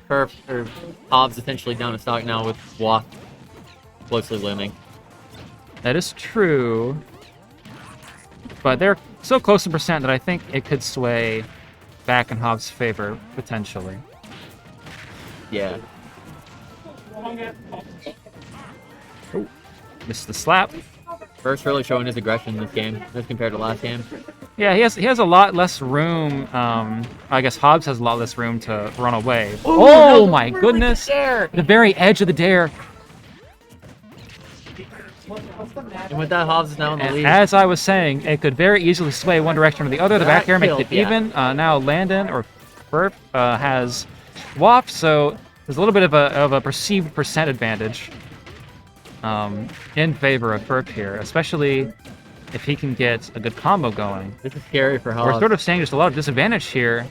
Furf or Hobbs essentially down to stock now with Waft closely looming. That is true. But they're so close in percent that I think it could sway back in Hobbs' favor, potentially. Yeah. Oh, missed the slap. First really showing his aggression in this game as compared to last game. Yeah, he has a lot less room. I guess Hobbs has a lot less room to run away. Oh my goodness! The very edge of the Dair. And with that, Hobbs is now in the And lead. as I was saying, it could very easily sway one direction or the other. The back air makes it yeah. even. Now Landon or Burp has Waft, so there's a little bit of a perceived percent advantage in favor of Burp here, especially if he can get a good combo going. This is scary for Hobbs. We're sort of saying there's a lot of disadvantage here.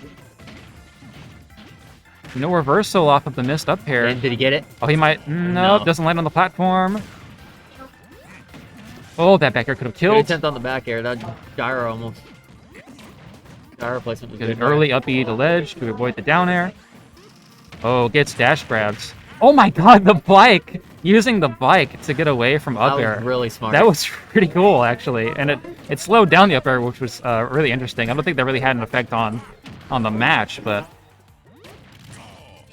No reversal off of the missed up air. And did he get it? Oh, he might. No, doesn't land on the platform. Oh, that back air could have Good killed. attempt on the back air. That gyro almost. Gyro placement was Get good. an early up E to ledge to avoid the down air. Oh, gets dash grabs. Oh my god, the bike! Using the bike to get away from up That air. was really smart. That was pretty cool, actually. And it slowed down the up air, which was really interesting. I don't think that really had an effect on the match, but...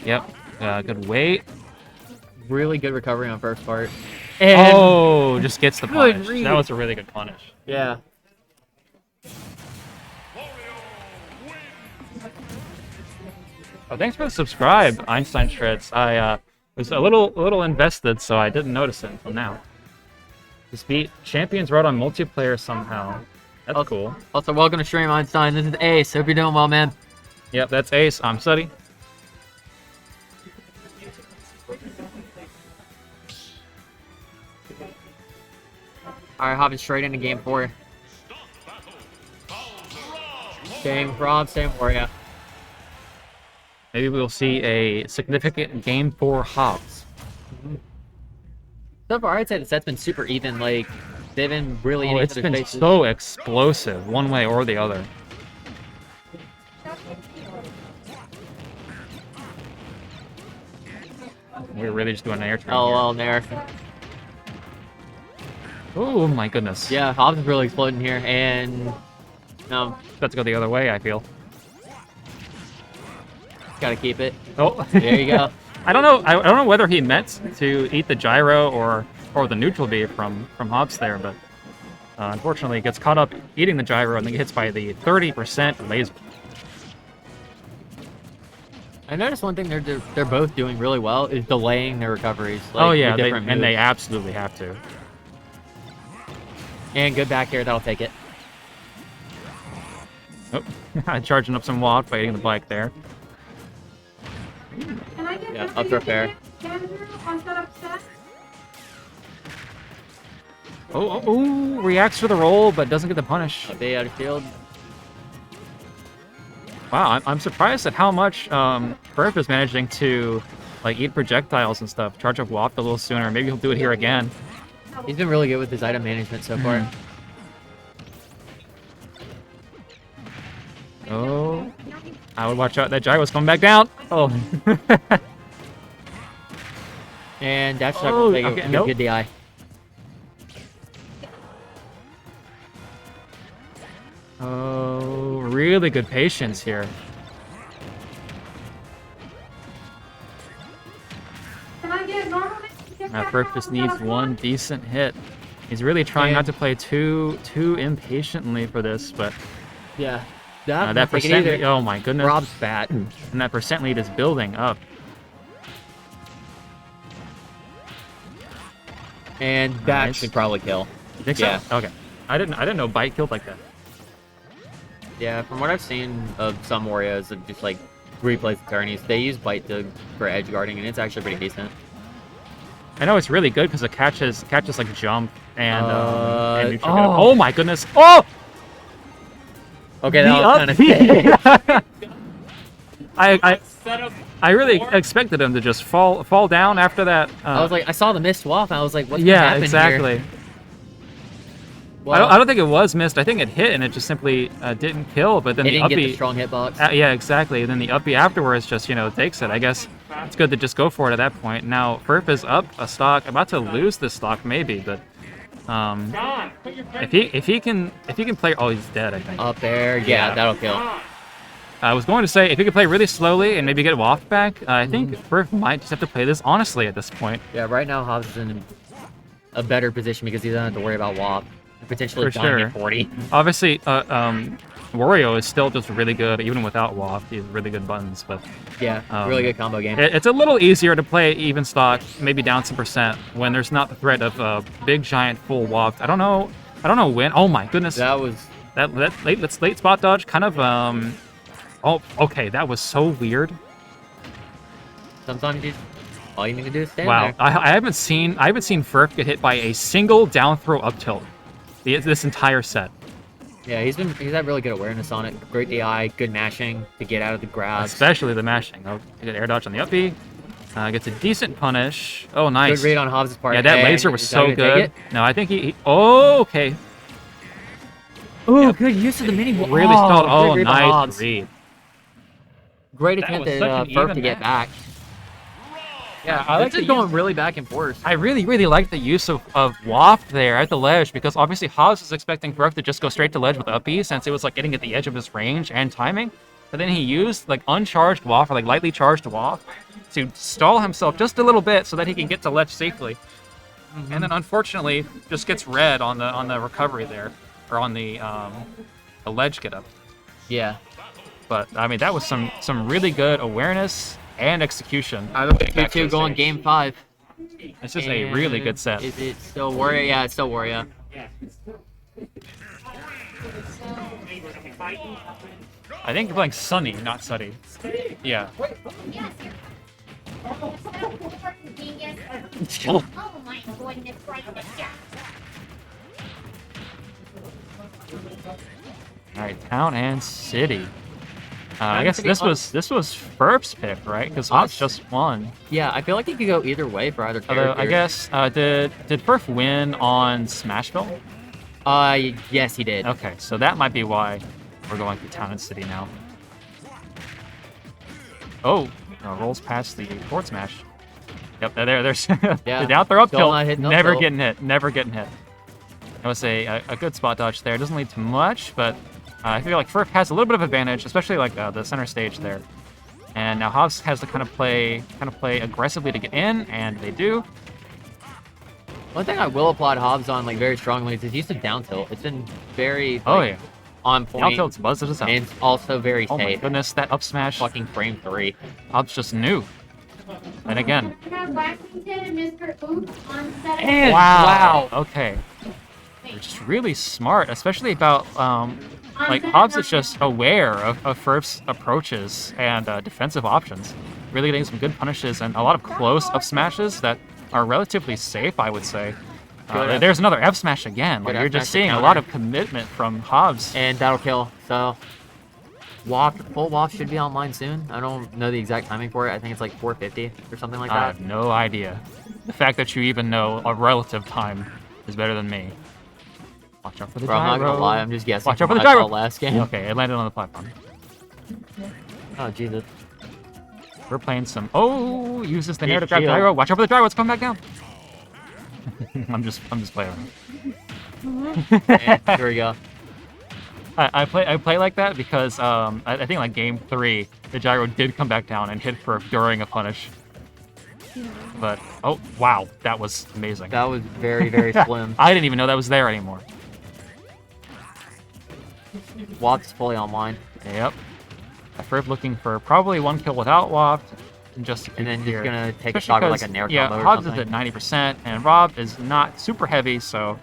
Yep, good weight. Really good recovery on first part. And oh, just gets the good punish. read. That was a really good punish. Yeah. Oh, thanks for the subscribe, Einstein Shreds. I was a little invested, so I didn't notice it until now. Just beat Champions Road on multiplayer somehow. That's cool. Also, welcome to stream, Einstein. This is Ace. Hope you're doing well, man. Yep, that's Ace. I'm Suddy. Alright, hopping straight into game 4. Same Rob, same Warrior. Maybe we'll see a significant game for Hobbs. So far, I'd say the set's been super even. Like, they've been really in each It's other's been faces. so explosive, one way or the other. We're really just doing an air turn. Oh, well, Nair. Oh my goodness. Yeah, Hobbs is really exploding here, and no, About to go the other way, I feel. gotta keep it. Oh, There you go. I don't know. I don't know whether he meant to eat the gyro or the neutral B from Hobbs there, but unfortunately, he gets caught up eating the gyro and then gets hits by the 30% laser. I noticed one thing they're both doing really well is delaying their recoveries. Like, Oh yeah, with different and they moves. absolutely have to. And good back air, that'll take it. Oh, charging up some watt by eating the bike there. Can I get Yeah, this up throw fair. Andrew on that upset? Oh, reacts to the roll, but doesn't get the punish. Bay out of field. Wow, I'm surprised at how much Burp is managing to like eat projectiles and stuff. Charge up Waft a little sooner. Maybe he'll do it here again. He's been really good with his item management so far. Oh, I would watch out. That gyro's coming back down. Oh. And dash attack Oh, will take okay, a nope. good DI. Oh, really good patience here. Can I get normally? Burp just needs one decent hit. He's really trying not to play too impatiently for this, but Yeah. that not taking percent either. lead, oh my goodness. Rob's bad. And that percent lead is building up. And that Nice. should probably kill. You think Yeah. so? Okay. I didn't know bite killed like that. Yeah, from what I've seen of some Warriors that just like replays attorneys, they use bite for edge guarding, and it's actually pretty decent. I know it's really good because it catches like jump and neutral. oh. Oh my goodness! Oh! Okay, The that was kind up of B. I really expected him to just fall down after that. I was like, I saw the missed swap, and I was like, what's yeah, happening exactly. here? Well, I don't think it was missed. I think it hit and it just simply didn't kill. But then it the didn't get the uppy, strong hitbox. yeah, exactly. Then the uppy afterwards just takes it. I guess it's good to just go for it at that point. Now, Furf is up a stock, about to lose this stock maybe, but if he can play, oh, he's dead, I think. Up there, yeah, that'll kill. I was going to say, if he could play really slowly and maybe get Waft back, I think Furf might just have to play this honestly at this point. Yeah, right now Hobbs is in a better position because he doesn't have to worry about WAP. Potentially For dying sure. at 40. Obviously, Wario is still just really good, even without Waft. He has really good buttons, but Yeah, really good combo game. It's a little easier to play even stock, maybe down some percent, when there's not the threat of a big giant full Waft. I don't know when. Oh my goodness. That was that late spot dodge kind of Oh, okay, that was so weird. Sometimes all you need to do is stand Wow, there. I haven't seen Furf get hit by a single down throw up tilt this entire set. Yeah, he's had really good awareness on it. Great DI, good mashing to get out of the grabs. Especially the mashing. Oh, good air dodge on the up B. Gets a decent punish. Oh, nice. Good read on Hobbs' part. Yeah, that And laser was is that so gonna take good. it? No, I think he oh, okay. Oh, good use of the mini. Really stalled. Oh, good read by nice Hobbs. read. Great That attempt was at such an Furf even to get match. back. Yeah, I like this is going really back and forth. I really like the use of Waft there at the ledge, because obviously Hobbs was expecting Furf to just go straight to ledge with up B, since it was like getting at the edge of his range and timing. But then he used like uncharged Waft, or like lightly charged Waft, to stall himself just a little bit so that he can get to ledge safely. And then unfortunately just gets red on the recovery there, or on the ledge get up. Yeah. But I mean, that was some really good awareness and execution. I have 2-2 going game 5. This is a really good set. Is it still Warrior? Yeah, it's still Warrior. I think you're playing Sunny, not Suddy. Yeah. Oh my goodness, right there. All right, town and city. I Town guess City this up. was Furf's pick, right? Because Hobbs just won. Yeah, I feel like it could go either way for either character. Although I guess did Furf win on Smashville? Yes, he did. Okay, so that might be why we're going through town and city now. Oh, rolls past the forward smash. Yep, there's Yeah, the down throw up still tilt. not hitting up Never tilt. getting hit. Never getting hit. That was a good spot dodge there. It doesn't lead to much, but I feel like Furf has a little bit of advantage, especially like the center stage there. And now Hobbs has to kind of play aggressively to get in, and they do. One thing I will applaud Hobbs on like very strongly is his use of down tilt. It's been very Oh like, yeah, on point. down tilt's buzzed as hell. And it's also very Oh my safe. goodness, that up smash. Fucking frame 3. Hobbs just knew. And again. We have Waxington and Mr. Oops on set. And wow. Okay. They're just really smart, especially about like Hobbs is just aware of Furf's approaches and defensive options. Really getting some good punishes and a lot of close up smashes that are relatively safe, I would say. There's another F smash again. Like, Good you're F just smash to seeing a counter. lot of commitment from Hobbs. And that'll kill. So full WAP should be online soon. I don't know the exact timing for it. I think it's like 450 or something like I that. have no idea. The fact that you even know a relative time is better than me. Watch out for the Bro, I'm not gyro. gonna lie, I'm just guessing Watch out for from the what I gyro. saw last game. Okay, it landed on the platform. Oh Jesus. We're playing some. Oh, uses the nair to Deep grab shield. gyro. Watch out for the gyro. It's coming back down. I'm just playing. And here we go. I play like that because I think like game 3 the gyro did come back down and hit Furf during a punish. But oh wow, that was amazing. That was very slim. I didn't even know that was there anymore. WAP's fully online. Yep. Furf looking for probably one kill without Waft. And then just gonna take a shot with, like, a nair yeah, combo or Hobbs something. is at 90% and Rob is not super heavy, so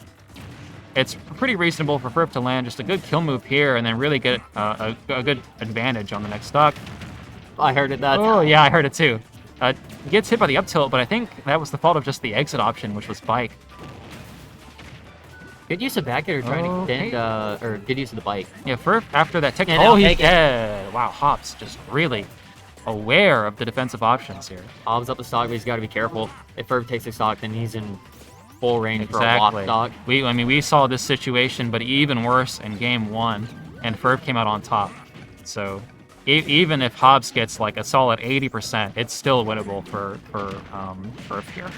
it's pretty reasonable for Furf to land just a good kill move here and then really get a good advantage on the next stock. I heard it that Oh time. yeah, I heard it too. He gets hit by the up tilt, but I think that was the fault of just the exit option, which was bike. Good use of back air trying to extend, or good use of the bike. Yeah, Furf after that tech. And Oh, now he's take it. dead. Wow, Hobbs just really aware of the defensive options here. Hobbs up the stock, but he's got to be careful. If Furf takes the stock, then he's in full range for a WAP stock. I mean, we saw this situation, but even worse in game 1, and Furf came out on top. So even if Hobbs gets like a solid 80%, it's still winnable for Perf here.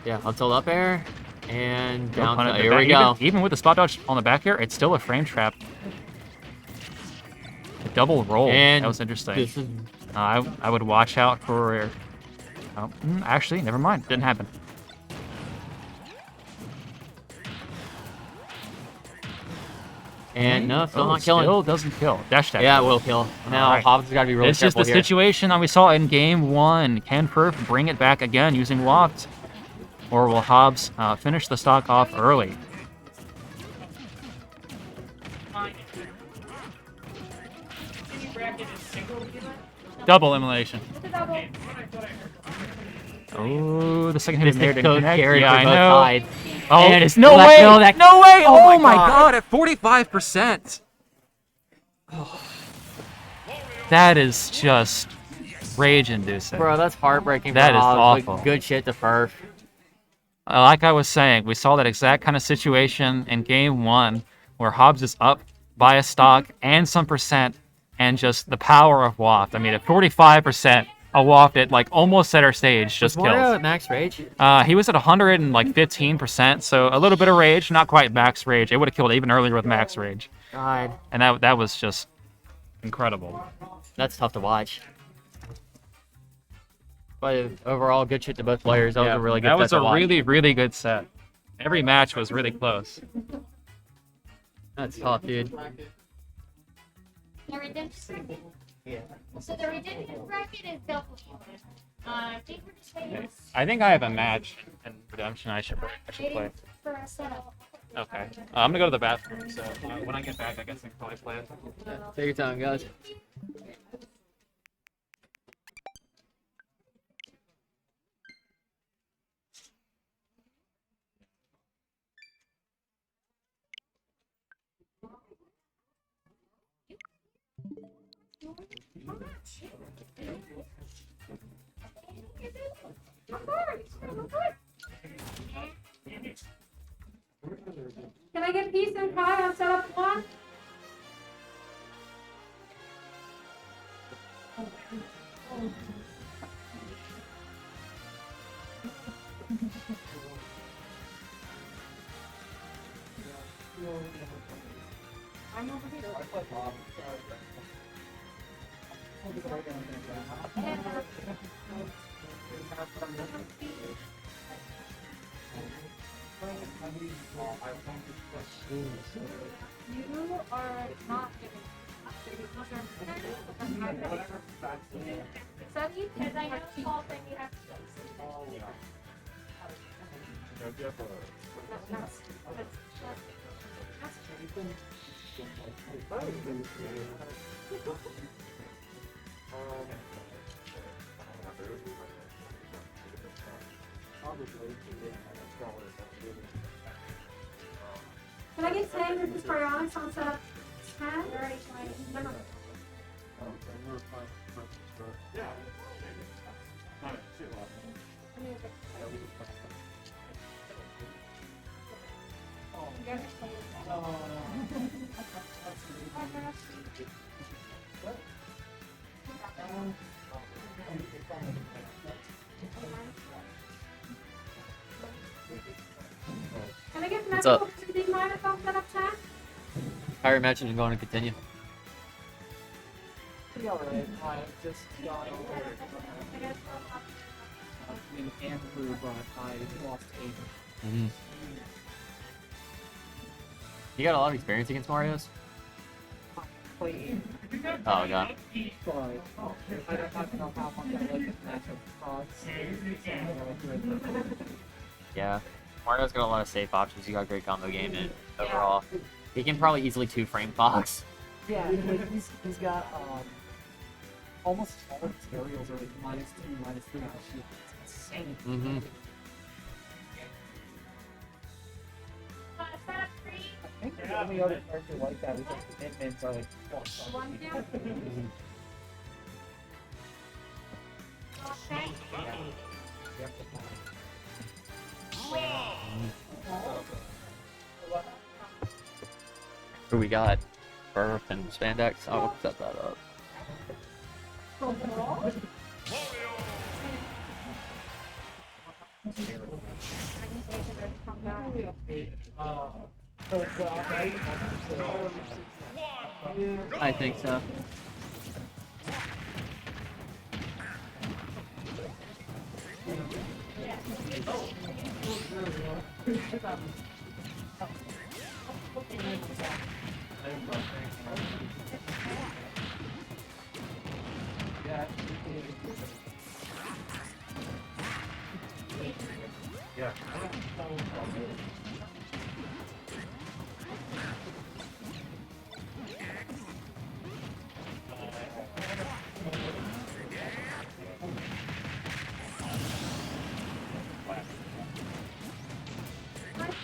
Yeah, let's hold up air. And Nope, down on to, it. here we go. Even with the spot dodge on the back air, it's still a frame trap. A double roll. And that was interesting. this is- I would watch out for. Oh, actually, never mind. Didn't happen. And no, still not killing. Still doesn't kill. Dash attack. Yeah, it will kill. Now Alright. Hobbs has got to be really This is careful the here. situation that we saw in game 1. Can Perf bring it back again using Waft? Or will Hobbs finish the stock off early? Double elimination. Oh, the second hit This is there is didn't so connect. scary Yeah, for I both know. sides. Oh, And it's no will that way! kill that- No way! Oh Oh my god, at 45%. That is just rage-inducing. Bro, that's heartbreaking. That for is Hobbs, awful. but good shit to Perf. Like I was saying, we saw that exact kind of situation in game 1 where Hobbs is up by a stock and some percent and just the power of Waft. I mean, at 45%, a Waft at like almost center stage just Was Mario kills. at max rage? He was at 115%, so a little bit of rage, not quite max rage. It would have killed even earlier with max rage. God. And that was just incredible. That's tough to watch. But overall, good shit to both players. That was a really good That set was to a watch. really, really good set. Every match was really close. That's tough, dude. The redemption. Yeah. So the redemption bracket is double. I think we're just waiting I think I have a match in Redemption I should play. for a setup. Okay. I'm gonna go to the bathroom, so when I get back, I guess I can probably play it. Take your time, guys. Can I get peace and pie on setup 1? I'm over here. You are not giving. Sunny, because I know small thing you have to Can I get 10 with the cryonics on setup 10? Alright, fine. Can I get What's up? medical to be minus on setup 10? How are you imagining going to continue? Pretty alright. I just got over in Andrew, but I lost 8. Mm-hmm. You got a lot of experience against Mario's? Played. Oh, god. But I don't know how much I like this matchup. Yeah. Mario's got a lot of safe options. You got a great combo game in overall. He can probably easily 2-frame Fox. Yeah, like he's got almost all of his aerials are like -2, -3 on shield. It's insane. Mm-hmm. I think the only other character like that is like the Hitmans are like +1. Who we got? Burp and Spandex. Oh, we'll set that up. I think so.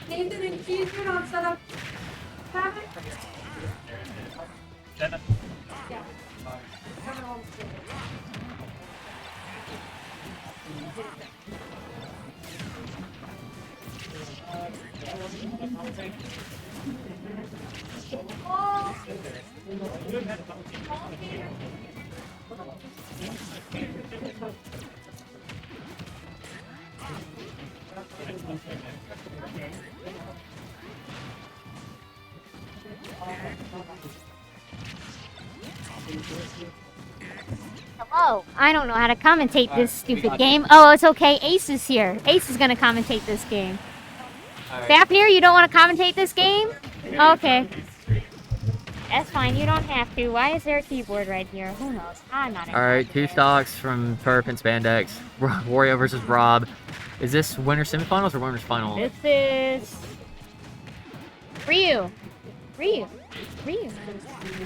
Nathan and cheese food on setup. Seven? Yeah. Seven on Hello. I don't know how to commentate this stupid game. Oh, it's okay. Ace is here. Ace is gonna commentate this game. Fafnir, you don't want to commentate this game? Okay. That's fine. You don't have to. Why is there a keyboard right here? Who knows? I'm not. Alright, 2 stocks from Turf and Spandex. Wario versus Rob. Is this winner semifinals or winner's final? This is Ryu. Ryu.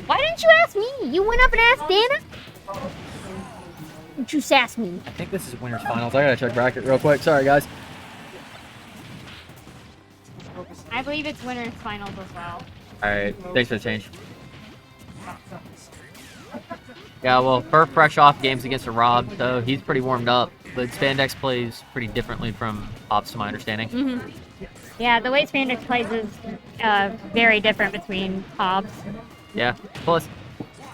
Why didn't you ask me? You went up and asked Dana? Didn't you sass me? I think this is winner's finals. I gotta check bracket real quick. Sorry, guys. I believe it's winners finals as well. Alright, thanks for the change. Yeah, well, Furf fresh off games against a Rob, so he's pretty warmed up. But Spandex plays pretty differently from Ops, to my understanding. Mm-hmm. Yeah, the way Spandex plays is very different between Hobbs. Yeah, plus,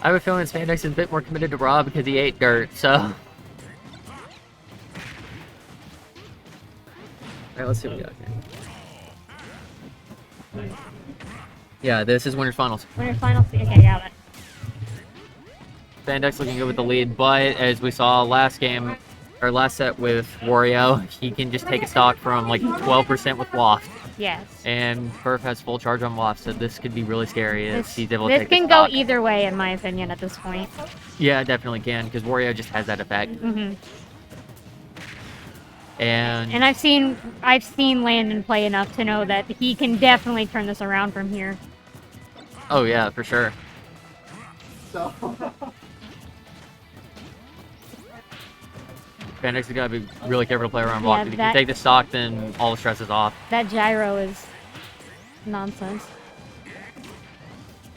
I have a feeling Spandex is a bit more committed to Rob because he ate dirt, so... Alright, let's see what we got here. Yeah, this is winners finals. Winners finals? Okay, got it. Spandex looking good with the lead, but as we saw last game, or last set with Wario, he can just take a stock from like 12% with Waft. Yes. And Furf has full charge on Waft, so this could be really scary if he's able to This take can the go stock. either way, in my opinion, at this point. Yeah, it definitely can, because Wario just has that effect. Mm-hmm. And I've seen Landon play enough to know that he can definitely turn this around from here. oh yeah, for sure. So. Spandex has got to be really careful to play around Yeah, Waft. If he that- can take the stock, then all the stress is off. That gyro is nonsense.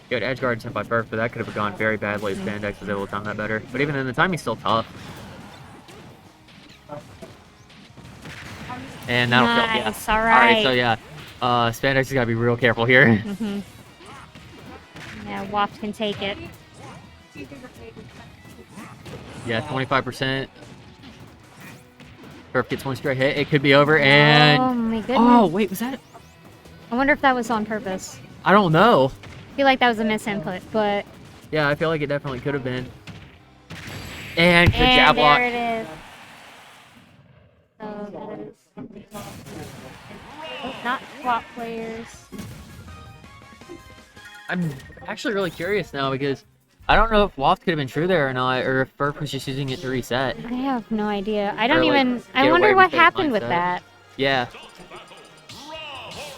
Good edge guard sent by Furf, but that could have gone very badly if Spandex was able to time that better. But even in the time, he's still tough. And that'll kill. Yeah. Nice, alright. So yeah, Spandex has got to be real careful here. Mm-hmm. Yeah, Waft can take it. Yeah, 25%. Furf gets one straight hit. It could be over, and... Oh my goodness. Oh, wait, was that... I wonder if that was on purpose. I don't know. I feel like that was a misinput, but... Yeah, I feel like it definitely could have been. And good jab block. There it is. So that is... Not swap players. I'm actually really curious now because I don't know if Waft could have been true there or not, or if Furf was just using it to reset. I have no idea. I don't Or, like, even... I get wonder away what with his happened with mindset. that. Yeah.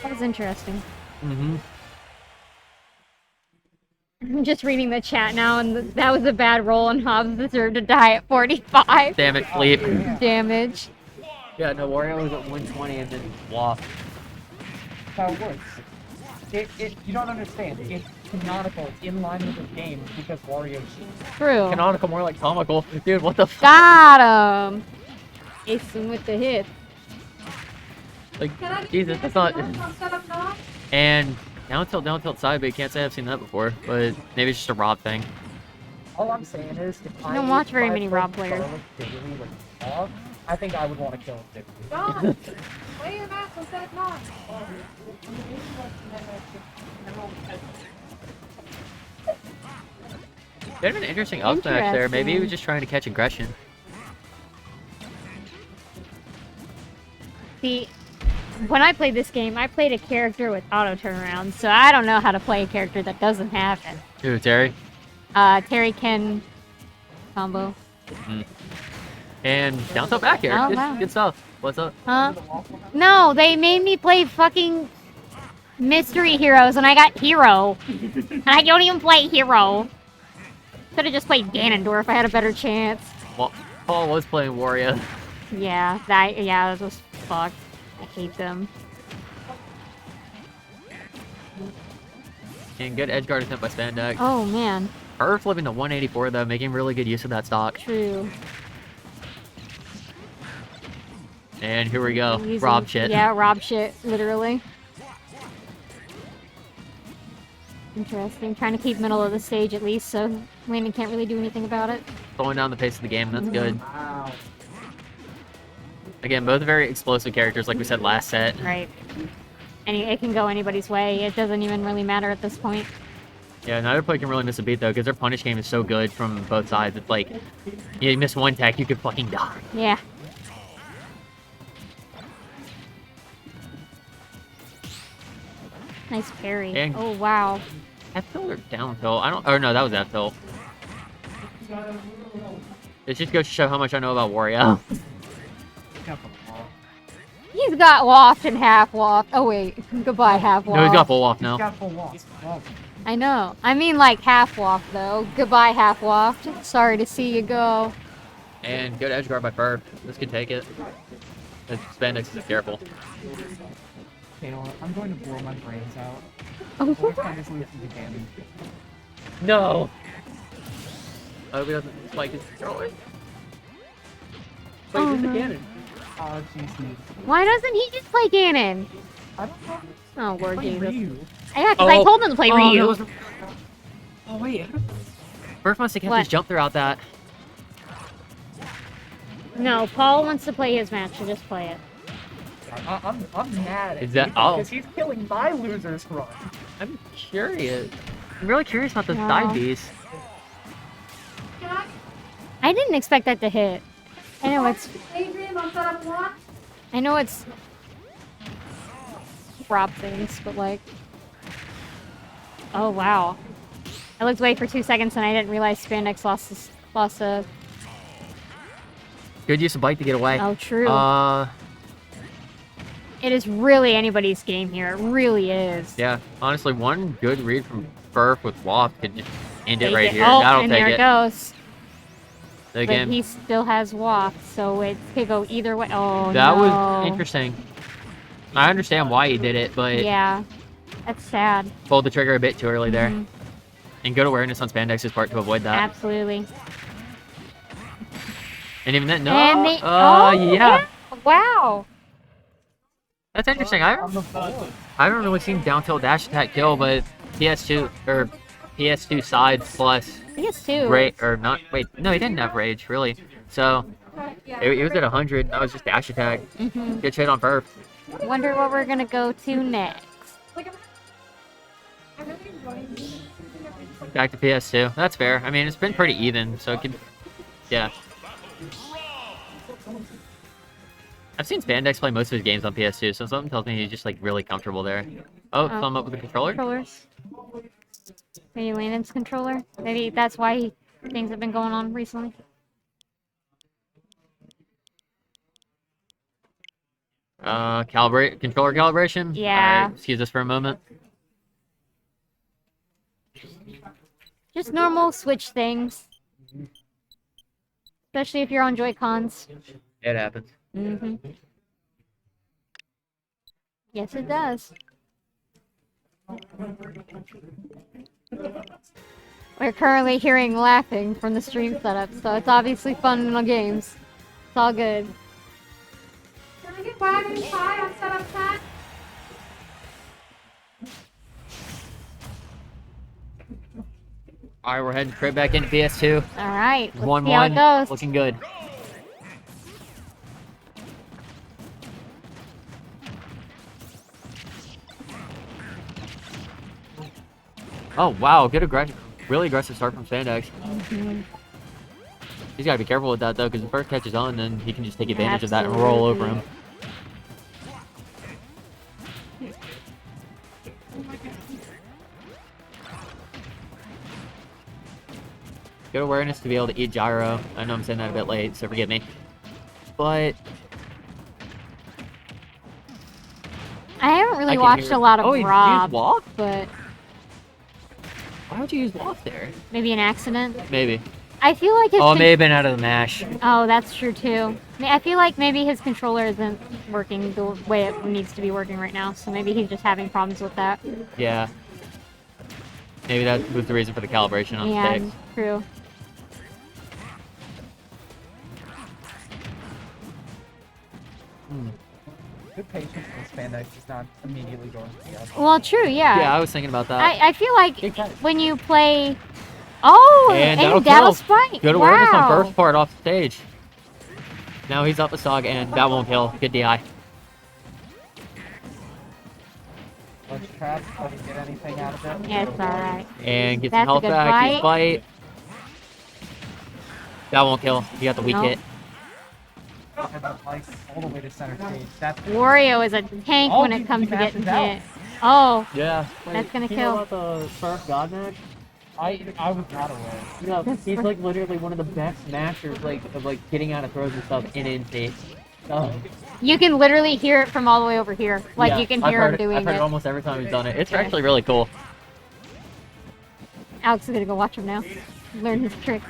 That was interesting. Mm-hmm. I'm just reading the chat now, and that was a bad roll, and Hobbs deserved to die at 45. Damn it, Fleep. Damage. Yeah, no, Wario was at 120 and then Waft. That's how it works. You don't understand. It's canonical. It's in line with the game because Wario cheats. True. Canonical, more like comical. Dude, what the fuck? Got him. Ace him with the hit. Like, Jesus, that's not... And down tilt side, but you can't say I've seen that before. But maybe it's just a Rob thing. All I'm saying is, if I don't watch very many Rob played players. Garlic daily with Bob, I think I would want to kill him too. John, play your match instead of not. Could have been an interesting up smash there. Maybe he was just trying to catch aggression. See, when I played this game, I played a character with auto turnaround, so I don't know how to play a character that doesn't have it. Who, Terry? Terry Ken combo. Mm. And down tilt back air. Oh, Good, wow. good stuff. What's up? Huh? No, they made me play fucking mystery heroes, and I got hero. And I don't even play hero. Could have just played Ganondorf if I had a better chance. Well, Paul was playing Wario. Yeah, that was fucked. I hate them. And good edge guard attempt by Spandex. Oh man. Her flipping to 184 though, making really good use of that stock. True. And here we go. Using- Rob shit. Yeah, Rob shit, literally. Interesting. Trying to keep middle of the stage at least, so Landon can't really do anything about it. Slowing down the pace of the game, that's good. Again, both very explosive characters, like we said last set. Right. And it can go anybody's way. It doesn't even really matter at this point. Yeah, neither player can really miss a beat though, because their punish game is so good from both sides. It's like, you miss one tech, you could fucking die. Yeah. Nice parry. And- Oh wow. F tilt or down tilt? I don't. Oh no, that was F tilt. It just goes to show how much I know about Wario. He's got waft and half waft. Oh wait, goodbye half waft. No, he's got full off now. He's got full waft. I know. I mean like half waft though. Goodbye half waft. Sorry to see you go. And good edge guard by Burp. This could take it. Spandex is careful. You know what? I'm going to blow my brains out. Oh. What if I just leave the game? No! I hope he doesn't spike his controller. Wait, Oh, who's the no. cannon? Oh, jeez. Why doesn't he just play Ganon? I don't know. Oh, Lord Play Jesus. Ryu. Yeah, because I told him to play Ryu. that was- Oh, wait. Burp must have kept What? his jump throughout that. No, Paul wants to play his match, so just play it. I'm mad at Is that- him oh. because he's killing my losers run. I'm curious. I'm really curious about the No. side Bs. I didn't expect that to hit. I know it's Adrian on setup 1. I know it's Rob things, but like oh wow. I looked away for 2 seconds and I didn't realize Spandex lost a Good use of bite to get away. Oh, true. It is really anybody's game here. It really is. Yeah, honestly, one good read from Burp with Waft could just end it Take right it. here. Oh, That'll and take there it goes. Again, But he still has waft, so it could go either way. Oh, that no. was interesting. I understand why he did it, but Yeah, that's sad. pulled the trigger a bit too early there. Mhm. And good awareness on Spandex's part to avoid that. Absolutely. And even then, no. And they, yeah. Wow. That's interesting. I haven't really seen down tilt dash attack kill, but PS2 or PS2 side plus PS2. rage or not? Wait, no, he didn't have rage really. So it was at 100. That was just dash attack. Mhm. Good shit on Perp. Wonder what we're gonna go to next. Back to PS2. That's fair. I mean, it's been pretty even, so it could, yeah. I've seen Spandex play most of his games on PS2, so something tells me he's just like really comfortable there. Oh, thumb up with the controller. Controllers. Maybe Landon's controller. Maybe that's why things have been going on recently. Controller calibration. Yeah. Alright, excuse us for a moment. Just normal Switch things. Especially if you're on Joy-Cons. It happens. Mm-hmm. Yes, it does. We're currently hearing laughing from the stream setup, so it's obviously fun in the games. It's all good. Can I get wagon pie on setup 10? All right, we're heading straight back into PS2. All right, let's 1-1. see how it goes. Looking good. Oh wow, good aggressive, really aggressive start from Spandex. He's gotta be careful with that though, because the first catch is on, then he can just take advantage of that and roll over him. Good awareness to be able to eat gyro. I know I'm saying that a bit late, so forgive me. But I haven't really I can watched hear- a lot of Oh, he used Rob, Walk? but Why would you use Walk there? maybe an accident. Maybe. I feel like his. Oh, it may have been out of the mash. Oh, that's true too. I feel like maybe his controller isn't working the way it needs to be working right now, so maybe he's just having problems with that. Yeah. Maybe that was the reason for the calibration on the Yeah, sticks. true. Good patience with spandex is not immediately going to be up. Well, true, yeah. Yeah, I was thinking about that. I feel like when you play. Oh, And and that'll that'll kill. spike. Good awareness wow. on first part off the stage. Now he's up a Sog, and that won't kill. Good DI. Lunch trap, doesn't get anything out of it. Yeah, it's alright. And get That's some a health good back. His bite. bite. That won't kill. He got the weak Nope. hit. And the lights all the way to center stage. That's Wario is a tank Oh, when he it comes to getting mashes out. hit. Oh, Yeah. that's gonna You know kill. about the first God match? I was not aware. No, he's like literally one of the best mashers, of getting out of throws and stuff in in-state. You can literally hear it from all the way over here. Like Yeah, you can I've hear heard him it- doing I've heard it. it almost every time he's done it. It's Yeah. actually really cool. Alex is gonna go watch him now. Learn his trick.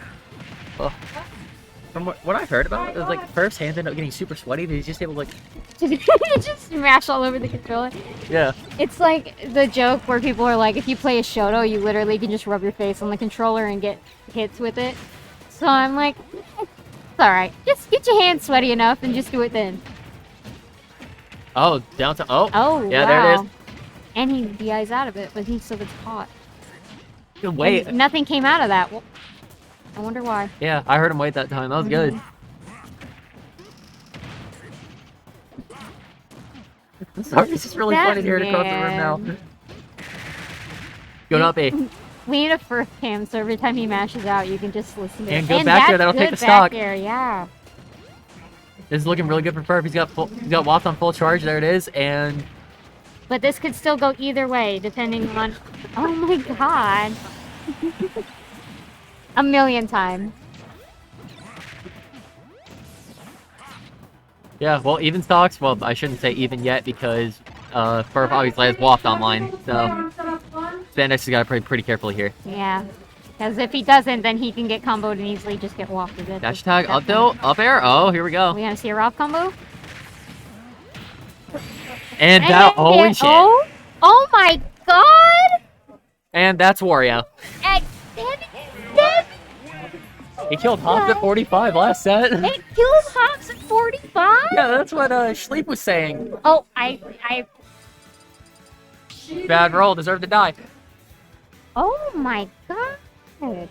From what I heard about it, was like first hands end up getting super sweaty, but he's just able to like, Just smash all over the controller. yeah. It's like the joke where people are like, if you play a Shoto, you literally can just rub your face on the controller and get hits with it. So I'm like, it's alright. Just get your hands sweaty enough and just do it then. Oh, downtown. Oh, Oh, yeah, wow. there it is. And he DIs out of it, but he still gets caught. Good wait. And nothing came out of that. Well, I wonder why. Yeah, I heard him wait that time. That was good. Sorry, it's just really funny to hear it across the room now. Good up, A. We need a first cam, so every time he mashes out, you can just listen to And it. go back there, that's that'll take good the stock. back there, yeah. This is looking really good for Furf. He's got Waft on full charge. There it is, and But this could still go either way, depending on... Oh my god. A million times. yeah. Well, even stocks. Well, I shouldn't say even yet because Furf obviously has Waft online, so Spandex has got to play pretty carefully here. Yeah. Because if he doesn't, then he can get comboed and easily just get wafted. At Dash attack, up tilt, up air. Oh, here we go. We gonna see a Rob combo? And that, holy shit. Oh my god! And that's Wario. At 7, He killed Hobbs at 45 last set. It killed Hobbs at 45? Yeah, that's what Schleep was saying. Oh, Bad roll, deserved to die. Oh my god. That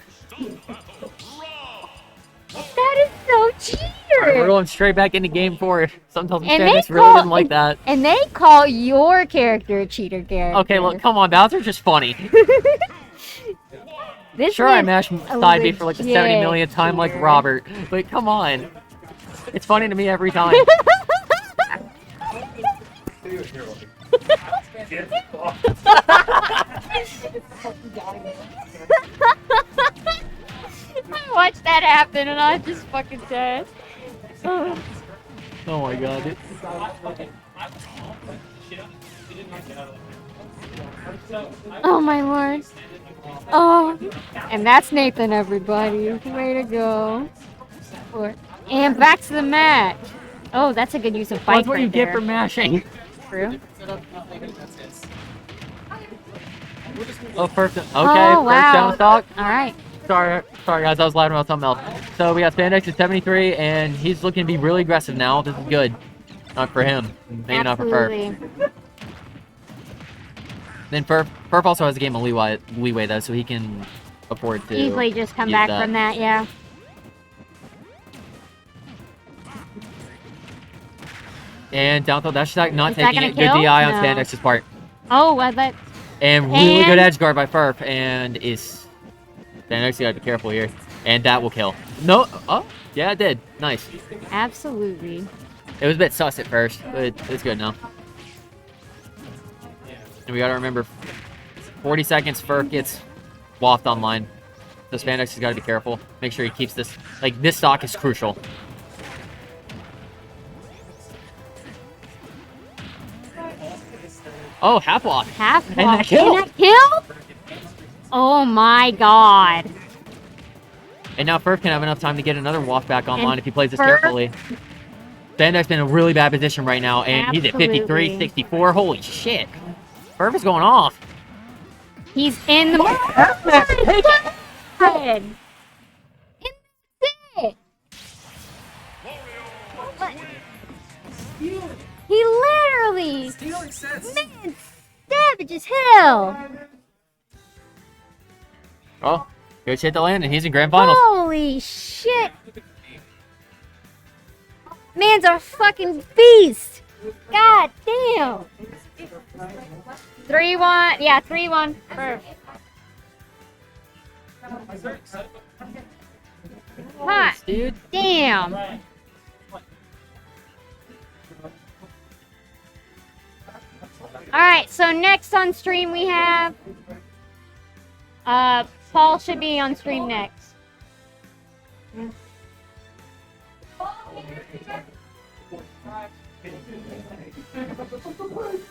is so cheater. Alright, we're going straight back into game 4. Sometimes And Spandex they really call- didn't like that. And they call your character a cheater character. Okay, look, come on, Bowser's just funny. This Sure, I is mashed side B for like the 70 legit millionth time like Robert, but come on. It's funny to me every time. I watched that happen and I just fucking dead. Oh my god. Oh my lord. Oh, and that's Nathan, everybody. Way to go. And back to the match. Oh, that's a good use of fight. That's what you get for mashing. True. Oh, first, okay, Oh, first wow. down stock. All right. Sorry guys, I was loud about something else. So we got Spandex at 73, and he's looking to be really aggressive now. This is good. Not for him. Maybe not for Furf. Absolutely. Then Furf also has a game of leeway though, so he can afford to Easily just come use back that. from that, yeah. And down throw, that's not Is that taking gonna it. Good kill? DI on No. Spandex's part. Oh, well, that. And really good And- edge guard by Furf. And is Spandex, you gotta be careful here. And that will kill. No, oh, yeah, it did. Nice. Absolutely. It was a bit sus at first, but it's good now. And we gotta remember, 40 seconds, Furf gets waft online. So Spandex has gotta be careful. Make sure he keeps this, like, this stock is crucial. Oh, half walk. Half And walk. that kill. And that kill? Oh my god. And now Furf can have enough time to get another waft back online And if he plays this Furf- carefully. Spandex's in a really bad position right now, and he's at 53, Absolutely. 64. Holy shit. Furf is going off. He's in the. Good. It. He literally. Man, savage as hell. Oh, good hit the land, and he's in grand finals. Holy shit. Man's a fucking beast. God damn. 3-1. Yeah, 3-1. Perfect. Hot. Dude. Damn. Alright, so next on stream we have Paul should be on stream next.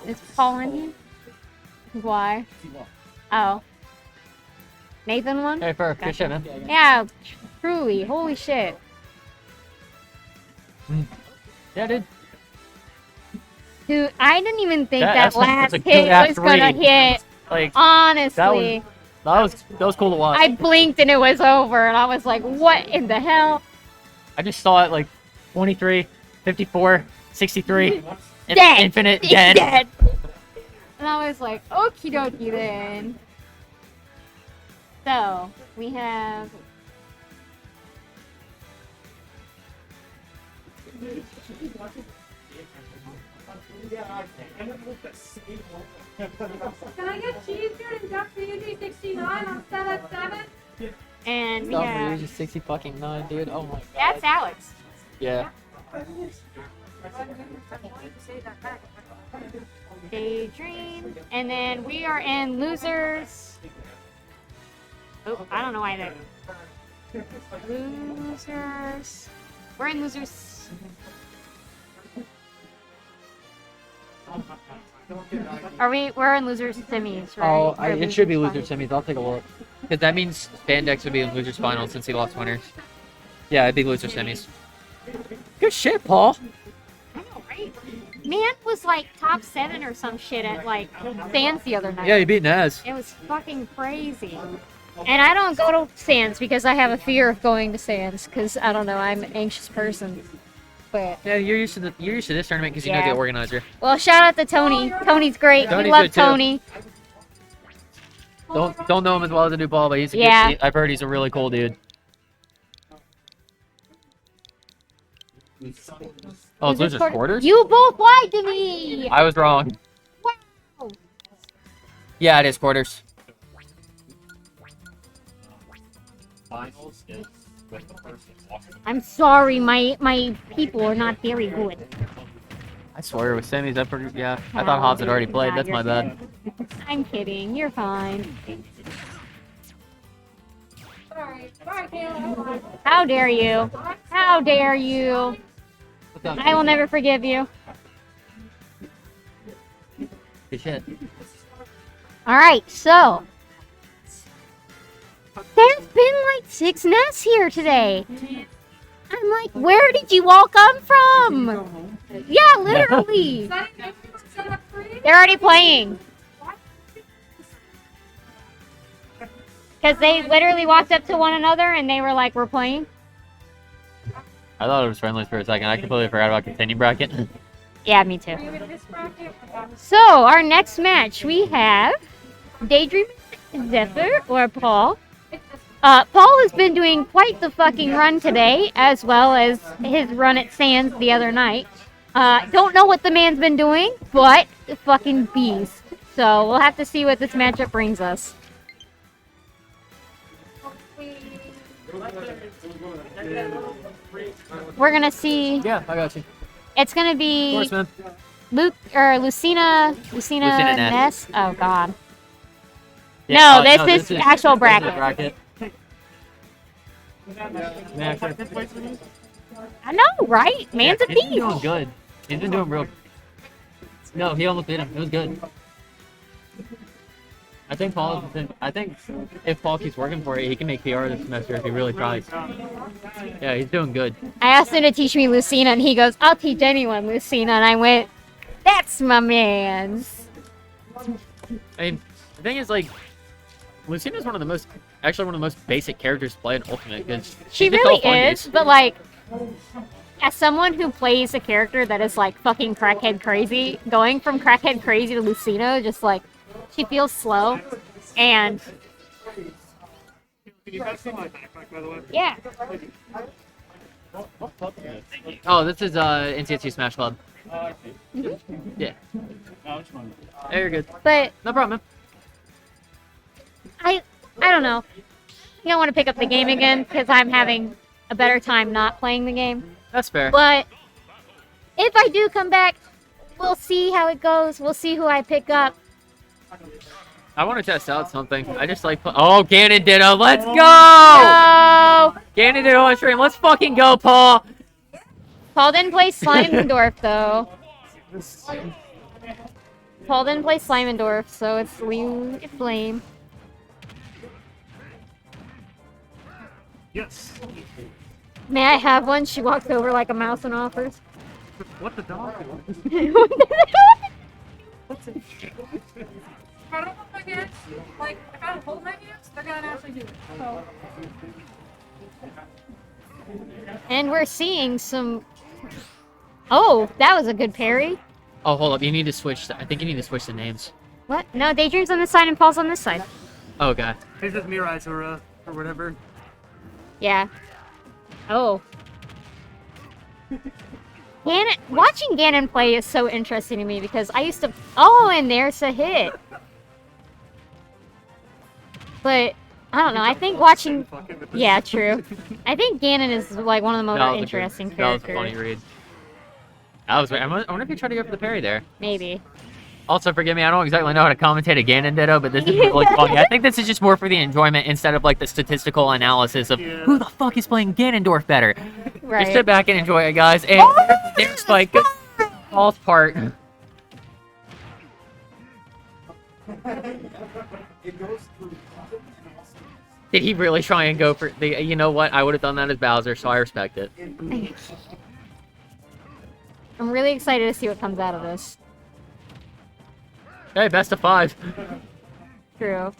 Is Paul in here? Why? Oh. Nathan won? Hey, Furf, good shit, man. Yeah, truly. Holy shit. Yeah, dude. Dude, I didn't even think That's that last a good hit ass was gonna read. hit. Like, Honestly. that was cool to watch. I blinked and it was over, and I was like, what in the hell? I just saw it like 23, 54, 63. Dead! Infinite It's dead. dead! And I was like, okie dokie then. So, we have... Can I get cheese curd and duck VOD 69 on set at 7? And we Stop have... Rouge is 60 fucking 9, dude. Oh my god. That's Alex. Yeah. Daydream. And then we are in losers. Oh, I don't know why they're... Losers. We're in losers. We're in losers semis, right? Oh, Or it should be loser semis. I'll take a look. Because that means Spandex would be in losers finals since he lost winners. Yeah, it'd be loser semis. Good shit, Paul. Man was like top 7 or some shit at like Sands the other night. Yeah, you beat Naz. It was fucking crazy. And I don't go to Sands because I have a fear of going to Sands because I don't know, I'm an anxious person. But Yeah, you're used to this tournament because you know Yeah. the organizer. well, shout out to Tony. Tony's great. Tony's we love good, too. Tony. Don't know him as well as I do Paul, but he's a Yeah. good, I've heard he's a really cool dude. Oh, it's losers quarters? You both lied to me. I was wrong. Wow. Yeah, it is quarters. Finals is with the person walking. I'm sorry, my people are not very good. I swear it was semis. Yeah, I thought Hobbs had already played. Nah, That's you're my bad. good. I'm kidding. You're fine. Sorry. Sorry, Kayla. How dare you? How dare you? I will never forgive you. Good shit. Alright, so. There's been like 6 nests here today. I'm like, where did you all come from? Yeah, literally. They're already playing. Because they literally walked up to one another and they were like, we're playing. I thought it was friendlies for a second. I completely forgot about continue bracket. Yeah, me too. So, our next match, we have Daydream Zephyr or Paul Paul has been doing quite the fucking run today, as well as his run at Sands the other night. Don't know what the man's been doing, but fucking beast. So we'll have to see what this matchup brings us. We're gonna see. Yeah, I got you. It's gonna be Of course, Lucina Lucina Ness. Ness. Oh god. Yeah, No, this is actual bracket. bracket. I know, right? Man's a He's been beast. doing good. He's been doing real. No, he almost beat him. It was good. I think I think if Paul keeps working for it, he can make PR this semester if he really tries. Yeah, he's doing good. I asked him to teach me Lucina, and he goes, "I'll teach anyone Lucina," and I went, "That's my man's." I mean, the thing is, like, Lucina's one of the most basic characters to play in Ultimate because She really is, but like, as someone who plays a character that is like fucking crackhead crazy, going from crackhead crazy to Lucina, just like, she feels slow, and yeah. Oh, this is NCSU Smash Club. Yeah. Hey, you're good. But no problem. I don't know. I don't want to pick up the game again because I'm having a better time not playing the game. That's fair. But if I do come back, we'll see how it goes. We'll see who I pick up. I want to test out something. I just like. Oh, Ganon Ditto, let's go! No! Ganon Ditto on stream. Let's fucking go, Paul. Paul didn't play Slimendorf though. Paul didn't play Slimendorf, so it's lame. Yes. May I have one? She walks over like a mouse and offers. What the dog? What's it? If I don't hold my hands, like, if I don't hold my hands, they're gonna actually do it. So. And we're seeing some. Oh, that was a good parry. Oh, hold up. You need to switch. I think you need to switch the names. What? No, Daydream's on this side and Paul's on this side. Oh, okay. This is Mirai or whatever. Yeah. Oh. Watching Ganon play is so interesting to me because I used to. Oh, and there's a hit. But I don't know. I think watching. Yeah, true. I think Ganon is like one of the most interesting characters. That was a funny read. That was. I wonder if you tried to go for the parry there. Maybe. Also, forgive me, I don't exactly know how to commentate a Ganon Ditto, but this is really funny. I think this is just more for the enjoyment instead of like the statistical analysis of who the fuck is playing Ganondorf better. Right. Just sit back and enjoy it, guys. And there's Spike. Paul's part. Did he really try and go for the? You know what? I would have done that as Bowser, so I respect it. I'm really excited to see what comes out of this. Hey, best of 5. True.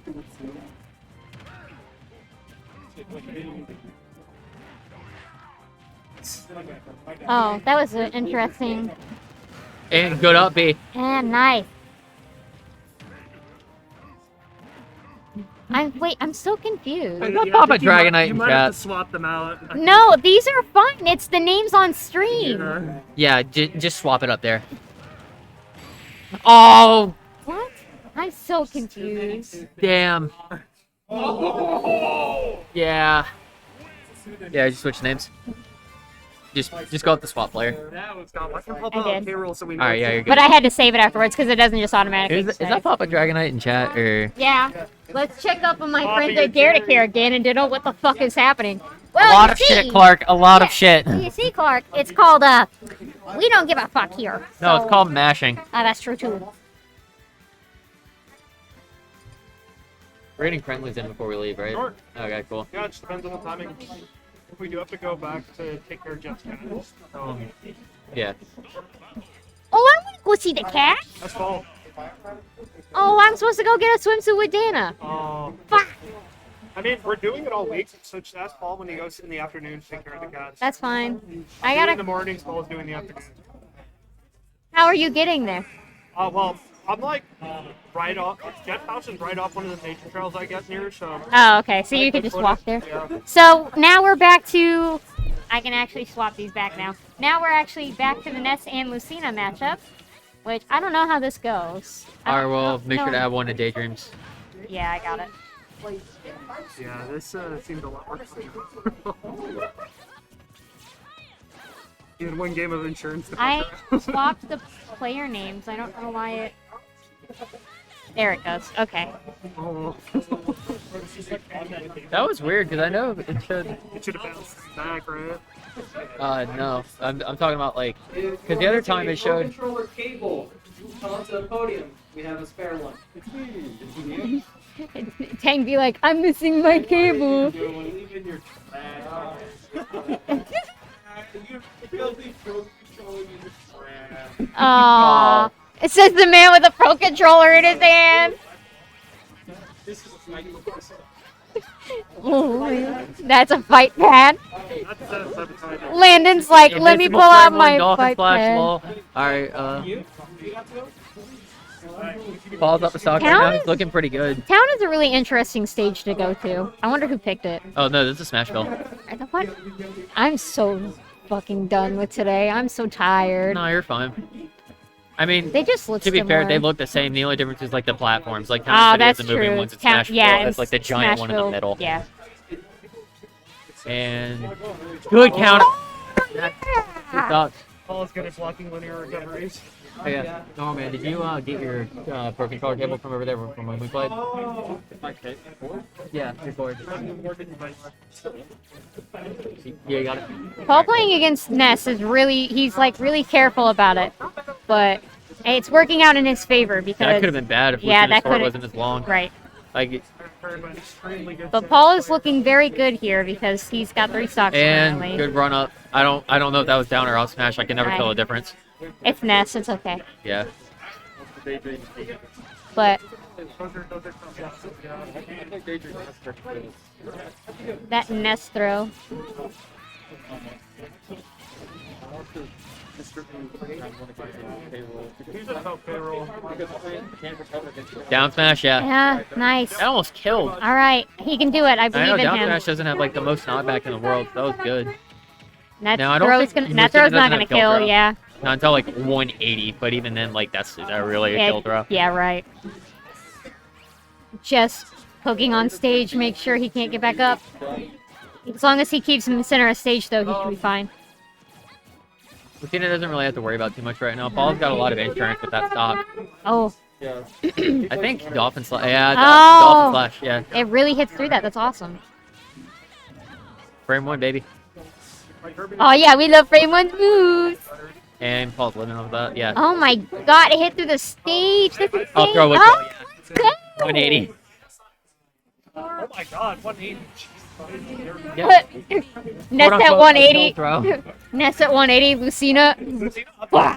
Oh, that was an interesting. And good up B. And nice. I'm so confused. I thought Papa Dragonite You in might have chat. to swap them out. No, these are fine. It's the names on stream. Yeah, just swap it up there. Oh, What? I'm so confused. damn. Yeah. Yeah, just switch names. Just go with the swap player. That was gone. I can help I out did. payroll so we know. Alright, yeah, you're good. But I had to save it afterwards because it doesn't just automatically. Is that Papa Dragonite in chat or? Yeah. Let's check up on my friends at Dare to Care again and know what the fuck is happening. Well, A lot you of see, shit, Clark. A lot of shit. You see, Clark, it's called we don't give a fuck here. No, it's called mashing. Ah, that's true too. We're getting friendlies in before we leave, right? Sure. Okay, cool. Yeah, it just depends on the timing. If we do have to go back to take care of Jeff's cats. Yeah. Oh, I want to go see the cat. That's fall. Oh, I'm supposed to go get a swimsuit with Dana. Oh. Fuck. I mean, we're doing it all week, so just ask Paul when he goes in the afternoon to take care of the cats. That's fine. I do it in the mornings, Paul's doing the afternoon. How are you getting there? Well, I'm like right off. Jet House is right off one of the nature trails I get near. So. Oh, okay. So you could just walk there. Yeah. So now we're back to. I can actually swap these back now. Now we're actually back to the Ness and Lucina matchup, which I don't know how this goes. Alright, well, make sure to add one to Daydreams. Yeah, I got it. Yeah, this seemed a lot more fun. You had one game of insurance. I swapped the player names. I don't know why it. There it goes. Okay. Oh. That was weird because I know it should. It should have bounced back, right? No. I'm talking about like, because the other time it showed. Controller cable. Come onto the podium. We have a spare one. Tang be like, I'm missing my cable. Aww. It says the man with a pro controller in his hand. Ooh, that's a fight pad. Landon's like, let me pull out my fight pad. Alright, Paul's up the stock right now. He's looking pretty good. Town is a really interesting stage to go to. I wonder who picked it. Oh no, this is Smashville. What? I'm so fucking done with today. I'm so tired. No, you're fine. I mean, they just look to be fair, similar. they look the same. The only difference is like the platforms. Like Oh, Town City that's is the moving true. ones. It's Town- Smashville. yeah, It's like the giant one in the Smashville, middle. Yeah. And good counter. Good thoughts. Paul's good at blocking linear recoveries. Oh yeah. No man, did you get your pro controller cable from over there from when we played? Yeah, your board. Yeah, you got it. Paul playing against Ness is he's like really careful about it, but it's working out in his favor because That could have been bad if yeah, Lucian's that sword could wasn't as long. Right. Like, But Paul is looking very good here because he's got 3 stocks and currently. good run up. I don't know if that was down or out smash. I can never tell the difference. It's Ness, it's okay. Yeah. But that Ness throw. Down smash, yeah. Yeah, nice. That almost killed. All right, he can do it. I I believe know in down him. smash doesn't have like the most knockback in the world. That was good. That Now, I don't throw's think gonna. That Lucina throw's not doesn't gonna have kill. throw. Yeah. Not until like 180, but even then, like that's really a Yeah, kill throw. yeah, right. Just poking on stage, make sure he can't get back up. As long as he keeps him in the center of stage, though, he should be fine. Lucina doesn't really have to worry about too much right now. Paul's got a lot of insurance with that stock. Oh. I think Dolphin Slash. Yeah, Oh. Dolphin Slash. Yeah. It really hits through that. That's awesome. Frame 1, baby. Oh yeah, we love frame 1 moves. And Paul's living off that. Yeah. Oh my god, it hit through the stage. That's insane. I'll throw it. Oh, go. 180. Oh my god, 180. Ness Quote, at unquote, 180. throw. Ness at 180. Lucina.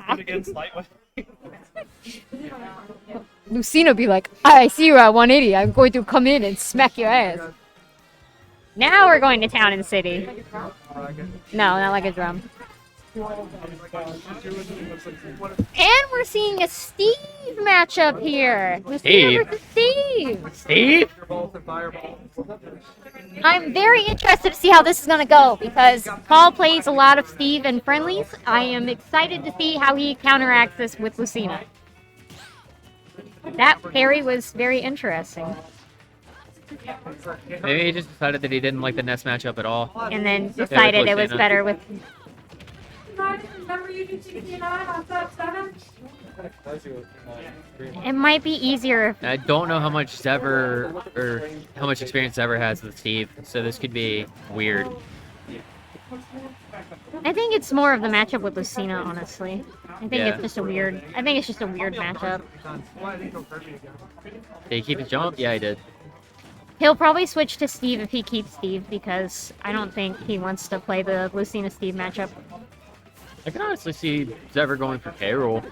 Against lightweight. Lucina be like, I see you at 180. I'm going to come in and smack your ass. Now we're going to town and city. No, not like a drum. And we're seeing a Steve matchup here. Lucina versus Steve. Steve? I'm very interested to see how this is going to go because Paul plays a lot of Steve and friendlies. I am excited to see how he counteracts this with Lucina. That parry was very interesting. Maybe he just decided that he didn't like the Ness matchup at all. And then decided it was Lucina. better with... Remember you can 69 on sub 7? It might be easier if... I don't know how much Zever, or how much experience Zever has with Steve, so this could be weird. I think it's more of the matchup with Lucina, honestly. I think Yeah. it's just a weird... I think it's just a weird matchup. Did he keep his jump? Yeah, he did. He'll probably switch to Steve if he keeps Steve because I don't think he wants to play the Lucina-Steve matchup. I can honestly see Zever going for K-Roll.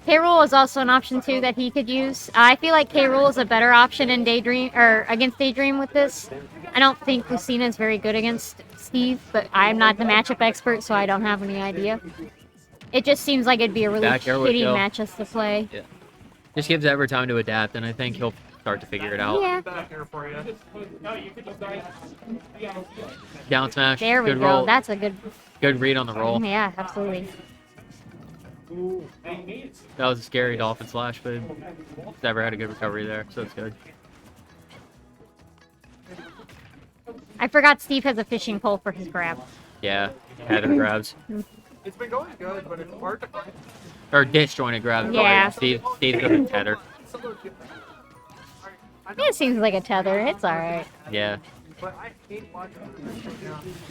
K-Rool is also an option too that he could use. I feel like K-Rool is a better option in Daydream or against Daydream with this. I don't think Lucina is very good against Steve, but I'm not the matchup expert, so I don't have any idea. It just seems like it'd be a really Back air would shitty kill. matchup to play. Yeah. Just gives Ever time to adapt, and I think he'll start to figure it out. Yeah. Back here for you. Down smash. There we good go. roll. That's a good. Good read on the roll. Yeah, absolutely. That was a scary dolphin slash, but Ever had a good recovery there, so it's good. I forgot Steve has a fishing pole for his grab. Yeah, tether grabs. It's been going good, but it's hard to find. Or disjointed grabs. Yeah. Steve got a tether. It seems like a tether. It's alright. Yeah. And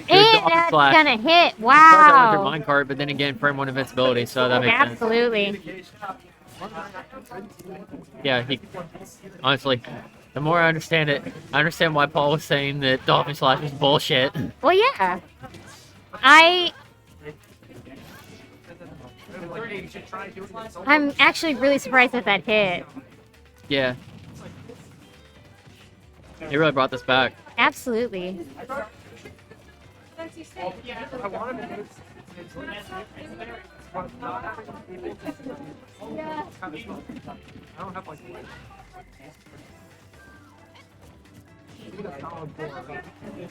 that's slash. gonna hit. Under Wow. minecart, but then again, frame one invincibility, so that makes sense. Absolutely. Yeah, honestly, the more I understand it, I understand why Paul was saying that Dolphin Slash is bullshit. Well, yeah. I'm actually really surprised that that hit. Yeah. He really brought this back. Absolutely.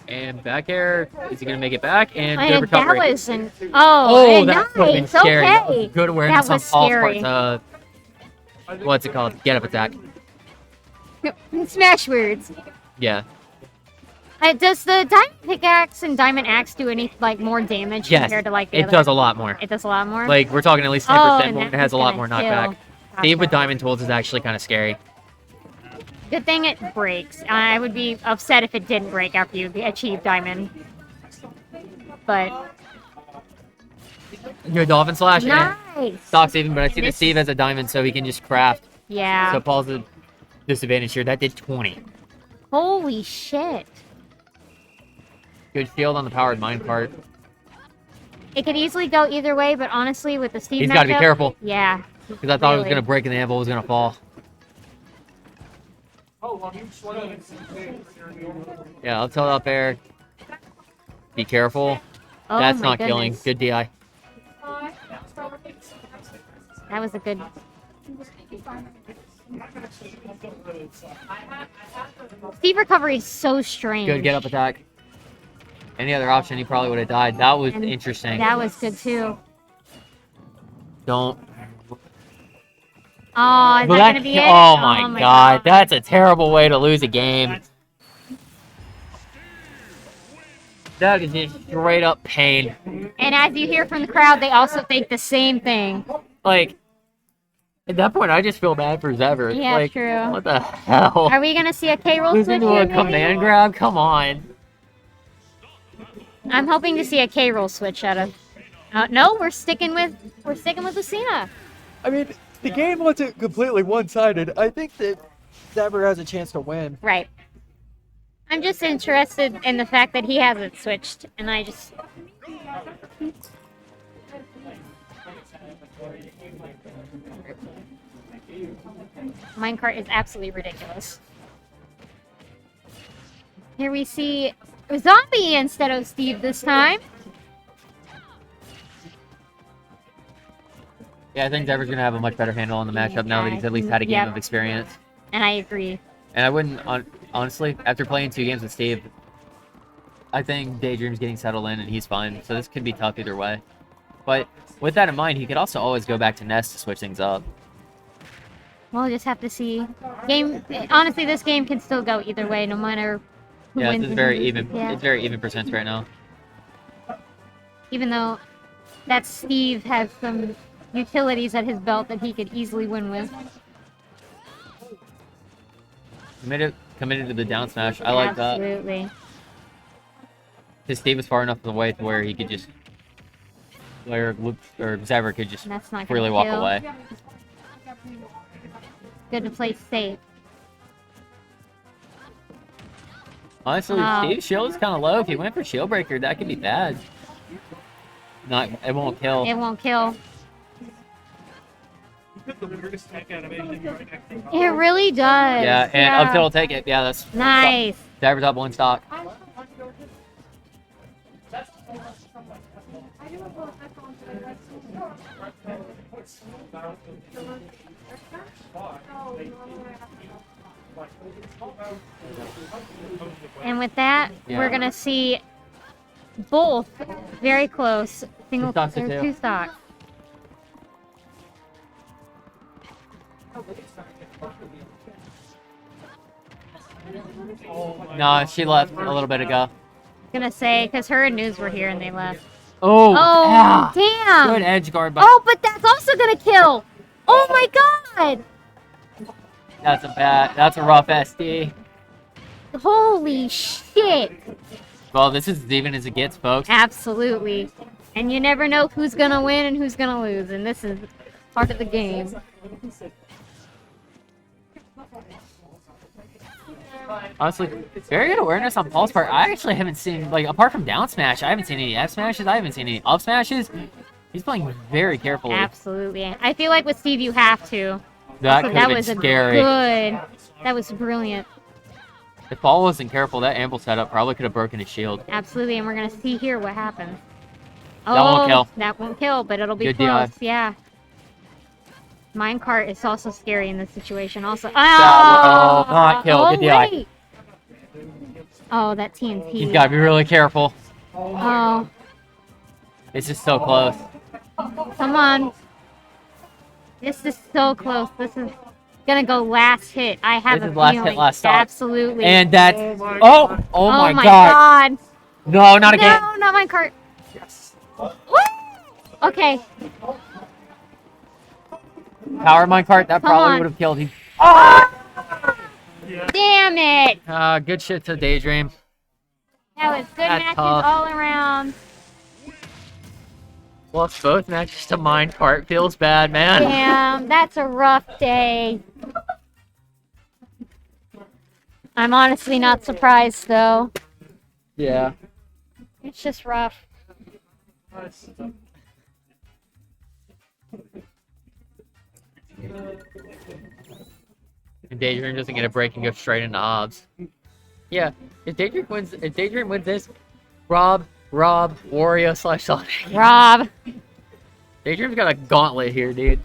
And back air, is he gonna make it back? And good And recovery. that was an oh, that could have been nice. scary. That was Okay. good awareness That on was Paul's scary. part. What's it called? Get up attack. Smash words. Yeah. Does the diamond pickaxe and diamond axe do any like more damage Yes. compared to like the It other? does a lot more. It does a lot more. Like we're talking at least 10% Oh, more, and and it that has a is lot more gonna knockback. kill. Steve with diamond tools is actually kind of scary. Good thing it breaks. I would be upset if it didn't break after you achieve diamond. But Good dolphin slash. nice. Stocks even, but I see that This- Steve has a diamond, so he can just craft. Yeah. So Paul's a disadvantage here. That did 20. Holy shit. Good shield on the powered minecart. It could easily go either way, but honestly, with the Steve He's gotta be matchup- careful. Yeah. Because I thought it was really. gonna break and the anvil was gonna fall. Yeah, I'll tell up air. Be careful. Oh That's my not killing. goodness. Good DI. That was a good. Steve recovery is so strange. Good get up attack. Any other option, he probably would have died. That was And interesting. That was good too. Don't. Oh, is Well, that gonna be it? Oh my god, that's a terrible way to lose a game. That is just straight up pain. And as you hear from the crowd, they also think the same thing. Like, at that point, I just feel bad for Zevr. It's Yeah, like, true. what the hell? Are we gonna see a K roll Losing switch to here? a maybe? command grab? Come on. I'm hoping to see a K roll switch out of. No, we're sticking with Lucina. I mean, the game wasn't completely one-sided. I think that Zevr has a chance to win. Right. I'm just interested in the fact that he hasn't switched, and I just. Minecart is absolutely ridiculous. Here we see a zombie instead of Steve this time. Yeah, I think Zevr's gonna have a much better handle on the matchup now that he's at least had a game Yep. of experience. And I agree. And I wouldn't, honestly, after playing 2 games with Steve, I think Daydream's getting settled in and he's fine. So this could be tough either way. But with that in mind, he could also always go back to Nest to switch things up. We'll just have to see. Honestly, this game can still go either way, no matter who Yeah, wins. it's and very who even. loses. Yeah. It's very even percents right now. Even though that Steve has some utilities at his belt that he could easily win with. Committed to the down smash. I like that. Absolutely. His Steve is far enough away to where he could just, or Zevr could just That's not gonna freely walk kill. away. Good to play safe. Honestly, Oh. Steve's shield is kind of low. If he went for shield breaker, that could be bad. It won't kill. It won't kill. The weirdest tech animation right next to It really does. Yeah, and up tilt will take it. Yeah, that's Nice. Zevr's up 1 stock. And with that, Yeah. we're gonna see both very close single stocks or or two? two stocks. No, she left a little bit ago. Gonna say because her and News were here and they left. Oh, Oh, damn! Good edge guard by. Oh, but that's also gonna kill. Oh my god! That's a rough SD. Holy shit! Well, this is as even as it gets, folks. Absolutely. And you never know who's gonna win and who's gonna lose, and this is part of the game. Honestly, very good awareness on Paul's part. I actually haven't seen, like, apart from down smash, I haven't seen any F smashes. I haven't seen any up smashes. He's playing very carefully. Absolutely. I feel like with Steve you have to. That So could that have been was scary. That was brilliant. If Paul wasn't careful, that amble setup probably could have broken his shield. Absolutely, and we're gonna see here what happens. That won't kill. That won't kill, but it'll be Good close. DI. Yeah. Minecart is also scary in this situation. Also, That will not kill. Good DI. wait. Oh, that TNT. He's got to be really careful. Oh, It's just so close. come on. This is so close. This is gonna go last hit. I have This a is last feeling. hit, last stop. Absolutely. And that's... Oh my god. God. No, not again. No, not Minecart. Yes. Okay. Power minecart, that Come probably on. would have killed him. Damn it. Good shit to Daydream. That was good That's matches tough. all around. Lost both matches to minecart. Feels bad, man. Damn, that's a rough day. I'm honestly not surprised though. Yeah. It's just rough. And Daydream doesn't get a break and goes straight into Hobbs. Yeah, if Daydream wins this, Rob, Wario / Sonic. Rob. Daydream's got a gauntlet here, dude.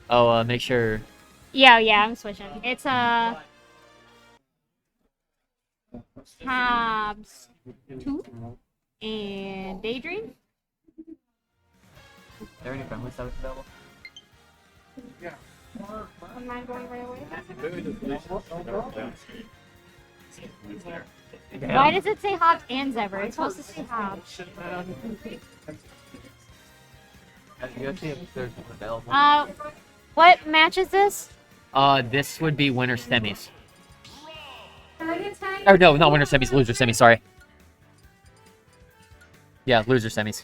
Oh, make sure. Yeah, I'm switching. It's Hobbs 2 and Daydream. There any friendly stuff available? Yeah. Am I going right away? Why does it say Hobbs and Zebra? It's supposed to say Hobbs. Go see if there's one available. What match is this? This would be winner semis. Can I get tagged? Or no, not winner semis, loser semis, sorry. Yeah, loser semis.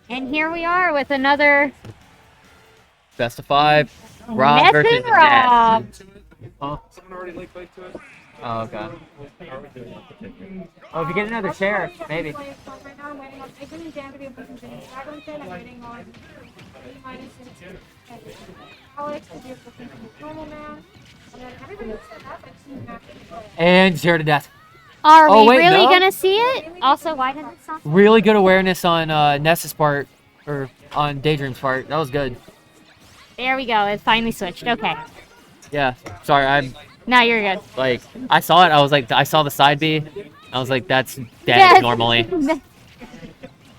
And here we are with another Best of 5. Rob Ness versus and Rob. Ness. Huh? Someone already like played to it? Oh, okay. Oh, if you get another chair, maybe. And 0 to death. Are Oh, we wait, really no? gonna see it? Also, why does it sound? Really good awareness on Ness's part, or on Daydream's part. That was good. There we go. It finally switched. Okay. Yeah. Sorry, I'm Now you're good. like I saw it. I was like, I saw the side B. I was like, that's dead Yes. normally.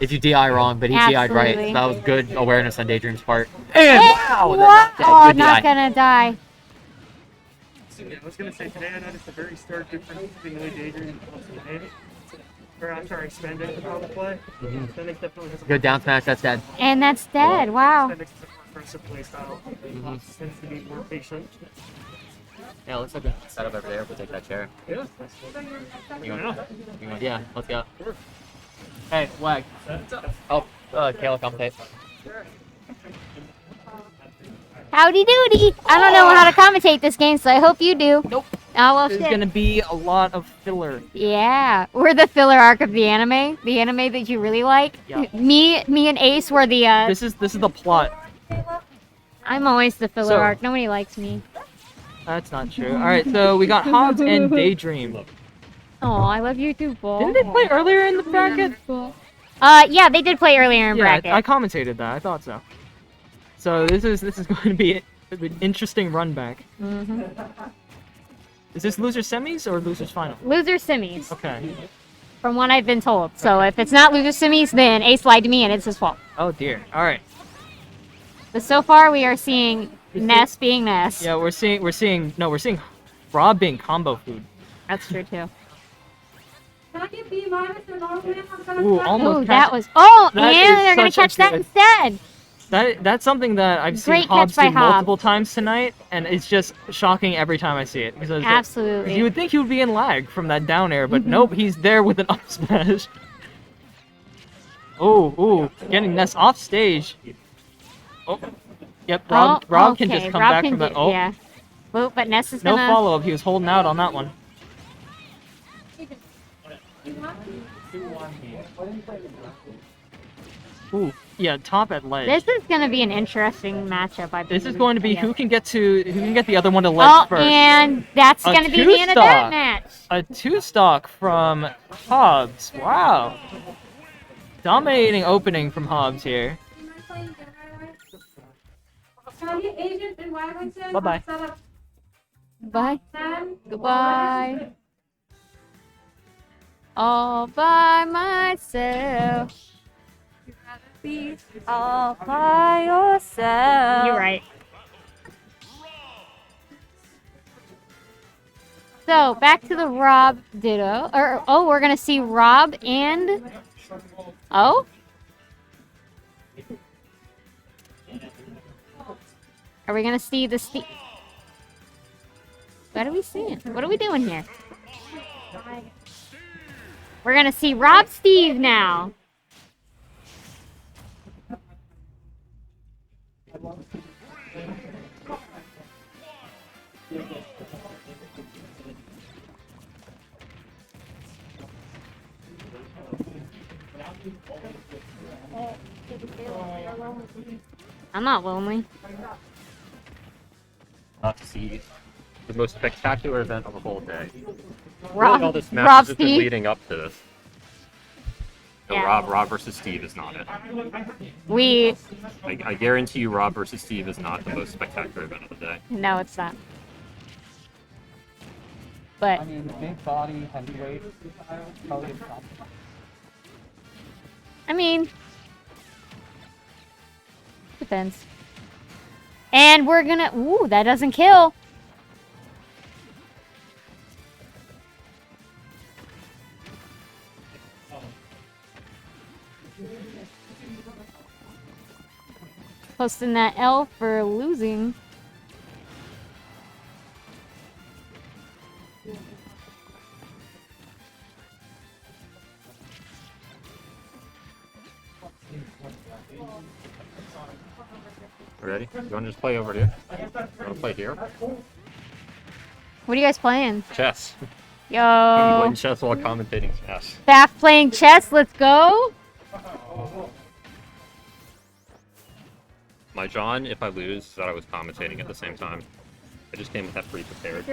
If you DI wrong, but he DI'd right. Absolutely. So that was good awareness on Daydream's part. And wow, What? that's dead. Oh, Good not DI. gonna die. I was gonna say today I noticed a very stark difference between the way Daydream and Pulse today. Where after I expanded the power play, Fenix definitely has a Good down smash. That's dead. And that's dead. Wow. Fenix is a more aggressive playstyle. Pulse tends to be more patient. Yeah, looks like a setup over there. We'll take that chair. Yeah. You want, yeah, let's go. Hey, Wag. Oh, Kayla, commentate. Howdy doody. I don't know how to commentate this game, so I hope you do. Nope. Oh well, There's shit. gonna be a lot of filler. Yeah, we're the filler arc of the anime that you really like. Yeah. Me and Ace were the. This is the plot. I'm always the filler So- arc. Nobody likes me. That's not true. All right, so we got Hobbs and Daydream. Oh, I love you too, Paul. Didn't they play earlier in the bracket? Yeah, they did play earlier in Yeah, bracket. I commentated that. I thought so. So this is going to be an interesting run back. Mhm. Is this loser semis or losers final? Loser semis. Okay. From what I've been told. So if it's not loser semis, then Ace lied to me and it's his fault. Oh dear. All right. But so far we are seeing Ness being Ness. Yeah, we're seeing Rob being combo food. That's true too. Can I get B minus and normally on set Ooh, of almost Ooh, that was. Oh, That and is they're gonna such a catch that good- instead. That's something that I've seen Great catch Hobbs by do Hobbs. multiple times tonight, and it's just shocking every time I see it. Because Absolutely. you would think he would be in lag from that down air, but Mhm. nope, he's there with an up smash. Ooh, getting Ness off stage. Oh, yep, Rob can okay, just come Rob back can from that. do- Oh, yeah. Well, but Ness is no gonna. follow up. He was holding out on that one. Ooh, yeah, top at ledge. This is gonna be an interesting matchup. I believe. This is going to be Yeah. who can get the other one to ledge Oh, first. and that's A gonna be the end of that two-stock. match. A 2-stock from Hobbs. Wow. Dominating opening from Hobbs here. Can I get Agent and Wagington? Bye-bye. Set up Bye. 10? Goodbye. All by myself. Be all by yourself. You're right. So back to the Rob Ditto. We're gonna see Rob and oh. Are we gonna see the Steve? What are we seeing? What are we doing here? We're gonna see Rob Steve now. I'm not lonely. Not to see the most spectacular event of the whole day. Rob- Really, all this match Rob has just been Steve? leading up to this. No, Yeah. Rob versus Steve is not it. I guarantee you Rob versus Steve is not the most spectacular event of the day. No, it's not. But I mean, the big body heavyweight probably a top. I mean, depends. And we're gonna. Ooh, that doesn't kill. Posting that L for losing. Ready? You want to just play over here? You want to play here? What are you guys playing? Chess. I'm Yo. playing chess while commentating chess. Staff playing chess. Let's go. My John, if I lose, is that I was commentating at the same time. I just came with that pre-prepared.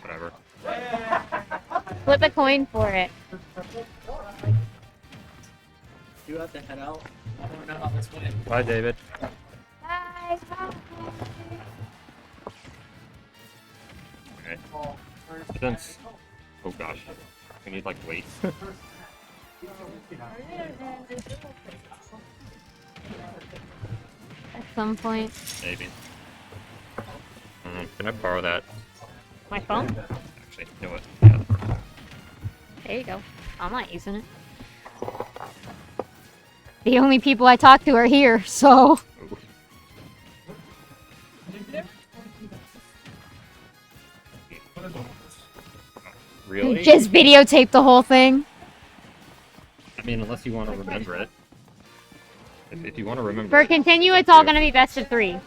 Whatever. Flip a coin for it. You have to head out. I don't know how this went. Bye, David. Bye. Okay. Since, oh gosh, we need like weights. At some point. Maybe. Can I borrow that? My phone? Actually, you know what? Yeah, the phone. There you go. I'm not using it. The only people I talk to are here, so. Really? Just videotape the whole thing. I mean, unless you want to remember it. If you want to remember For it, continue, it's all gonna be best of 3.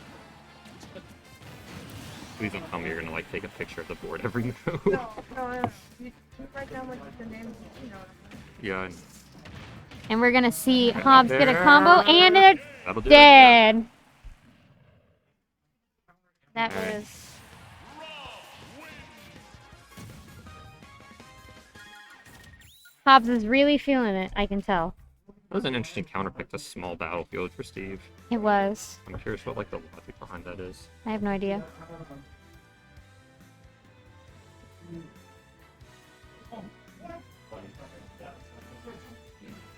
please don't tell me you're gonna like take a picture of the board every move. No, you write down like the names, you know. Yeah. I know. And we're gonna see Hobbs get a combo, and it's That'll do it, dead. That Alright. was. Hobbs is really feeling it, I can tell. That was an interesting counter pick to small battlefield for Steve. It was. I'm curious what like the logic behind that is. I have no idea.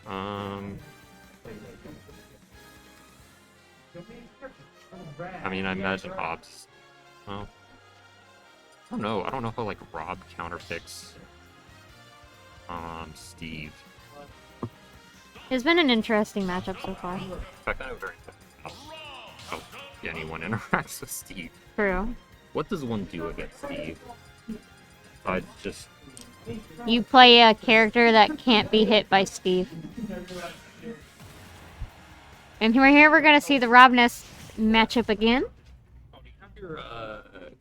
I mean, I imagine Hobbs. Oh, I don't know. I don't know how like Rob counterpicks Steve. It's been an interesting matchup so far. In fact, I know very little how anyone interacts with Steve. True. What does one do against Steve? Besides just You play a character that can't be hit by Steve. And right here, we're gonna see the Rob Ness matchup again. your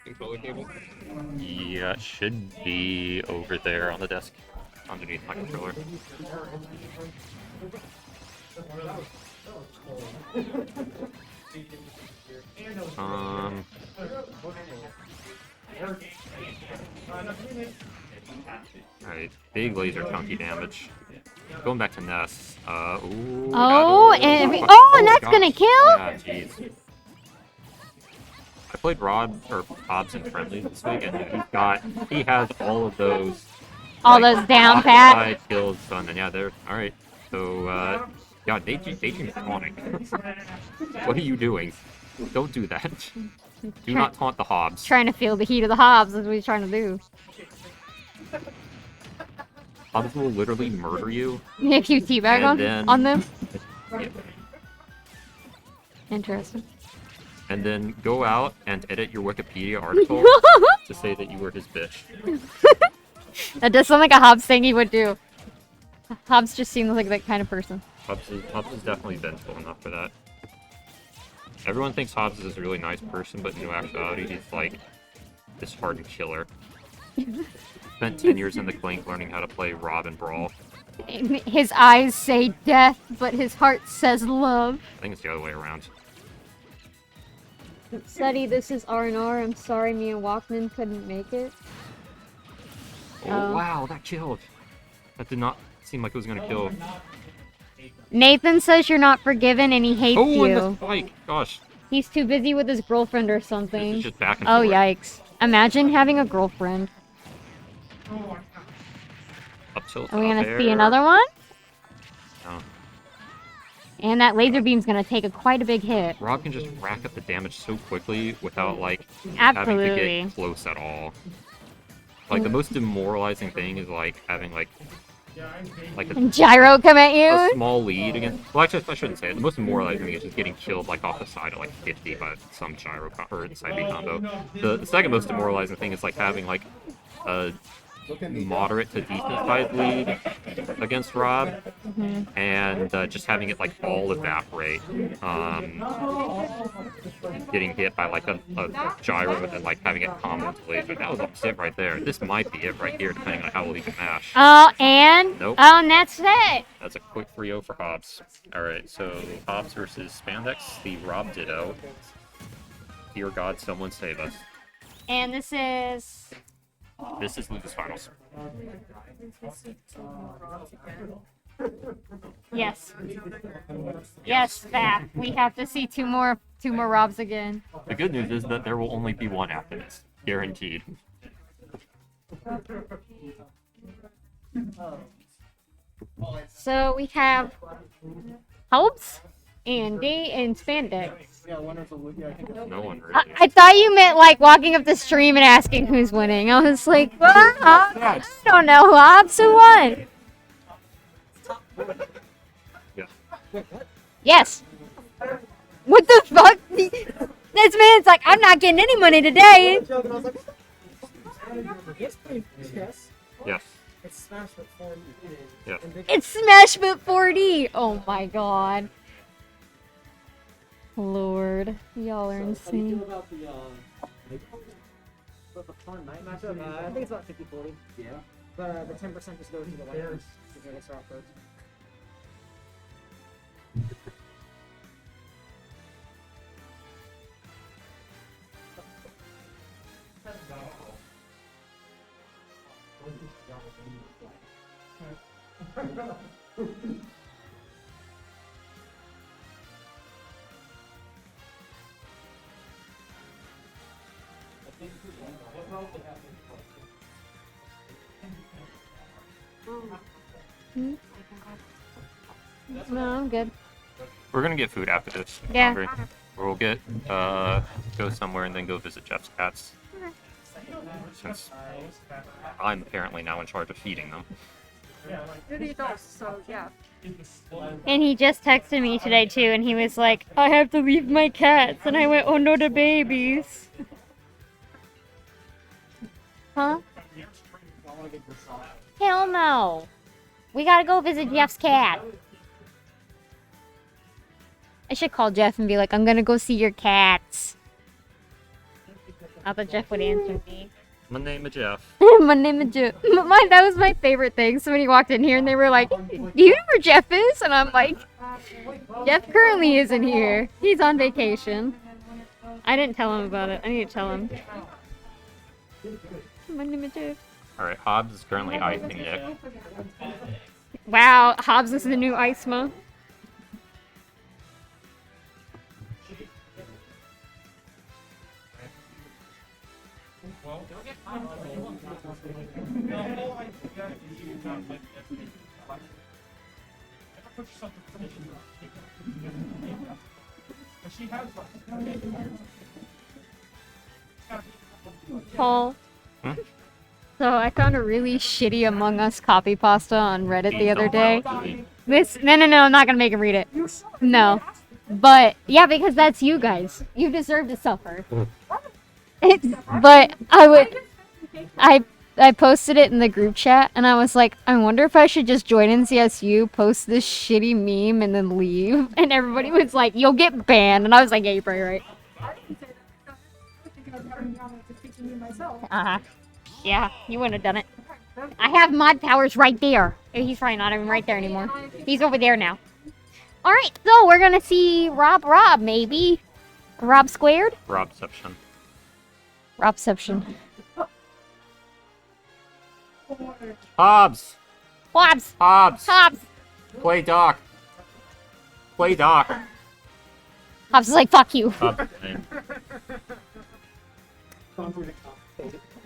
controller cable? Yeah, it should be over there on the desk, underneath my controller. Alright, big laser chunky damage. Going back to Ness. Ooh, And that's gosh. gonna kill? Yeah, jeez. I played Hobbs in friendly this week, and he has all of those. All those down pat. Side kills done, and yeah, they're alright. So, yeah, Daydream's taunting. What are you doing? Don't do that. Do not taunt the Hobbs. Trying to feel the heat of the Hobbs is what he's trying to do. Hobbs will literally murder you. If you teabag on them? Yeah. Interesting. And then go out and edit your Wikipedia article to say that you were his bitch. That does sound like a Hobbs thing he would do. Hobbs just seems like that kind of person. Hobbs is definitely vengeful enough for that. Everyone thinks Hobbs is a really nice person, but in actuality, he's like this hardened killer. Spent 10 years in the clink learning how to play Rob and Brawl. His eyes say death, but his heart says love. I think it's the other way around. Suddy, this is R&R. I'm sorry me and Walkman couldn't make it. Oh, wow, that killed. That did not seem like it was gonna kill. Nathan says you're not forgiven and he hates you. Oh, and the spike! Gosh. He's too busy with his girlfriend or something. This is just back and Oh, forth. yikes. Imagine having a girlfriend. Up tilt, Are we up gonna air. see another one? No. And that laser beam's gonna take quite a big hit. Rob can just rack up the damage so quickly without, like, having to Absolutely. get close at all. Like, the most demoralizing thing is, like, having, like a Gyro come at you? a small lead against. Well, actually, I shouldn't say it. The most demoralizing thing is just getting killed like off the side at like 50 by some gyro or side B combo. The second most demoralizing thing is like having like a moderate to decent sized lead against Rob, and just having it like all evaporate. Getting hit by like a gyro and then like having it combo to laser. That was almost it right there. This might be it right here, depending on how well he can mash. Oh, and? Nope. Oh, and that's it. That's a quick 3-0 for Hobbs. Alright, so Hobbs versus Spandex, the Rob Ditto. Dear God, someone save us. And this is... This is Losers Finals. Yes. Yes, that. We have to see two more Robs again. The good news is that there will only be one after this. Guaranteed. So we have Hobbs, Andy, and Spandex. No one really. I thought you meant like walking up the stream and asking who's winning. I was like, what? I don't know, Hobbs. Who won? Yeah. Yes. What the fuck? This man's like, I'm not getting any money today. Yes. It's Smash with 4D. Yeah. It's Smash but 4D. Oh my god. Lord, y'all are insane. About the fun night matchup, I think it's about 50-40. Yeah. But the 10% just goes to the winners. Because they start first. No, I'm good. We're gonna get food after this. I'm Yeah. hungry. We'll get go somewhere and then go visit Jeff's cats. Since I'm apparently now in charge of feeding them. You're the adults, so yeah. And he just texted me today too, and he was like, I have to leave my cats. And I went, oh no, the babies. Huh? Hell no. We gotta go visit Jeff's cat. I should call Jeff and be like, I'm gonna go see your cats. I thought Jeff would answer me. My name is Jeff. My name is Jeff. That was my favorite thing. Somebody walked in here and they were like, do you know where Jeff is? And I'm like, Jeff currently isn't here. He's on vacation. I didn't tell him about it. I need to tell him. My name is Jeff. Alright, Hobbs is currently icing Nick. Wow, Hobbs is the new Icema. Paul. Hmm? So I found a really shitty Among Us copy pasta on Reddit the other day. No, I'm not gonna make him read it. No. But yeah, because that's you guys. You deserve to suffer. But I posted it in the group chat and I was like, I wonder if I should just join NCSU, post this shitty meme, and then leave. And everybody was like, you'll get banned. And I was like, yeah, you're probably right. Uh-huh. Yeah, you wouldn't have done it. I have mod powers right there. He's probably not even right there anymore. He's over there now. Alright, so we're gonna see Rob, maybe. Rob squared? Robception. Robception. Hobbs! Hobbs! Hobbs! Hobbs! Play Doc! Play Doc! Hobbs is like, fuck you.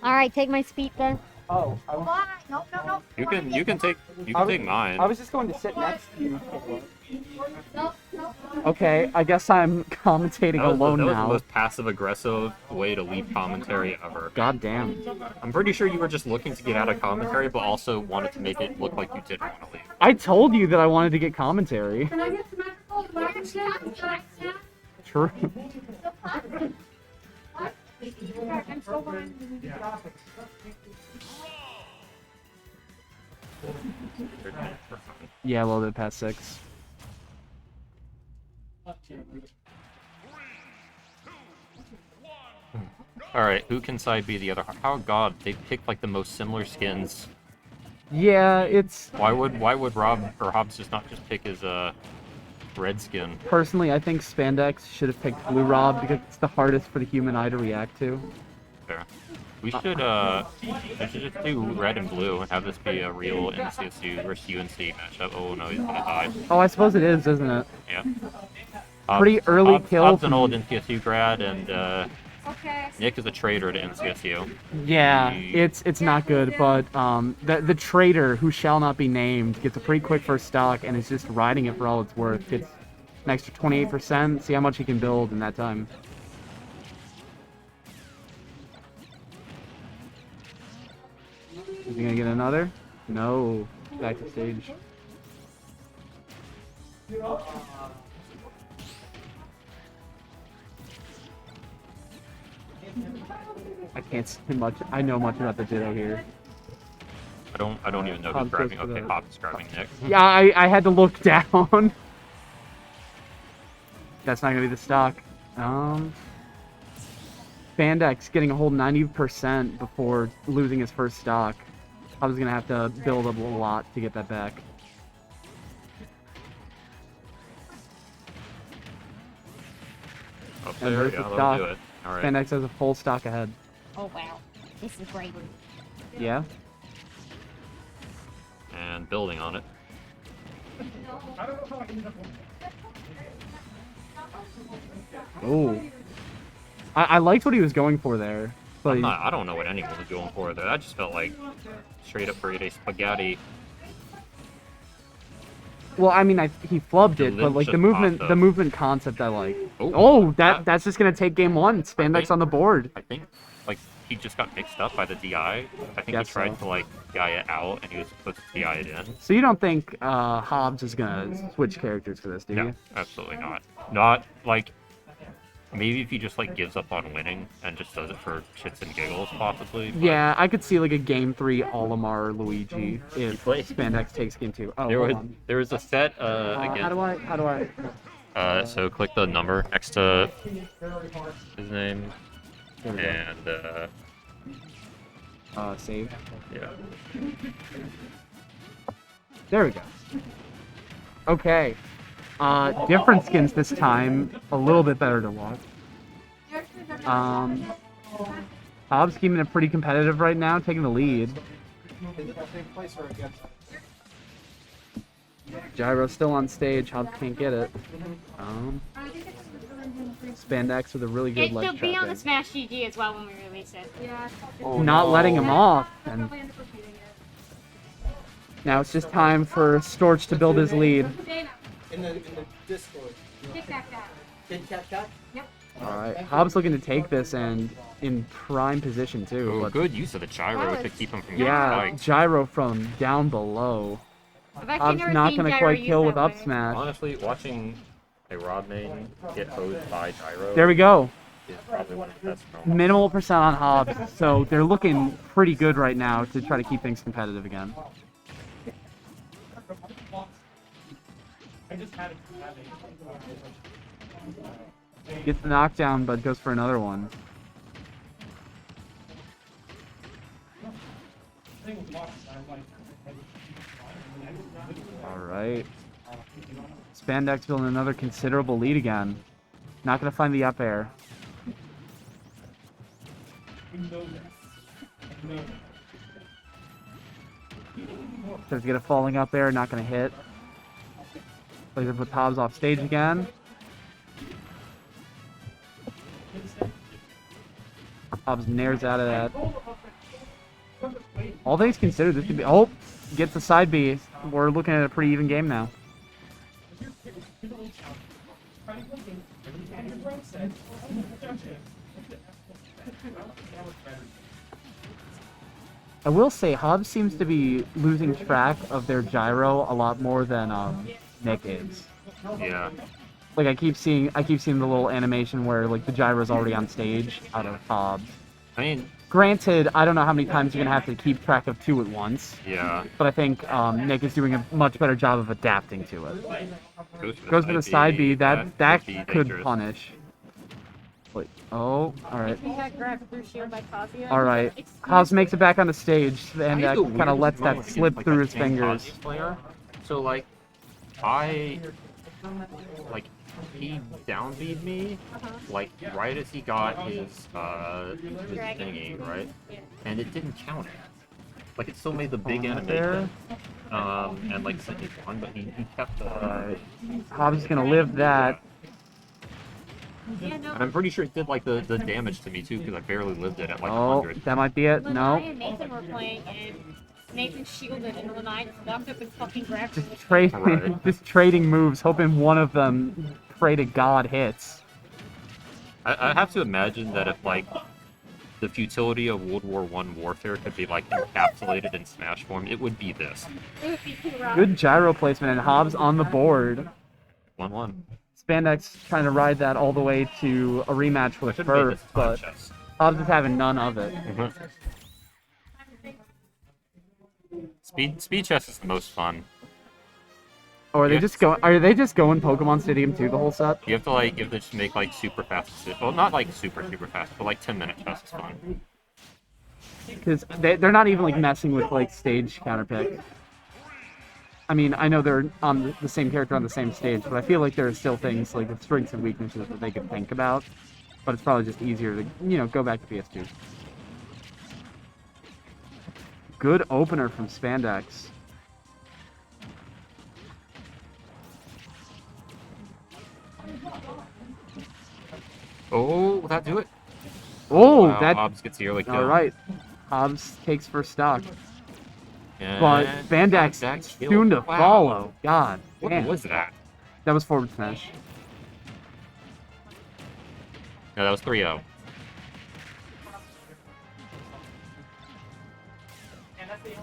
Alright, take my speed then. Oh, Why? No. You can take mine. I was just going to sit next to you. Okay, I guess I'm commentating alone that was now. the most passive-aggressive way to leave commentary ever. God damn. I'm pretty sure you were just looking to get out of commentary, but also wanted to make it look like you didn't want to leave. I told you that I wanted to get commentary. Can I get the microphone? True. I'm so behind. Yeah, a little bit past 6. Alright, who can side be the other? Oh god, they picked like the most similar skins. Yeah, it's... Why would Rob or Hobbs just not just pick his red skin? Personally, I think Spandex should have picked Blue Rob because it's the hardest for the human eye to react to. Fair. We should just do red and blue and have this be a real NCSU versus UNC matchup. Oh no, he's gonna die. Oh, I suppose it is, isn't it? Yeah. Pretty early kill. Hobbs an old NCSU grad, and Nick is a traitor to NCSU. Yeah, it's not good, but the traitor who shall not be named gets a pretty quick first stock and is just riding it for all it's worth. Gets an extra 28%. See how much he can build in that time. Is he gonna get another? No. Back to stage. I can't say much. I know much about the Ditto here. I don't even know who's grabbing. Okay, Hobbs is grabbing Nick. Yeah, I had to look down. That's not gonna be the stock. Spandex getting a whole 90% before losing his first stock. I was gonna have to build up a lot to get that back. Oh, And there, there's yeah, the that'll stock. do it. All right. Spandex has a full stock ahead. Oh wow, this is great. Yeah. and building on it. Oh. I liked what he was going for there. But I don't know what anyone was going for there. That just felt like straight up burrito spaghetti. well, I mean, he flubbed The it, but limb like the just movement, popped the up. movement concept, I like. Oh, that's just gonna take game one. Spandex on the board. I think like he just got mixed up by the DI. I think Guess he tried so. to like DI it out, and he was supposed to DI it in. So you don't think Hobbs is gonna switch characters for this, do No, you? absolutely not. Not like maybe if he just like gives up on winning and just does it for shits and giggles, possibly. But Yeah, I could see like a game 3 Olimar Luigi if Spandex takes game 2. Oh, there hold was on. there was a set against. How do I? So click the number next to his name, and save. Yeah. There we go. Okay. Different skins this time. A little bit better to watch. Hobbs keeping it pretty competitive right now, taking the lead. Gyro still on stage. Hobbs can't get it. Spandex with a really good It ledge should be on the trapping. Smash GG as well when we release it. Yeah. Not letting him off. And now it's just time for Storch to build his lead. In the Discord. Kit Kat Kat. Kit Kat Kat? Yep. Alright, Hobbs looking to take this and in prime position too. Oh, but good use of the gyro to keep him from getting yeah, spiked. gyro from down below. I've actually Hobbs never not seen gonna gyro quite used kill that with up way. smash. Honestly, watching a Rod main get hosed by gyro. There we go. Is probably one of the best moments. Minimal percent on Hobbs, so they're looking pretty good right now to try to keep things competitive again. Gets the knockdown, but goes for another one. Alright. Spandex building another considerable lead again. Not gonna find the up air. Tries to get a falling up air, not gonna hit. Plays it with Hobbs off stage again. Hobbs nares out of that. All things considered, this could be. Oh, gets the side B. We're looking at a pretty even game now. I will say, Hobbs seems to be losing track of their gyro a lot more than Nick is. Yeah. Like I keep seeing the little animation where like the gyro's already on stage out of Hobbs. I mean, granted, I don't know how many times you're gonna have to keep track of two at once. Yeah. But I think Nick is doing a much better job of adapting to it. Goes for the side B. That could dangerous. punish. Wait. Oh, all right. He got grabbed through shield by Kazuya. All right. Hobbs makes it back on the stage and kind of lets that slip through his fingers. Player. So like, he down B'd me, like right as he got his thingy, right? And it didn't count it. Like it still made the big animation. And like sent it one, but he kept Hobbs is gonna live that. And I'm pretty sure it did like the damage to me too, because I barely lived it at like Oh, 100. that might be it. Lanai No. and Nathan were playing, and Nathan shielded, and Lanai just walked up and fucking grabbed him. Just trading moves, hoping one of them, pray to God, hits. I have to imagine that if like the futility of World War I warfare could be like encapsulated in Smash form, it would be this. It would be too rough. Good gyro placement and Hobbs on the board. 1-1. Spandex trying to ride that all the way to a rematch with should have made Burf, this but chess. Hobbs is having none of it. Speed chess is the most fun. Or are they just going? Are they just going Pokemon Stadium 2 the whole set? You have to just make like super fast decisions. Well, not like super fast, but like 10-minute chess is fun. Because they're not even like messing with like stage counterpick. I mean, I know they're on the same character on the same stage, but I feel like there are still things like the strengths and weaknesses that they could think about. But it's probably just easier to, go back to PS2. Good opener from Spandex. Oh, will that do it? Oh, Wow, that. Hobbs gets the early kill. All right. Hobbs takes first stock. And But Vandax Vandax killed. soon to Wow. follow. God. What damn. was that? That was forward smash. No, that was 3-0.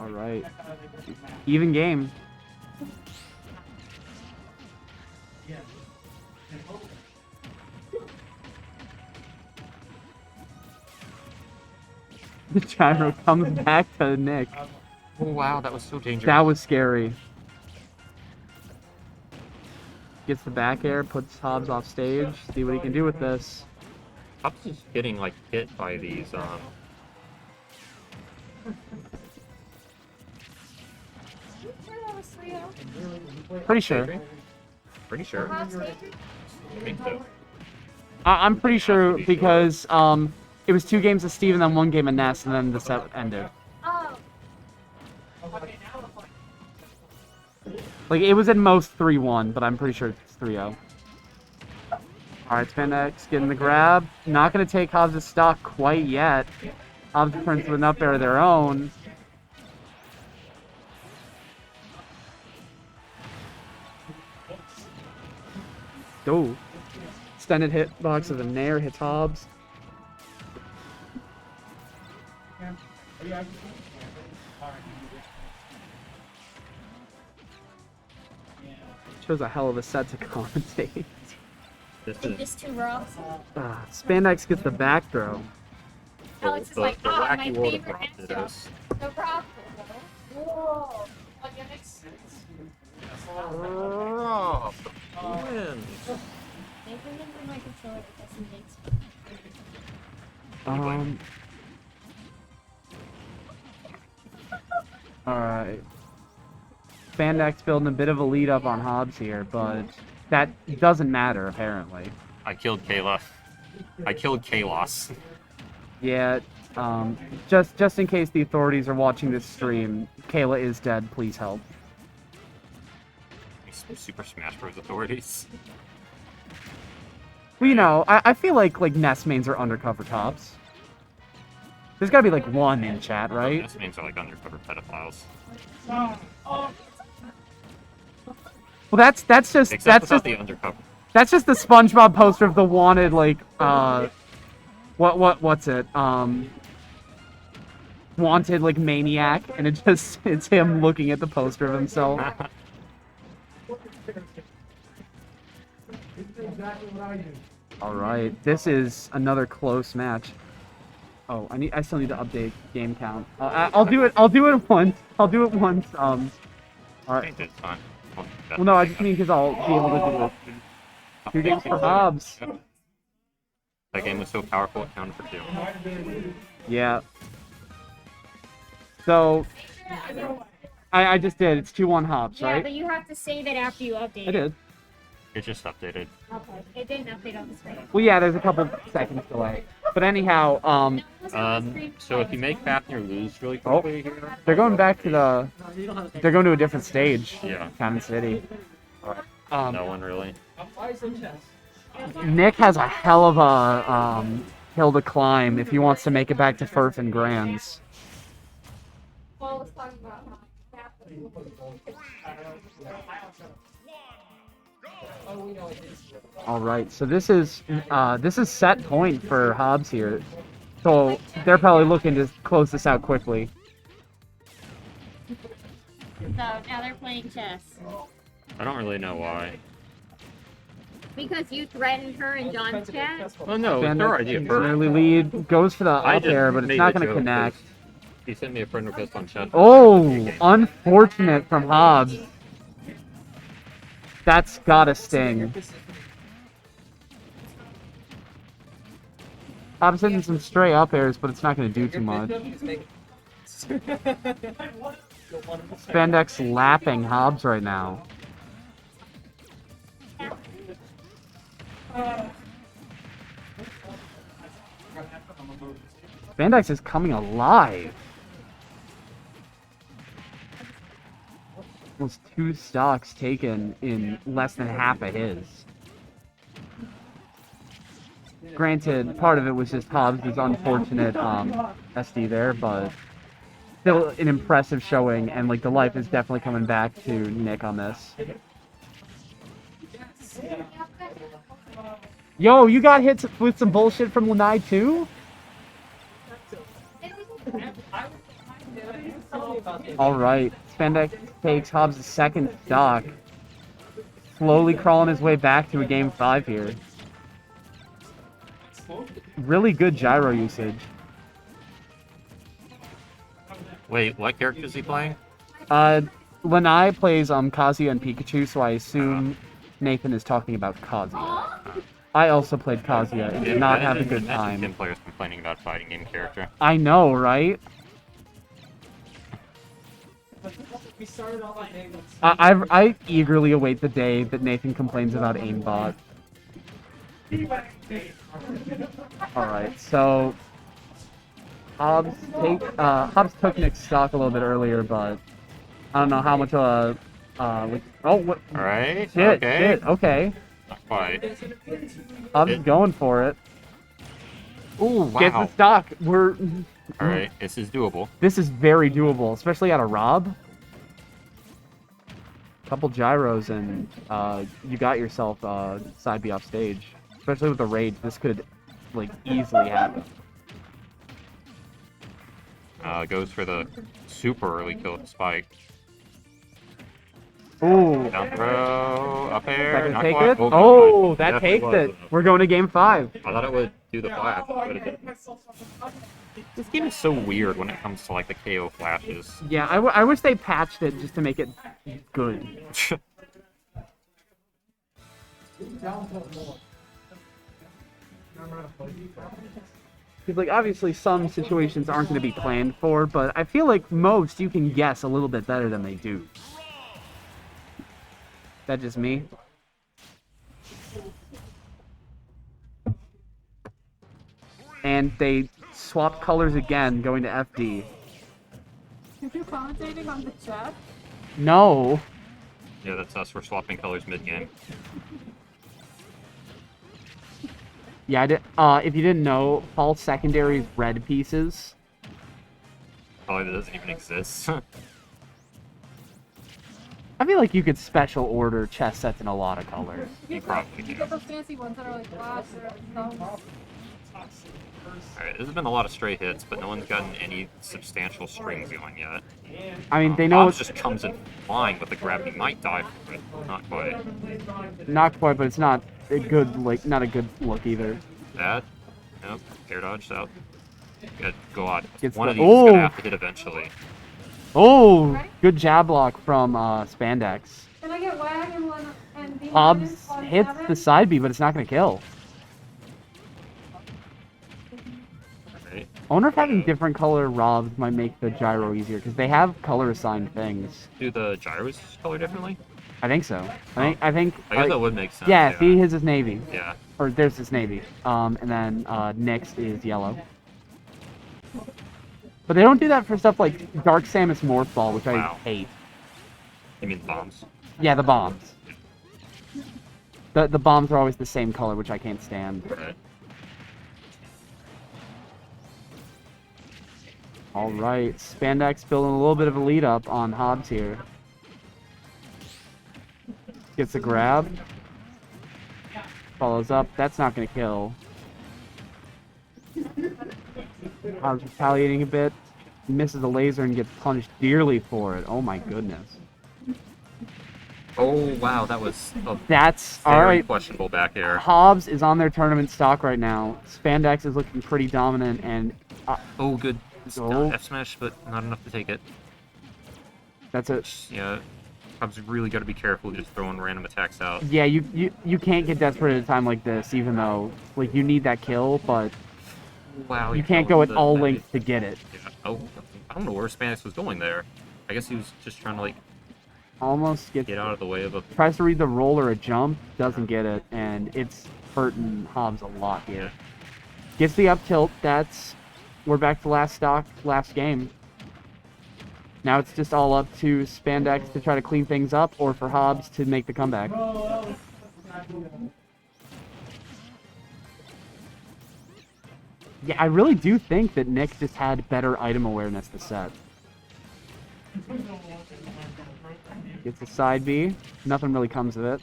All right. Even game. The gyro comes back to Nick. Oh, wow, that was so dangerous. That was scary. Gets the back air, puts Hobbs off stage. See what he can do with this. Hobbs is getting, like, hit by these, Pretty sure. Pretty sure. I think so. I'm pretty sure because it was 2 games of Steve and then 1 game of Ness, and then the set ended. Oh. Like, it was at most 3-1, but I'm pretty sure it's 3-0. Alright, Spandex getting the grab. Not going to take Hobbs' stock quite yet. Hobbs returns with an up air of their own. Oh. Extended hitbox of the Nair hits Hobbs. Shows a hell of a set to commentate. Just too raw. Spandex gets the back throw. Alex is like, my favorite matchup. The rock. Whoa. Rob wins. Alright. Spandex building a bit of a lead up on Hobbs here, but that doesn't matter apparently. I killed Kayla. I killed Kalos. Yeah, just in case the authorities are watching this stream, Kayla is dead, please help. Super Smash Bros. Authorities. Well, you know, I feel like Ness mains are undercover cops. There's gotta be like one in chat, right? Ness mains are like undercover pedophiles. Well, that's just Except without the undercover. That's just the SpongeBob poster of the wanted like what's it wanted like maniac, and it's him looking at the poster of himself. All right, this is another close match. Oh, I still need to update game count. I'll do it once. All right. It's fine. Well, no, I just mean because I'll be able to do this. 2 games for Hobbs. That game was so powerful it counted for 2. Yeah. So, I just did. It's 2-1 Hobbs, Yeah, right? but you have to save it after you update. I did. It just updated. Okay. It didn't update on the screen. Well, yeah, there's a couple seconds delay. But anyhow, So if you make Fafnir lose really quickly here... they're going back to the... They're going to a different stage. Yeah. Cannon City. No one really. Nick has a hell of a hill to climb if he wants to make it back to Firth and Grands. All right, so this is set point for Hobbs here. So they're probably looking to close this out quickly. So now they're playing chess. I don't really know why. Because you threatened her in John's chat? Oh no, it's their idea first. Early lead goes for the up air, but it's not going to connect. He sent me a friend request on chat. Oh, unfortunate from Hobbs. That's gotta sting. Hobbs hitting some stray up airs, but it's not going to do too much. Spandex lapping Hobbs right now. Spandex is coming alive. Almost 2 stocks taken in less than half of his. Granted, part of it was just Hobbs' unfortunate SD there, but still an impressive showing, and like the life is definitely coming back to Nick on this. Yo, you got hit with some bullshit from Lanai too? Alright, Spandex takes Hobbs' second stock. Slowly crawling his way back to a game 5 here. Really good gyro usage. Wait, what character is he playing? Lanai plays Kazuya and Pikachu, so I assume Nathan is talking about Kazuya. I also played Kazuya and did not have a good time. Imagine players complaining about fighting game character. I know, right? I eagerly await the day that Nathan complains about aimbot. Alright, so Hobbs took Nick's stock a little bit earlier, but I don't know how much what Alright, shit, okay. Not quite. Hobbs is going for it. Ooh, wow. Gets the stock. Alright, this is doable. This is very doable, especially out of Rob. Couple gyros and you got yourself side B off stage. Especially with the rage, this could like easily happen. Goes for the super early kill with the spike. Ooh. Down throw, up air. That can Not take quite. it? Oh, Oh, that definitely takes was. it. We're going to game 5. I thought it would do the flash, but it didn't. This game is so weird when it comes to like the KO flashes. Yeah, I wish they patched it just to make it good. Because, like, obviously some situations aren't going to be planned for, but I feel like most you can guess a little bit better than they do. That just me? And they swapped colors again, going to FD. Are you commentating on the chat? No. Yeah, that's us. We're swapping colors mid-game. Yeah, if you didn't know, all secondaries red pieces. Probably that doesn't even exist. I feel like you could special order chess sets in a lot of colors. You probably You do. get those fancy ones that are like glass or stones. Alright, there's been a lot of stray hits, but no one's gotten any substantial strings going yet. I mean, they know Hobbs just comes in flying with the gravity. Might die for it. Not quite. Not quite, but it's not a good, like, not a good look either. That? Nope. Air dodge out. Good God. Gets One the- of these is gonna Oh! have to hit eventually. Oh, good jab block from Spandex. Can I get wag and B Hobbs on hits seven? the side B, but it's not going to kill. Right. I wonder if having different color Robs might make the gyro easier, because they have color assigned things. Do the gyros color differently? I think so. I think. I guess that would make sense, Yeah, yeah. see, his is navy. Yeah. Or there's his navy. And then Nick's is yellow. But they don't do that for stuff like Dark Samus Morph Ball, which I Wow. hate. You mean bombs? Yeah, the bombs. The bombs are always the same color, which I can't stand. Right. Alright, Spandex building a little bit of a lead up on Hobbs here. Gets a grab. Follows up. That's not going to kill. Hobbs retaliating a bit. Misses a laser and gets punished dearly for it. Oh my goodness. Oh wow, that was a That's very alright. questionable back air. Hobbs is on their tournament stock right now. Spandex is looking pretty dominant and... Oh good. Oh. F smash, but not enough to take it. That's it. Yeah. Hobbs really got to be careful just throwing random attacks out. Yeah, you can't get desperate at a time like this, even though, like, you need that kill, but... Wow. You he can't killed go at the all enemy. lengths to get it. Yeah. Oh, I don't know where Spandex was going there. I guess he was just trying to like Almost gets... get out of the way of a. Tries to read the roll or a jump, doesn't get it, and it's hurting Hobbs a lot here. Gets the up tilt, that's... We're back to last stock, last game. Now it's just all up to Spandex to try to clean things up, or for Hobbs to make the comeback. Yeah, I really do think that Nick just had better item awareness this set. Gets a side B. Nothing really comes of it.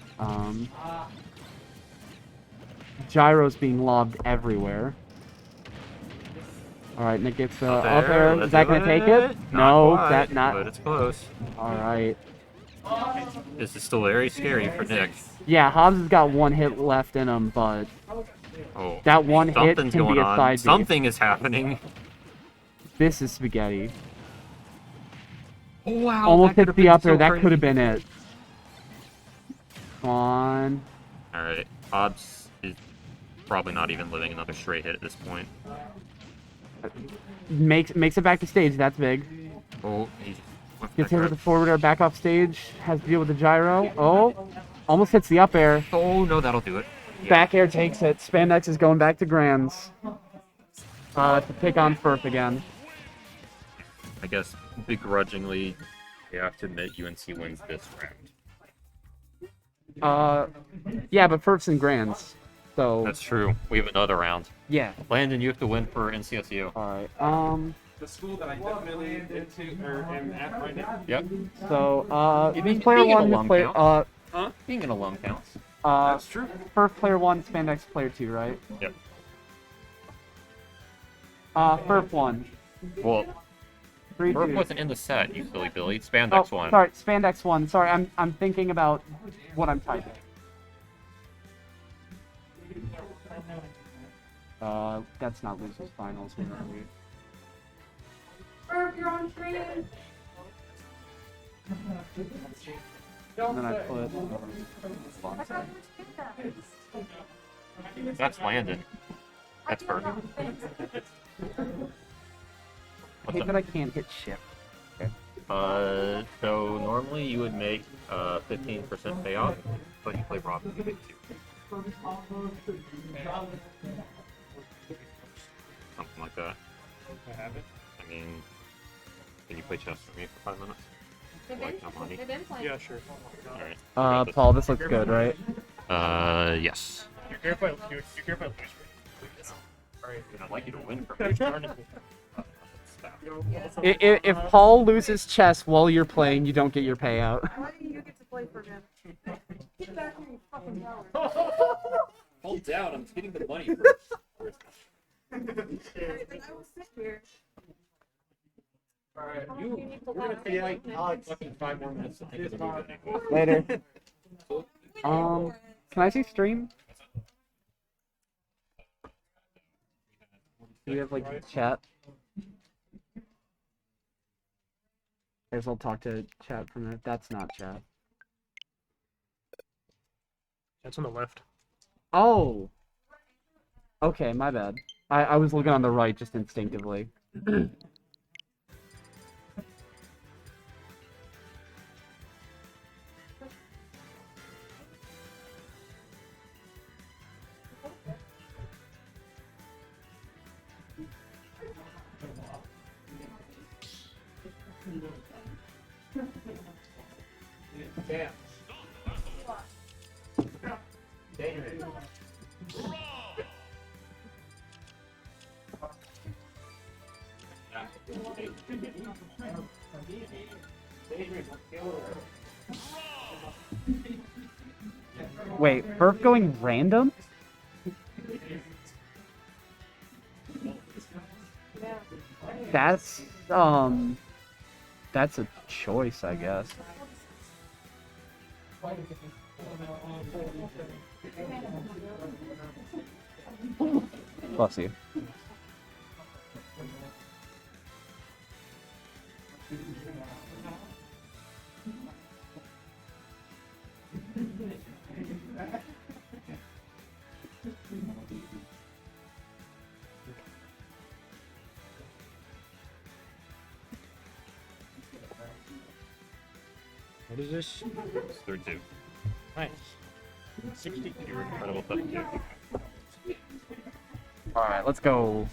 Gyro's being lobbed everywhere. Alright, Nick gets up air. Is that going to take it? No, quite, not. But it's close. Alright. This is still very scary for Nick. Yeah, Hobbs has got one hit left in him, but Oh, that one hit something's can going be a on. side B. Something is happening. This is spaghetti. Wow, Almost that hit could've the been up air. so That crazy. could have been it. Come on. Alright, Hobbs is probably not even living another straight hit at this point. Makes it back to stage. That's big. Oh, he went Gets back hit with up. the forward air back off stage. Has to deal with the gyro. Oh, almost hits the up air. Oh, no, that'll do it. Yeah. Back air takes it. Spandex is going back to Grands. To pick on Furf again. I guess begrudgingly, you have to admit UNC wins this round. Yeah, but Furf's in Grands. So That's true. We have another round. Yeah. Landon, you have to win for NCSU. Alright. The school that I definitely into or am at right now. Yep. So You who's mean player being an one? Who's alum player? counts? Huh? Being an alum counts. That's true. Furf player one, Spandex player two, right? Yep. Furf one. Well, 3-2. Murph wasn't in the set, you silly Billy. Spandex won. Sorry, Spandex one. Sorry, I'm thinking about what I'm typing. That's not losers finals. Where are we? Irv, you're on screen. And then I put. That's Landon. That's perfect. I hate that I can't hit shift. Okay. So normally you would make 15% payoff, but you play Robin, you make 2. Something like that. I have it. I mean, can you play chess with me for 5 minutes? Like, no money. Yeah, sure. Alright. Paul, this looks good, right? Yes. You're care if I lose. Alright. I'd like you to win from each turn. If Paul loses chess while you're playing, you don't get your payout. Why do you get to play for him? Get back in your fucking house. Hold down. I'm getting the money first. I will sit here. Alright, you're gonna pay like fucking 5 more minutes to think of the move anyway. Later. Can I see stream? Do we have like chat? I guess I'll talk to chat for a minute. That's not chat. That's on the left. Oh! Okay, my bad. I was looking on the right just instinctively. Damn. Wait, Furf going random? That's a choice, I guess. Bless you. What is this? It's 3-2. Nice. 60. You're incredible 32. Alright, let's go.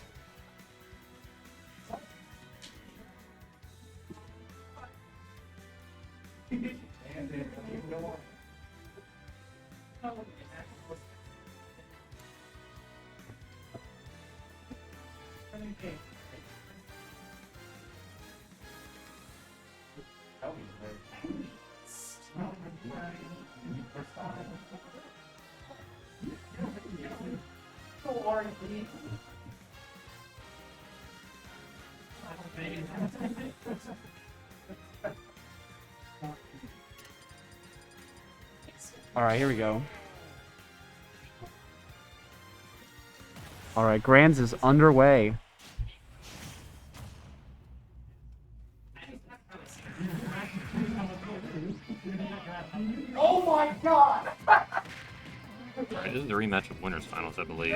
All right, here we go. All right, Grands is underway. Oh my god! This is the rematch of winners finals, I believe.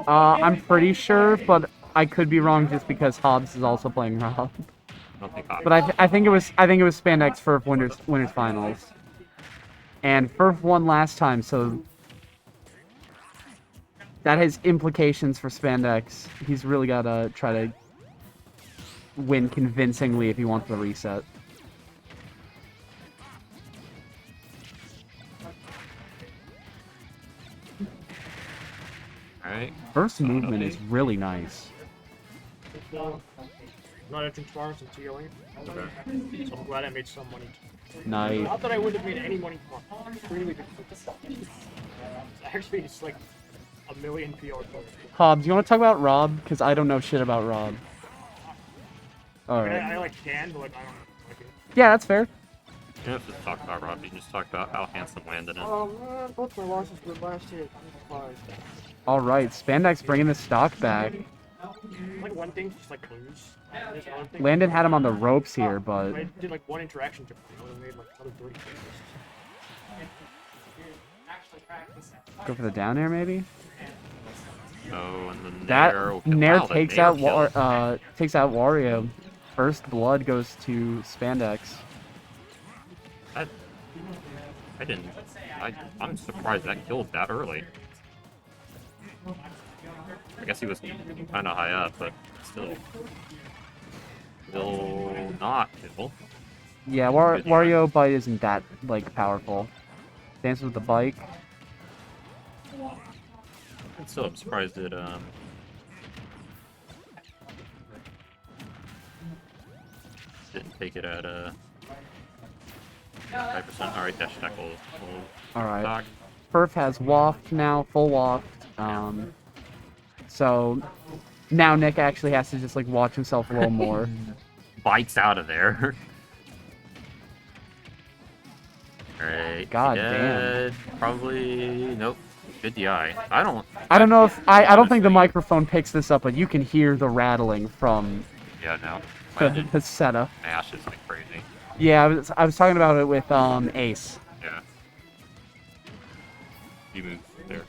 I'm pretty sure, but I could be wrong just because Hobbs is also playing Rob. I don't think But I think it was Spandex for winners finals, and Furf won last time, so that has implications for Spandex. He's really gotta try to win convincingly if he wants the reset. Alright. First movement is really nice. Not entering tomorrow since TOing. So I'm glad I made some money. Nice. Not that I wouldn't have made any money tomorrow. It's really good. Actually, it's like a million PR points. Hobbs, you want to talk about Rob? Because I don't know shit about Rob. Alright. I like can, but like I don't like it. Yeah, that's fair. You don't have to talk about Rob, you can just talk about how handsome Landon is. Both my losses were last year. Alright, Spandex bringing the stock back. Like one thing, just like lose. There's another thing. Landon had him on the ropes here, but... I did like one interaction differently. I would have made like another 30 points. Go for the down air, maybe? Oh, and then That Nair wow, takes Nair out kill. takes out Wario. First blood goes to Spandex. I'm surprised that killed that early. I guess he was kind of high up, but still. Will not kill. Yeah, Wario bite isn't that like powerful. Dances with the bike. I'm still surprised it didn't take it at 5%. Alright, dash tackle. Alright. Furf has waft now, full waft. So now Nick actually has to just like watch himself a little more. Bites out of there. Alright. God damn. Probably nope. Good DI. I don't know if I don't think the microphone picks this up, but you can hear the rattling from Yeah, no. the setup. Mash is like crazy. Yeah, I was talking about it with Ace. Yeah. You move there.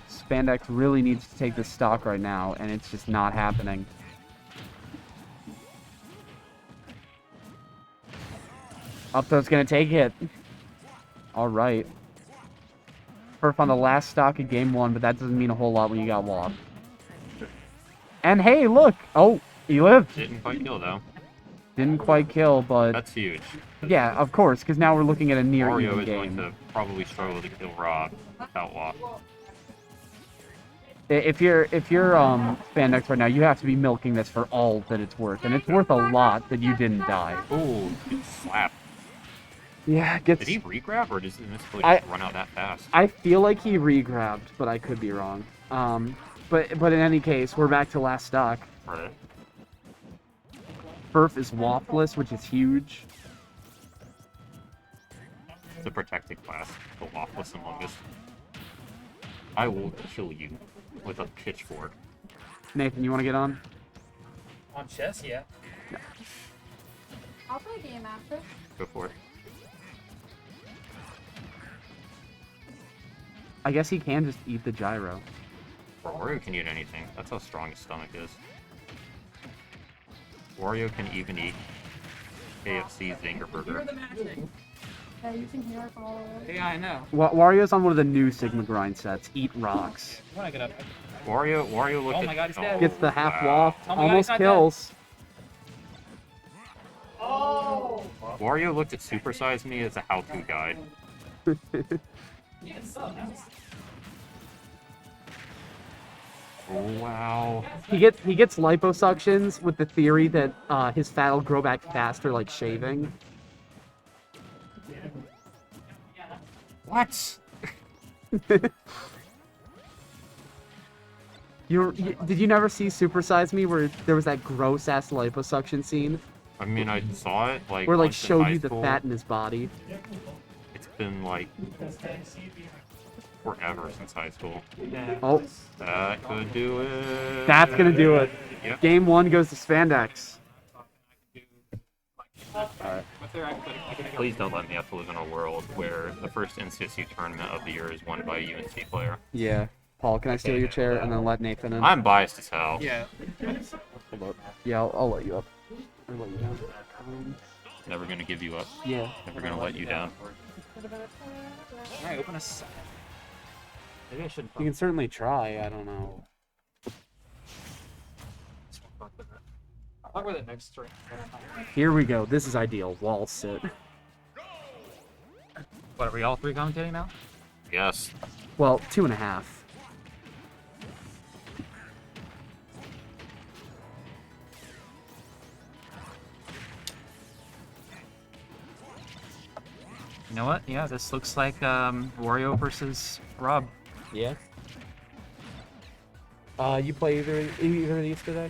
Spandex really needs to take this stock right now, and it's just not happening. Up throw's gonna take it. Alright. Furf on the last stock of game one, but that doesn't mean a whole lot when you got Wop. And hey, look! Oh, he lived! Didn't quite kill though. Didn't quite kill, but... That's huge. Yeah, of course, because now we're looking at a near Mario even is game. going to probably struggle to kill Rob without Wop. If you're Spandex right now, you have to be milking this for all that it's worth, and it's worth a lot that you didn't die. Ooh, good slap. Yeah, Did he re-grab, or does this just run out that fast? I feel like he re-grabbed, but I could be wrong. But in any case, we're back to last stock. Right. Furf is Waftless, which is huge. It's a protected class, the Waffless among us. I will kill you with a pitchfork. Nathan, you want to get on? On chess, yeah. I'll play a game after. Go for it. I guess he can just eat the gyro. Wario can eat anything. That's how strong his stomach is. Wario can even eat KFC's Zinger Burger. Yeah, you can hear it from all over. Yeah, I know. Wario's on one of the new Sigma grind sets. Eat rocks. When I get up. Wario look Oh at... my god, he's dead. Gets the half waft. Oh my God, Almost he's not dead. kills. Oh! Wario looked at Super Size Me as a how-to guide. Oh, wow. He gets liposuctions with the theory that his fat will grow back faster, like shaving. What? Did you never see Super Size Me where there was that gross ass liposuction scene? I mean, I saw it like where like once in showed high you the school. fat in his body. It's been like forever since high school. Oh, That could do it. that's gonna do it. Yep. Game 1 goes to Spandex. Please don't let me have to live in a world where the first NCSU tournament of the year is won by a UNC player. Yeah. Paul, can I steal your chair and then let Nathan in? I'm biased as hell. Yeah. Hold up. Yeah, I'll let you up. I'll let you down. Never gonna give you up. Yeah. Never gonna let you down. Alright, open a side. Maybe I should. You can certainly try. I don't know. I'll talk about it next turn. Here we go. This is ideal. Wall sit. What, are we all three commentating now? Yes. Well, 2.5. You know what? Yeah, this looks like Wario versus Rob. Yeah. You play either of these today?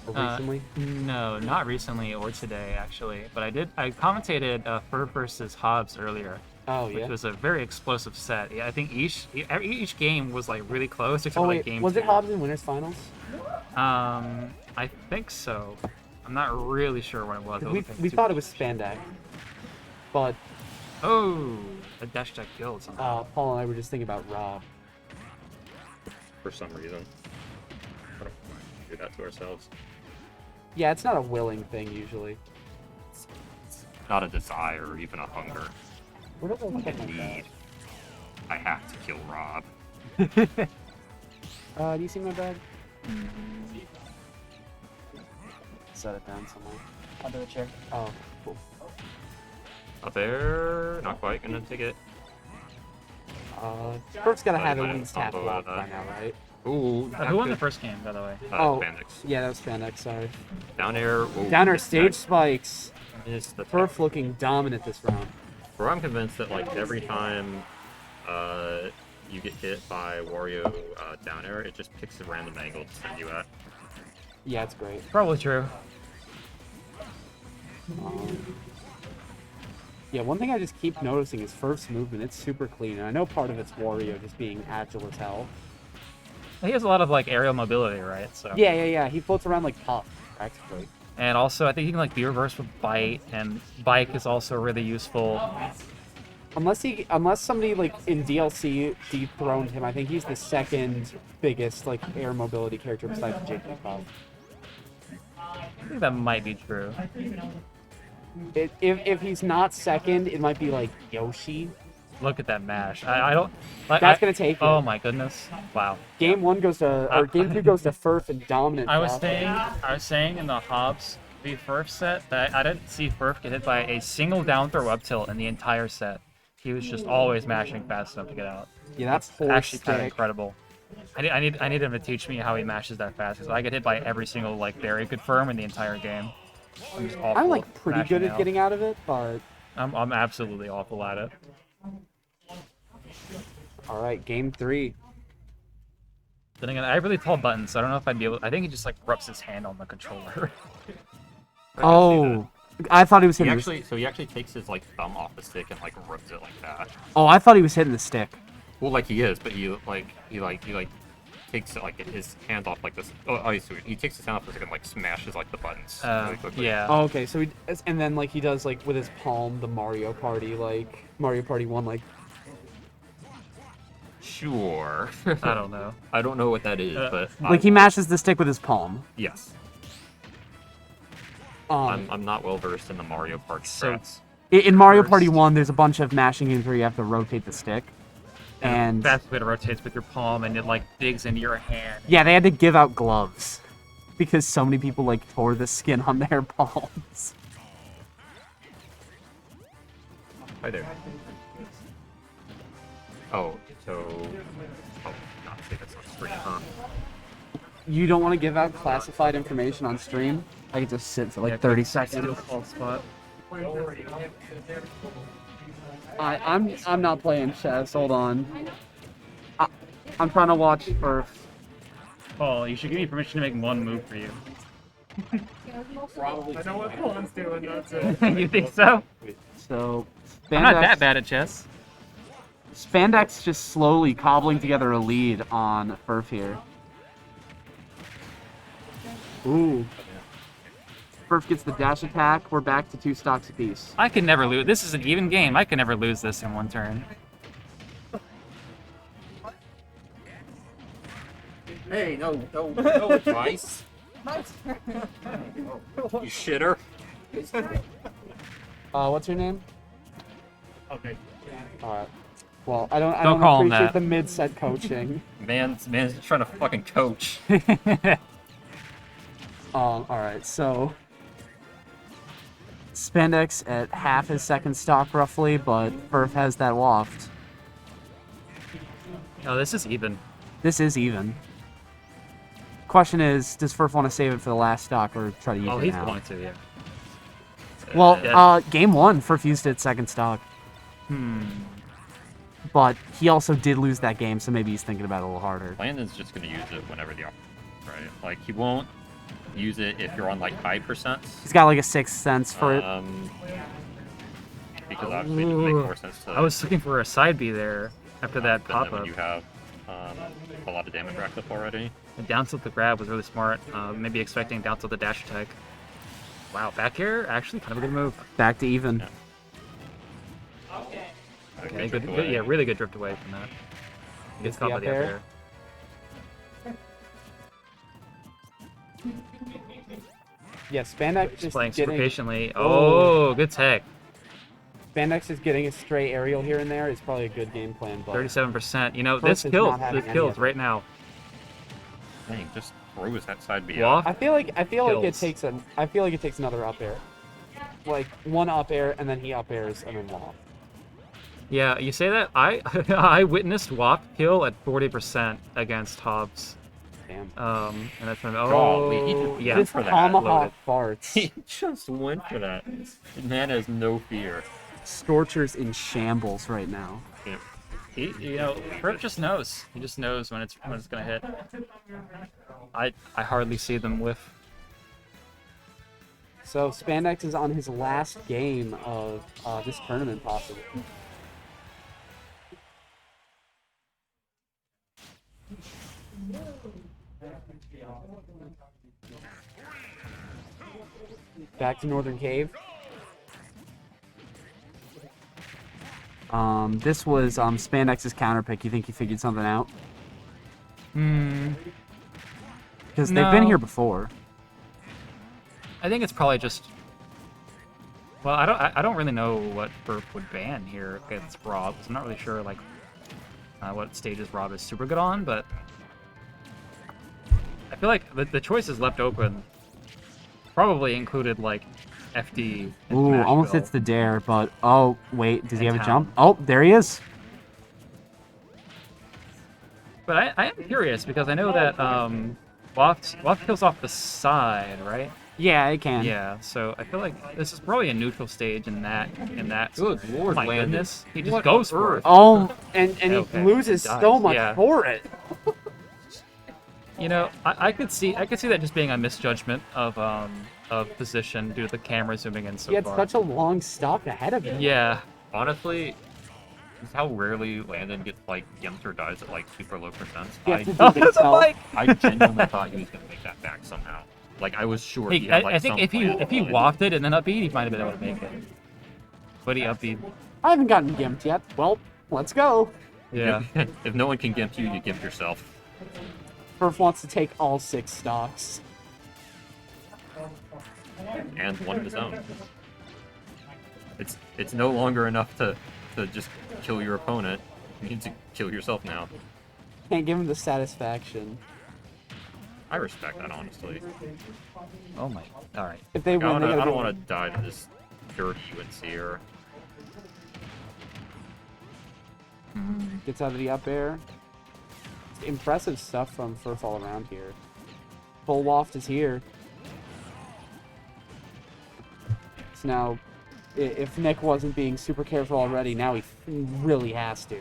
Or recently? No, not recently or today actually. But I commentated Fur versus Hobbs earlier. Oh yeah. Which was a very explosive set. Yeah, I think each game was like really close except Oh for wait, like game was 2. it Hobbs in winners finals? I think so. I'm not really sure what it was. We thought it was Spandex, but oh, a dash attack killed something. Paul and I were just thinking about Rob. For some reason. I don't want to do that to ourselves. Yeah, it's not a willing thing usually. Not a desire or even a hunger. What do A need. I have to kill Rob. Do you see my bag? Set it down somewhere. Under the chair. Oh, cool. Up there. Not quite gonna take it. First gotta I have might at have least half stumbled block with by that. now, right? Ooh. Who won the first game, by the way? Spandex. Yeah, that was Spandex, sorry. Down air. Ooh, Down air missed stage that. spikes. Missed the Perf looking dominant this round. Bro, I'm convinced that like every time you get hit by Wario down air, it just picks a random angle to send you at. Yeah, it's great. Probably true. Yeah, one thing I just keep noticing is first movement. It's super clean, and I know part of it's Wario just being agile as hell. He has a lot of like aerial mobility, right? So. Yeah. He floats around like Puff, practically. And also, I think he can like be reversed with Bite, and Bike is also really useful. Unless somebody like in DLC dethroned him, I think he's the second biggest like air mobility character besides Jigglypuff. I think that might be true. If he's not second, it might be like Yoshi. Look at that mash. I don't. Like, That's gonna take it. Oh my goodness! Wow. Game 1 goes to, or Game 2 goes to Furf and dominant. I was fast. saying in the Hobbs v Furf set that I didn't see Furf get hit by a single down throw up tilt in the entire set. He was just always mashing fast enough to get out. Yeah, that's actually kind of stick. incredible. I need him to teach me how he mashes that fast, because I get hit by every single like Dair confirm in the entire game. I'm just awful I'm like pretty mashing good at now. getting out of it, but I'm absolutely awful at it. all right, Game 3. Then again, I have really tall buttons, so I don't know if I'd be able. I think he just like rubs his hand on the controller. Oh, I thought he was hitting. He actually takes his like thumb off the stick and like rubs it like that. Oh, I thought he was hitting the stick. Well, like he is, but he takes it, like his hand off like this. Oh, I see. He takes his hand off the stick and like smashes like the buttons really quickly. Yeah. Oh, okay. So and then like he does like with his palm the Mario Party 1 like. Sure. I don't know. I don't know what that is, but Like he mashes the stick with his palm. yes. Um, I'm not well versed in the Mario Party strats. In Mario Party 1, there's a bunch of mashing games where you have to rotate the stick. And Fast way to rotate with your palm, and it like digs into your hand. yeah, they had to give out gloves because so many people like tore the skin on their palms. Hi there. Oh, so not say that's on screen, huh? you don't want to give out classified information on stream, I can just sit for like 30 seconds. Spot. I'm not playing chess. Hold on. I'm trying to watch for. Paul, you should give me permission to make one move for you. Probably. I know what Paul's doing, that's it. You think so? So, I'm not that bad at chess. Spandex just slowly cobbling together a lead on Furf here. Ooh. Furf gets the dash attack. We're back to 2 stocks apiece. I can never lose. This is an even game. I can never lose this in one turn. Hey, no advice. You shitter. What's your name? Okay. Alright. Well, I don't call him appreciate that. the mid-set coaching. Man's trying to fucking coach. Alright, so Spandex at half his second stock roughly, but Furf has that waft. Oh, this is even. This is even. Question is, does Furf want to save it for the last stock or try to use Oh, it he's now? going to, yeah. Well, game 1, Furf used it at second stock. But he also did lose that game, so maybe he's thinking about it a little harder. Landon's just gonna use it whenever the option, right? Like he won't use it if you're on like high percents. He's got like a 6th sense for it. Because obviously it would make more sense to. I was looking for a side B there after that but then pop when up. you have a lot of damage racked up already. The down tilt the grab was really smart. Maybe expecting down tilt the dash attack. Wow, back air actually kind of a good move. Back to even. Yeah. Okay, good, yeah, really good drift away from that. Gets caught by the up air. Yeah, Spandex Just just playing super getting... patiently. Oh, good tech. Spandex is getting a stray aerial here and there is probably a good game plan, but 37%. You know, Furf this is kills. not having This any kills of it. right now. Dang, just throws that side B Waft? out. I feel like it Kills. takes another up air. Like one up air and then he up airs and then waft. Yeah, you say that. I witnessed Waft kill at 40% against Hobbs. Damn. And that's when Golly, he just yeah, went for that. Tomahawk farts. He just went for that. Man has no fear. Scorcher's in shambles right now. Yeah. He, you know, Furf just knows. He just knows when it's gonna hit. I hardly see them whiff. So Spandex is on his last game of this tournament, possibly. Back to Northern Cave. This was Spandex's counter pick. You think he figured something out? Because they've been here before. I think it's probably just. Well, I don't really know what Furf would ban here against Rob. I'm not really sure like what stages Rob is super good on, but I feel like the choices left open probably included like FD. And Ooh, Smashville. almost hits the Dair, but oh wait, does he have a Town. jump? Oh, there he is. But I am curious because I know that Waft kills off the side, right? Yeah, it can. Yeah, so I feel like this is probably a neutral stage in that. Good lord, my Landon. goodness, he just What goes on for earth? it. Oh, and Okay, he loses he dies. so much Yeah. for it. You know, I could see that just being a misjudgment of position due to the camera zooming in so He had far. such a long stock ahead of him. Yeah. Honestly, this is how rarely Landon gets like gimped or dies at like super low percents. He has to do it himself. I genuinely thought he was gonna make that back somehow. Like I was sure. Hey, he had, like, I think some if he plan. wafted and then upbeat, he might have been able to make it. But he upbeat. I haven't gotten gimped yet. Well, let's go. Yeah. If no one can gimp you, you gimp yourself. Furf wants to take all 6 stocks. And one of his own. It's no longer enough to just kill your opponent. You need to kill yourself now. Can't give him the satisfaction. I respect that, honestly. Oh my. All right. If they win, they I gotta don't do want it. to die to this dirty UNCer. Gets out of the up air. Impressive stuff from Furf all around here. Full waft is here. So now, if Nick wasn't being super careful already, now he really has to.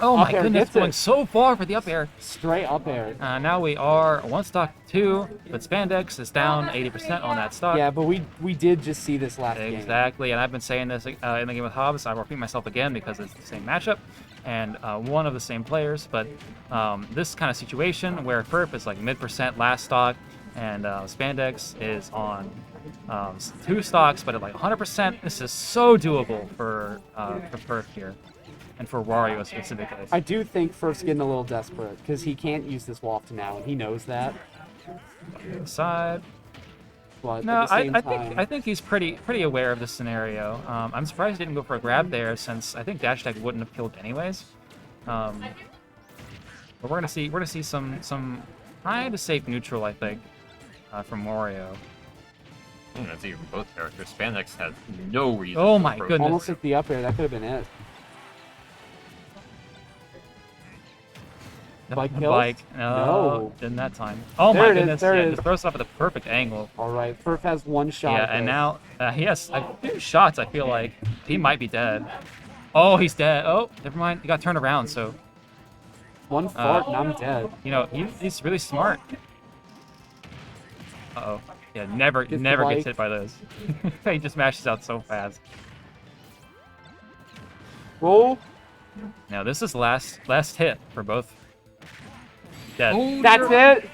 Oh Up my air goodness, gets going it. so far for the up air. Straight up air. Now we are one stock 2, but Spandex is down 80% on that stock. Yeah, but we did just see this last game. Exactly, and I've been saying this in the game with Hobbs. I'm repeating myself again because it's the same matchup and one of the same players. But this kind of situation where Perf is like mid% last stock and Spandex is on 2 stocks, but at like 100%, this is so doable for Perf here. And for Wario specifically. I do think Furf's getting a little desperate because he can't use this waft now, and he knows that. Side. But No, at the same time, I think he's pretty aware of this scenario. I'm surprised he didn't go for a grab there, since I think dash attack wouldn't have killed anyways. But we're gonna see some kind of safe neutral, I think, from Wario. That's even both characters. Spandex has no reason. Oh to my approach. goodness. almost hit the up air. That could have been it. Bike The kills? bike. No. Didn't that time. Oh There my it is, goodness. there Yeah, it just is. throws it up at the perfect angle. All right, Furf has one shot. Yeah, at and this. now he has a few shots, I feel like. He might be dead. Oh, he's dead. Oh, never mind. He got turned around, so. One fart and I'm dead. You know, he's really smart. Uh-oh. Yeah, never Gets the gets bike. hit by those. He just mashes out so fast. Whoa. Now, this is last hit for both. Dead. Oh, that's it.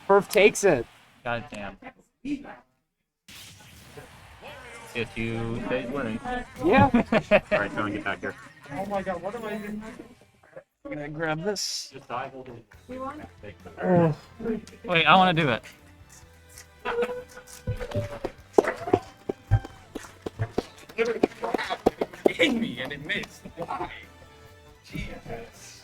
Furf takes it. God damn. If you stay winning. Yeah. Alright, go and get back here. Oh my god, what am I doing? I'm gonna grab this. You want? Wait, I want to do it. Hit me and it missed. Why? Jesus.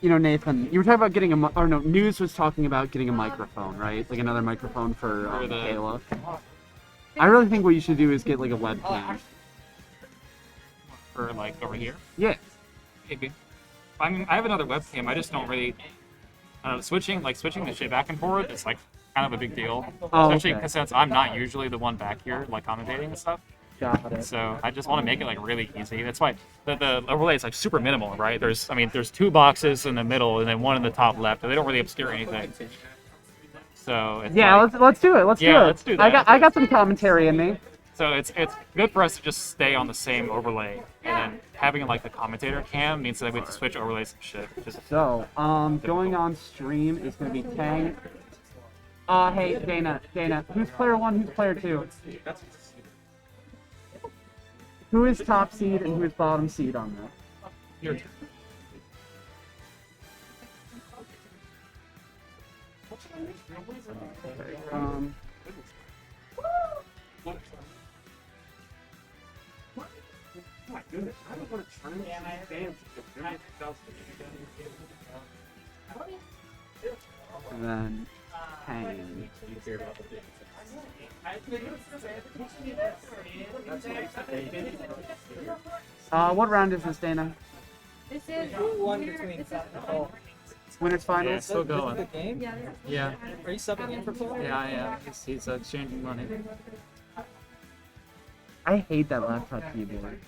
You know, Nathan, you were talking about getting a, or no, News was talking about getting a microphone, right? Like another microphone for For the- Kayla. I really think what you should do is get like a webcam. For like over here. Yeah. Maybe. I mean, I have another webcam. I just don't really. Switching the shit back and forth is like kind of a big deal. Oh, Especially okay. because since I'm not usually the one back here like commentating and stuff. Got it. So I just want to make it like really easy. That's why the overlay is like super minimal, right? There's 2 boxes in the middle and then one in the top left, and they don't really obscure anything. So it's Yeah, like, let's do it. Let's do it. let's do that. I got some commentary in me. So it's good for us to just stay on the same overlay, and then having like the commentator cam means that we have to switch overlays and shit. So, going on stream is gonna be Tang. Hey Dana, who's player 1? Who's player 2? Who is top seed and who is bottom seed on that? Your turn. Okay, My goodness, I don't want to turn fans and then Tang. What round is this, Dana? This is One between Winners finals? Yeah, still going. The game? Yeah. Are you subbing in for Paul? Yeah, I am. He's exchanging money. I hate that laptop keyboard.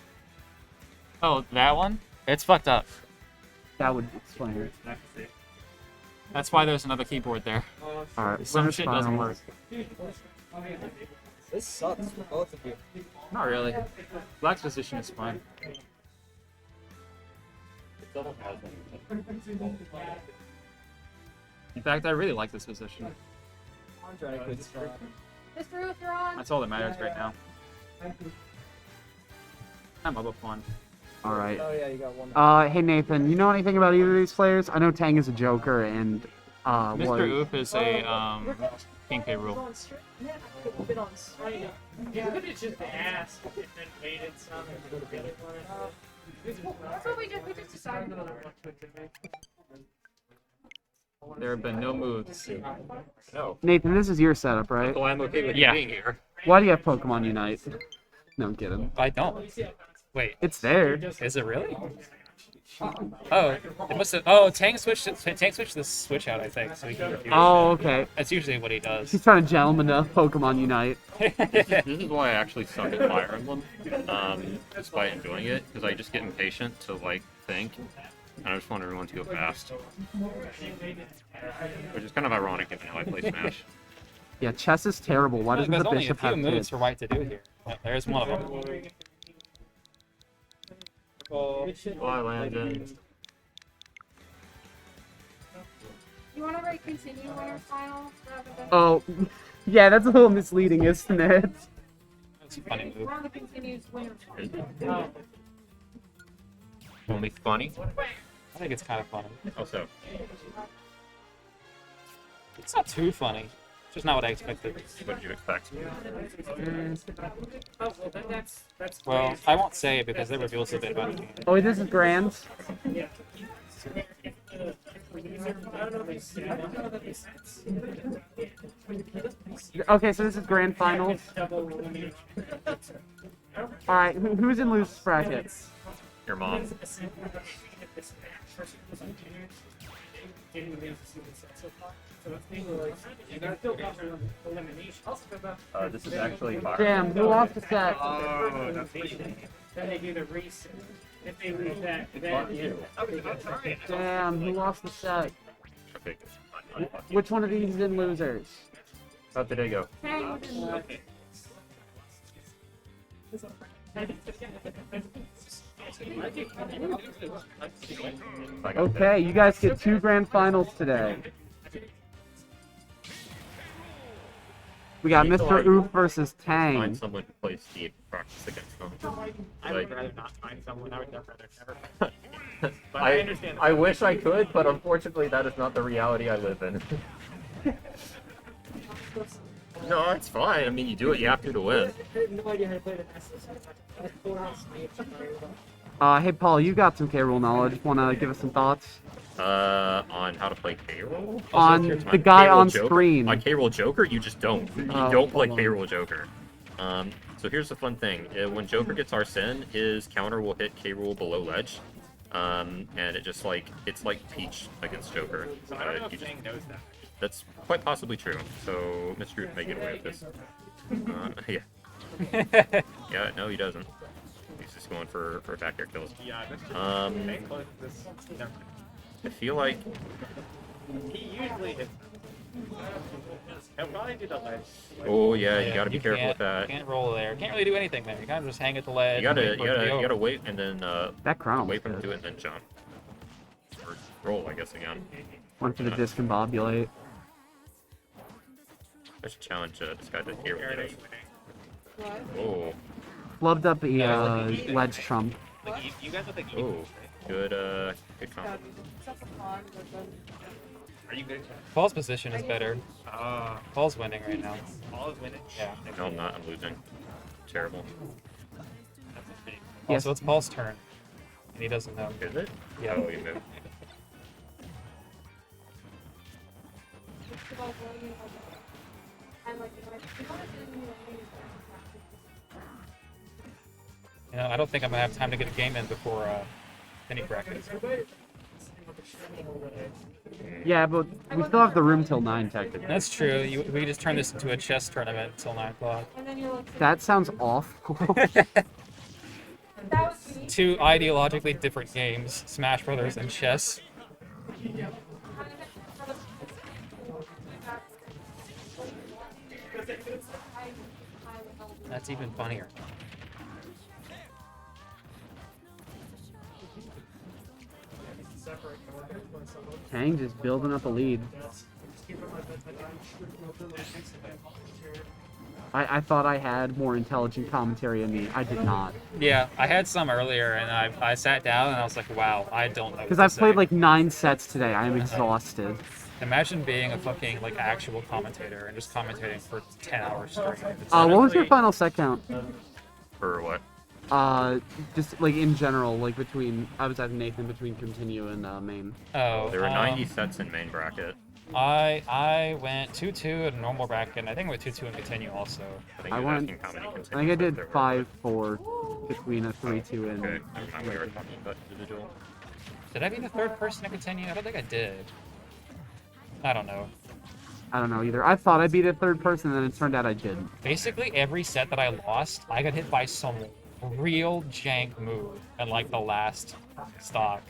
Oh, that one? It's fucked up. That would explain it. That's why there's another keyboard there. Alright, Some winners shit doesn't work. finals. This sucks for both of you. Not really. Black's position is fine. In fact, I really like this position. I'm trying to quit strong. Mr. Ruth, you're on. That's all that matters right now. I'm up one. Alright. Oh yeah, you got one. Hey Nathan, you know anything about either of these players? I know Tang is a Joker and Mr. Oof is a King K rule. You could have just asked and then waited some. That's what we just decided. There have been no moves. No. Nathan, this is your setup, right? That's why I'm okay with you being here. Why do you have Pokemon Unite? No, I'm kidding. I don't. Wait. It's there. Is it really? Oh, it must have. Oh, Tank switched the switch out, I think, so he can refuse. Oh, okay. That's usually what he does. He's trying to jam him into Pokemon Unite. This is why I actually suck at Fire Emblem, despite enjoying it, because I just get impatient to like think, and I just want everyone to go fast. Which is kind of ironic given how I play Smash. Yeah, chess is terrible. Why doesn't There's the only a bishop few have moves kids? for White to do here. There's one of them. Bye, Landon. You want to continue on your final rather than? Oh, yeah, that's a little misleading, isn't it? That's a funny move. We're on the continued winner. Only funny? I think it's kind of funny. Also. It's not too funny. It's just not what I expected. What did you expect? Well, I won't say it because it reveals a bit about the game. Oh, wait, this is grand. Okay, so this is grand finals. Alright, who's in loose brackets? Your mom. This is actually Fire. Damn, who lost the set? Oh, that's then they do the reset. If they lose that, then Damn, who lost the set? Which one of these is in losers? How'd the day go? Okay, you guys get 2 grand finals today. We got Mr. Oof versus Tang. Find someone who plays Steve and practice against them. I would rather not find someone. I would rather never. But I understand. I wish I could, but unfortunately that is not the reality I live in. No, it's fine. I mean, you do what you have to win. I have no idea how to play the Nessus. I pull out Snape. Hey Paul, you got some K-Rool knowledge. Wanna give us some thoughts? On how to play K-Roll? On the guy on screen. On K-Roll Joker, you just don't. You don't play K-Roll Joker. So here's the fun thing. When Joker gets Arsene, his counter will hit K-Rool below ledge. And it just like, it's like Peach against Joker. I don't know if Tang knows that. That's quite possibly true. So Mr. Root may get away with this. Yeah. Yeah, no, he doesn't. He's just going for back air kills. Yeah, this. I feel like He usually hits. He'll probably do the ledge. oh yeah, you gotta be careful with that. You can't roll there. Can't really do anything there. You kind of just hang at the ledge. You and wait for it to be gotta over. wait and then That crown wait for him to do it and then jump. Or roll, I guess again. Went for the discombobulate. I should challenge this guy to hero. Oh. Flubbed up a ledge trump. Like, you guys are the Oh. Good good combo. Are you good? Paul's position is better. Paul's winning right now. Paul is winning? Yeah. No, I'm not. I'm losing. Terrible. Oh, so it's Paul's turn. And he doesn't know. Is it? Yeah. Oh, you moved. You know, I don't think I'm gonna have time to get a game in before mini brackets. Yeah, but we still have the room till 9 technically. That's true. We just turn this into a chess tournament until 9 o'clock. That sounds awful. Two ideologically different games, Smash Brothers and chess. That's even funnier. Tang just building up a lead. I thought I had more intelligent commentary in me. I did not. Yeah, I had some earlier, and I sat down and I was like, wow, I don't know. Because I've played like 9 sets today. I am exhausted. Imagine being a fucking like actual commentator and just commentating for 10 hours straight. What was your final set count? For what? Just like in general, like I was at Nathan between continue and main. Oh, There were 90 sets in main bracket. I went 2-2 in normal bracket, and I think I went 2-2 in continue also. I went. I think I did 5-4 between a 3-2 and. Okay, never mind. We were talking about individual. Did I be the third person to continue? I don't think I did. I don't know. I don't know either. I thought I beat a third person, and then it turned out I didn't. Basically, every set that I lost, I got hit by some real jank move at like the last stock.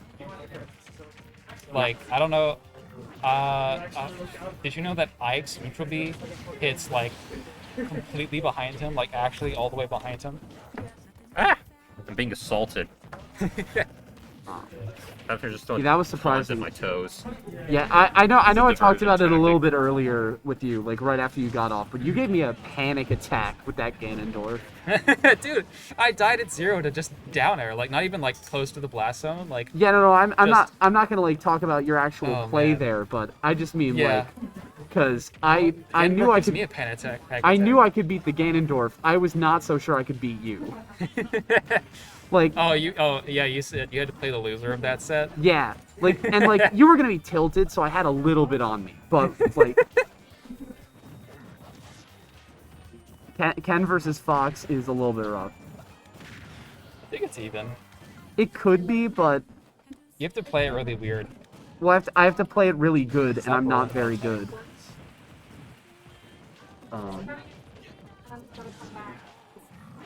Like, I don't know. Did you know that Ike's neutral B hits like completely behind him, like actually all the way behind him? Ah! I'm being assaulted. After just throwing that was taunts surprising. at my toes. Yeah, I know. I talked about it a little bit earlier with you, like right after you got off. But you gave me a panic attack with that Ganondorf. Dude, I died at 0 to just down air, like not even like close to the blast zone. Like Yeah, no, I'm not gonna like talk about your actual play man. there, but I just mean Yeah. like, because I knew I gives could. me a panic attack. I knew I could beat the Ganondorf. I was not so sure I could beat you. Like, oh yeah, you said you had to play the loser of that set. yeah, like, and like you were gonna be tilted, so I had a little bit on me, but like. Ken versus Fox is a little bit rough. I think it's even. It could be, but You have to play it really weird. well, I have to play it really good, and I'm not very good.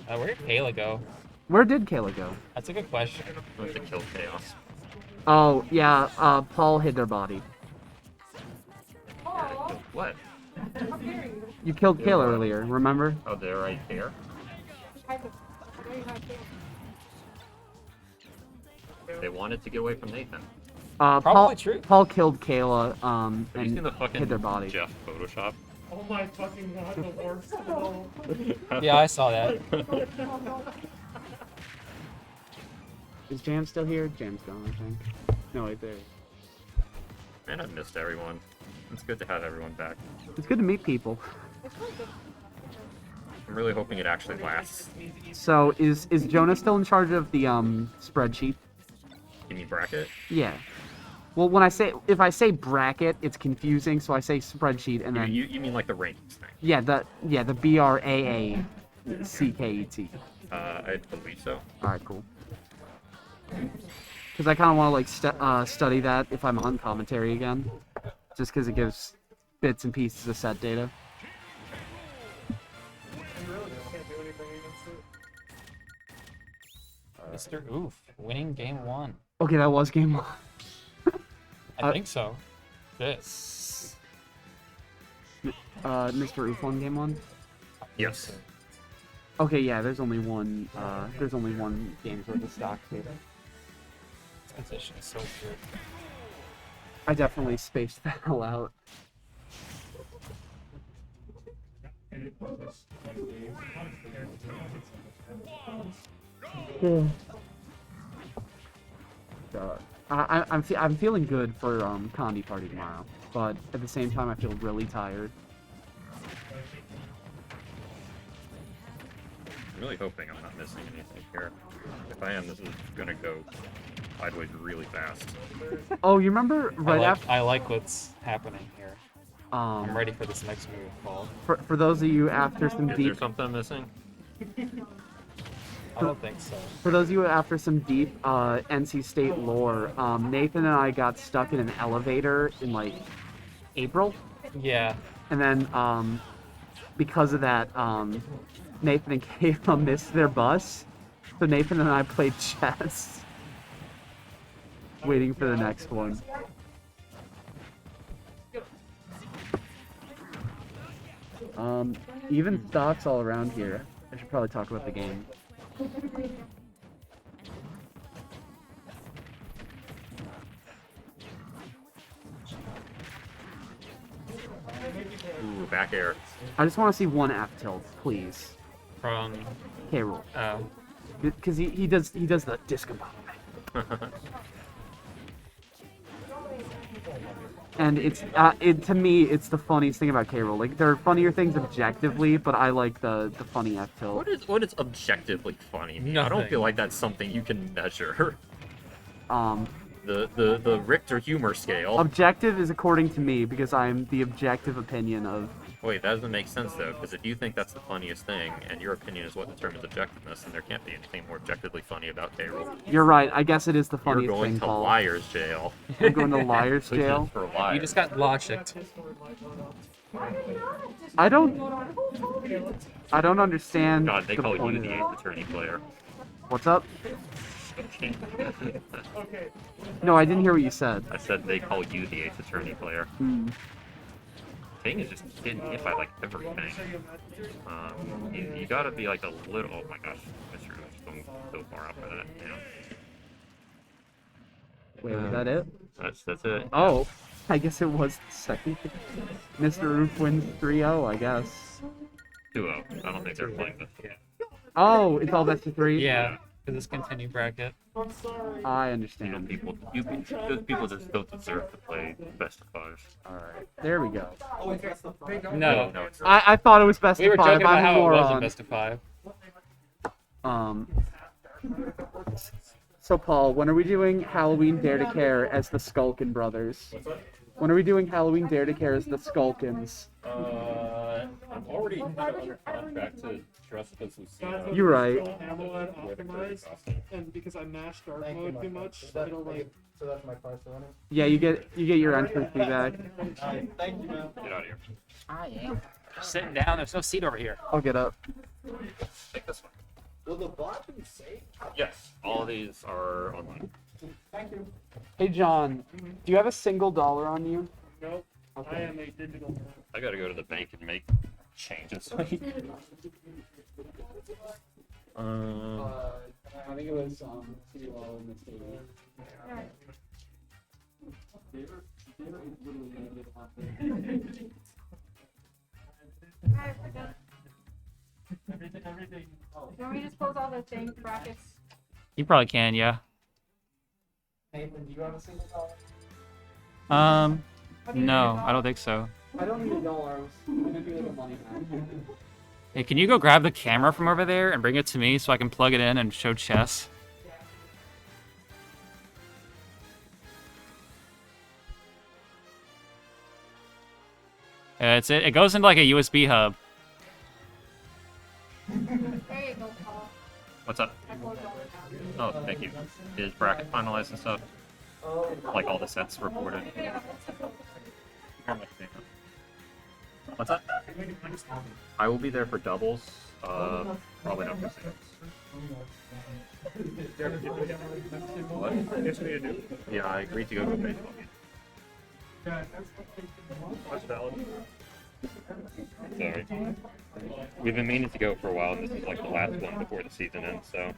Where did Kayla go? Where did Kayla go? That's a good question. I went to kill Chaos. Oh yeah, Paul hid their body. What? You killed Kayla earlier, remember? Oh, they're right there? They wanted to get away from Nathan. Paul killed Kayla, Have you and seen the fucking hid their body. Jeff Photoshop? Oh my fucking god, the worst of all. Yeah, I saw that. Is Jam still here? Jam's gone, I think. No, wait, there. Man, I've missed everyone. It's good to have everyone back. It's good to meet people. I'm really hoping it actually lasts. So, is Jonah still in charge of the spreadsheet? You mean bracket? Yeah. Well, if I say bracket, it's confusing, so I say spreadsheet, and then You mean like the rankings thing? yeah, the BRAACKET. I believe so. All right, cool. Because I kind of want to like study that if I'm on commentary again, just because it gives bits and pieces of set data. Mr. Oof, winning game 1. Okay, that was game 1. I think so. This. Mr. Oof won game 1? Yes. Okay, yeah, there's only one game's worth of stock here. This position is so good. I definitely spaced that all out. Yeah. I'm feeling good for Condi Party tomorrow, but at the same time I feel really tired. I'm really hoping I'm not missing anything here. If I am, this is gonna go sideways really fast. Oh, you remember after? I like what's happening here. I'm ready Um, for this next move, Paul. for those of you after some Is deep. there something missing? I don't think so. For those of you after some deep NC State lore, Nathan and I got stuck in an elevator in like April. Yeah. And then because of that, Nathan and Kayla missed their bus. So Nathan and I played chess, waiting for the next one. Even thoughts all around here. I should probably talk about the game. Ooh, back air. I just want to see one F tilt, please. From K-Rool. Oh. Because he does the disc combo. And to me, it's the funniest thing about K-Roll. Like, there are funnier things objectively, but I like the funny F tilt. What is objectively funny? I don't feel like that's something you can measure. The Richter humor scale. Objective is according to me because I'm the objective opinion of. Wait, that doesn't make sense though, because if you think that's the funniest thing, and your opinion is what determines objectiveness, then there can't be anything more objectively funny about K-Roll. You're right. I guess it is the funniest You're going thing, to Paul. liar's jail. I'm going to liar's jail. For liars. You just got logicked. I don't understand. God, they the call point you of the that. eighth attorney player. What's up? No, I didn't hear what you said. I said they call you the eighth attorney player. Thing is just getting hit by like everything. You gotta be like a little. Oh my gosh, Mr. Ruben's going so far up for that. Yeah. Wait, was that it? That's it. Oh, I guess it was the second. Mr. Roof wins 3-0, I guess. 2-0. I don't think they're playing this. Oh, it's all best of 3? Yeah, because it's continue bracket. I understand. Those people just don't deserve to play best of 5. Alright, there we go. No. It's not. I thought it was best We of were 5. joking about I'm how it moron. wasn't best of 5. So Paul, when are we doing Halloween Dare to Care as the Skulkin brothers? When are we doing Halloween Dare to Care as the Skulkins? I'm already under contract to dress up as Lucina. You're right. AMOLED optimized, and because I mashed dark mode too much, it'll like. So that's my car still running? Yeah, you get your entrance fee back. Thank you, man. Get out of here. I am sitting down. There's no seat over here. I'll get up. Take this one. Will the bot be safe? Yes. All of these are online. Thank you. Hey John, do you have a single dollar on you? Nope. Okay. I am a digital man. I gotta go to the bank and make changes. I think it was City Law in the stadium. Everything. Do you want me to just close all the things, brackets? You probably can, yeah. Nathan, do you have a single dollar? No, I don't think so. I don't need a dollar. I was gonna do like a money back. Hey, can you go grab the camera from over there and bring it to me so I can plug it in and show chess? It goes into like a USB hub. There you go, Paul. What's up? I closed all the Oh, thank you. Is bracket finalized and stuff? Like all the sets reported. What's up? I will be there for doubles. Probably not for singles. What? Yes, we do. Yeah, I agreed to go to a baseball game. That's valid. Sorry. We've been meaning to go for a while, and this is like the last one before the season ends, so.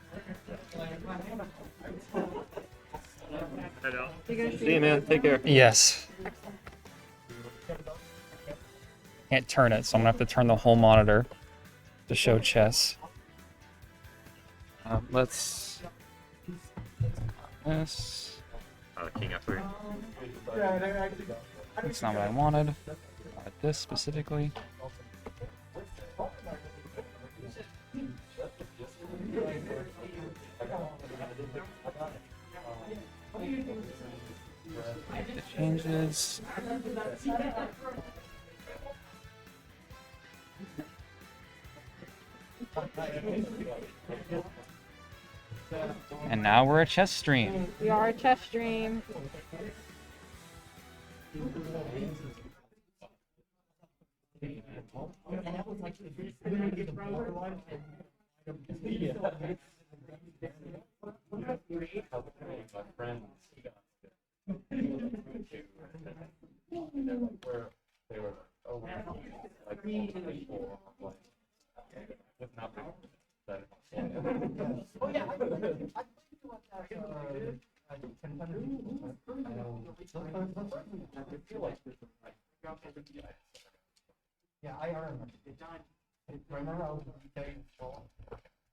See you, man. Take care. Yes. Can't turn it, so I'm gonna have to turn the whole monitor to show chess. Let's. This. King F3. That's not what I wanted. This specifically. Make the changes. And now we're a chess stream. We are a chess stream.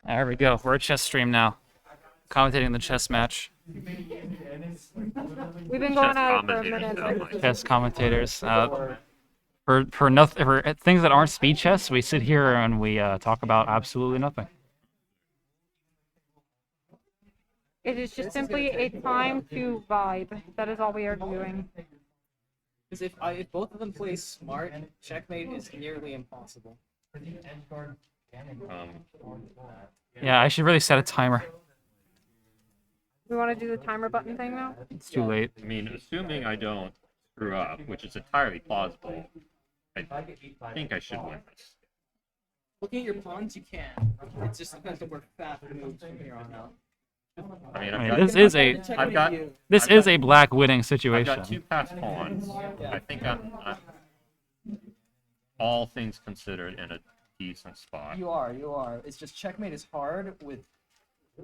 There we go. We're a chess stream now. Commentating the chess match. We've been going at it for a minute. Chess commentators. For nothing, for things that aren't speed chess, we sit here and we talk about absolutely nothing. It is just simply a time to vibe. That is all we are doing. Because if both of them play smart, checkmate is nearly impossible. Yeah, I should really set a timer. We want to do the timer button thing now? It's too late. I mean, assuming I don't screw up, which is entirely plausible, I think I should win this. Looking at your pawns, you can. It just depends on where Faf moves from here on out. I mean, I mean, this is a black winning situation. I've got 2 passed pawns. I think I'm all things considered in a decent spot. You are. It's just checkmate is hard with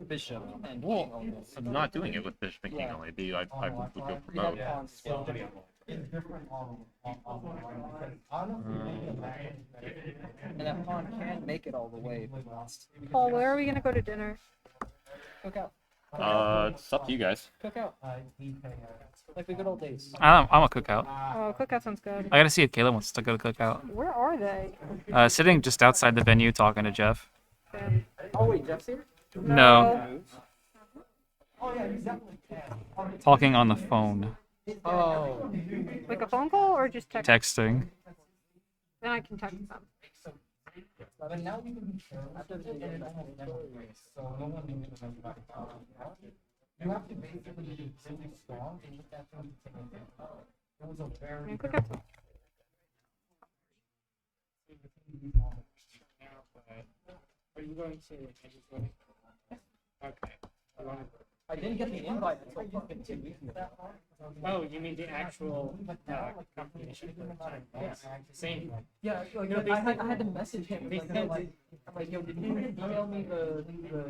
bishop and king only. I'm not doing it with bishop and king only. I would go promote. And that pawn can make it all the way if it wants to. Paul, where are we gonna go to dinner? Cookout. It's up to you guys. Cookout. Like the good old days. I'm a cookout. Oh, cookout sounds good. I gotta see if Kayla wants to go to cookout. Where are they? Sitting just outside the venue talking to Jeff. Oh wait, Jeff's here? No. Oh yeah, you definitely can. Talking on the phone. Oh. Like a phone call or just text? Texting. Then I can text them. But now we can you have to basically be really strong and look at them. It was a very Are you going to? Okay. I didn't get the invite until fucking 2 weeks ago. Oh, you mean the actual confirmation for the time? Yes. Same. Yeah, like, No, I had to message him. I'm like, yo, did you email me the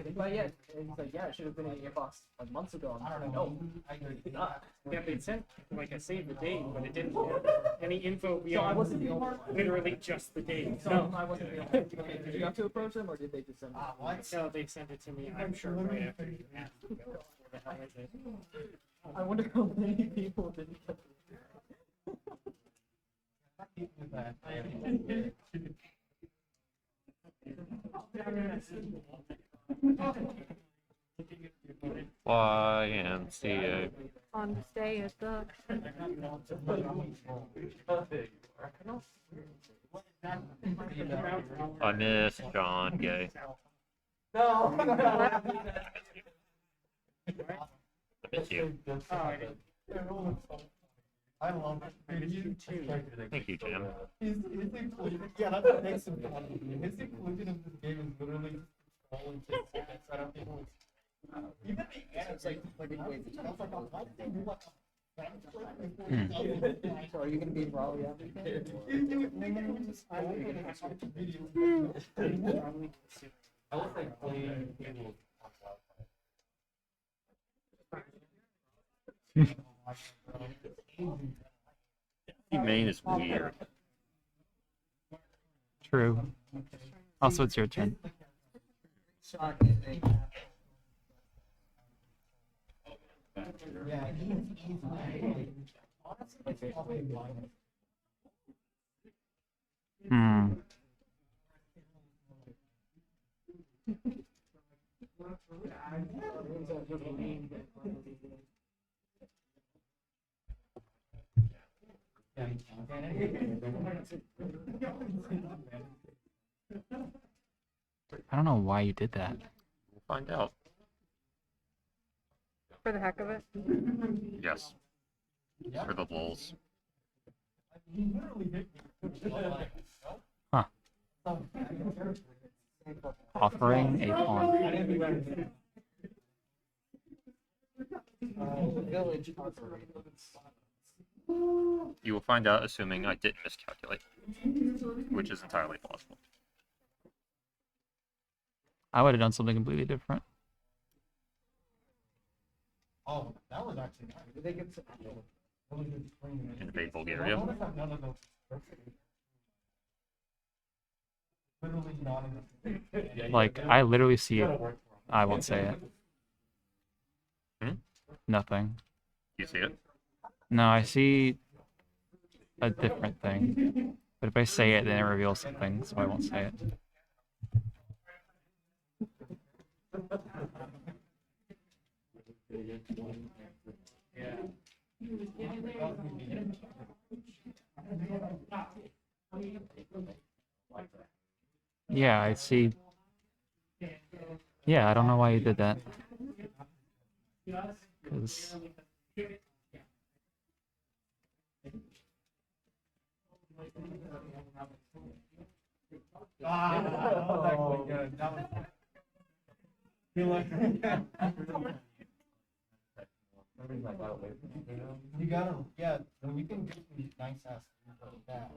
invite yet? And he's like, yeah, it should have been in your box like months ago. I'm like, no, I did not. Yeah, they sent like a save the date, but it didn't have any info So I beyond wasn't the only one. literally just the date. So No, I wasn't the only one. Okay, did you have to approach them or did they just send it? No, they sent it to me. I'm sure right after you asked. Where the hell is it? I wonder how many people didn't get YMCA. On the stay at the. I miss John Gay. No. I miss you. I love it. You too. Thank you, Jim. His inclusion, yeah, that's what makes him funny. His inclusion in this game is literally scrolling to the set up people. Even the answers, like I was like, why did they do like So are you gonna be in Raleigh every day? I was like playing people. Maine is weird. True. Also, it's your turn. Hmm. I don't know why you did that. We'll find out. For the heck of it. Yes. For the lulz. Huh. Offering a pawn. Village. You will find out assuming I didn't miscalculate, which is entirely possible. I would have done something completely different. Oh, that was actually nice. Did they get Invade Bulgaria. Literally not in Like, I literally see it. I won't say it. Hmm? Nothing. You see it? No, I see a different thing. But if I say it, then it reveals something, so I won't say it. Yeah, I see. Yeah, I don't know why you did that. Because... Oh, good. That was... You gotta, yeah, when you can get these nice ass like that.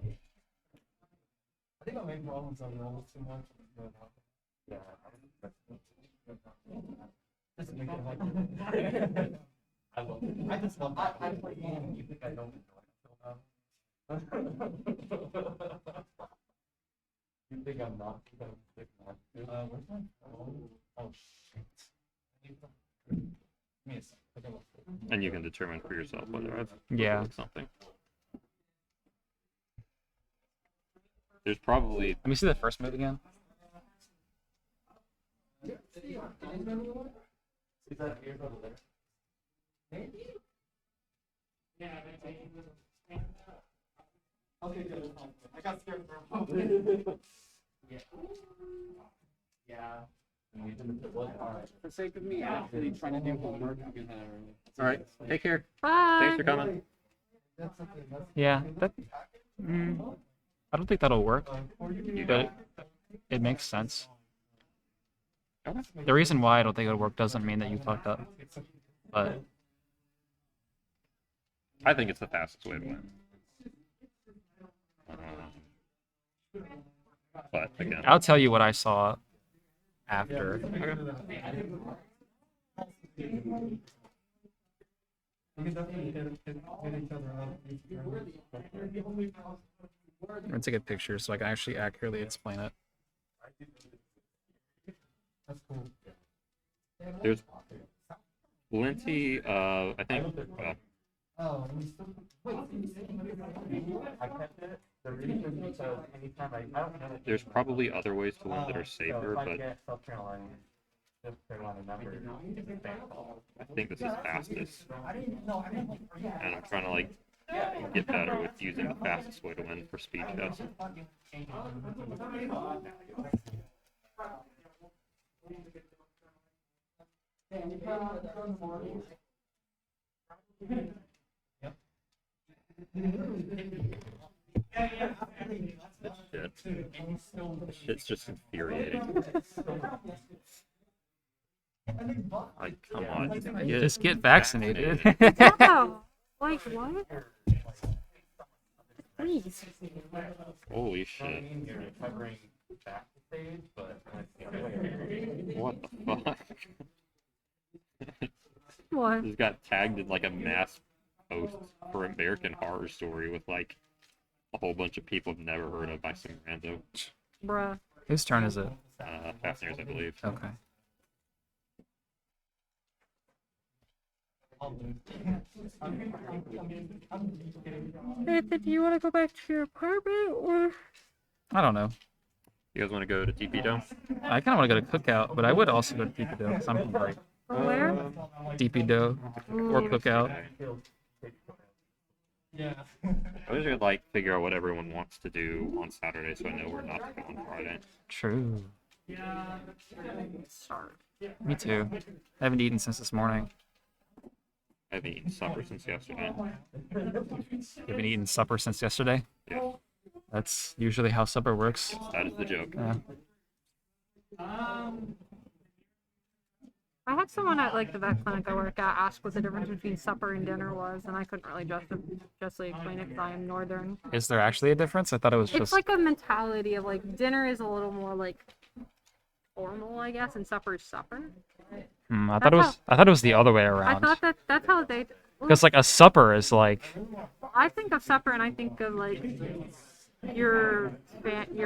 I think I made problems on rolls too much. Yeah. Doesn't make it like I just love that. I play games you think I don't enjoy. You think I'm not? Where's my phone? Oh shit. And you can determine for yourself whether I've Yeah. overlooked something. There's probably... Let me see the first move again. Is that here over there? Okay, good. I got scared for a moment. Yeah. Yeah. For the sake of me actually trying to do homework, I'm gonna. Alright, take care. Bye. Thanks for coming. Yeah, that... I don't think that'll work. But it makes sense. The reason why I don't think it'll work doesn't mean that you fucked up. But... I think it's the fastest way to win. But again... I'll tell you what I saw after. I'm gonna take a picture so I can actually accurately explain it. That's cool. There's plenty, I think... Oh, and you still wait. I kept it. The reason because anytime I don't know. There's probably other ways to win that are safer, but I think this is fastest. And I'm trying to like get better with using the fastest way to win for speed chess. Shit's just infuriating. Like, come on. Just get vaccinated. Wow. Like what? Please. Holy shit. What the fuck? What? This got tagged in like a mass post for American Horror Story with like a whole bunch of people I've never heard of by some rando. Bruh. Whose turn is it? Fastners, I believe. Okay. Nathan, do you want to go back to your apartment or? I don't know. You guys want to go to TP Dome? I kind of want to go to Cookout, but I would also go to DP Dough because I'm hungry. Where? DP Dough or Cookout. Yeah. I wish I could like figure out what everyone wants to do on Saturday so I know we're not to go on Friday. True. Start. Me too. I haven't eaten since this morning. I haven't eaten supper since yesterday. You haven't eaten supper since yesterday? Yeah. That's usually how supper works. That is the joke. Yeah. I had someone at like the vet clinic I work at ask what the difference between supper and dinner was, and I couldn't really justly explain it because I am northern. Is there actually a difference? I thought it was It's just... like a mentality of like dinner is a little more like formal, I guess, and supper is supper. I thought it was the other way I around. thought that's how they. Because like a supper is like... I think of supper and I think of like your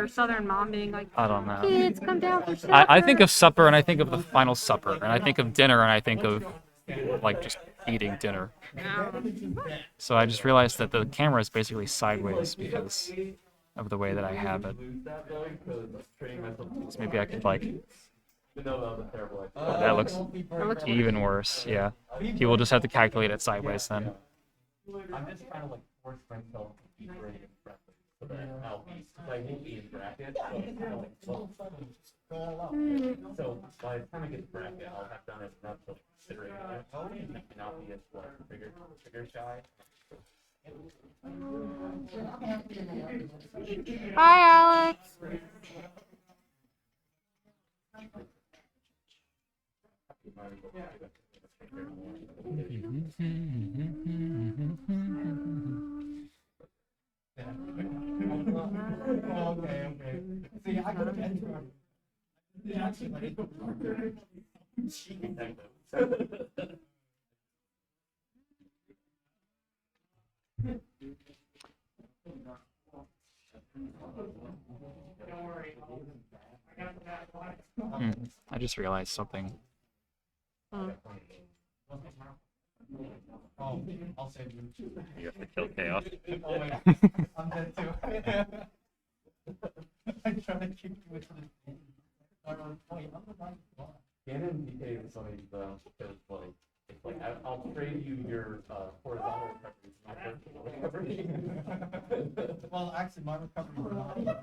southern mom being like, I don't know. kids come down for supper. I think of supper and I think of the final supper, and I think of dinner and I think of like just eating dinner. So I just realized that the camera is basically sideways because of the way that I have it. So maybe I could like. Oh, that looks even worse. Yeah, people just have to calculate it sideways then. I'm just trying to like force myself to keep rating correctly so that I'll be, because I won't be in bracket. So by the time I get to bracket, I'll have done enough of considering it, and I'll be as like figure shy. Hi, Alex. Okay. See, I could have entered. Yeah, actually, I just realized something. Oh, I'll save you. You have to kill chaos. Oh wait, I'm dead too. I'm trying to keep you with the. Ganon DK is funny though, because like it's like I'll trade you your horizontal recovery for my vertical recovery. Well, actually, my recovery is not even as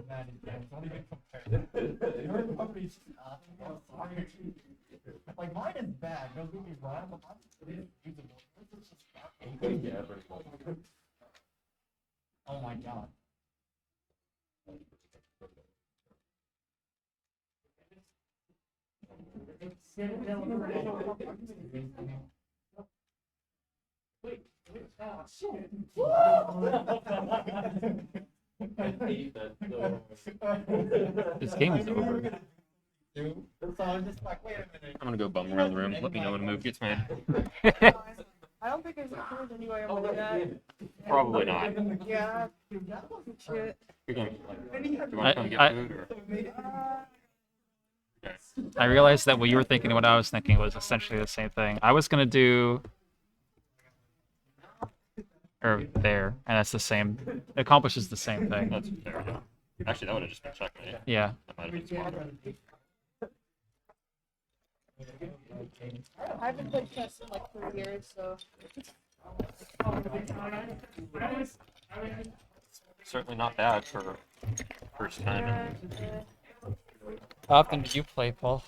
bad as that. Don't even compare. Your recovery is like mine is bad. Don't get me wrong, but mine is usable. This is just yeah, oh my god. This game is over. So I'm just like, wait a minute. I'm gonna go bum around the room. Let me know when a move gets made. I don't think there's a code anyway I'm looking at. Probably not. Yeah. Shit. You're gonna, you want to come get food or? I realized that what you were thinking and what I was thinking was essentially the same thing. I was gonna do or there, and that's the same. It accomplishes the same thing. That's fair. Yeah. Actually, that would have just been checkmate. Yeah. That might have been smart. I haven't played chess in like 3 years, so. Certainly not bad for first time. How often do you play, Paul?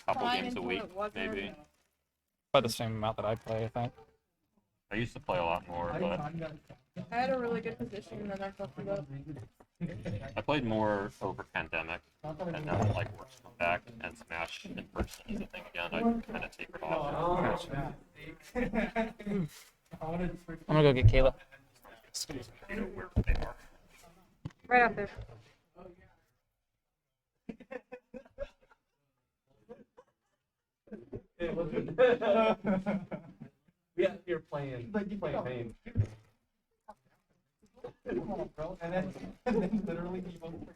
Couple games a week, maybe. About the same amount that I play, I think. I used to play a lot more, but I had a really good position and then I fucked it up. I played more over pandemic, and now that like work's come back and Smash in person is a thing again, I kind of tapered off. I'm gonna go get Kayla. You know where they are. Right up there. Yeah, you're playing pain. And then literally people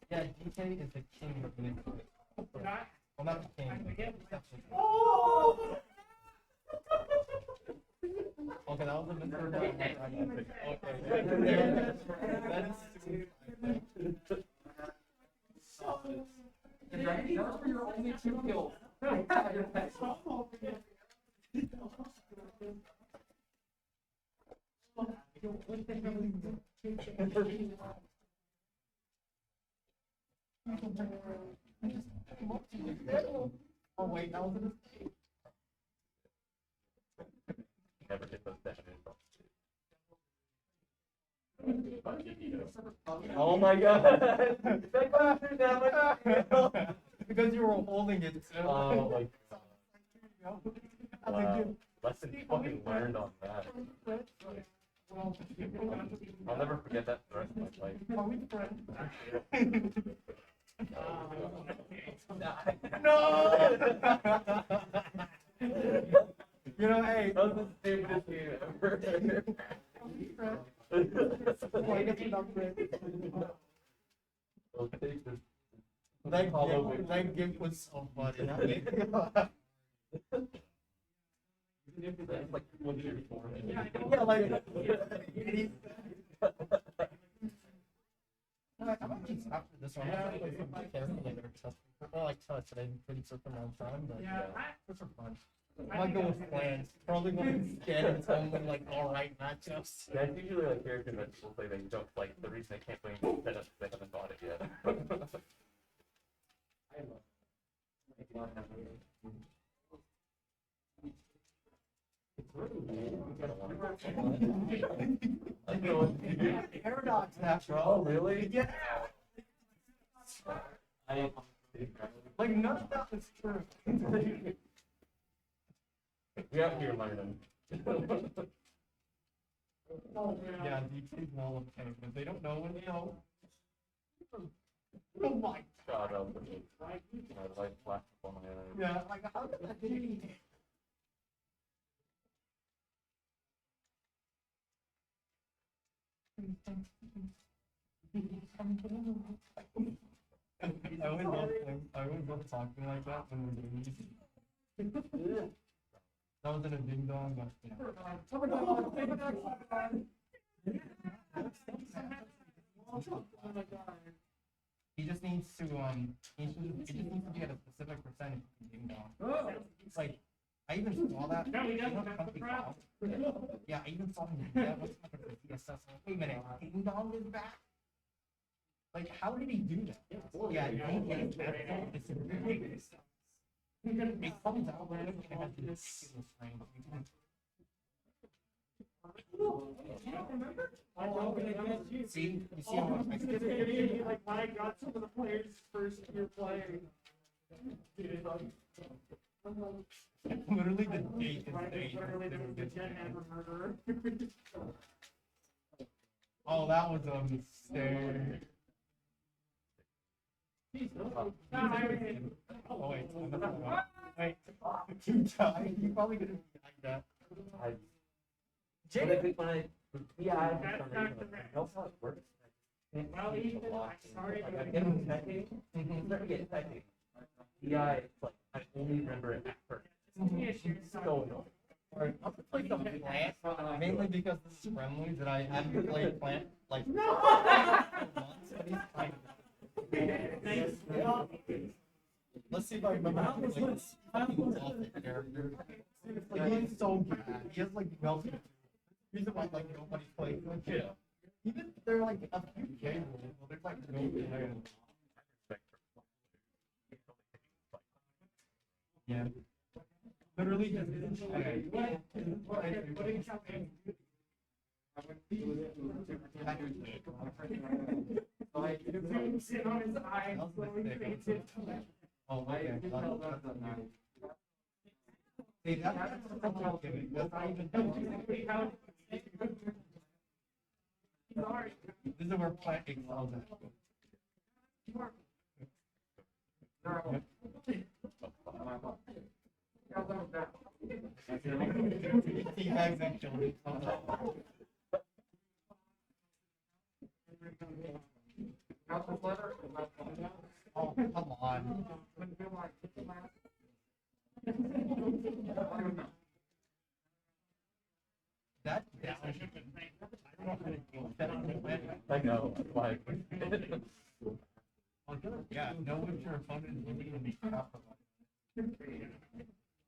yeah, DK is the king of manipulation. Well, not the king. Okay, that was a misunderstanding. Okay. That is those were your only 2 kills. Oh wait, that was a mistake. Never get those detonated. Oh my god! Because you were holding it too. Oh my god. Wow. Lesson fucking learned on that. I'll never forget that for the rest of my life. No! You know, hey, that was the stupidest game ever. secret. Why does it not break? That gift was so funny. That made me laugh. Like 1 year before. Yeah, like. I'm actually after this one. I'm gonna play some calculator test. Or like touch, and I couldn't search them all the time, but yeah, those are fun. I might go with plans. Probably going to get into only like alright matchups. Yeah, it's usually like characters that people play that you don't like. The reason they can't play that is they haven't bought it yet. Paradox, bro. Oh, really? Yeah. Like none of that was true. We have to be reminded them. Yeah, DT's wall of payment. They don't know when they know. Oh my God, my light flashed on my eyes. Yeah, like how did that be? I always love talking like that when we're doing these. That was in a ding dong, but he just needs to he just needs to be at a specific percentage of ding dong. It's like I even saw that. Yeah, I even saw him do that. What's happening with TSS? Wait a minute, ding dong is back. Like, how did he do that? Yeah, ding dong is back. It comes out when it has this ridiculous frame. See, you see how much like when I got some of the players first year playing. Literally the date is Oh, that was a mistake. Oh wait, wait. You died. You probably gonna be like that. That's how it works. Well, even I started. Like, I get him teching. Never get teching. DI, it's like, I only remember it at first. It's so annoying. Alright, I'm gonna play some plant, mainly because this is friendly that I haven't played plant like months, but he's kind of. Let's see if I remember how to play this fucking character. Like, he's so bad. He has like melted. Reason why like nobody plays him. Yeah. Even if they're like a few K rules, well, there's like no player. Yeah. Literally just okay. Oh, okay. See, that's not giving. That's not even. This is where plant excels Teabags and children. Oh, come on. That down. I don't know how to deal with that on the web. I know, like. Yeah, know what your opponent is looking to be tough.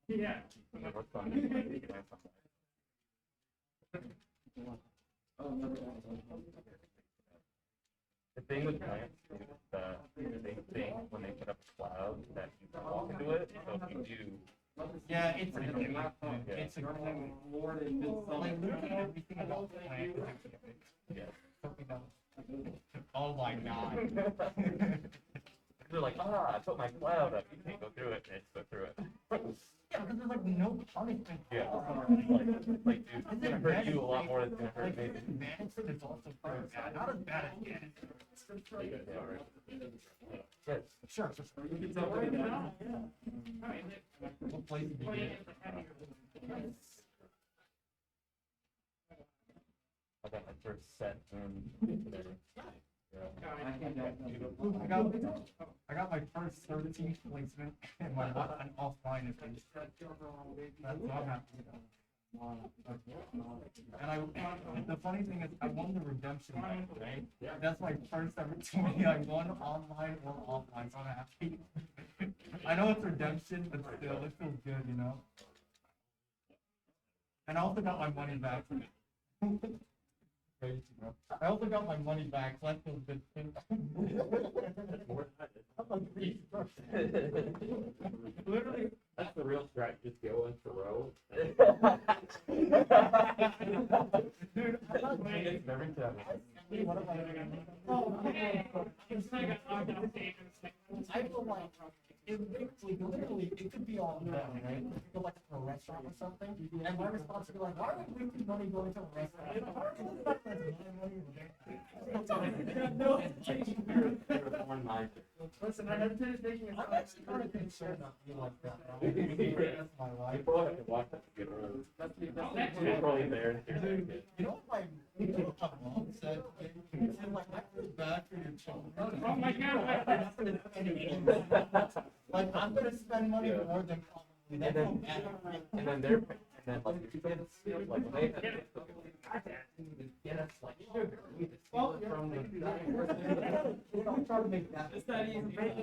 Yeah. The thing with plants is they think when they put up a cloud that you can walk into it. So if you do, yeah, it's a good it's a good more than like literally everything about the plant is a yeah. Something else. Oh my god. They're like, I put my cloud up. You can't go through it. And it's go through it. Yeah, because there's like no punishment. Yeah. Like, dude, it's gonna hurt you a lot more than it's gonna hurt me. Madison is also pretty bad. Not as bad as Yen. Yes. Sure. You can tell right now. What place did you get? I got my first set win today. I got my first 13th placement in my offline event. That's what I'm happy about. And the funny thing is, I won the redemption night, right? That's my first ever tourney I won online or offline, so I'm happy. I know it's redemption, but still, it feels good, you know? And I also got my money back. Crazy, bro. I also got my money back, so that feels good too. Literally, that's the real strat. Just go into row. Dude, I'm not playing it every time. What am I doing? I feel like literally, it could be all them, right? You go like to a restaurant or something, and my response would be like, why are we wasting money going to a restaurant? Why are we wasting money Listen, I have finished making it. I'm actually kind of concerned not being like that. That's my life. People have to watch that to get around. That's probably there. Dude, you know what my mom said? She said, like, I feel bad for your children. Oh my God. Like, I'm gonna spend money more than probably. And then they're like your kids, like they get us like sugar. We just steal it from the. Don't try to make that. It's not easy. Like,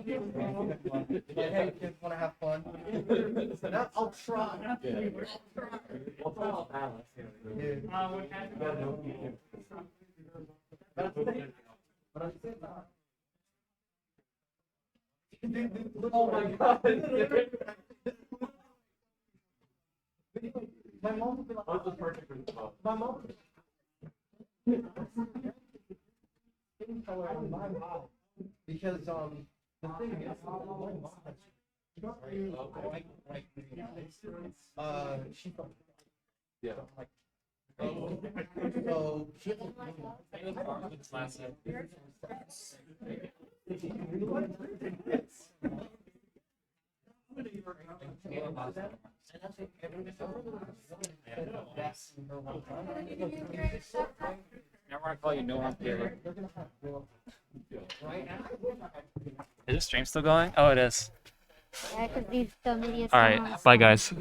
hey, kids, want to have fun? I'll try. Yeah. We'll try to balance. Oh my God. My mom would be like, What's the perfect response? my mom would skin color on my mom. Because the thing is, my mom has she from yeah. Like, so she Never want to call you no one here. Is this stream still going? Oh, it is. Yeah, because these the media. All right, bye guys.